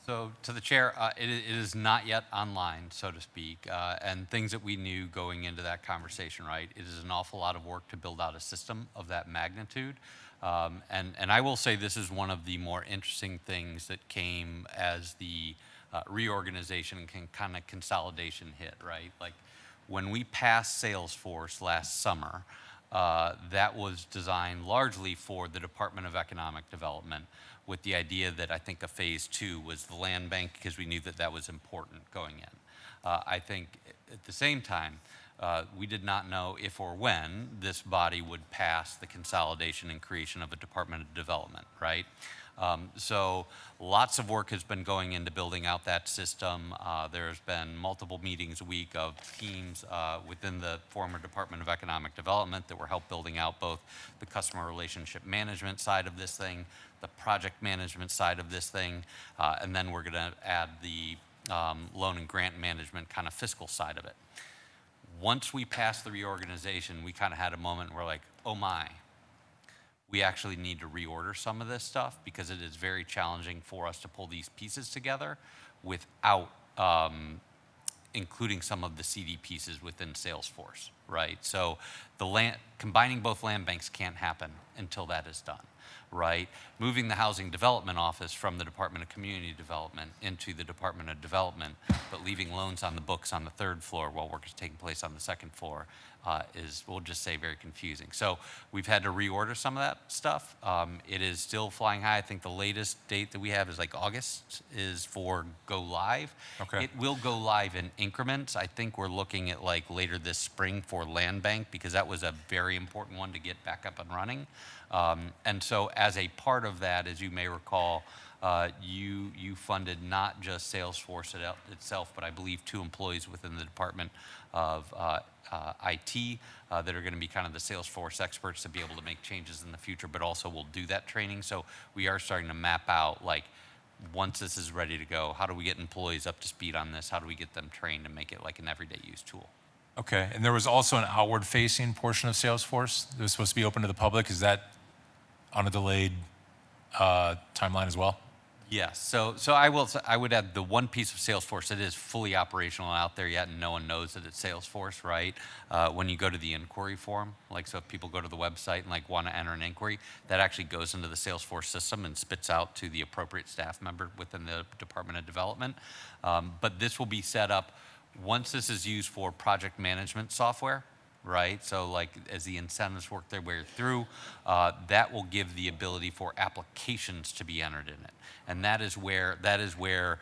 So to the chair, it is not yet online, so to speak, and things that we knew going into that conversation, right? It is an awful lot of work to build out a system of that magnitude. And I will say this is one of the more interesting things that came as the reorganization and kind of consolidation hit, right? Like when we passed Salesforce last summer, that was designed largely for the Department of Economic Development. with the idea that I think a phase 2 was the land bank, because we knew that that was important going in. I think at the same time, we did not know if or when this body would pass the consolidation and creation of a Department of Development, right? So lots of work has been going into building out that system. There's been multiple meetings a week of teams within the former Department of Economic Development that were help building out both the customer relationship management side of this thing, the project management side of this thing, and then we're going to add the loan and grant management kind of fiscal side of it. Once we passed the reorganization, we kind of had a moment where we're like, oh my, we actually need to reorder some of this stuff because it is very challenging for us to pull these pieces together without including some of the CD pieces within Salesforce, right? So combining both land banks can't happen until that is done, right? Moving the Housing Development Office from the Department of Community Development into the Department of Development, but leaving loans on the books on the 3rd floor while work is taking place on the 2nd floor is, we'll just say, very confusing. So we've had to reorder some of that stuff. It is still flying high. I think the latest date that we have is like August is for go live. Okay. It will go live in increments. I think we're looking at like later this spring for land bank because that was a very important one to get back up and running. And so as a part of that, as you may recall, you funded not just Salesforce itself, but I believe 2 employees within the Department of IT that are going to be kind of the Salesforce experts to be able to make changes in the future, but also will do that training. So we are starting to map out, like, once this is ready to go, how do we get employees up to speed on this? How do we get them trained and make it like an everyday use tool? Okay, and there was also an outward-facing portion of Salesforce that was supposed to be open to the public. Is that on a delayed timeline as well? Yes. So I would add the one piece of Salesforce that is fully operational out there yet, and no one knows that it's Salesforce, right? When you go to the inquiry form, like so if people go to the website and like want to enter an inquiry, that actually goes into the Salesforce system and spits out to the appropriate staff member within the Department of Development. But this will be set up once this is used for project management software, right? So like as the incentives work their way through, that will give the ability for applications to be entered in it. And that is where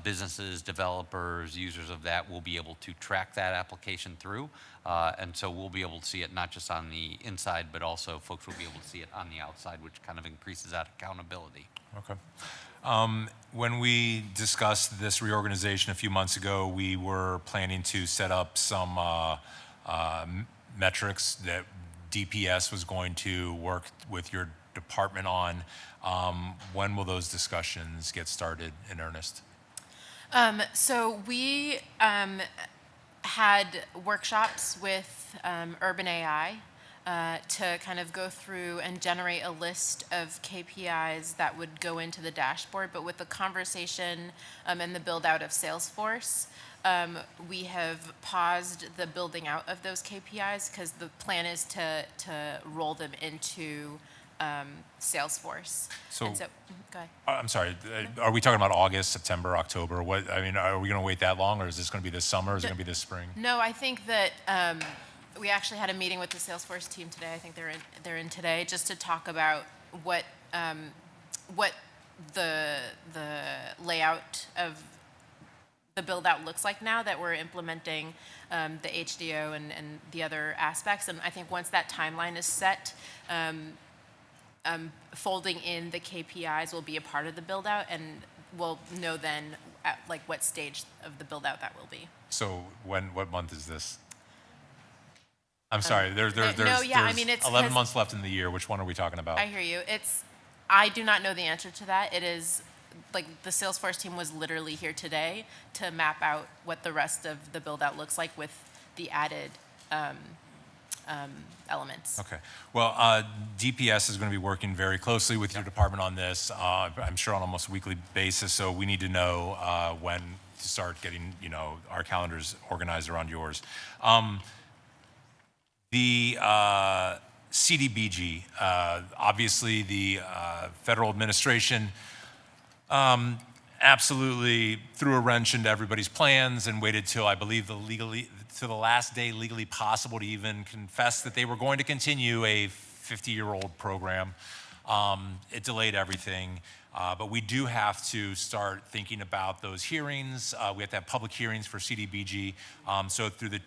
businesses, developers, users of that will be able to track that application through. And so we'll be able to see it not just on the inside, but also folks will be able to see it on the outside, which kind of increases that accountability. Okay. When we discussed this reorganization a few months ago, we were planning to set up some metrics that DPS was going to work with your department on. When will those discussions get started in earnest? So we had workshops with Urban AI to kind of go through and generate a list of KPIs that would go into the dashboard, but with the conversation and the build out of Salesforce, we have paused the building out of those KPIs because the plan is to roll them into Salesforce. So, go ahead. I'm sorry, are we talking about August, September, October? What, I mean, are we going to wait that long, or is this going to be this summer, or is it going to be this spring? No, I think that we actually had a meeting with the Salesforce team today. I think they're in today just to talk about what the layout of the build out looks like now that we're implementing the HDO and the other aspects. And I think once that timeline is set, folding in the KPIs will be a part of the build out, and we'll know then at like what stage of the build out that will be. So what month is this? I'm sorry, there's I mean, it's 11 months left in the year. Which one are we talking about? I hear you. I do not know the answer to that. It is like the Salesforce team was literally here today to map out what the rest of the build out looks like with the added elements. Okay. Well, DPS is going to be working very closely with your department on this. I'm sure on almost a weekly basis. So we need to know when to start getting, our calendars organized around yours. The CDBG, obviously the federal administration absolutely threw a wrench into everybody's plans and waited till, I believe, to the last day legally possible to even confess that they were going to continue a 50-year-old program. It delayed everything. But we do have to start thinking about those hearings. We have to have public hearings for CDBG. So through the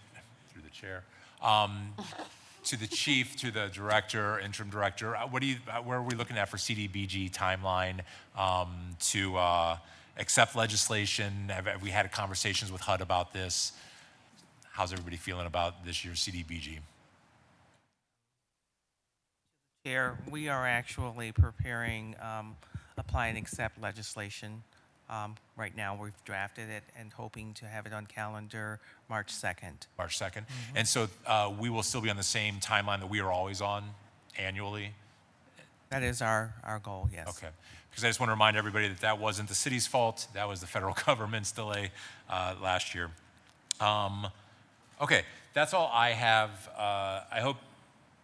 chair, to the chief, to the director, interim director, where are we looking at for CDBG timeline to accept legislation? Have we had conversations with HUD about this? How's everybody feeling about this year's CDBG? Chair, we are actually preparing apply and accept legislation. Right now, we've drafted it and hoping to have it on calendar March 2nd. March 2nd. And so we will still be on the same timeline that we are always on annually? That is our goal, yes. Okay. Because I just want to remind everybody that that wasn't the city's fault. That was the federal government's delay last year. Okay, that's all I have. I hope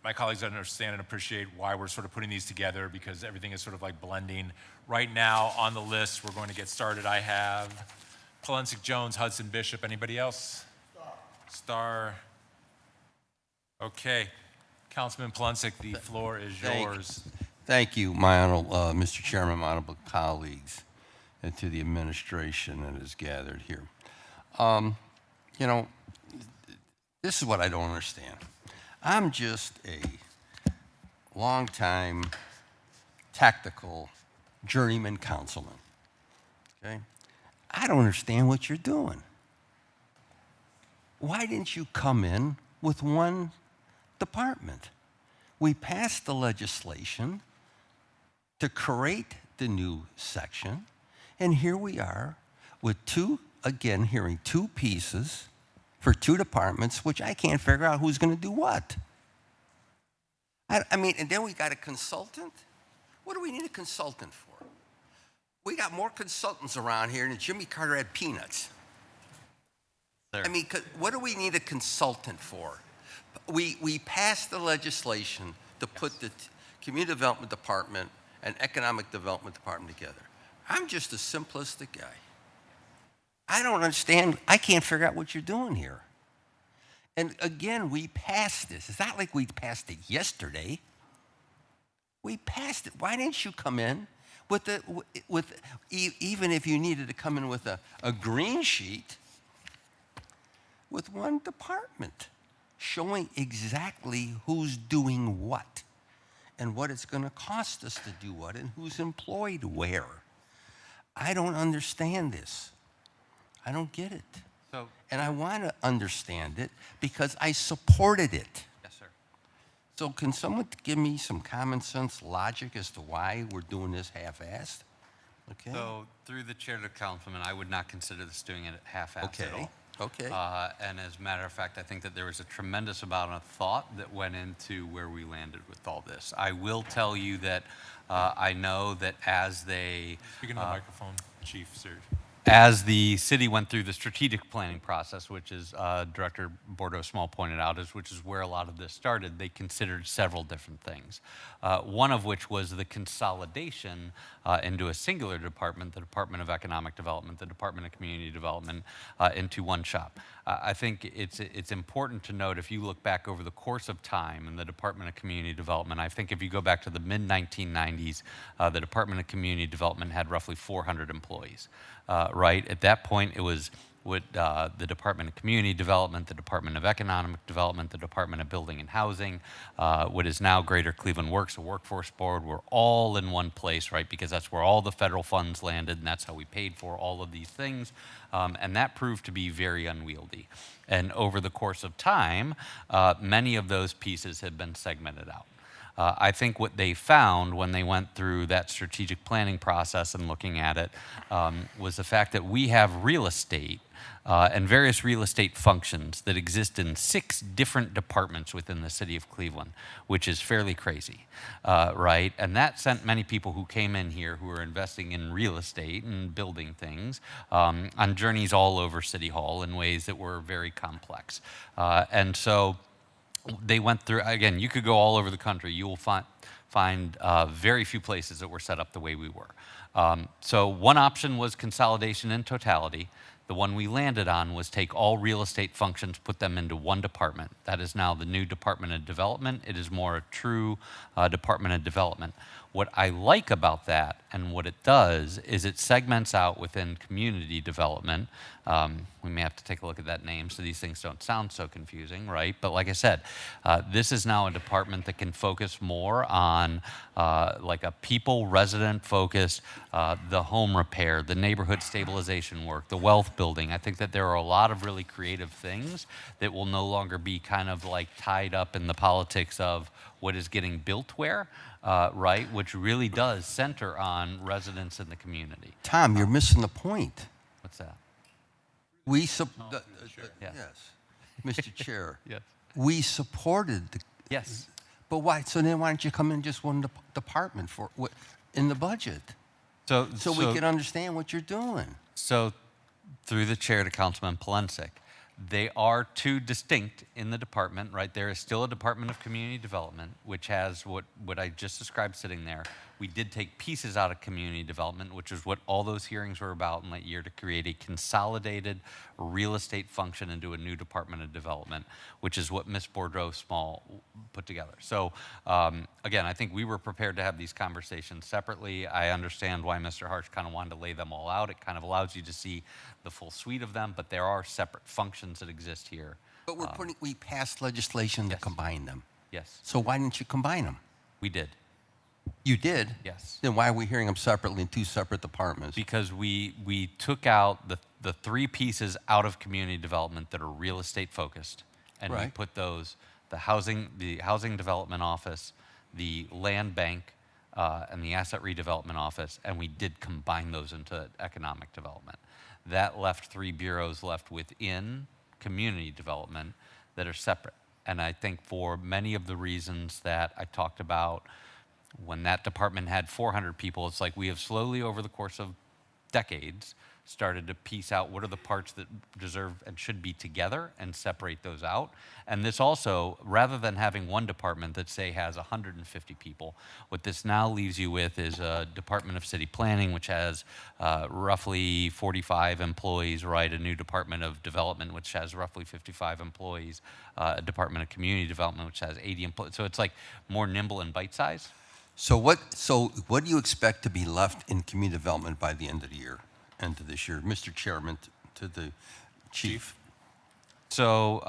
my colleagues understand and appreciate why we're sort of putting these together, because everything is sort of like blending. Right now on the list, we're going to get started. I have Polensek, Jones, Hudson, Bishop. Anybody else? Star. Okay. Councilman Polensek, the floor is yours. Thank you, my honorable, Mr. Chairman, my honorable colleagues, and to the administration that is gathered here. You know, this is what I don't understand. I'm just a longtime tactical journeyman councilman, okay? I don't understand what you're doing. Why didn't you come in with one department? We passed the legislation to create the new section, and here we are with hearing two pieces for two departments, which I can't figure out who's going to do what. I mean, and then we got a consultant? What do we need a consultant for? We got more consultants around here than Jimmy Carter had peanuts. I mean, what do we need a consultant for? We passed the legislation to put the Community Development Department and Economic Development Department together. I'm just a simplistic guy. I don't understand. I can't figure out what you're doing here. And again, we passed this. It's not like we passed it yesterday. We passed it. Why didn't you come in even if you needed to come in with a green sheet with one department showing exactly who's doing what and what it's going to cost us to do what and who's employed where? I don't understand this. I don't get it. And I want to understand it because I supported it. Yes, sir. So can someone give me some common sense logic as to why we're doing this half-assed? Okay. So through the chair to councilman, I would not consider this doing it half-assed at all. Okay. And as a matter of fact, I think that there was a tremendous amount of thought that went into where we landed with all this. I will tell you that I know that as they... Speaking of the microphone, Chief, sir. As the city went through the strategic planning process, which is Director Bordeaux Small pointed out, which is where a lot of this started, they considered several different things. One of which was the consolidation into a singular department, the Department of Economic Development, the Department of Community Development, into one shop. I think it's important to note, if you look back over the course of time in the Department of Community Development, I think if you go back to the mid-1990s, the Department of Community Development had roughly 400 employees. Right? At that point, it was with the Department of Community Development, the Department of Economic Development, the Department of Building and Housing, what is now Greater Cleveland Works, a workforce board. We're all in one place, right? Because that's where all the federal funds landed, and that's how we paid for all of these things. And that proved to be very unwieldy. And over the course of time, many of those pieces have been segmented out. I think what they found when they went through that strategic planning process and looking at it was the fact that we have real estate and various real estate functions that exist in 6 different departments within the city of Cleveland, which is fairly crazy, right? And that sent many people who came in here who were investing in real estate and building things on journeys all over City Hall in ways that were very complex. And so they went through, again, you could go all over the country. You will find very few places that were set up the way we were. So one option was consolidation in totality. The one we landed on was take all real estate functions, put them into one department. That is now the new Department of Development. It is more a true Department of Development. What I like about that and what it does is it segments out within community development. We may have to take a look at that name so these things don't sound so confusing, right? But like I said, this is now a department that can focus more on like a people resident focused, the home repair, the neighborhood stabilization work, the wealth building. I think that there are a lot of really creative things that will no longer be kind of like tied up in the politics of what is getting built where. Right, which really does center on residents in the community. Tom, you're missing the point. What's that? Yes, Yes. Mr. Chair. Yes. We supported the. Yes. But why? So then why don't you come in just one department in the budget? So we can understand what you're doing. So, through the chair to Councilman Polensek, they are two distinct in the department, right? There is still a Department of Community Development, which has what I just described sitting there. We did take pieces out of community development, which is what all those hearings were about in that year, to create a consolidated real estate function into a new Department of Development, which is what Ms. Boudreaux-Small put together. So again, I think we were prepared to have these conversations separately. I understand why Mr. Harsh kind of wanted to lay them all out. It kind of allows you to see the full suite of them, but there are separate functions that exist here. But we passed legislation to combine them. Yes. So why didn't you combine them? We did. You did? Yes. Then why are we hearing them separately in two separate departments? Because we took out the three pieces out of community development that are real estate focused, and we Right. put those, the housing development office, the land bank, and the asset redevelopment office, and we did combine those into economic development. That left three bureaus left within community development that are separate. And I think for many of the reasons that I talked about, when that department had 400 people, it's like we have slowly over the course of decades started to piece out what are the parts that deserve and should be together and separate those out. And this also, rather than having one department that say has 150 people, what this now leaves you with is a Department of City Planning, which has roughly 45 employees, right? A new Department of Development, which has roughly 55 employees, a Department of Community Development, which has 80 employees. So it's like more nimble and bite-sized. So what do you expect to be left in community development by the end of the year, end of this year? Mr. Chairman, to the chief. So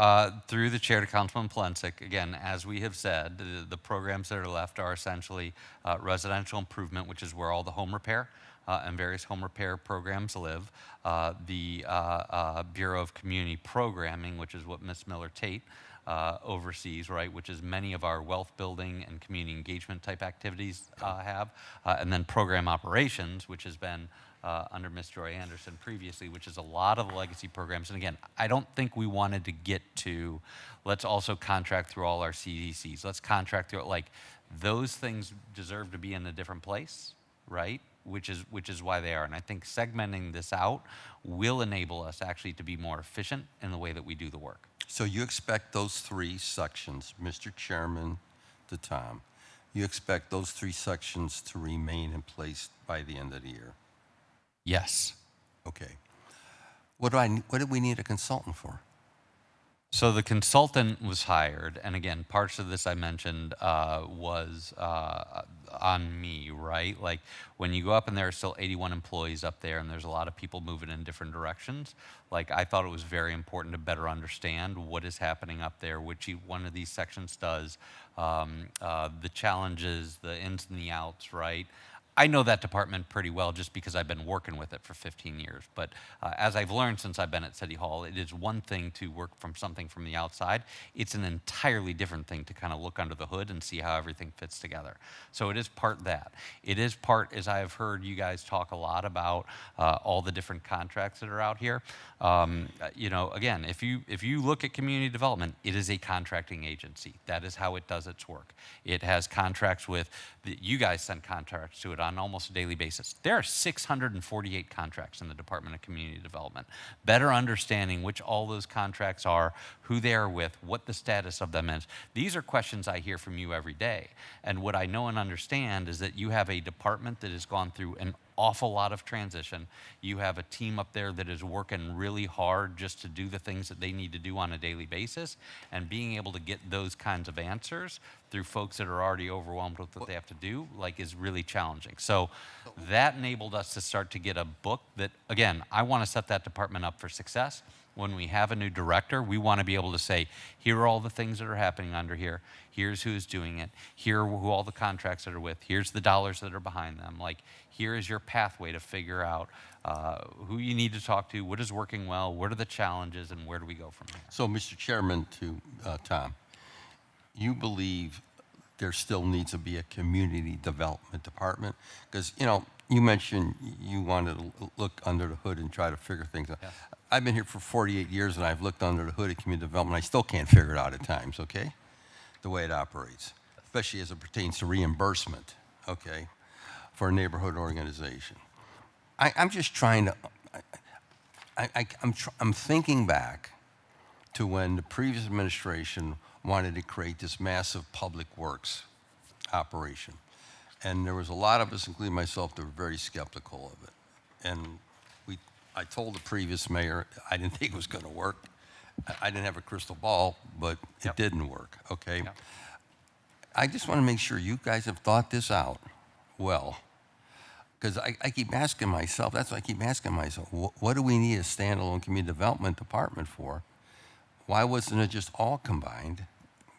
through the chair to Councilman Polensek, again, as we have said, the programs that are left are essentially residential improvement, which is where all the home repair and various home repair programs live. The Bureau of Community Programming, which is what Ms. Miller-Tate oversees, right, which is many of our wealth building and community engagement type activities have. And then program operations, which has been under Ms. Joy Anderson previously, which is a lot of the legacy programs. And again, I don't think we wanted to get to, let's also contract through all our CDCs. Let's contract through, like, those things deserve to be in a different place, right? Which is why they are. And I think segmenting this out will enable us actually to be more efficient in the way that we do the work. So you expect those three sections, Mr. Chairman to Tom, you expect those three sections to remain in place by the end of the year? Yes. Okay. What do we need a consultant for? So the consultant was hired, and again, parts of this I mentioned was on me, right? Like when you go up and there are still 81 employees up there and there's a lot of people moving in different directions, like I thought it was very important to better understand what is happening up there, which one of these sections does, the challenges, the ins and the outs, right? I know that department pretty well just because I've been working with it for 15 years. But as I've learned since I've been at City Hall, it is one thing to work from something from the outside. It's an entirely different thing to kind of look under the hood and see how everything fits together. So it is part that. It is part, as I have heard you guys talk a lot about all the different contracts that are out here. You know, again, if you look at community development, it is a contracting agency. That is how it does its work. It has contracts with, you guys send contracts to it on almost a daily basis. There are 648 contracts in the Department of Community Development. Better understanding which all those contracts are, who they are with, what the status of them is. These are questions I hear from you every day. And what I know and understand is that you have a department that has gone through an awful lot of transition. You have a team up there that is working really hard just to do the things that they need to do on a daily basis, and being able to get those kinds of answers through folks that are already overwhelmed with what they have to do, like, is really challenging. So that enabled us to start to get a book that, again, I want to set that department up for success. When we have a new director, we want to be able to say, here are all the things that are happening under here. Here's who's doing it. Here are who all the contracts that are with. Here's the dollars that are behind them. Like, here is your pathway to figure out who you need to talk to, what is working well, what are the challenges, and where do we go from there? So, Mr. Chairman, to Tom, you believe there still needs to be a community development department? Because, you know, you mentioned you wanted to look under the hood and try to figure things out. Yeah. I've been here for 48 years, and I've looked under the hood at community development. I still can't figure it out at times, okay? The way it operates, especially as it pertains to reimbursement, okay, for a neighborhood organization. I'm just trying to, I'm thinking back to when the previous administration wanted to create this massive public works operation. And there was a lot of us, including myself, that were very skeptical of it. And I told the previous mayor I didn't think it was going to work. I didn't have a crystal ball, but it didn't work, okay? I just want to make sure you guys have thought this out well. Because I keep asking myself, that's what I keep asking myself, what do we need a standalone community development department for? Why wasn't it just all combined?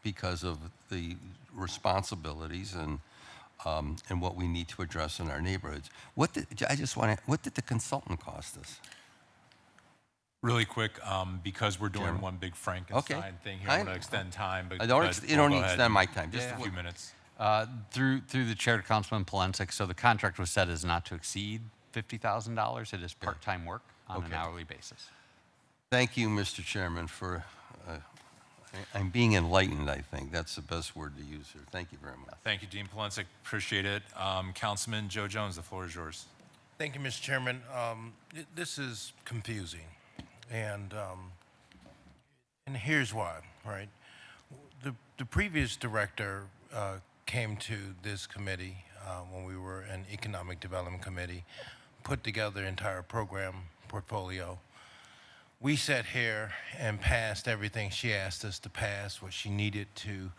Because of the responsibilities and what we need to address in our neighborhoods. What did the consultant cost us? Really quick, because we're doing Chairman. one big Frankenstein thing here, I want to extend time, but You don't we'll need to go ahead extend and- my time, just a a few minutes. Through the chair to Councilman Polensek, so the contract was set as not to exceed $50,000. It is part-time work on an hourly basis. Thank you, Mr. Chairman, for, I'm being enlightened, I think. That's the best word to use here. Thank you very much. Thank you, Dean Polensek. Appreciate it. Councilman Joe Jones, the floor is yours. Thank you, Mr. Chairman. This is confusing, and here's why, right? The previous director came to this committee when we were an Economic Development Committee, put together the entire program portfolio. We sat here and passed everything she asked us to pass, what she needed to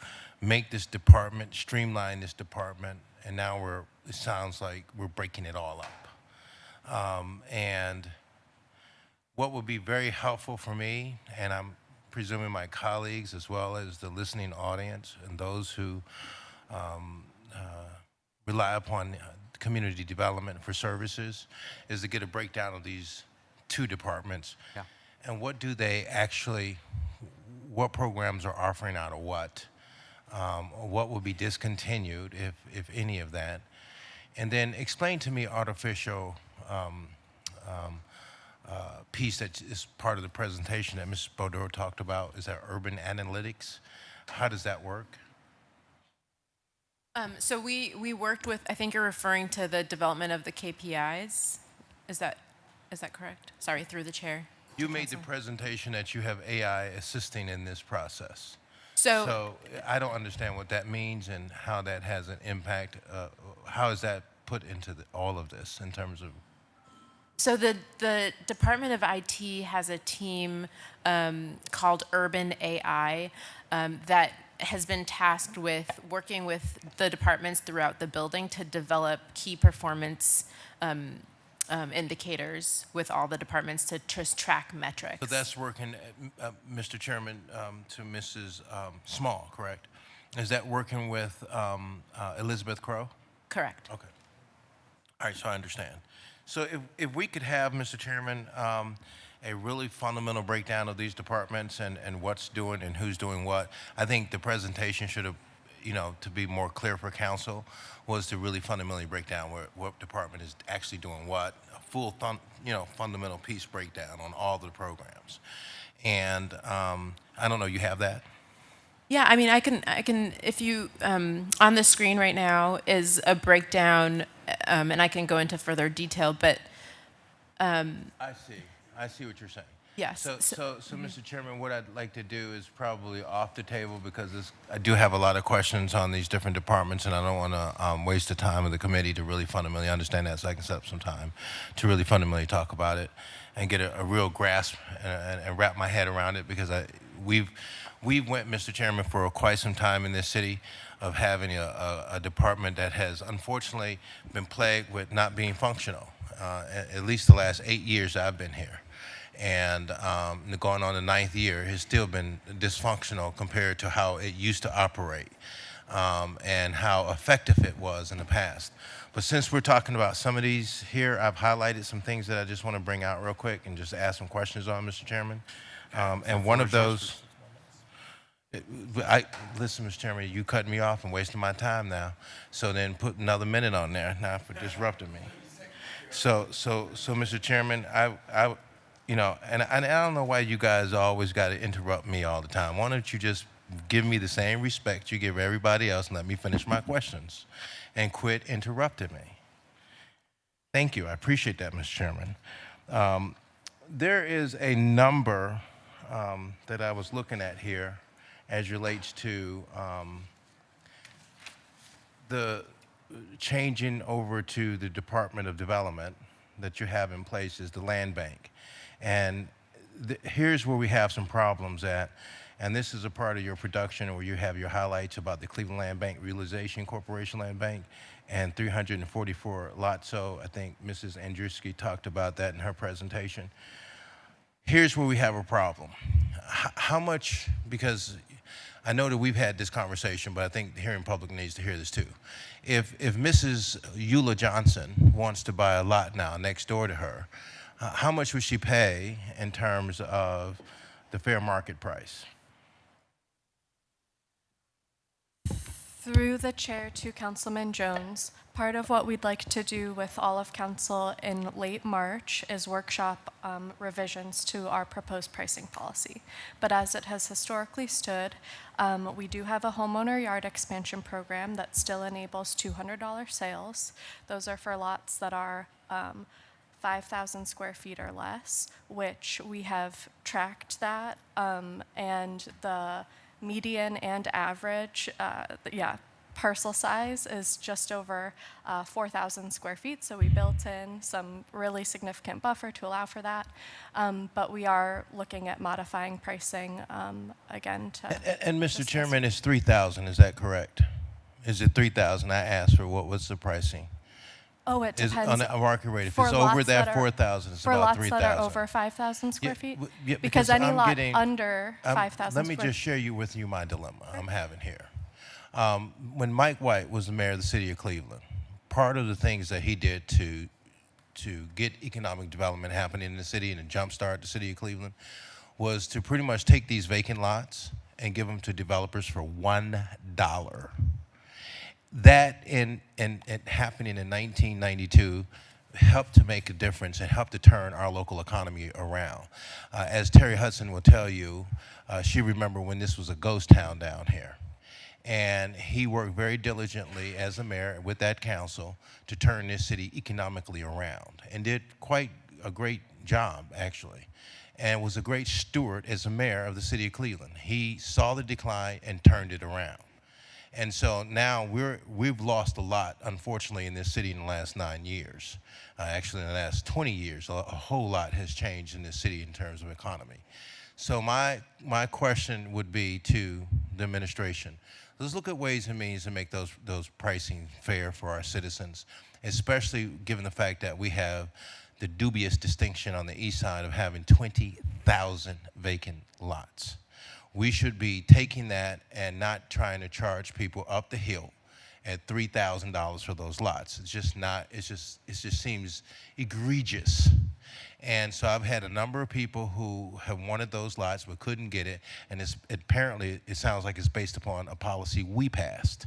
make this department, streamline this department, and now it sounds like we're breaking it all up. And what would be very helpful for me, and I'm presuming my colleagues as well as the listening audience and those who rely upon community development for services, is to get a breakdown of these two departments. Yeah. And what do they actually, what programs are offering out of what? What will be discontinued, if any of that? And then explain to me artificial piece that is part of the presentation that Ms. Bodor talked about, is that urban analytics. How does that work? So we worked with, I think you're referring to the development of the KPIs. Is that correct? Sorry, through the chair. You made the presentation that you have AI assisting in this process. So I don't understand what that means and how that has an impact. How is that put into all of this in terms of? So the Department of IT has a team called Urban AI that has been tasked with working with the departments throughout the building to develop key performance indicators with all the departments to just track metrics. So that's working, Mr. Chairman, to Mrs. Small, correct? Is that working with Elizabeth Crowe? Correct. Okay. All right, so I understand. So if we could have, Mr. Chairman, a really fundamental breakdown of these departments and what's doing and who's doing what, I think the presentation should have, to be more clear for council, was to really fundamentally break down what department is actually doing what, a full, fundamental piece breakdown on all the programs. And I don't know, you have that? Yeah, I mean, I can. If you on the screen right now is a breakdown, and I can go into further detail. But I see what you're saying. Yes. So, Mr. Chairman, what I'd like to do is probably off the table because I do have a lot of questions on these different departments, and I don't want to waste the time of the committee to really fundamentally understand that, so I can set up some time to really fundamentally talk about it and get a real grasp and wrap my head around it because we've went, Mr. Chairman, for quite some time in this city of having a department that has unfortunately been plagued with not being functional, at least the last 8 years I've been here. And going on the 9th year has still been dysfunctional compared to how it used to operate and how effective it was in the past. But since we're talking about some of these here, I've highlighted some things that I just want to bring out real quick and just ask some questions on, Mr. Chairman. And one of those, listen, Mr. Chairman, you cut me off and wasting my time now. So then put another minute on there now for disrupting me. So, Mr. Chairman, you know, and I don't know why you guys always got to interrupt me all the time. Why don't you just give me the same respect you give everybody else and let me finish my questions and quit interrupting me? Thank you. I appreciate that, Mr. Chairman. There is a number that I was looking at here as relates to the changing over to the Department of Development that you have in place is the land bank. And here's where we have some problems at. And this is a part of your production where you have your highlights about the Cleveland Land Bank Realization Corporation Land Bank and 344 lots. So I think Mrs. Andruski talked about that in her presentation. Here's where we have a problem. How much, because I know that we've had this conversation, but I think the hearing public needs to hear this too. If Mrs. Eula Johnson wants to buy a lot now next door to her, how much would she pay in terms of the fair market price? Through the chair to Councilman Jones, part of what we'd like to do with all of council in late March is workshop revisions to our proposed pricing policy. But as it has historically stood, we do have a homeowner yard expansion program that still enables $200 sales. Those are for lots that are 5,000 square feet or less, which we have tracked that, and the median and average, parcel size is just over 4,000 square feet, so we built in some really significant buffer to allow for that, but we are looking at modifying pricing again to... And Mr. Chairman, it's 3,000, is that correct? Is it 3,000? I asked for what was the pricing? Oh, it depends. On the market rate. If For it's over lots that that are- 4,000, it's For about lots 3,000. that are over 5,000 square feet? Because Because any I'm lot getting- under 5,000 Let me square... just share with you my dilemma I'm having here. When Mike White was the mayor of the city of Cleveland, part of the things that he did to get economic development happening in the city and to jumpstart the city of Cleveland was to pretty much take these vacant lots and give them to developers for $1. That in happening in 1992 helped to make a difference and helped to turn our local economy around. As Terry Hudson will tell you, she remembered when this was a ghost town down here. And he worked very diligently as a mayor with that council to turn this city economically around and did quite a great job, actually, and was a great steward as a mayor of the city of Cleveland. He saw the decline and turned it around. And so now we've lost a lot, unfortunately, in this city in the last 9 years. Actually, in the last 20 years, a whole lot has changed in this city in terms of economy. So my question would be to the administration. Let's look at ways and means to make those pricing fair for our citizens, especially given the fact that we have the dubious distinction on the east side of having 20,000 vacant lots. We should be taking that and not trying to charge people up the hill at $3,000 for those lots. It's just not, it just seems egregious. And so I've had a number of people who have wanted those lots but couldn't get it, and apparently it sounds like it's based upon a policy we passed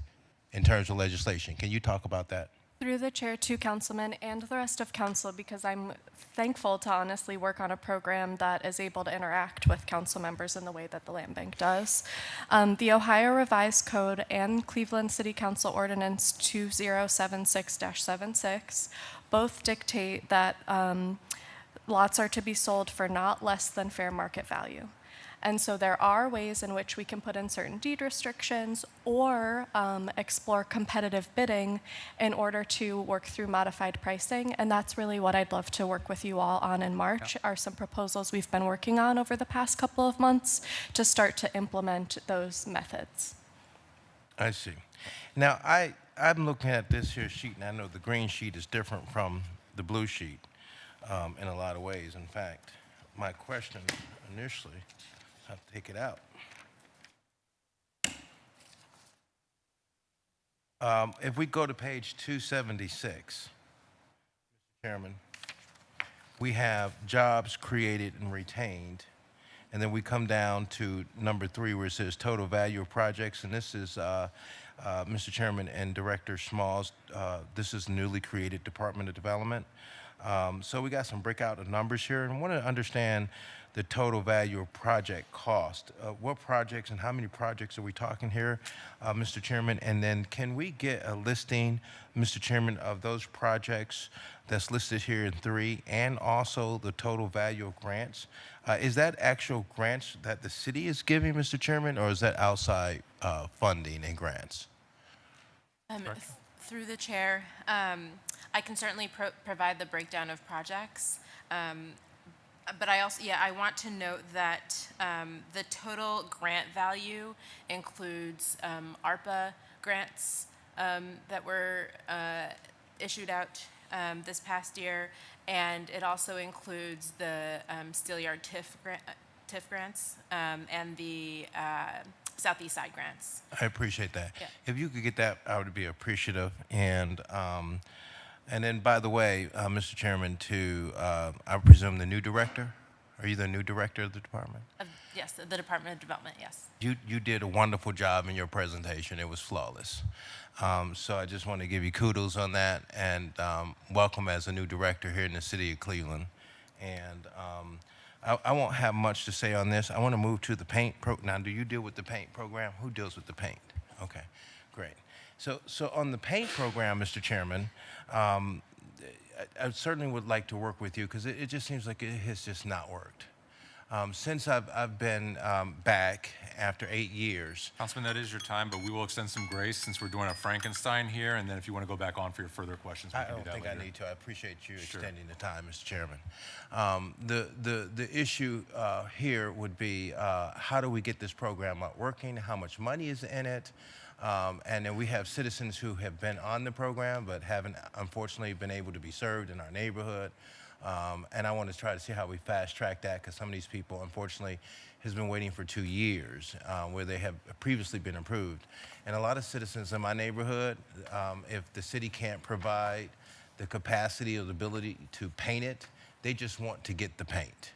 in terms of legislation. Can you talk about that? Through the chair to councilmen and the rest of council, because I'm thankful to honestly work on a program that is able to interact with council members in the way that the Land Bank does. The Ohio Revised Code and Cleveland City Council Ordinance 2076-76 both dictate that lots are to be sold for not less than fair market value. And so there are ways in which we can put in certain deed restrictions or explore competitive bidding in order to work through modified pricing. And that's really what I'd love to work with you all on in March, are some proposals we've been working on over the past couple of months to start to implement those methods. I see. Now, I'm looking at this here sheet, and I know the green sheet is different from the blue sheet in a lot of ways. In fact, my question initially, I have to take it out. If we go to page 276, Mr. Chairman, we have jobs created and retained. And then we come down to number 3 where it says total value of projects. And this is, Mr. Chairman and Director Smalls, this is newly created Department of Development. So we got some breakout of numbers here, and I want to understand the total value of project cost. What projects and how many projects are we talking here, Mr. Chairman? And then can we get a listing, Mr. Chairman, of those projects that's listed here in 3, and also the total value of grants? Is that actual grants that the city is giving, Mr. Chairman, or is that outside funding and grants? Through the chair, I can certainly provide the breakdown of projects. But I also, I want to note that the total grant value includes ARPA grants that were issued out this past year, and it also includes the Steelyard TIF grants and the Southeast Side grants. I appreciate that. Yeah. If you could get that, I would be appreciative. And then, by the way, Mr. Chairman, I presume the new director? Are you the new director of the department? Yes, the Department of Development, yes. You did a wonderful job in your presentation. It was flawless. So I just want to give you kudos on that, and welcome as a new director here in the city of Cleveland. And I won't have much to say on this. I want to move to the paint now, do you deal with the paint program? Who deals with the paint? Okay, great. So on the paint program, Mr. Chairman, I certainly would like to work with you because it just seems like it has just not worked. Since I've been back after 8 years. Councilman, that is your time, but we will extend some grace since we're doing a Frankenstein here, and then if you want to go back on for your further questions, we I can do don't that think later. I need to. I appreciate you Sure. extending the time, Mr. Chairman. The issue here would be how do we get this program out working? How much money is in it? And then we have citizens who have been on the program but haven't, unfortunately, been able to be served in our neighborhood. And I want to try to see how we fast track that because some of these people, unfortunately, has been waiting for 2 years where they have previously been approved. And a lot of citizens in my neighborhood, if the city can't provide the capacity or the ability to paint it, they just want to get the paint.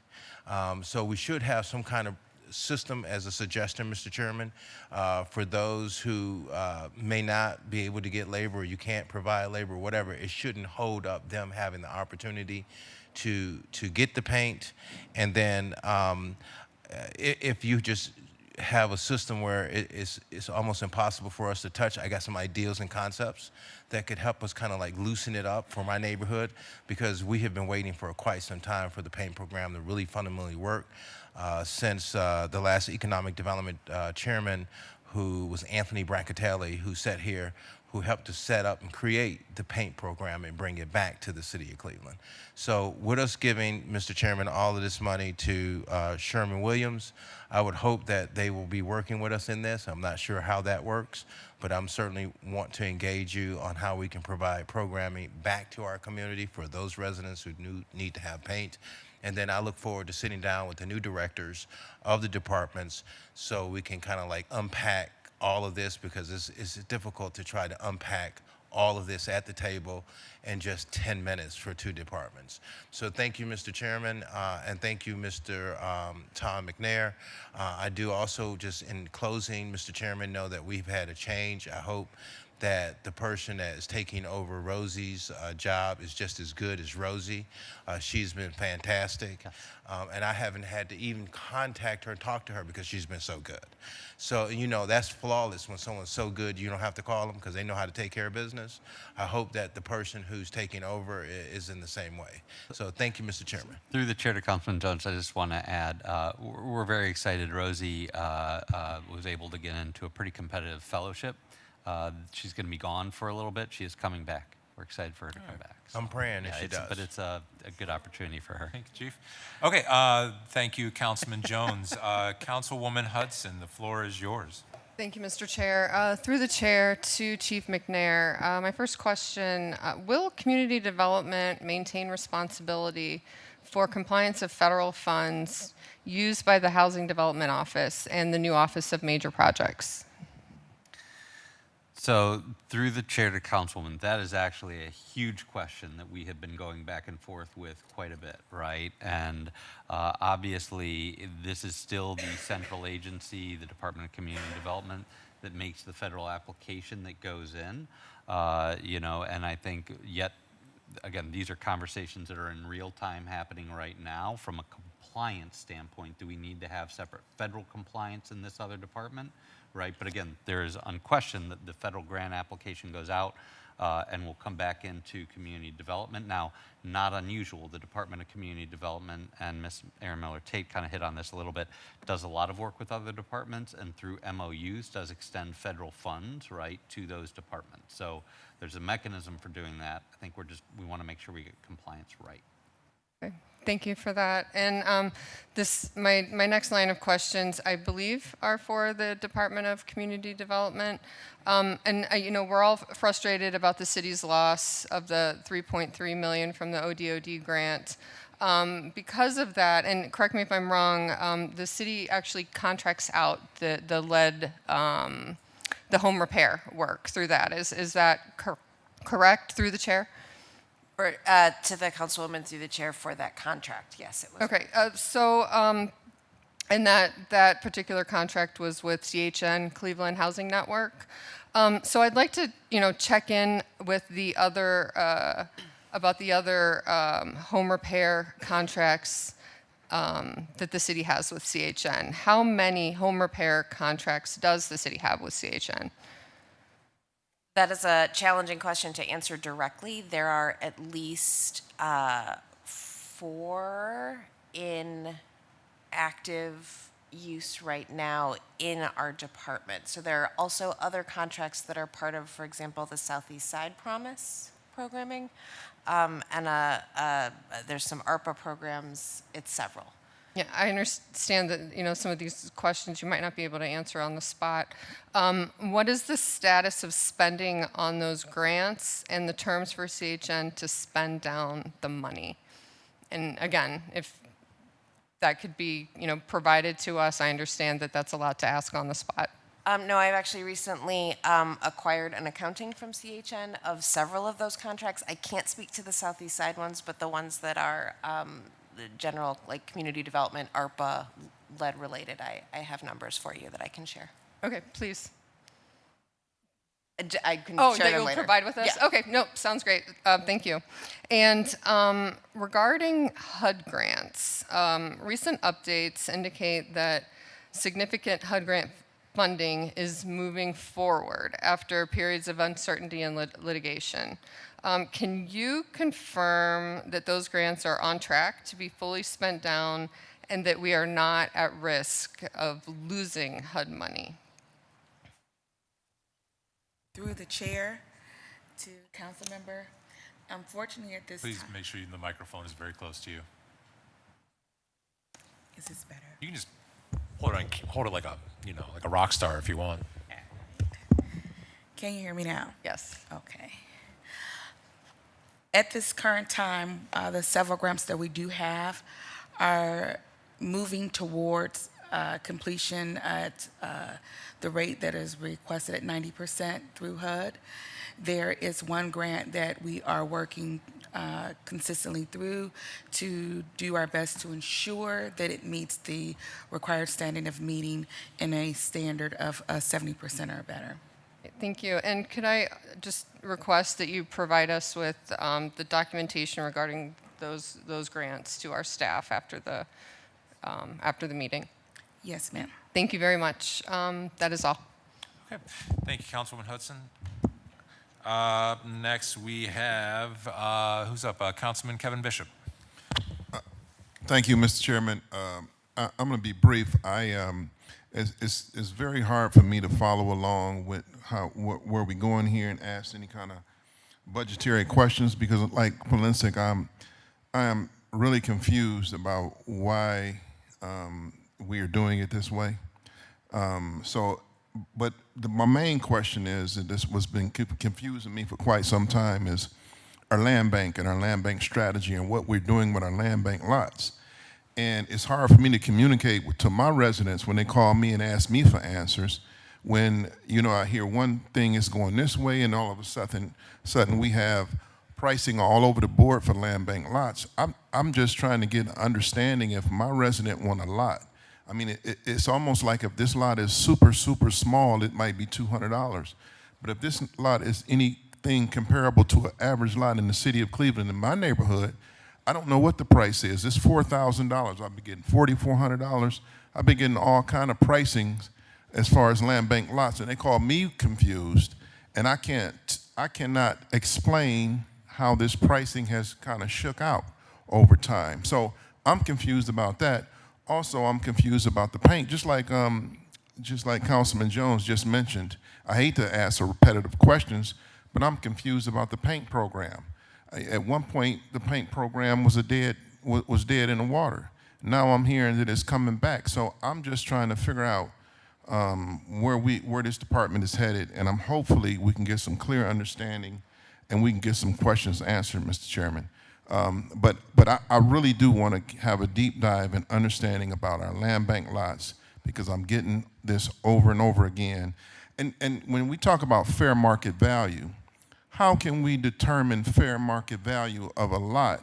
So we should have some kind of system as a suggestion, Mr. Chairman, for those who may not be able to get labor or you can't provide labor or whatever. It shouldn't hold up them having the opportunity to get the paint. And then if you just have a system where it's almost impossible for us to touch, I got some ideas and concepts that could help us kind of like loosen it up for my neighborhood because we have been waiting for quite some time for the paint program to really fundamentally work. Since the last economic development chairman, who was Anthony Brancatelli, who sat here, who helped to set up and create the paint program and bring it back to the city of Cleveland. So with us giving, Mr. Chairman, all of this money to Sherwin-Williams, I would hope that they will be working with us in this. I'm not sure how that works, but I'm certainly want to engage you on how we can provide programming back to our community for those residents who need to have paint. And then I look forward to sitting down with the new directors of the departments so we can kind of like unpack all of this because it's difficult to try to unpack all of this at the table in just 10 minutes for 2 departments. So thank you, Mr. Chairman, and thank you, Mr. Tom McNair. I do also, just in closing, Mr. Chairman, know that we've had a change. I hope that the person that is taking over Rosie's job is just as good as Rosie. She's been fantastic, and I haven't had to even contact her and talk to her because she's been so good. So, you know, that's flawless when someone's so good you don't have to call them because they know how to take care of business. I hope that the person who's taking over is in the same way. So thank you, Mr. Chairman. Through the chair to Councilman Jones, I just want to add, we're very excited. Rosie was able to get into a pretty competitive fellowship. She's going to be gone for a little bit. She is coming back. We're excited for her to come back. I'm praying that she does. But it's a good opportunity for her. Thank you, Chief. Okay, thank you, Councilman Jones. Councilwoman Hudson, the floor is yours. Thank you, Mr. Chair. Through the chair to Chief McNair, my first question, will community development maintain responsibility for compliance of federal funds used by the Housing Development Office and the new Office of Major Projects? So through the chair to Councilwoman, that is actually a huge question that we have been going back and forth with quite a bit, right? And obviously, this is still the central agency, the Department of Community Development, that makes the federal application that goes in, you know, and I think yet, again, these are conversations that are in real time happening right now. From a compliance standpoint, do we need to have separate federal compliance in this other department? Right, but again, there is unquestioned that the federal grant application goes out and will come back into community development. Now, not unusual, the Department of Community Development, and Ms. Erin Miller-Tate kind of hit on this a little bit, does a lot of work with other departments and through MOUs does extend federal funds, right, to those departments. So there's a mechanism for doing that. I think we want to make sure we get compliance right. Okay. Thank you for that. And my next line of questions, I believe, are for the Department of Community Development. You know, we're all frustrated about the city's loss of the $3.3 million from the ODOD grant. Because of that, and correct me if I'm wrong, the city actually contracts out the lead, the home repair work through that. Is that correct through the chair? Or to the councilwoman through the chair for that contract, yes, it was. Okay, and that particular contract was with CHN, Cleveland Housing Network. So I'd like to, you know, check in with the other, about the other home repair contracts that the city has with CHN. How many home repair contracts does the city have with CHN? That is a challenging question to answer directly. There are at least 4 in active use right now in our department. So there are also other contracts that are part of, for example, the Southeast Side Promise programming, and there's some ARPA programs. It's several. Yeah, I understand that, you know, some of these questions you might not be able to answer on the spot. What is the status of spending on those grants and the terms for CHN to spend down the money? And again, if that could be, you know, provided to us, I understand that that's a lot to ask on the spot. No, I've actually recently acquired an accounting from CHN of several of those contracts. I can't speak to the Southeast Side ones, but the ones that are the general, like community development, ARPA, lead related, I have numbers for you that I can share. Okay, please. I can Oh, share that them you'll later. provide with us? Yeah. Okay, nope, sounds great. Thank you. And regarding HUD grants, recent updates indicate that significant HUD grant funding is moving forward after periods of uncertainty and litigation. Can you confirm that those grants are on track to be fully spent down and that we are not at risk of losing HUD money? Through the chair to council member, unfortunately at this Please time. make sure the microphone is very close to you. Is this better? You can just hold it like a, you know, like a rock star if you want. Can you hear me now? Yes. Okay. At this current time, the several grants that we do have are moving towards completion at the rate that is requested at 90% through HUD. There is one grant that we are working consistently through to do our best to ensure that it meets the required standing of meeting in a standard of 70% or better. Thank you. And could I just request that you provide us with the documentation regarding those grants to our staff after the meeting? Yes, ma'am. Thank you very much. That is all. Okay, thank you, Councilwoman Hudson. Next, we have, who's up? Councilman Kevin Bishop. Thank you, Mr. Chairman. I'm going to be brief. It's very hard for me to follow along with where we going here and ask any kind of budgetary questions because, like Polensek, I am really confused about why we are doing it this way. But my main question is, and this has been confusing me for quite some time, is our land bank and our land bank strategy and what we're doing with our land bank lots. And it's hard for me to communicate to my residents when they call me and ask me for answers when, I hear one thing is going this way and all of a sudden we have pricing all over the board for land bank lots. I'm just trying to get an understanding if my resident want a lot. I mean, it's almost like if this lot is super, super small, it might be $200. But if this lot is anything comparable to an average lot in the city of Cleveland, in my neighborhood, I don't know what the price is. It's $4,000. I've been getting $4,400. I've been getting all kind of pricings as far as land bank lots, and they call me confused, and I cannot explain how this pricing has kind of shook out over time. So I'm confused about that. Also, I'm confused about the paint, just like Councilman Jones just mentioned. I hate to ask repetitive questions, but I'm confused about the paint program. At one point, the paint program was dead in the water. Now I'm hearing that it's coming back. So I'm just trying to figure out where this department is headed, and hopefully we can get some clear understanding and we can get some questions answered, Mr. Chairman. But I really do want to have a deep dive and understanding about our land bank lots because I'm getting this over and over again. And when we talk about fair market value, how can we determine fair market value of a lot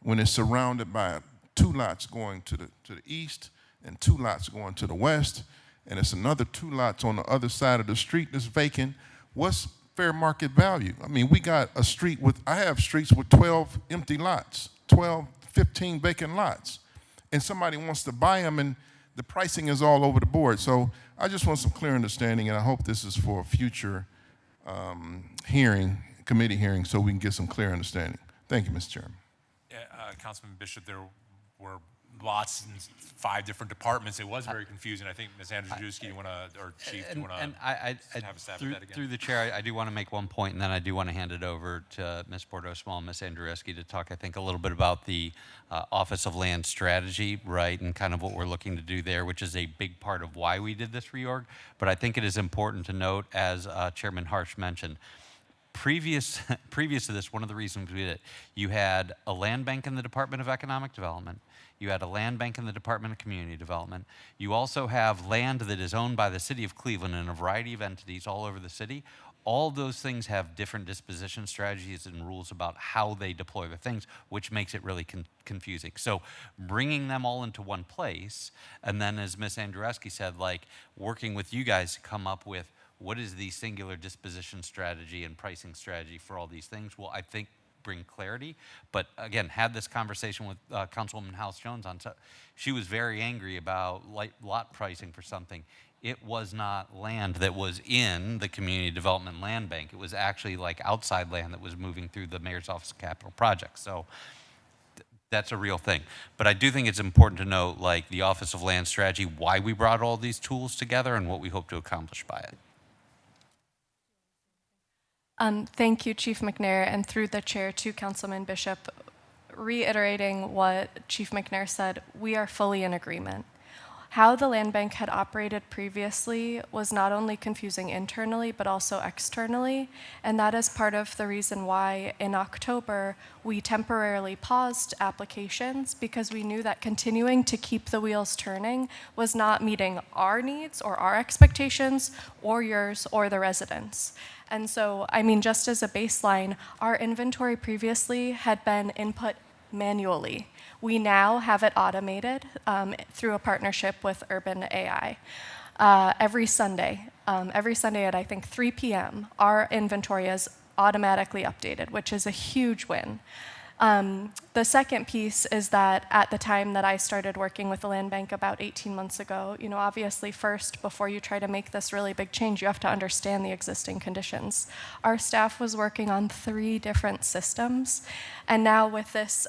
when it's surrounded by 2 lots going to the east and 2 lots going to the west, and it's another 2 lots on the other side of the street that's vacant? What's fair market value? I mean, I have streets with 12 empty lots, 12, 15 vacant lots, and somebody wants to buy them, and the pricing is all over the board. So I just want some clear understanding, and I hope this is for a future committee hearing, so we can get some clear understanding. Thank you, Mr. Chairman. Councilman Bishop, there were lots in 5 different departments. It was very confusing. I think Ms. Andrzejewski, or Chief, you want to have a stab at that again? Through the chair, I do want to make one point, and then I do want to hand it over to Ms. Bordeaux-Small and Ms. Andrzejewski to talk, I think, a little bit about the Office of Land Strategy, right, and kind of what we're looking to do there, which is a big part of why we did this reorg. But I think it is important to note, as Chairman Harsh mentioned, previous to this, one of the reasons we did it, you had a land bank in the Department of Economic Development. You had a land bank in the Department of Community Development. You also have land that is owned by the City of Cleveland and a variety of entities all over the city. All those things have different disposition strategies and rules about how they deploy the things, which makes it really confusing. So bringing them all into one place, and then as Ms. Andrzejewski said, like working with you guys to come up with what is the singular disposition strategy and pricing strategy for all these things will, I think, bring clarity. But again, had this conversation with Councilwoman House Jones on, she was very angry about lot pricing for something. It was not land that was in the Community Development Land Bank. It was actually like outside land that was moving through the Mayor's Office of Capital Projects. So that's a real thing. But I do think it's important to note, like the Office of Land Strategy, why we brought all these tools together and what we hope to accomplish by it. Thank you, Chief McNair, and through the chair to Councilman Bishop. Reiterating what Chief McNair said, we are fully in agreement. How the land bank had operated previously was not only confusing internally, but also externally, and that is part of the reason why in October we temporarily paused applications, because we knew that continuing to keep the wheels turning was not meeting our needs or our expectations or yours or the residents. And so, I mean, just as a baseline, our inventory previously had been input manually. We now have it automated through a partnership with Urban AI every Sunday. every Sunday at I think 3 p.m., our inventory is automatically updated, which is a huge win. The second piece is that at the time that I started working with the Land Bank about 18 months ago, obviously first, before you try to make this really big change, you have to understand the existing conditions. Our staff was working on 3 different systems, and now with this,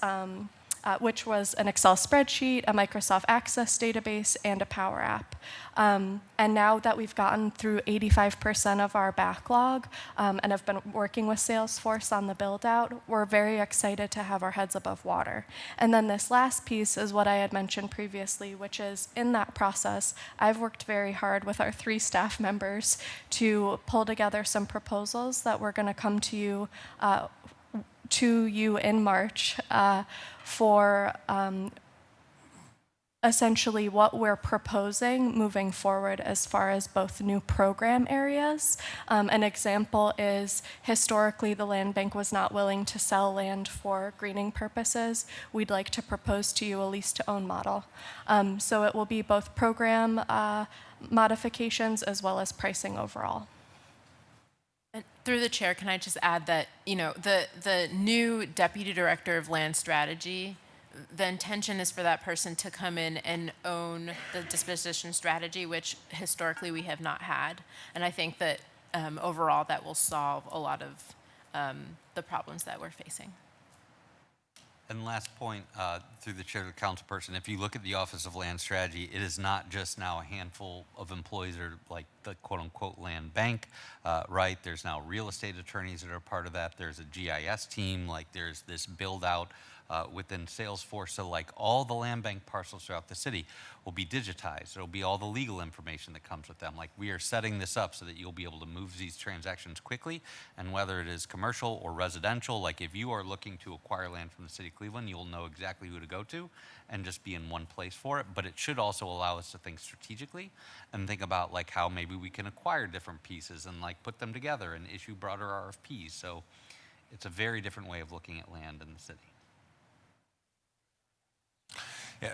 which was an Excel spreadsheet, a Microsoft Access database, and a Power App. And now that we've gotten through 85% of our backlog and have been working with Salesforce on the build-out, we're very excited to have our heads above water. And then this last piece is what I had mentioned previously, which is in that process, I've worked very hard with our 3 staff members to pull together some proposals that we're going to come to you in March for essentially what we're proposing moving forward as far as both new program areas. An example is historically the Land Bank was not willing to sell land for greening purposes. We'd like to propose to you a lease-to-own model. So it will be both program modifications as well as pricing overall. And through the chair, can I just add that, the new Deputy Director of Land Strategy, the intention is for that person to come in and own the disposition strategy, which historically we have not had. And I think that overall that will solve a lot of the problems that we're facing. And last point, through the chair to the councilperson, if you look at the Office of Land Strategy, it is not just now a handful of employees or like the quote-unquote land bank, right? There's now real estate attorneys that are part of that. There's a GIS team, like there's this build-out within Salesforce. So like all the land bank parcels throughout the city will be digitized. There'll be all the legal information that comes with them. Like we are setting this up so that you'll be able to move these transactions quickly, and whether it is commercial or residential, like if you are looking to acquire land from the city of Cleveland, you'll know exactly who to go to and just be in one place for it. But it should also allow us to think strategically and think about like how maybe we can acquire different pieces and like put them together and issue broader RFPs. So it's a very different way of looking at land in the city. Yeah,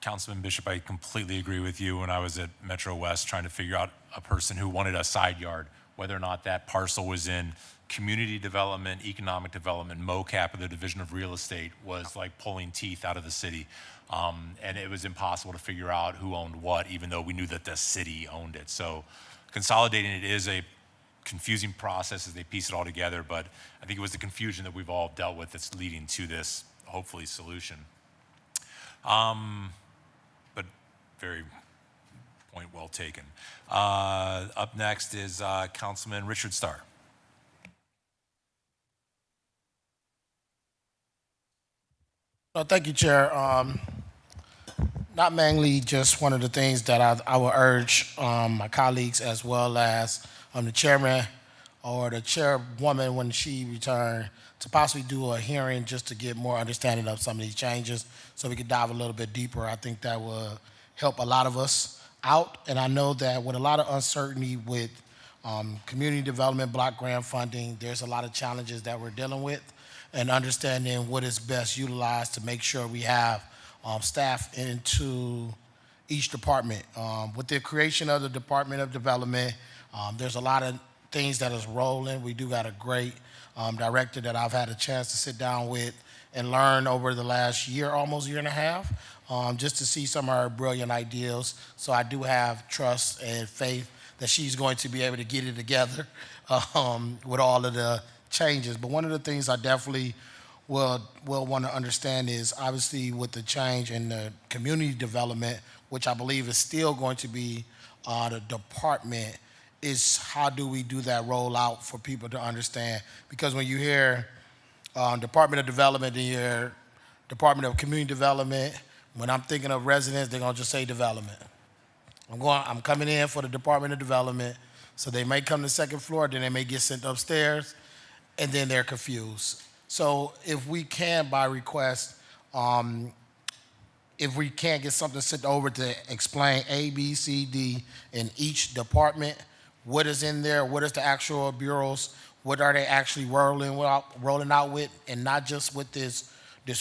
Councilman Bishop, I completely agree with you. When I was at Metro West trying to figure out a person who wanted a side yard, whether or not that parcel was in community development, economic development, MOCAP, or the Division of Real Estate, was like pulling teeth out of the city. And it was impossible to figure out who owned what, even though we knew that the city owned it. So consolidating it is a confusing process as they piece it all together, but I think it was the confusion that we've all dealt with that's leading to this, hopefully, solution. But very point well taken. Up next is Councilman Richard Starr. Thank you, Chair. Not mainly just one of the things that I will urge my colleagues as well as the chairman or the chairwoman when she returned to possibly do a hearing just to get more understanding of some of these changes so we could dive a little bit deeper. I think that will help a lot of us out. And I know that with a lot of uncertainty with community development, block grant funding, there's a lot of challenges that we're dealing with and understanding what is best utilized to make sure we have staff into each department. With the creation of the Department of Development, there's a lot of things that is rolling. We do got a great director that I've had a chance to sit down with and learn over the last year, almost year and a half, just to see some of her brilliant ideas. So I do have trust and faith that she's going to be able to get it together with all of the changes. But one of the things I definitely will want to understand is obviously with the change in the community development, which I believe is still going to be the department, is how do we do that rollout for people to understand? Because when you hear Department of Development and you hear Department of Community Development, when I'm thinking of residents, they're gonna just say development. I'm coming in for the Department of Development, so they may come to the second floor, then they may get sent upstairs, and then they're confused. So if we can, by request, if we can't get something sent over to explain A, B, C, D in each department, what is in there, what is the actual bureaus, what are they actually rolling out with, and not just with this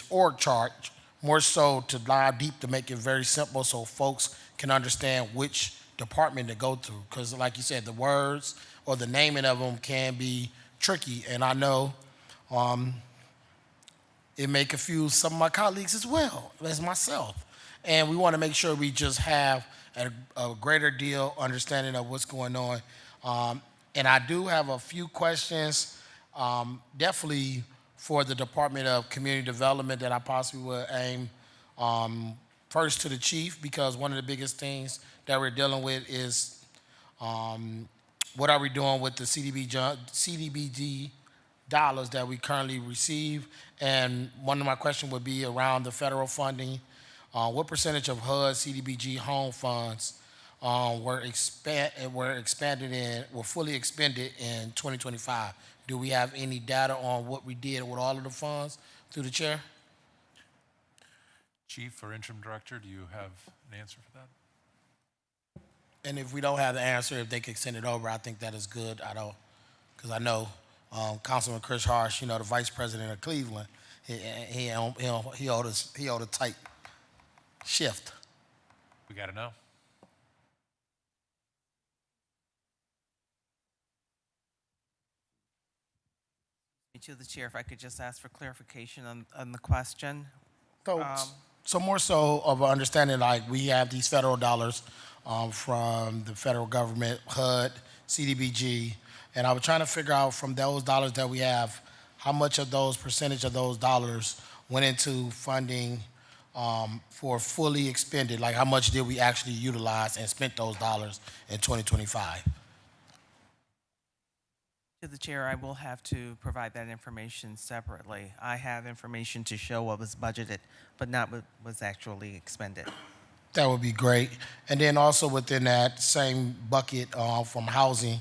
org chart, more so to dive deep to make it very simple so folks can understand which department to go through, because like you said, the words or the naming of them can be tricky, and I know it may confuse some of my colleagues as well as myself. And we want to make sure we just have a greater deal understanding of what's going on. And I do have a few questions, definitely for the Department of Community Development that I possibly would aim first to the chief, because one of the biggest things that we're dealing with is what are we doing with the CDBG dollars that we currently receive? And one of my questions would be around the federal funding. What percentage of HUD CDBG home funds were fully expended in 2025? Do we have any data on what we did with all of the funds through the chair? Chief or interim director, do you have an answer for that? And if we don't have the answer, if they could send it over, I think that is good. Because I know Councilman Chris Harsh, the vice president of Cleveland, he owed a tight shift. We got to know. To the chair, if I could just ask for clarification on the question. So more so of an understanding, like we have these federal dollars from the federal government, HUD, CDBG, and I was trying to figure out from those dollars that we have, how much of those percentage of those dollars went into funding for fully expended, like how much did we actually utilize and spent those dollars in 2025? To the chair, I will have to provide that information separately. I have information to show what was budgeted, but not what was actually expended. That would be great. And then also within that same bucket from housing,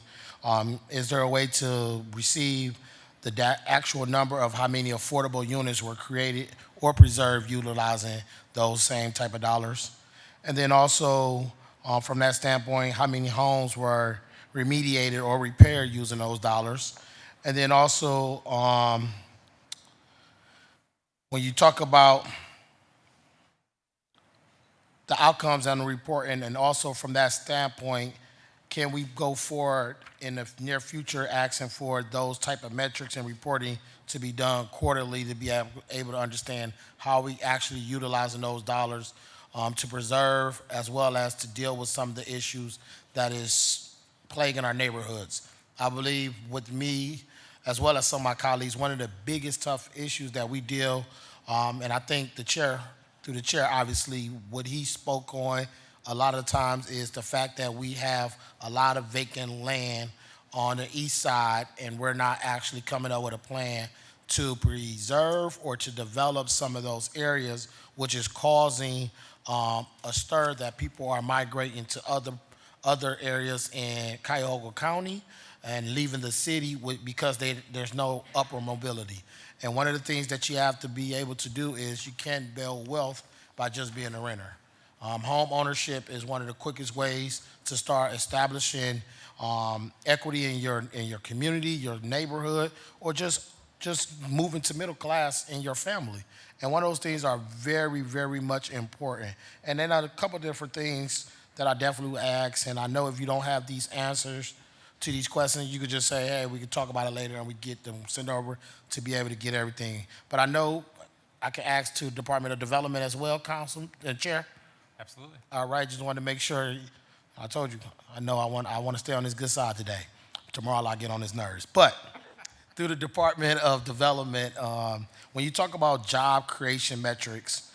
is there a way to receive the actual number of how many affordable units were created or preserved utilizing those same type of dollars? And then also from that standpoint, how many homes were remediated or repaired using those dollars? And then also, when you talk about the outcomes on the report, and also from that standpoint, can we go forward in the near future asking for those type of metrics and reporting to be done quarterly to be able to understand how we actually utilizing those dollars to preserve as well as to deal with some of the issues that is plaguing our neighborhoods? I believe with me, as well as some of my colleagues, one of the biggest tough issues that we deal, and I think through the chair, obviously, what he spoke on a lot of times is the fact that we have a lot of vacant land on the east side, and we're not actually coming up with a plan to preserve or to develop some of those areas, which is causing a stir that people are migrating to other areas in Cuyahoga County and leaving the city because there's no upward mobility. And one of the things that you have to be able to do is you can't build wealth by just being a renter. Home ownership is one of the quickest ways to start establishing equity in your community, your neighborhood, or just moving to middle class in your family. And one of those things are very, very much important. And then a couple different things that I definitely would ask, and I know if you don't have these answers to these questions, you could just say, hey, we could talk about it later, and we get them sent over to be able to get everything. But I know I can ask to Department of Development as well, Council and Chair. Absolutely. All right, just wanted to make sure. I told you, I know I want to stay on this good side today. Tomorrow I'll get on his nerves. But through the Department of Development, when you talk about job creation metrics,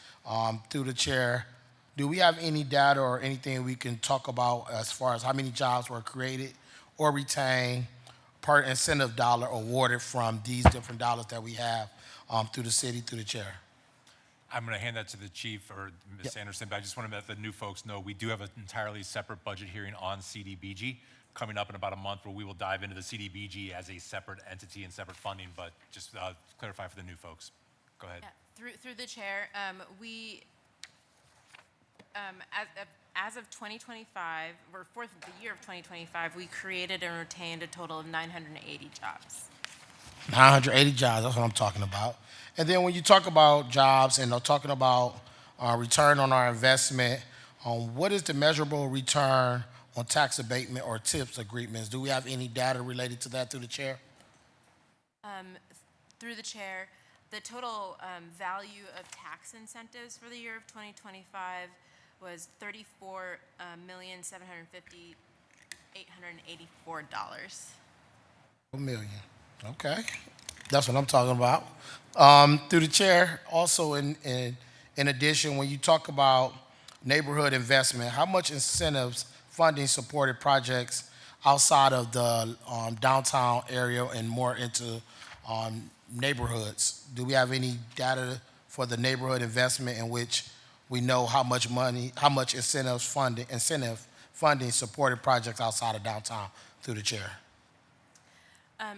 through the chair, do we have any data or anything we can talk about as far as how many jobs were created or retained per incentive dollar awarded from these different dollars that we have through the city, through the chair? I'm going to hand that to the chief or Ms. Anderson, but I just want to let the new folks know we do have an entirely separate budget hearing on CDBG coming up in about a month where we will dive into the CDBG as a separate entity and separate funding, but just clarify for the new folks. Go ahead. Yeah, through the chair, we, as of 2025, or for the year of 2025, we created and retained a total of 980 jobs. 980 jobs, that's what I'm talking about. And then when you talk about jobs and talking about return on our investment, what is the measurable return on tax abatement or tips agreements. Do we have any data related to that through the chair? Through the chair, the total value of tax incentives for the year of 2025 was $34,750,884. $1 million. Okay, that's what I'm talking about. Through the chair, also in addition, when you talk about neighborhood investment, how much incentives funding supported projects outside of the downtown area and more into neighborhoods? Do we have any data for the neighborhood investment in which we know how much incentive funding supported projects outside of downtown? Through the chair.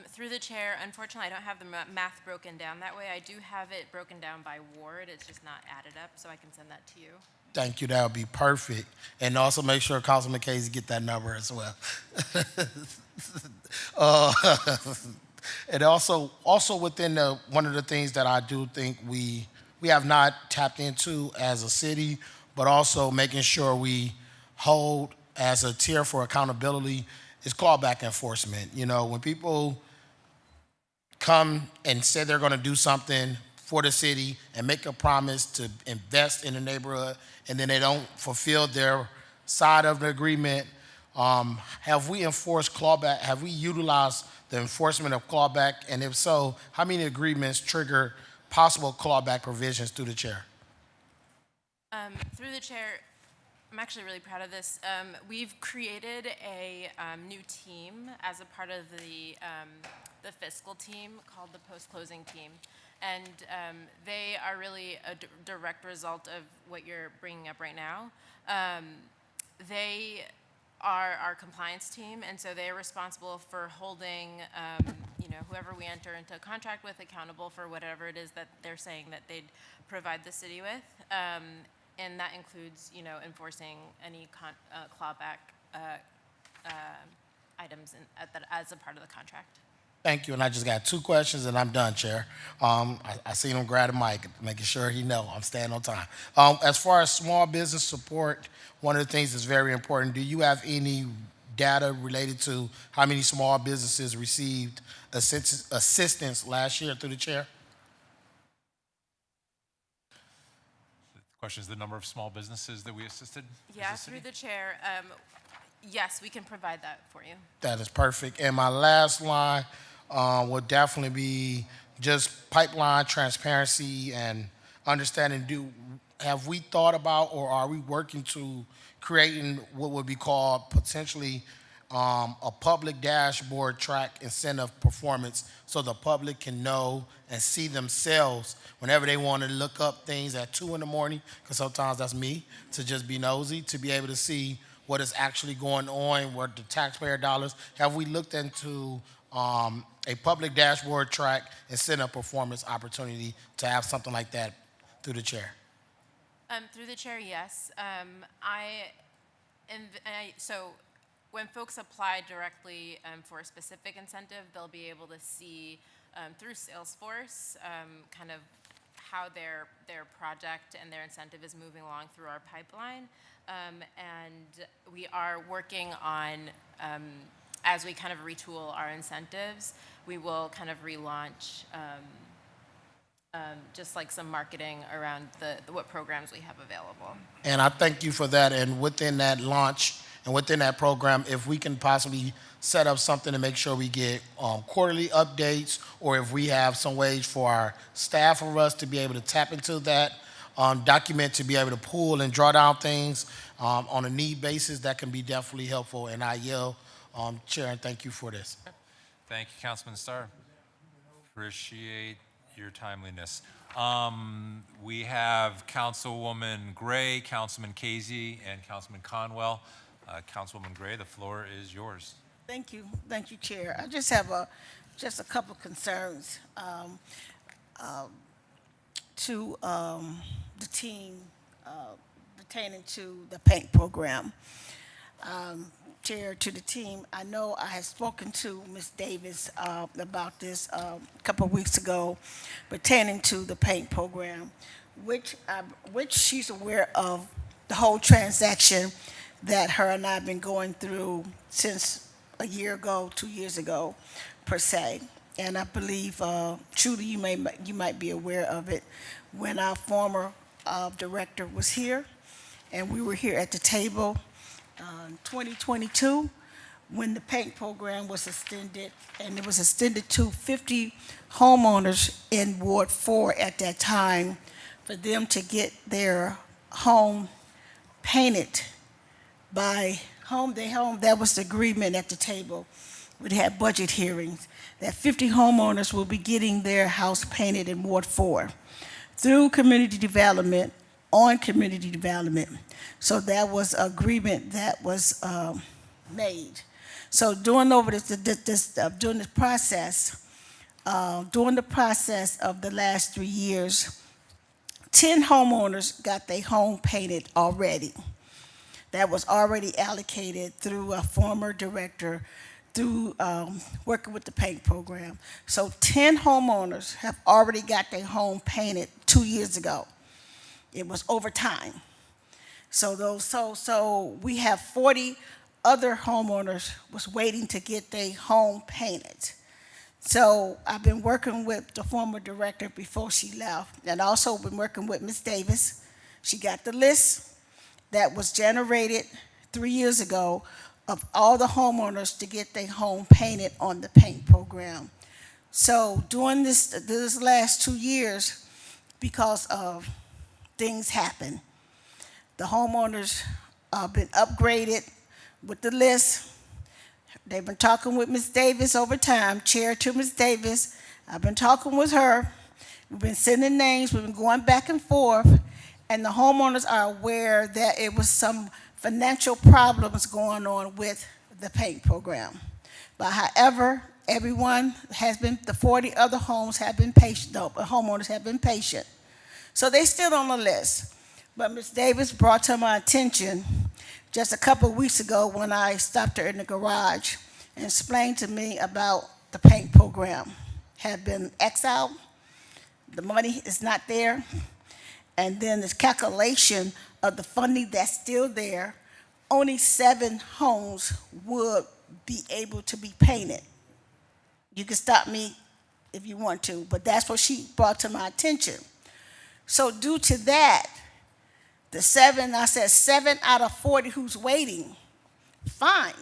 Through the chair, unfortunately, I don't have the math broken down that way. I do have it broken down by ward. It's just not added up, so I can send that to you. Thank you, that would be perfect. And also make sure Councilman Casey get that number as well. And also within one of the things that I do think we have not tapped into as a city, but also making sure we hold as a tier for accountability is clawback enforcement. You know, when people come and say they're going to do something for the city and make a promise to invest in the neighborhood, and then they don't fulfill their side of the agreement, have we enforced clawback? Have we utilized the enforcement of clawback? And if so, how many agreements trigger possible clawback provisions through the chair? Through the chair, I'm actually really proud of this. We've created a new team as a part of the fiscal team called the post-closing team. And they are really a direct result of what you're bringing up right now. They are our compliance team, and so they are responsible for holding whoever we enter into a contract with accountable for whatever it is that they're saying that they'd provide the city with. And that includes, enforcing any clawback items as a part of the contract. Thank you, and I just got 2 questions and I'm done, Chair. I seen him grab the mic, making sure he know I'm staying on time. As far as small business support, one of the things that's very important, do you have any data related to how many small businesses received assistance last year through the chair? The question is the number of small businesses that we assisted? Yeah, through the chair, yes, we can provide that for you. That is perfect. And my last line would definitely be just pipeline transparency and understanding. Have we thought about, or are we working to creating what would be called potentially a public dashboard track incentive performance, so the public can know and see themselves whenever they want to look up things at 2 in the morning, because sometimes that's me, to just be nosy, to be able to see what is actually going on, what the taxpayer dollars. Have we looked into a public dashboard track incentive performance opportunity to have something like that through the chair? Through the chair, yes. So when folks apply directly for a specific incentive, they'll be able to see through Salesforce kind of how their project and their incentive is moving along through our pipeline. And we are working on, as we kind of retool our incentives, we will kind of relaunch just like some marketing around what programs we have available. And I thank you for that. And within that launch and within that program, if we can possibly set up something to make sure we get quarterly updates, or if we have some ways for our staff or us to be able to tap into that document, to be able to pull and draw down things on a need basis, that can be definitely helpful. And I yield, Chair, and thank you for this. Thank you, Councilman Starr. Appreciate your timeliness. We have Councilwoman Gray, Councilman Casey, and Councilman Conwell. Councilwoman Gray, the floor is yours. Thank you, Chair. I just have a couple concerns to the team pertaining to the PAINT program. Chair, to the team, I know I had spoken to Ms. Davis about this a couple of weeks ago pertaining to the PAINT program, which she's aware of the whole transaction that her and I have been going through since a year ago, 2 years ago, per se. And I believe, Trudy, you might be aware of it, when our former director was here, and we were here at the table in 2022, when the paint program was extended, and it was extended to 50 homeowners in Ward 4 at that time, for them to get their home painted by that was the agreement at the table. We'd had budget hearings, that 50 homeowners will be getting their house painted in Ward 4 through community development, on community development. So that was agreement that was made. So during the process of the last 3 years, 10 homeowners got their home painted already. That was already allocated through a former director, through working with the paint program. So 10 homeowners have already got their home painted 2 years ago. It was over time. So we have 40 other homeowners was waiting to get their home painted. So I've been working with the former director before she left, and also been working with Ms. Davis. She got the list that was generated 3 years ago of all the homeowners to get their home painted on the paint program. So during this last 2 years, because of things happen, the homeowners been upgraded with the list. They've been talking with Ms. Davis over time, chair to Ms. Davis. I've been talking with her. We've been sending names. We've been going back and forth. And the homeowners are aware that it was some financial problems going on with the paint program. But however, everyone has been, the 40 other homes have been patient, the homeowners have been patient. So they still on the list. But Ms. Davis brought to my attention just a couple of weeks ago when I stopped her in the garage and explained to me about the paint program. Had been exiled, the money is not there, and then this calculation of the funding that's still there, only 7 homes would be able to be painted. You can stop me if you want to, but that's what she brought to my attention. So due to that, the 7 out of 40 who's waiting, fine.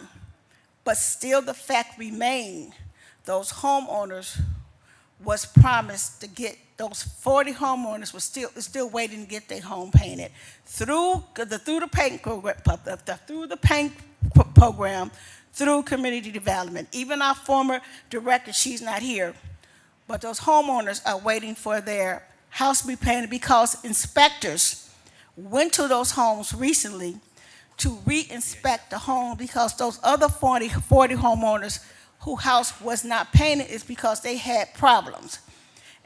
But still the fact remained, those homeowners was promised to get, those 40 homeowners was still waiting to get their home painted through the paint program, through community development. Even our former director, she's not here, but those homeowners are waiting for their house to be painted because inspectors went to those homes recently to re-inspect the home, because those other 40 homeowners whose house was not painted is because they had problems,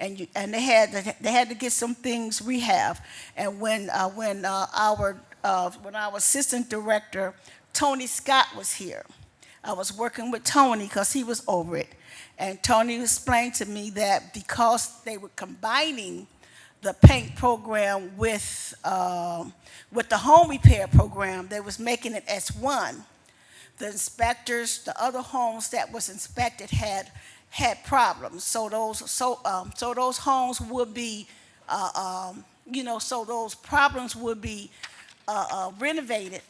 and they had to get some things rehab. And when our assistant director Tony Scott was here, I was working with Tony because he was over it, and Tony explained to me that because they were combining the paint program with the home repair program, they was making it as one. The inspectors, the other homes that was inspected had problems. So those homes would be, so those problems would be renovated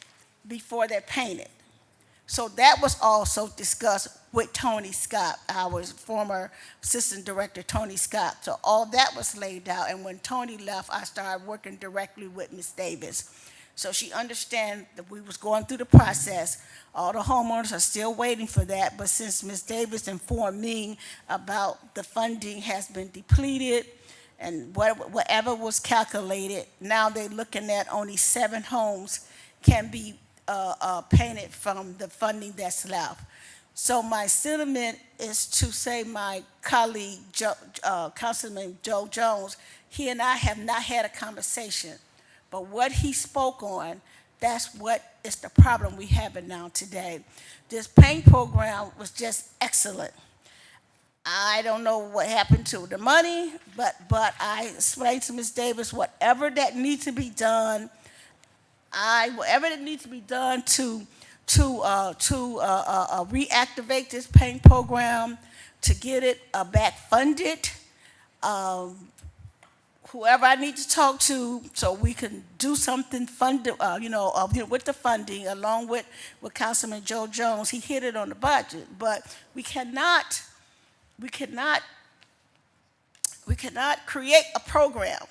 before they're painted. So that was also discussed with Tony Scott, our former assistant director, Tony Scott. So all that was laid out, and when Tony left, I started working directly with Ms. Davis. So she understands that we was going through the process. All the homeowners are still waiting for that, but since Ms. Davis informed me about the funding has been depleted and whatever was calculated, now they're looking at only 7 homes can be painted from the funding that's left. So my sentiment is to say my colleague, Councilman Joe Jones, he and I have not had a conversation, but what he spoke on, that's what is the problem we have now today. This paint program was just excellent. I don't know what happened to the money, but I explained to Ms. Davis, whatever that needs to be done, whatever that needs to be done to reactivate this paint program, to get it back funded. Whoever I need to talk to, so we can do something funded, with the funding, along with Councilman Joe Jones. He hit it on the budget, but we cannot create a program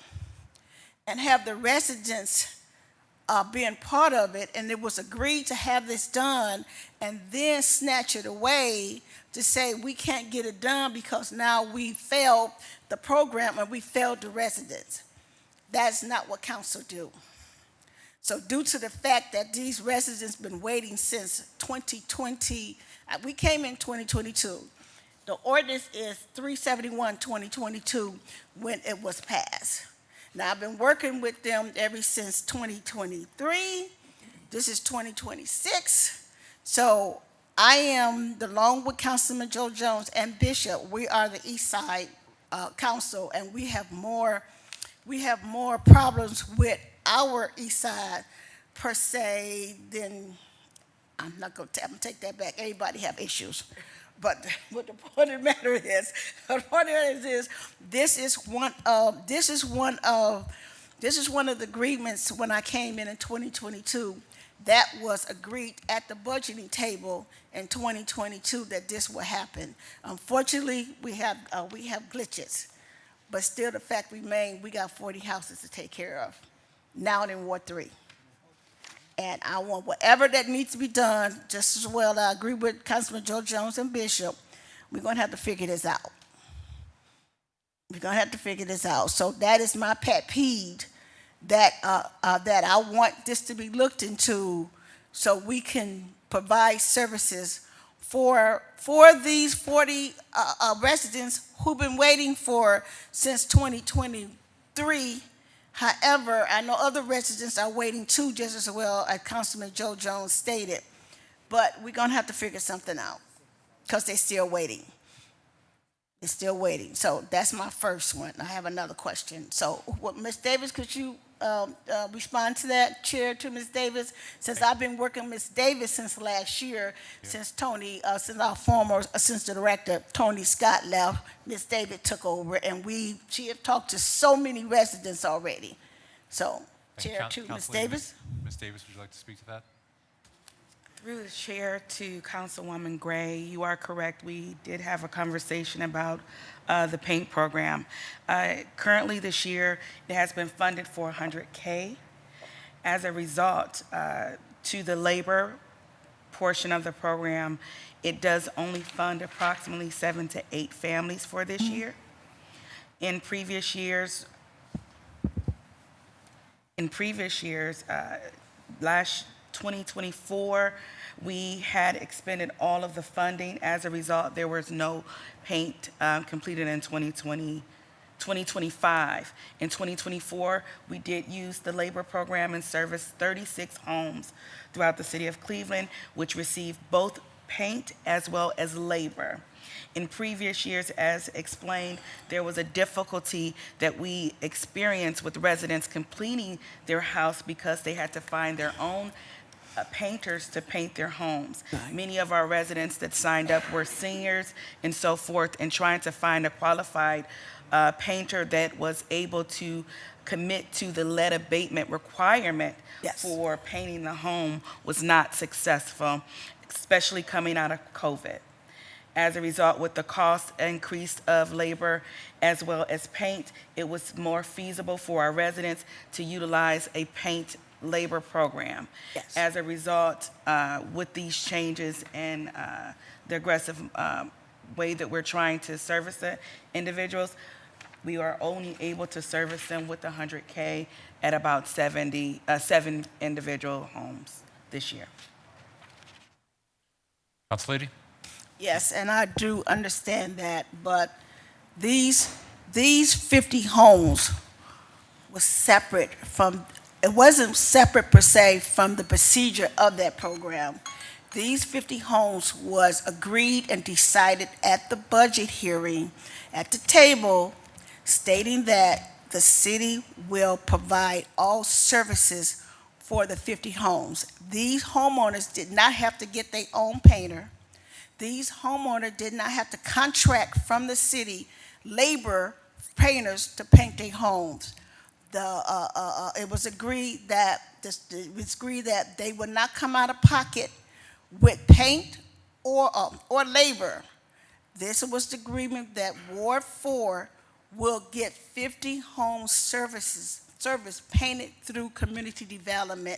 and have the residents being part of it, and it was agreed to have this done, and then snatch it away to say we can't get it done because now we failed the program and we failed the residents. That's not what council do. So due to the fact that these residents been waiting since 2020, we came in 2022. The ordinance is 371/2022 when it was passed. Now, I've been working with them ever since 2023. This is 2026. So I am, along with Councilman Joe Jones and Bishop, we are the East Side Council, and we have more problems with our East Side per se than, I'm gonna take that back. Everybody have issues. But what the point of the matter is, this is one of the agreements when I came in 2022 that was agreed at the budgeting table in 2022 that this will happen. Unfortunately, we have glitches, but still the fact remains we got 40 houses to take care of now in Ward 3. And I want whatever that needs to be done, just as well. I agree with Councilman Joe Jones and Bishop. We're going to have to figure this out. We're going to have to figure this out. So that is my pet peeve, that I want this to be looked into so we can provide services for these 40 residents who've been waiting for since 2023. However, I know other residents are waiting too, just as well as Councilman Joe Jones stated. But we're going to have to figure something out because they're still waiting. They're still waiting. So that's my first one. I have another question. So, Ms. Davis, could you respond to that, Chair, to Ms. Davis? Since I've been working with Ms. Davis since last year, since the director, Tony Scott, left, Ms. Davis took over, and she have talked to so many residents already. So, Chair, to Ms. Davis. Ms. Davis, would you like to speak to that? Through the chair to Councilwoman Gray, you are correct. We did have a conversation about the paint program. Currently this year, it has been funded for $100K. As a result, to the labor portion of the program, it does only fund approximately 7 to 8 families for this year. In previous years, last 2024, we had expended all of the funding. As a result, there was no paint completed in 2025. In 2024, we did use the labor program and service 36 homes throughout the city of Cleveland, which received both paint as well as labor. In previous years, as explained, there was a difficulty that we experienced with residents completing their house because they had to find their own painters to paint their homes. Many of our residents that signed up were seniors and so forth, and trying to find a qualified painter that was able to commit to the lead abatement requirement for painting the home was not successful, especially coming out of COVID. As a result, with the cost increase of labor as well as paint, it was more feasible for our residents to utilize a paint labor program. As a result, with these changes and the aggressive way that we're trying to service the individuals, we are only able to service them with the $100K at about 7 individual homes this year. Council Lady? Yes, and I do understand that, but these 50 homes was separate from, it wasn't separate per se from the procedure of that program. These 50 homes was agreed and decided at the budget hearing at the table, stating that the city will provide all services for the 50 homes. These homeowners did not have to get their own painter. These homeowners did not have to contract from the city labor painters to paint their homes. It was agreed that they would not come out of pocket with paint or labor. This was the agreement that Ward 4 will get 50 home service painted through community development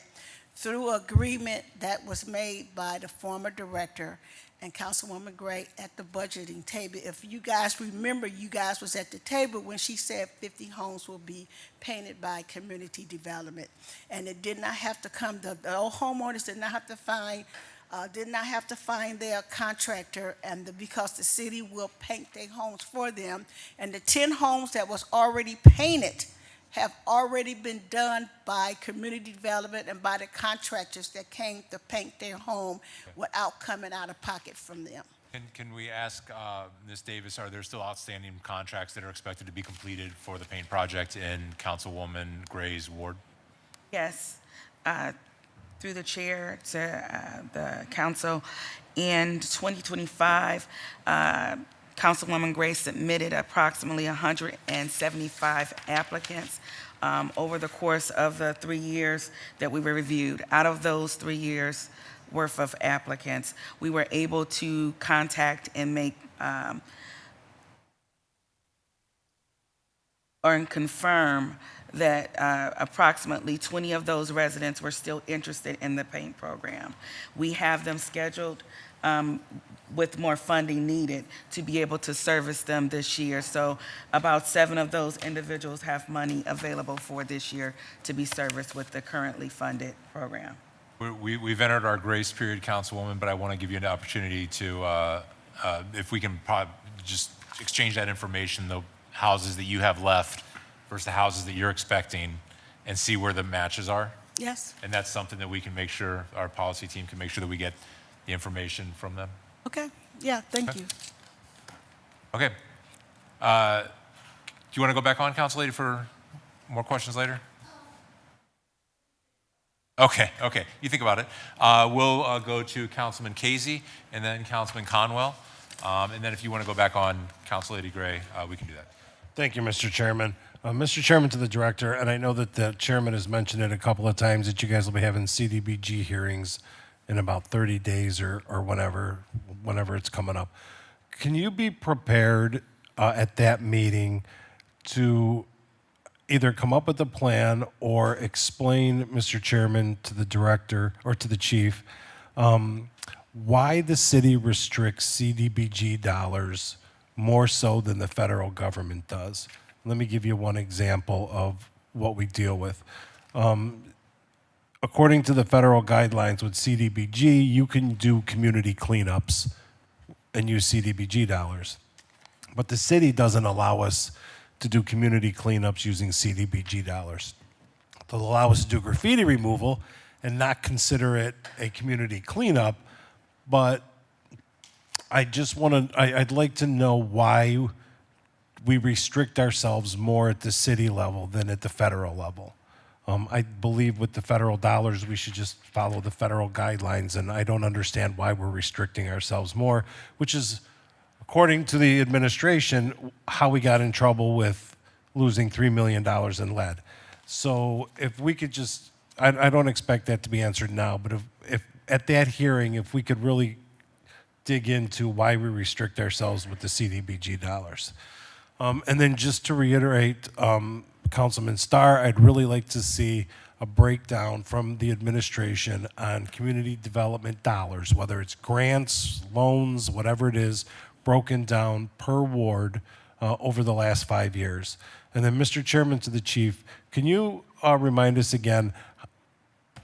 through agreement that was made by the former director and Councilwoman Gray at the budgeting table. If you guys remember, you guys was at the table when she said 50 homes will be painted by community development. And it did not have to come, the old homeowners did not have to find their contractor, and because the city will paint their homes for them. And the 10 homes that was already painted have already been done by community development and by the contractors that came to paint their home without coming out of pocket from them. Can we ask Ms. Davis, are there still outstanding contracts that are expected to be completed for the paint project in Councilwoman Gray's ward? Yes, through the chair to the council, in 2025, Councilwoman Gray submitted approximately 175 applicants over the course of the 3 years that we were reviewed. Out of those 3 years worth of applicants, we were able to contact and make or confirm that approximately 20 of those residents were still interested in the paint program. We have them scheduled with more funding needed to be able to service them this year. So about 7 of those individuals have money available for this year to be serviced with the currently funded program. We've entered our grace period, Councilwoman, but I want to give you an opportunity to, if we can just exchange that information, the houses that you have left versus the houses that you're expecting, and see where the matches are. Yes. And that's something that we can make sure, our policy team can make sure that we get the information from them. Okay, yeah, thank Okay. you. Okay. Do you want to go back on, Council Lady, for more questions later? Okay. You think about it. We'll go to Councilman Casey and then Councilman Conwell. And then if you want to go back on Council Lady Gray, we can do that. Thank you, Mr. Chairman. Mr. Chairman, to the director, and I know that the chairman has mentioned it a couple of times that you guys will be having CDBG hearings in about 30 days or whenever it's coming up. Can you be prepared at that meeting to either come up with a plan or explain, Mr. Chairman, to the director or to the chief, why the city restricts CDBG dollars more so than the federal government does? Let me give you one example of what we deal with. According to the federal guidelines with CDBG, you can do community cleanups and use CDBG dollars. But the city doesn't allow us to do community cleanups using CDBG dollars. They'll allow us to do graffiti removal and not consider it a community cleanup, but I'd like to know why we restrict ourselves more at the city level than at the federal level. I believe with the federal dollars, we should just follow the federal guidelines, and I don't understand why we're restricting ourselves more, which is, according to the administration, how we got in trouble with losing $3 million in lead. So if we could just, I don't expect that to be answered now, but if at that hearing, if we could really dig into why we restrict ourselves with the CDBG dollars. And then just to reiterate, Councilman Starr, I'd really like to see a breakdown from the administration on community development dollars, whether it's grants, loans, whatever it is, broken down per ward over the last 5 years. And then, Mr. Chairman, to the chief, can you remind us again,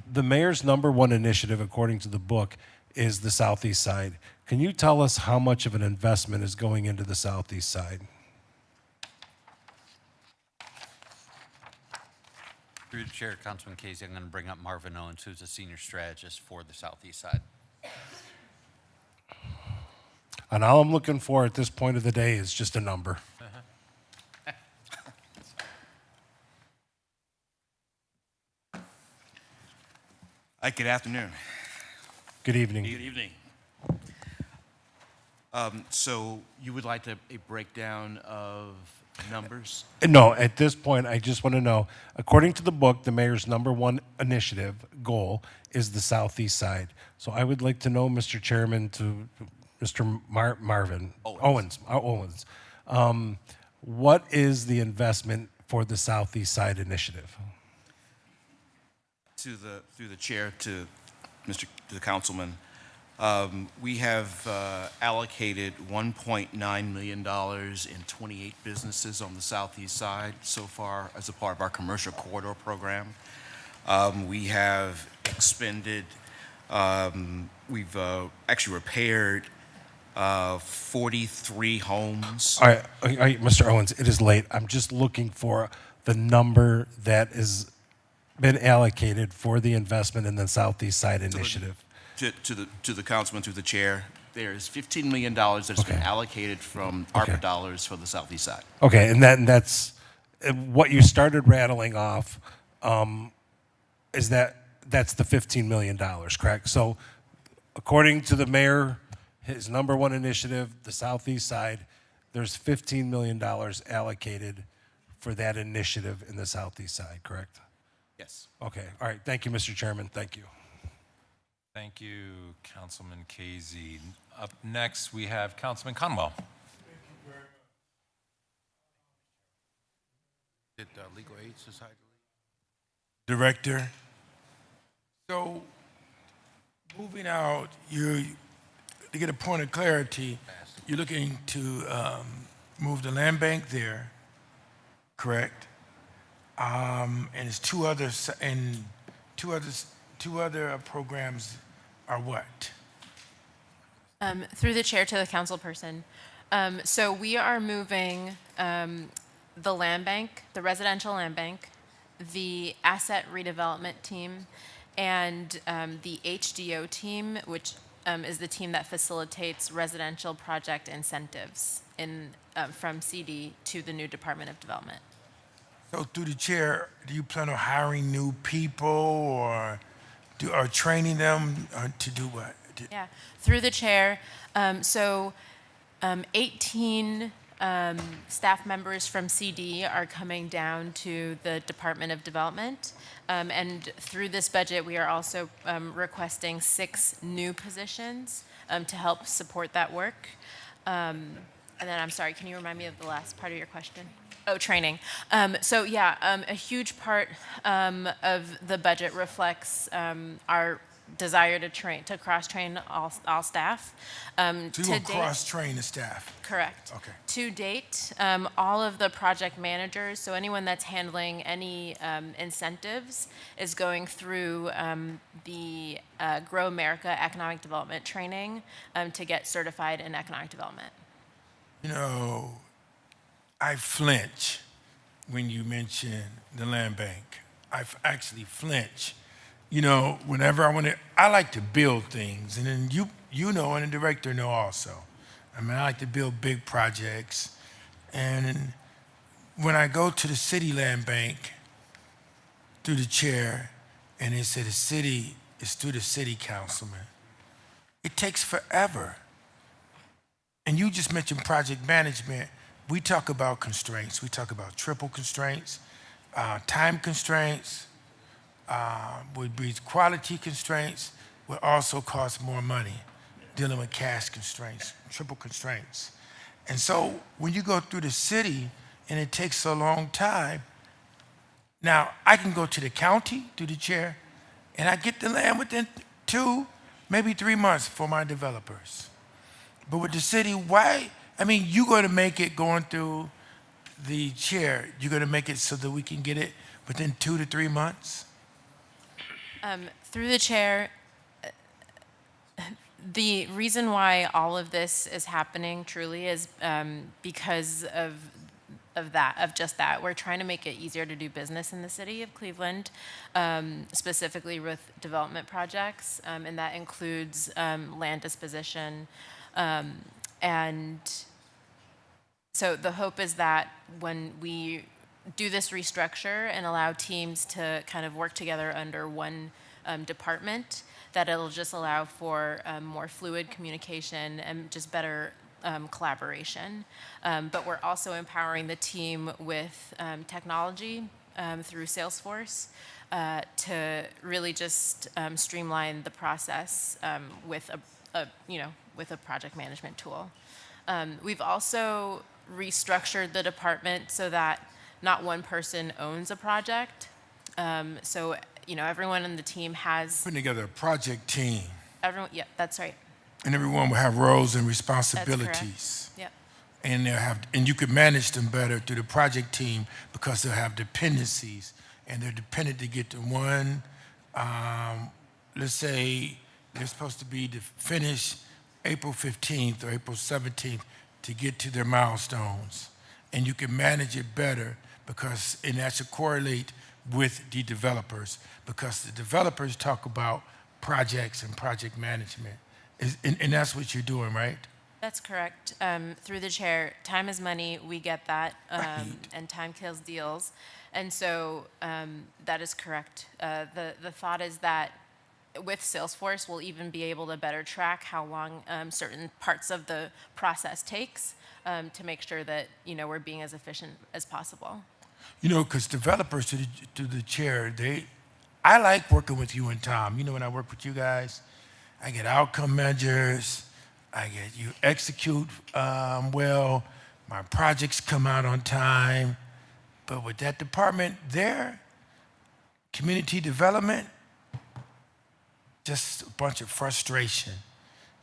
the mayor's #1 initiative, according to the book, is the Southeast Side. Can you tell us how much of an investment is going into the Southeast Side? Through the chair, Councilman Casey, I'm going to bring up Marvin Owens, who's a senior strategist for the Southeast Side. And all I'm looking for at this point of the day is just a number. Good afternoon. Good evening. Good evening. So you would like a breakdown of numbers? No, at this point, I just want to know, according to the book, the mayor's #1 initiative goal is the southeast side. So I would like to know, Mr. Chairman, to Mr. Marvin Owens, what is the investment for the southeast side initiative? Through the chair to the councilman, we have allocated $1.9 million in 28 businesses on the southeast side so far as a part of our commercial corridor program. We have expended, we've actually repaired 43 homes. All right, Mr. Owens, it is late. I'm just looking for the number that is been allocated for the investment in the southeast side initiative. To the councilman, through the chair, there is $15 million that's been allocated from ARPA dollars for the southeast side. Okay, and that's what you started rattling off. Is that's the $15 million, correct? So, according to the mayor, his #1 initiative, the southeast side, there's $15 million allocated for that initiative in the southeast side, correct? Yes. Okay. All right. Thank you, Mr. Chairman. Thank you. Thank you, Councilman Casey. Up next, we have Councilman Conwell. Did Legal Aid Society? Director. So, moving out, to get a point of clarity, you're looking to move the land bank there, correct? And it's two other programs are what? Through the chair to the council person. So we are moving the land bank, the residential land bank, the asset redevelopment team, and the HDO team, which is the team that facilitates residential project incentives from CD to the new Department of Development. So through the chair, do you plan on hiring new people or training them to do what? Yeah, through the chair. 18 staff members from CD are coming down to the Department of Development. And through this budget, we are also requesting 6 new positions to help support that work. And then, I'm sorry, can you remind me of the last part of your question? Oh, training. A huge part of the budget reflects our desire to cross-train all staff. So you will cross-train the staff? Correct. Okay. To date, all of the project managers, so anyone that's handling any incentives, is going through the Grow America Economic Development training to get certified in economic development. You know, I flinch when you mention the land bank. I actually flinch. You know, whenever I like to build things, and then you know, and the director know also. I mean, I like to build big projects, and when I go to the city land bank through the chair, and they say the city is through the city councilman, it takes forever. And you just mentioned project management. We talk about constraints. We talk about triple constraints, time constraints, would be quality constraints, would also cost more money, dealing with cash constraints, triple constraints. And so when you go through the city and it takes a long time, now I can go to the county, through the chair, and I get the land within 2, maybe 3 months for my developers. But with the city, why? I mean, you're going to make it going through the chair. You're going to make it so that we can get it within 2 to 3 months? Through the chair, the reason why all of this is happening truly is because of just that. We're trying to make it easier to do business in the city of Cleveland, specifically with development projects, and that includes land disposition. And so the hope is that when we do this restructure and allow teams to kind of work together under one department, that it'll just allow for more fluid communication and just better collaboration. But we're also empowering the team with technology through Salesforce to really just streamline the process with with a project management tool. We've also restructured the department so that not one person owns a project. So everyone in the team has Putting together a project team, everyone. Yeah, that's right. and everyone will have roles and That's responsibilities. correct. Yep. And you could manage them better through the project team because they'll have dependencies, and they're dependent to get to one. Let's say they're supposed to be to finish April 15th or April 17th to get to their milestones, and you can manage it better and that should correlate with the developers, because the developers talk about projects and project management, and that's what you're doing, right? That's correct. Through the chair, time is money. We get that, and time kills deals, and so that is correct. The thought is that with Salesforce, we'll even be able to better track how long certain parts of the process takes to make sure that we're being as efficient as possible. Because developers, to the chair, I like working with you and Tom. When I work with you guys, I get outcome measures. You execute well. My projects come out on time. But with that department there, community development, just a bunch of frustration.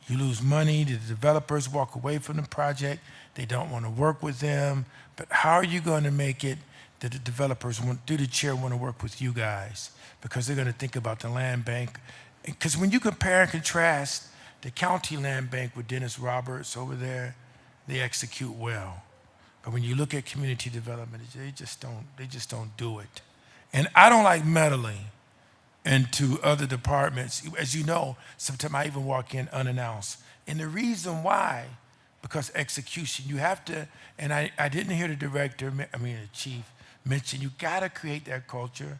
You lose money, the developers walk away from the project, they don't want to work with them. But how are you going to make it that the developers, through the chair, want to work with you guys? Because they're going to think about the land bank. Because when you compare and contrast the county land bank with Dennis Roberts over there, they execute well. But when you look at community development, they just don't do it. And I don't like meddling into other departments. As you know, sometimes I even walk in unannounced. And the reason why, because execution, you have to, and I didn't hear the the chief mention, you gotta create that culture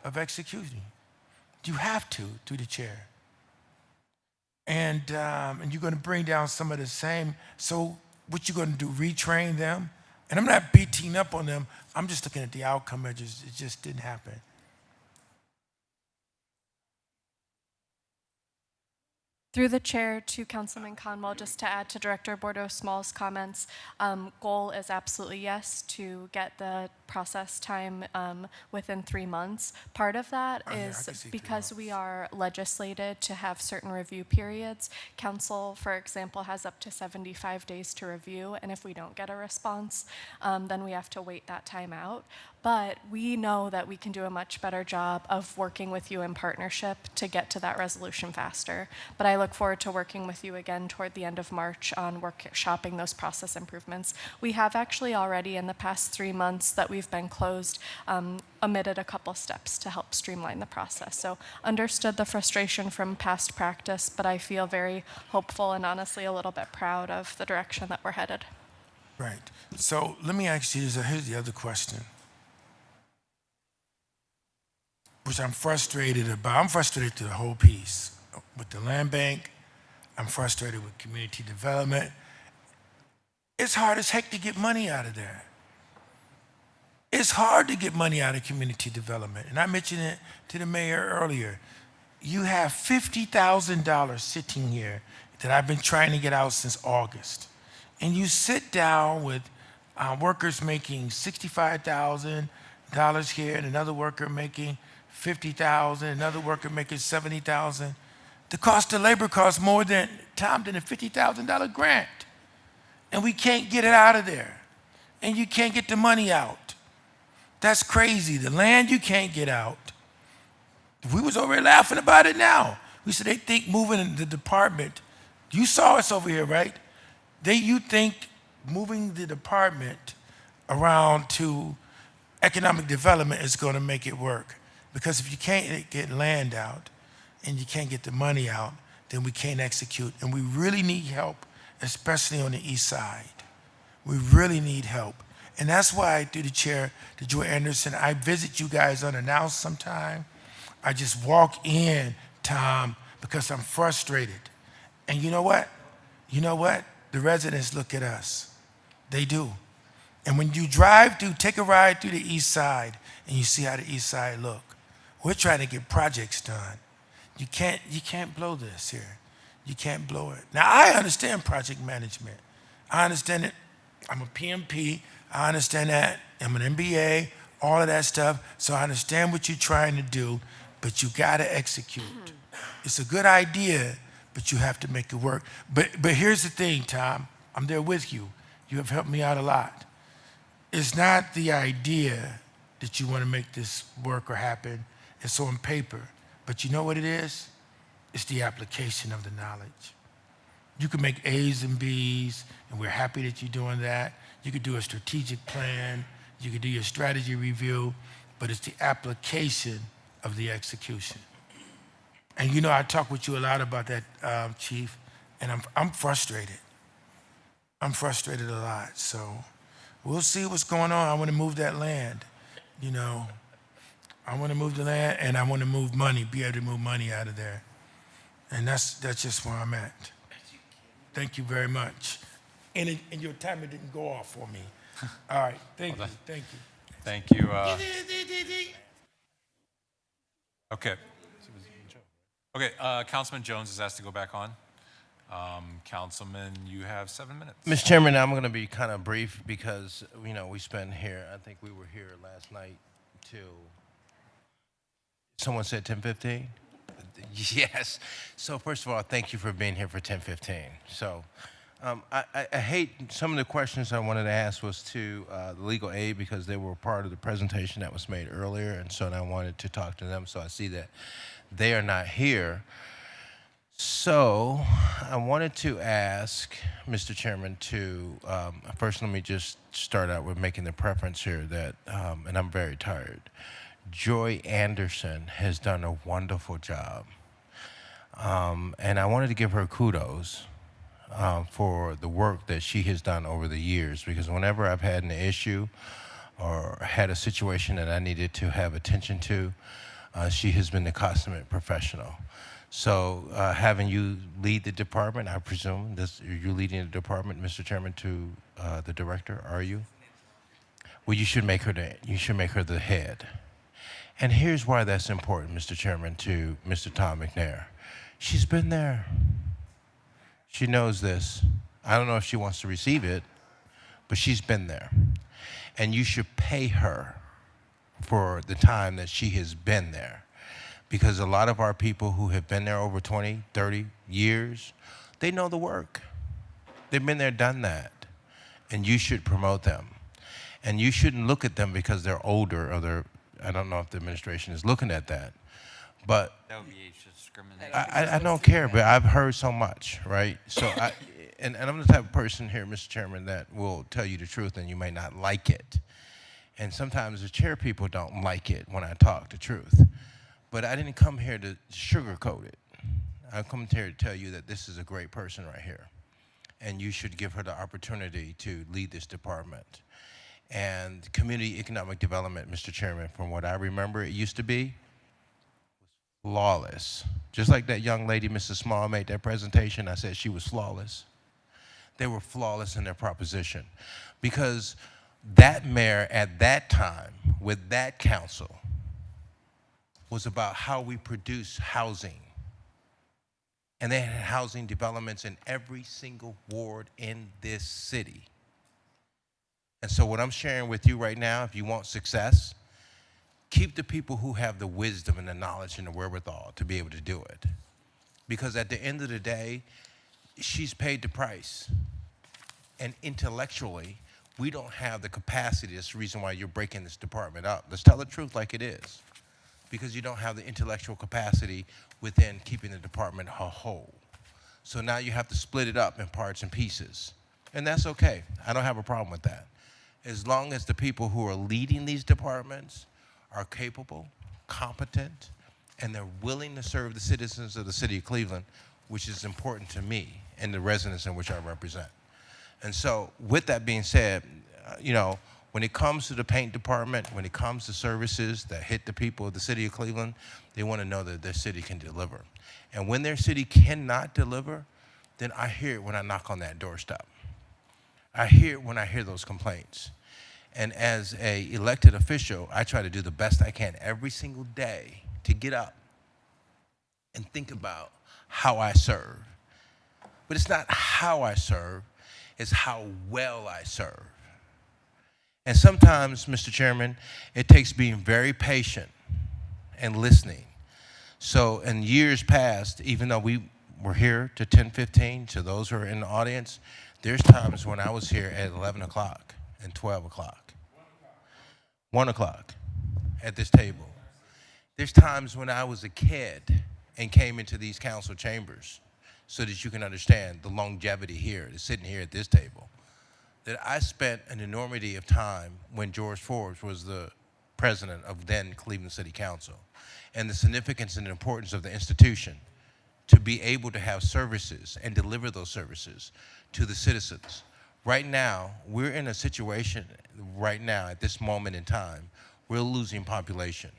of executing. You have to, through the chair. And you're gonna bring down some of the same, so what you gonna do, retrain them? And I'm not beating up on them, I'm just looking at the outcome measures, it just didn't happen. Through the chair to Councilman Conwell, just to add to Director Bordeaux-Small's comments, goal is absolutely yes, to get the process time within 3 months. Part of that is because we are legislated to have certain review periods. Council, for example, has up to 75 days to review, and if we don't get a response, then we have to wait that time out. But we know that we can do a much better job of working with you in partnership to get to that resolution faster. But I look forward to working with you again toward the end of March on workshopping those process improvements. We have actually already in the past 3 months that we've been closed, omitted a couple steps to help streamline the process. So understood the frustration from past practice, but I feel very hopeful and honestly a little bit proud of the direction that we're headed. Right. So let me ask you this. Here's the other question, which I'm frustrated about. I'm frustrated to the whole piece. With the land bank, I'm frustrated with community development. It's hard as heck to get money out of there. It's hard to get money out of community development. And I mentioned it to the mayor earlier. You have $50,000 sitting here that I've been trying to get out since August. And you sit down with workers making $65,000 here and another worker making $50,000, another worker making $70,000. The cost of labor costs more than a $50,000 grant. And we can't get it out of there. And you can't get the money out. That's crazy. The land you can't get out. We was over here laughing about it now. We said they think moving in the department, you saw us over here, right? You think moving the department around to economic development is going to make it work. Because if you can't get land out and you can't get the money out, then we can't execute. And we really need help, especially on the east side. We really need help. And that's why, through the chair, to Joy Anderson, I visit you guys unannounced sometime. I just walk in, Tom, because I'm frustrated. And you know what? You know what? The residents look at us. They do. And when you drive through, take a ride through the east side, and you see how the east side look. We're trying to get projects done. You can't blow this here. You can't blow it. Now, I understand project management. I understand it. I'm a PMP. I understand that. I'm an MBA, all of that stuff. So I understand what you're trying to do, but you got to execute. It's a good idea, but you have to make it work. But here's the thing, Tom. I'm there with you. You have helped me out a lot. It's not the idea that you want to make this work or happen. It's on paper. But you know what it is? It's the application of the knowledge. You can make A's and B's, and we're happy that you're doing that. You could do a strategic plan. You could do your strategy review, but it's the application of the execution. And you know, I talk with you a lot about that, Chief, and I'm frustrated. I'm frustrated a lot, so we'll see what's going on. I want to move that land, you know. I want to move the land, and I want to move money, be able to move money out of there. And that's just where I'm at. Thank you very much. And your timer didn't go off for me. All right, thank you. Thank you. Okay. Okay, Councilman Jones is asked to go back on. Councilman, you have 7 minutes. Mr. Chairman, I'm going to be kind of brief because, you know, we spent here, I think we were here last night till, someone said 10:15? Yes. So first of all, thank you for being here for 10:15. So I hate, some of the questions I wanted to ask was to the legal aid because they were part of the presentation that was made earlier, and so I wanted to talk to them. So I see that they are not here. So I wanted to ask, Mr. Chairman, to, first let me just start out with making the preference here that, and I'm very tired, Joy Anderson has done a wonderful job. And I wanted to give her kudos for the work that she has done over the years, because whenever I've had an issue or had a situation that I needed to have attention to, she has been the consummate professional. So having you lead the department, I presume you're leading the department, Mr. Chairman, to the director, are you? Well, you should make her the head. And here's why that's important, Mr. Chairman, to Mr. Tom McNair. She's been there. She knows this. I don't know if she wants to receive it, but she's been there. And you should pay her for the time that she has been there. Because a lot of our people who have been there over 20, 30 years, they know the work. They've been there, done that. And you should promote them. And you shouldn't look at them because they're older or they're, I don't know if the administration is looking at that, but That would be age discrimination. I don't care, but I've heard so much, right? So and I'm the type of person here, Mr. Chairman, that will tell you the truth and you may not like it. And sometimes the chair people don't like it when I talk the truth. But I didn't come here to sugarcoat it. I come here to tell you that this is a great person right here. And you should give her the opportunity to lead this department. And community economic development, Mr. Chairman, from what I remember it used to be, was flawless. Just like that young lady, Mrs. Small, made that presentation, I said she was flawless. They were flawless in their proposition. Because that mayor at that time, with that council, was about how we produce housing. And they had housing developments in every single ward in this city. And so what I'm sharing with you right now, if you want success, keep the people who have the wisdom and the knowledge and the wherewithal to be able to do it. Because at the end of the day, she's paid the price. And intellectually, we don't have the capacity. That's the reason why you're breaking this department up. Let's tell the truth like it is. Because you don't have the intellectual capacity within keeping the department whole. So now you have to split it up in parts and pieces. And that's okay. I don't have a problem with that. As long as the people who are leading these departments are capable, competent, and they're willing to serve the citizens of the city of Cleveland, which is important to me and the residents in which I represent. And so with that being said, you know, When it comes to the paint department, when it comes to services that hit the people of the city of Cleveland, they want to know that their city can deliver. And when their city cannot deliver, then I hear it when I knock on that doorstep. I hear it when I hear those complaints. And as a elected official, I try to do the best I can every single day to get up and think about how I serve. But it's not how I serve, it's how well I serve. And sometimes, Mr. Chairman, it takes being very patient and listening. So in years past, even though we were here to 10:15, to those who are in the audience, there's times when I was here at 11 o'clock and 12 o'clock. 1 o'clock at this table. There's times when I was a kid and came into these council chambers, so that you can understand the longevity here, sitting here at this table, that I spent an enormity of time when George Forbes was the president of then Cleveland City Council, and the significance and the importance of the institution to be able to have services and deliver those services to the citizens. Right now, we're in a situation right now at this moment in time, we're losing population.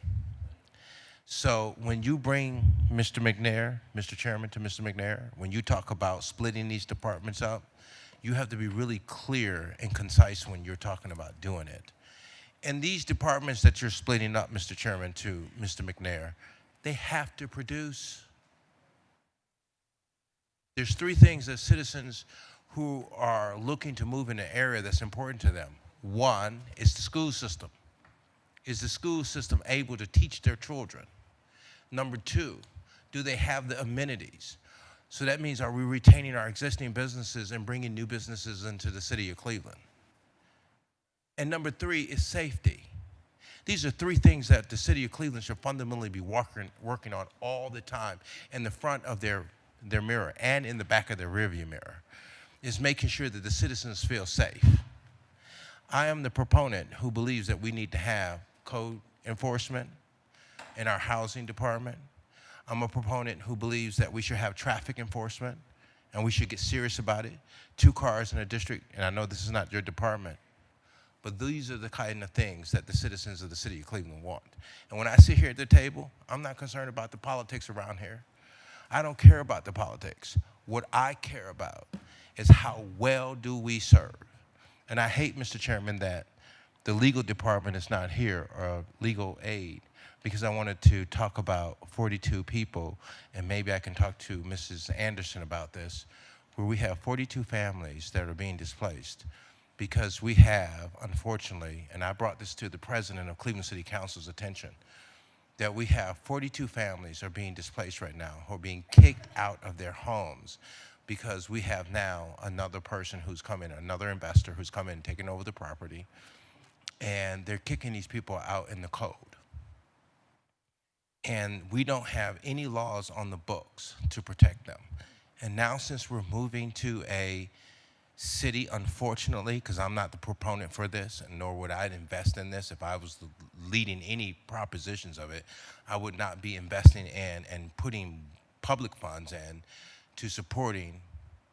So when you bring Mr. McNair, Mr. Chairman, to Mr. McNair, when you talk about splitting these departments up, you have to be really clear and concise when you're talking about doing it. And these departments that you're splitting up, Mr. Chairman, to Mr. McNair, they have to produce. There's three things that citizens who are looking to move in an area that's important to them. One is the school system. Is the school system able to teach their children? Number two, do they have the amenities? So that means, are we retaining our existing businesses and bringing new businesses into the city of Cleveland? And number three is safety. These are three things that the city of Cleveland should fundamentally be working on all the time in the front of their mirror and in the back of their rearview mirror, is making sure that the citizens feel safe. I am the proponent who believes that we need to have code enforcement in our housing department. I'm a proponent who believes that we should have traffic enforcement, and we should get serious about it. 2 cars in a district, and I know this is not your department, but these are the kind of things that the citizens of the city of Cleveland want. And when I sit here at the table, I'm not concerned about the politics around here. I don't care about the politics. What I care about is how well do we serve. And I hate, Mr. Chairman, that the legal department is not here, or legal aid, because I wanted to talk about 42 people, and maybe I can talk to Mrs. Anderson about this, where we have 42 families that are being displaced because we have, unfortunately, and I brought this to the president of Cleveland City Council's attention, that we have 42 families are being displaced right now, who are being kicked out of their homes because we have now another person who's come in, another investor who's come in and taken over the property, and they're kicking these people out in the cold. And we don't have any laws on the books to protect them. And now, since we're moving to a city, unfortunately, because I'm not the proponent for this, and nor would I invest in this. If I was leading any propositions of it, I would not be investing in and putting public funds in to supporting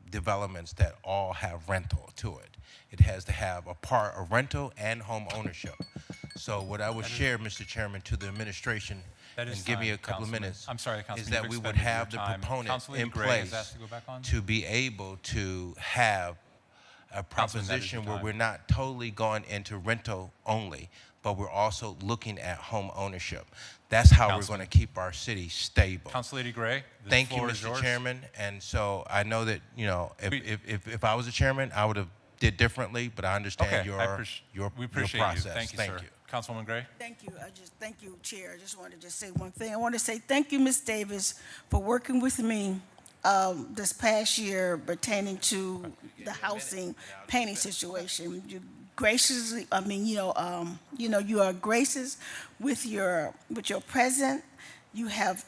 developments that all have rental to it. It has to have a part of rental and home ownership. So what I would share, Mr. Chairman, to the administration, That is and give me a time, couple of Councilman. minutes, I'm sorry, is Councilman, that you've we would extended have the your time. proponent Councilman in Gray has place asked to go back on. to be able to have a Councilman, that is your proposition where time. we're not totally going into rental only, but we're also looking at home ownership. That's how we're Councilman. going to keep our city stable. Council Lady Gray, the Thank you, floor is Mr. yours. Chairman. And so I know that, you know, if I was a chairman, I would have did differently, but I understand Okay, your we appreciate process. you. Thank you, sir. Councilwoman Gray. Thank you. Thank you, Chair. I just wanted to say one thing. I want to say thank you, Ms. Davis, for working with me this past year pertaining to the housing painting situation. You graciously, you are gracious with your present. You have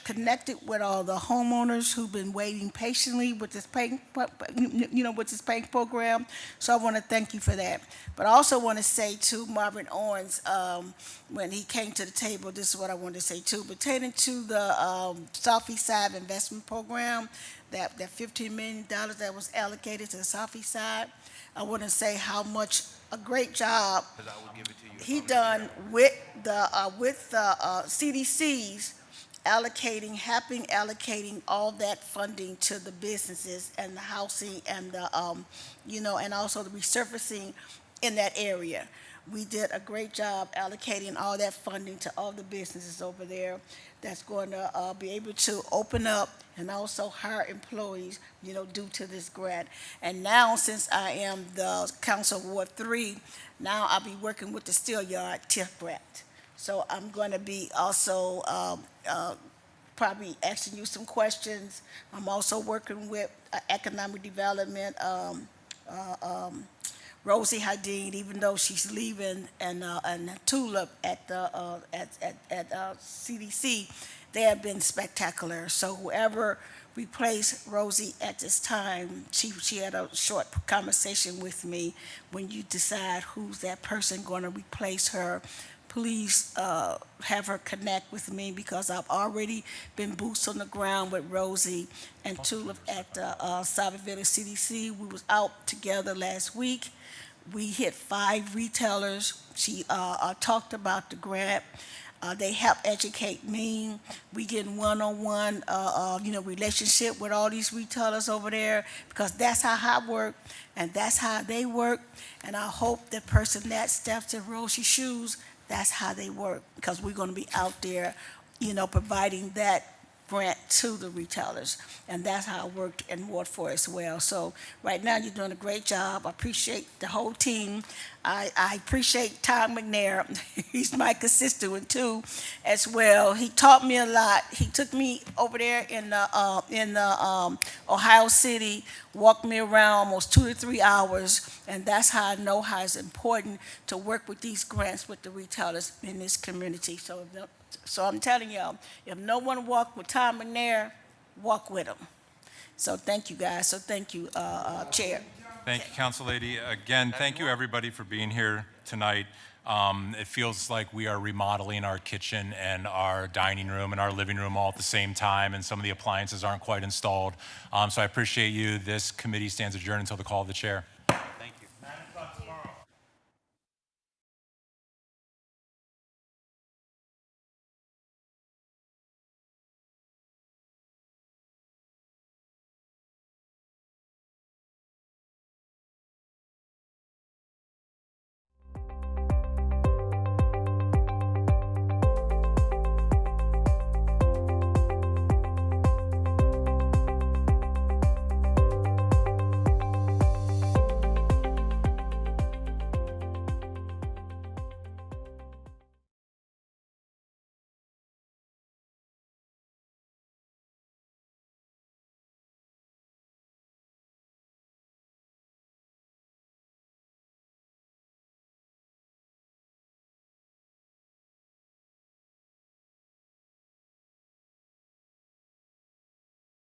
connected with all the homeowners who've been waiting patiently with this paint, with this paint program. So I want to thank you for that. But I also want to say to Marvin Owens, when he came to the table, this is what I wanted to say too, pertaining to the Southeast Side Investment Program, that $15 million that was allocated to the Southeast Side. I want to say how much, a great job he done with the CDCs helping allocating all that funding to the businesses and the housing and the, and also the resurfacing in that area. We did a great job allocating all that funding to all the businesses over there that's going to be able to open up and also hire employees, due to this grant. And now, since I am the Council Ward 3, now I'll be working with the Steelyard TIF grant. So I'm going to be also probably asking you some questions. I'm also working with economic development, Rosie Hadid, even though she's leaving, and Tulip at the at CDC, they have been spectacular. So whoever replaced Rosie at this time, she had a short conversation with me. When you decide who's that person going to replace her, please have her connect with me, because I've already been boots on the ground with Rosie and Tulip at the South Village CDC. We was out together last week. We hit 5 retailers. She talked about the grant. They help educate me. We get one-on-one, relationship with all these retailers over there, because that's how I work and that's how they work. And I hope the person that steps in Rosie's shoes, that's how they work, because we're going to be out there, providing that grant to the retailers. And that's how it worked in Ward 4 as well. So right now, you're doing a great job. I appreciate the whole team. I appreciate Tom McNair. He's my constituent too, as well. He taught me a lot. He took me over there in the Ohio City, walked me around almost 2 to 3 hours, and that's how I know how it's important to work with these grants with the retailers in this community. So I'm telling y'all, if no one walked with Tom McNair, walk with him. So thank you, guys. So thank you, Chair. Thank you, Council Lady. Again, thank you, everybody, for being here tonight. It feels like we are remodeling our kitchen and our dining room and our living room all at the same time, and some of the appliances aren't quite installed. So I appreciate you. This committee stands adjourned until the call of the chair.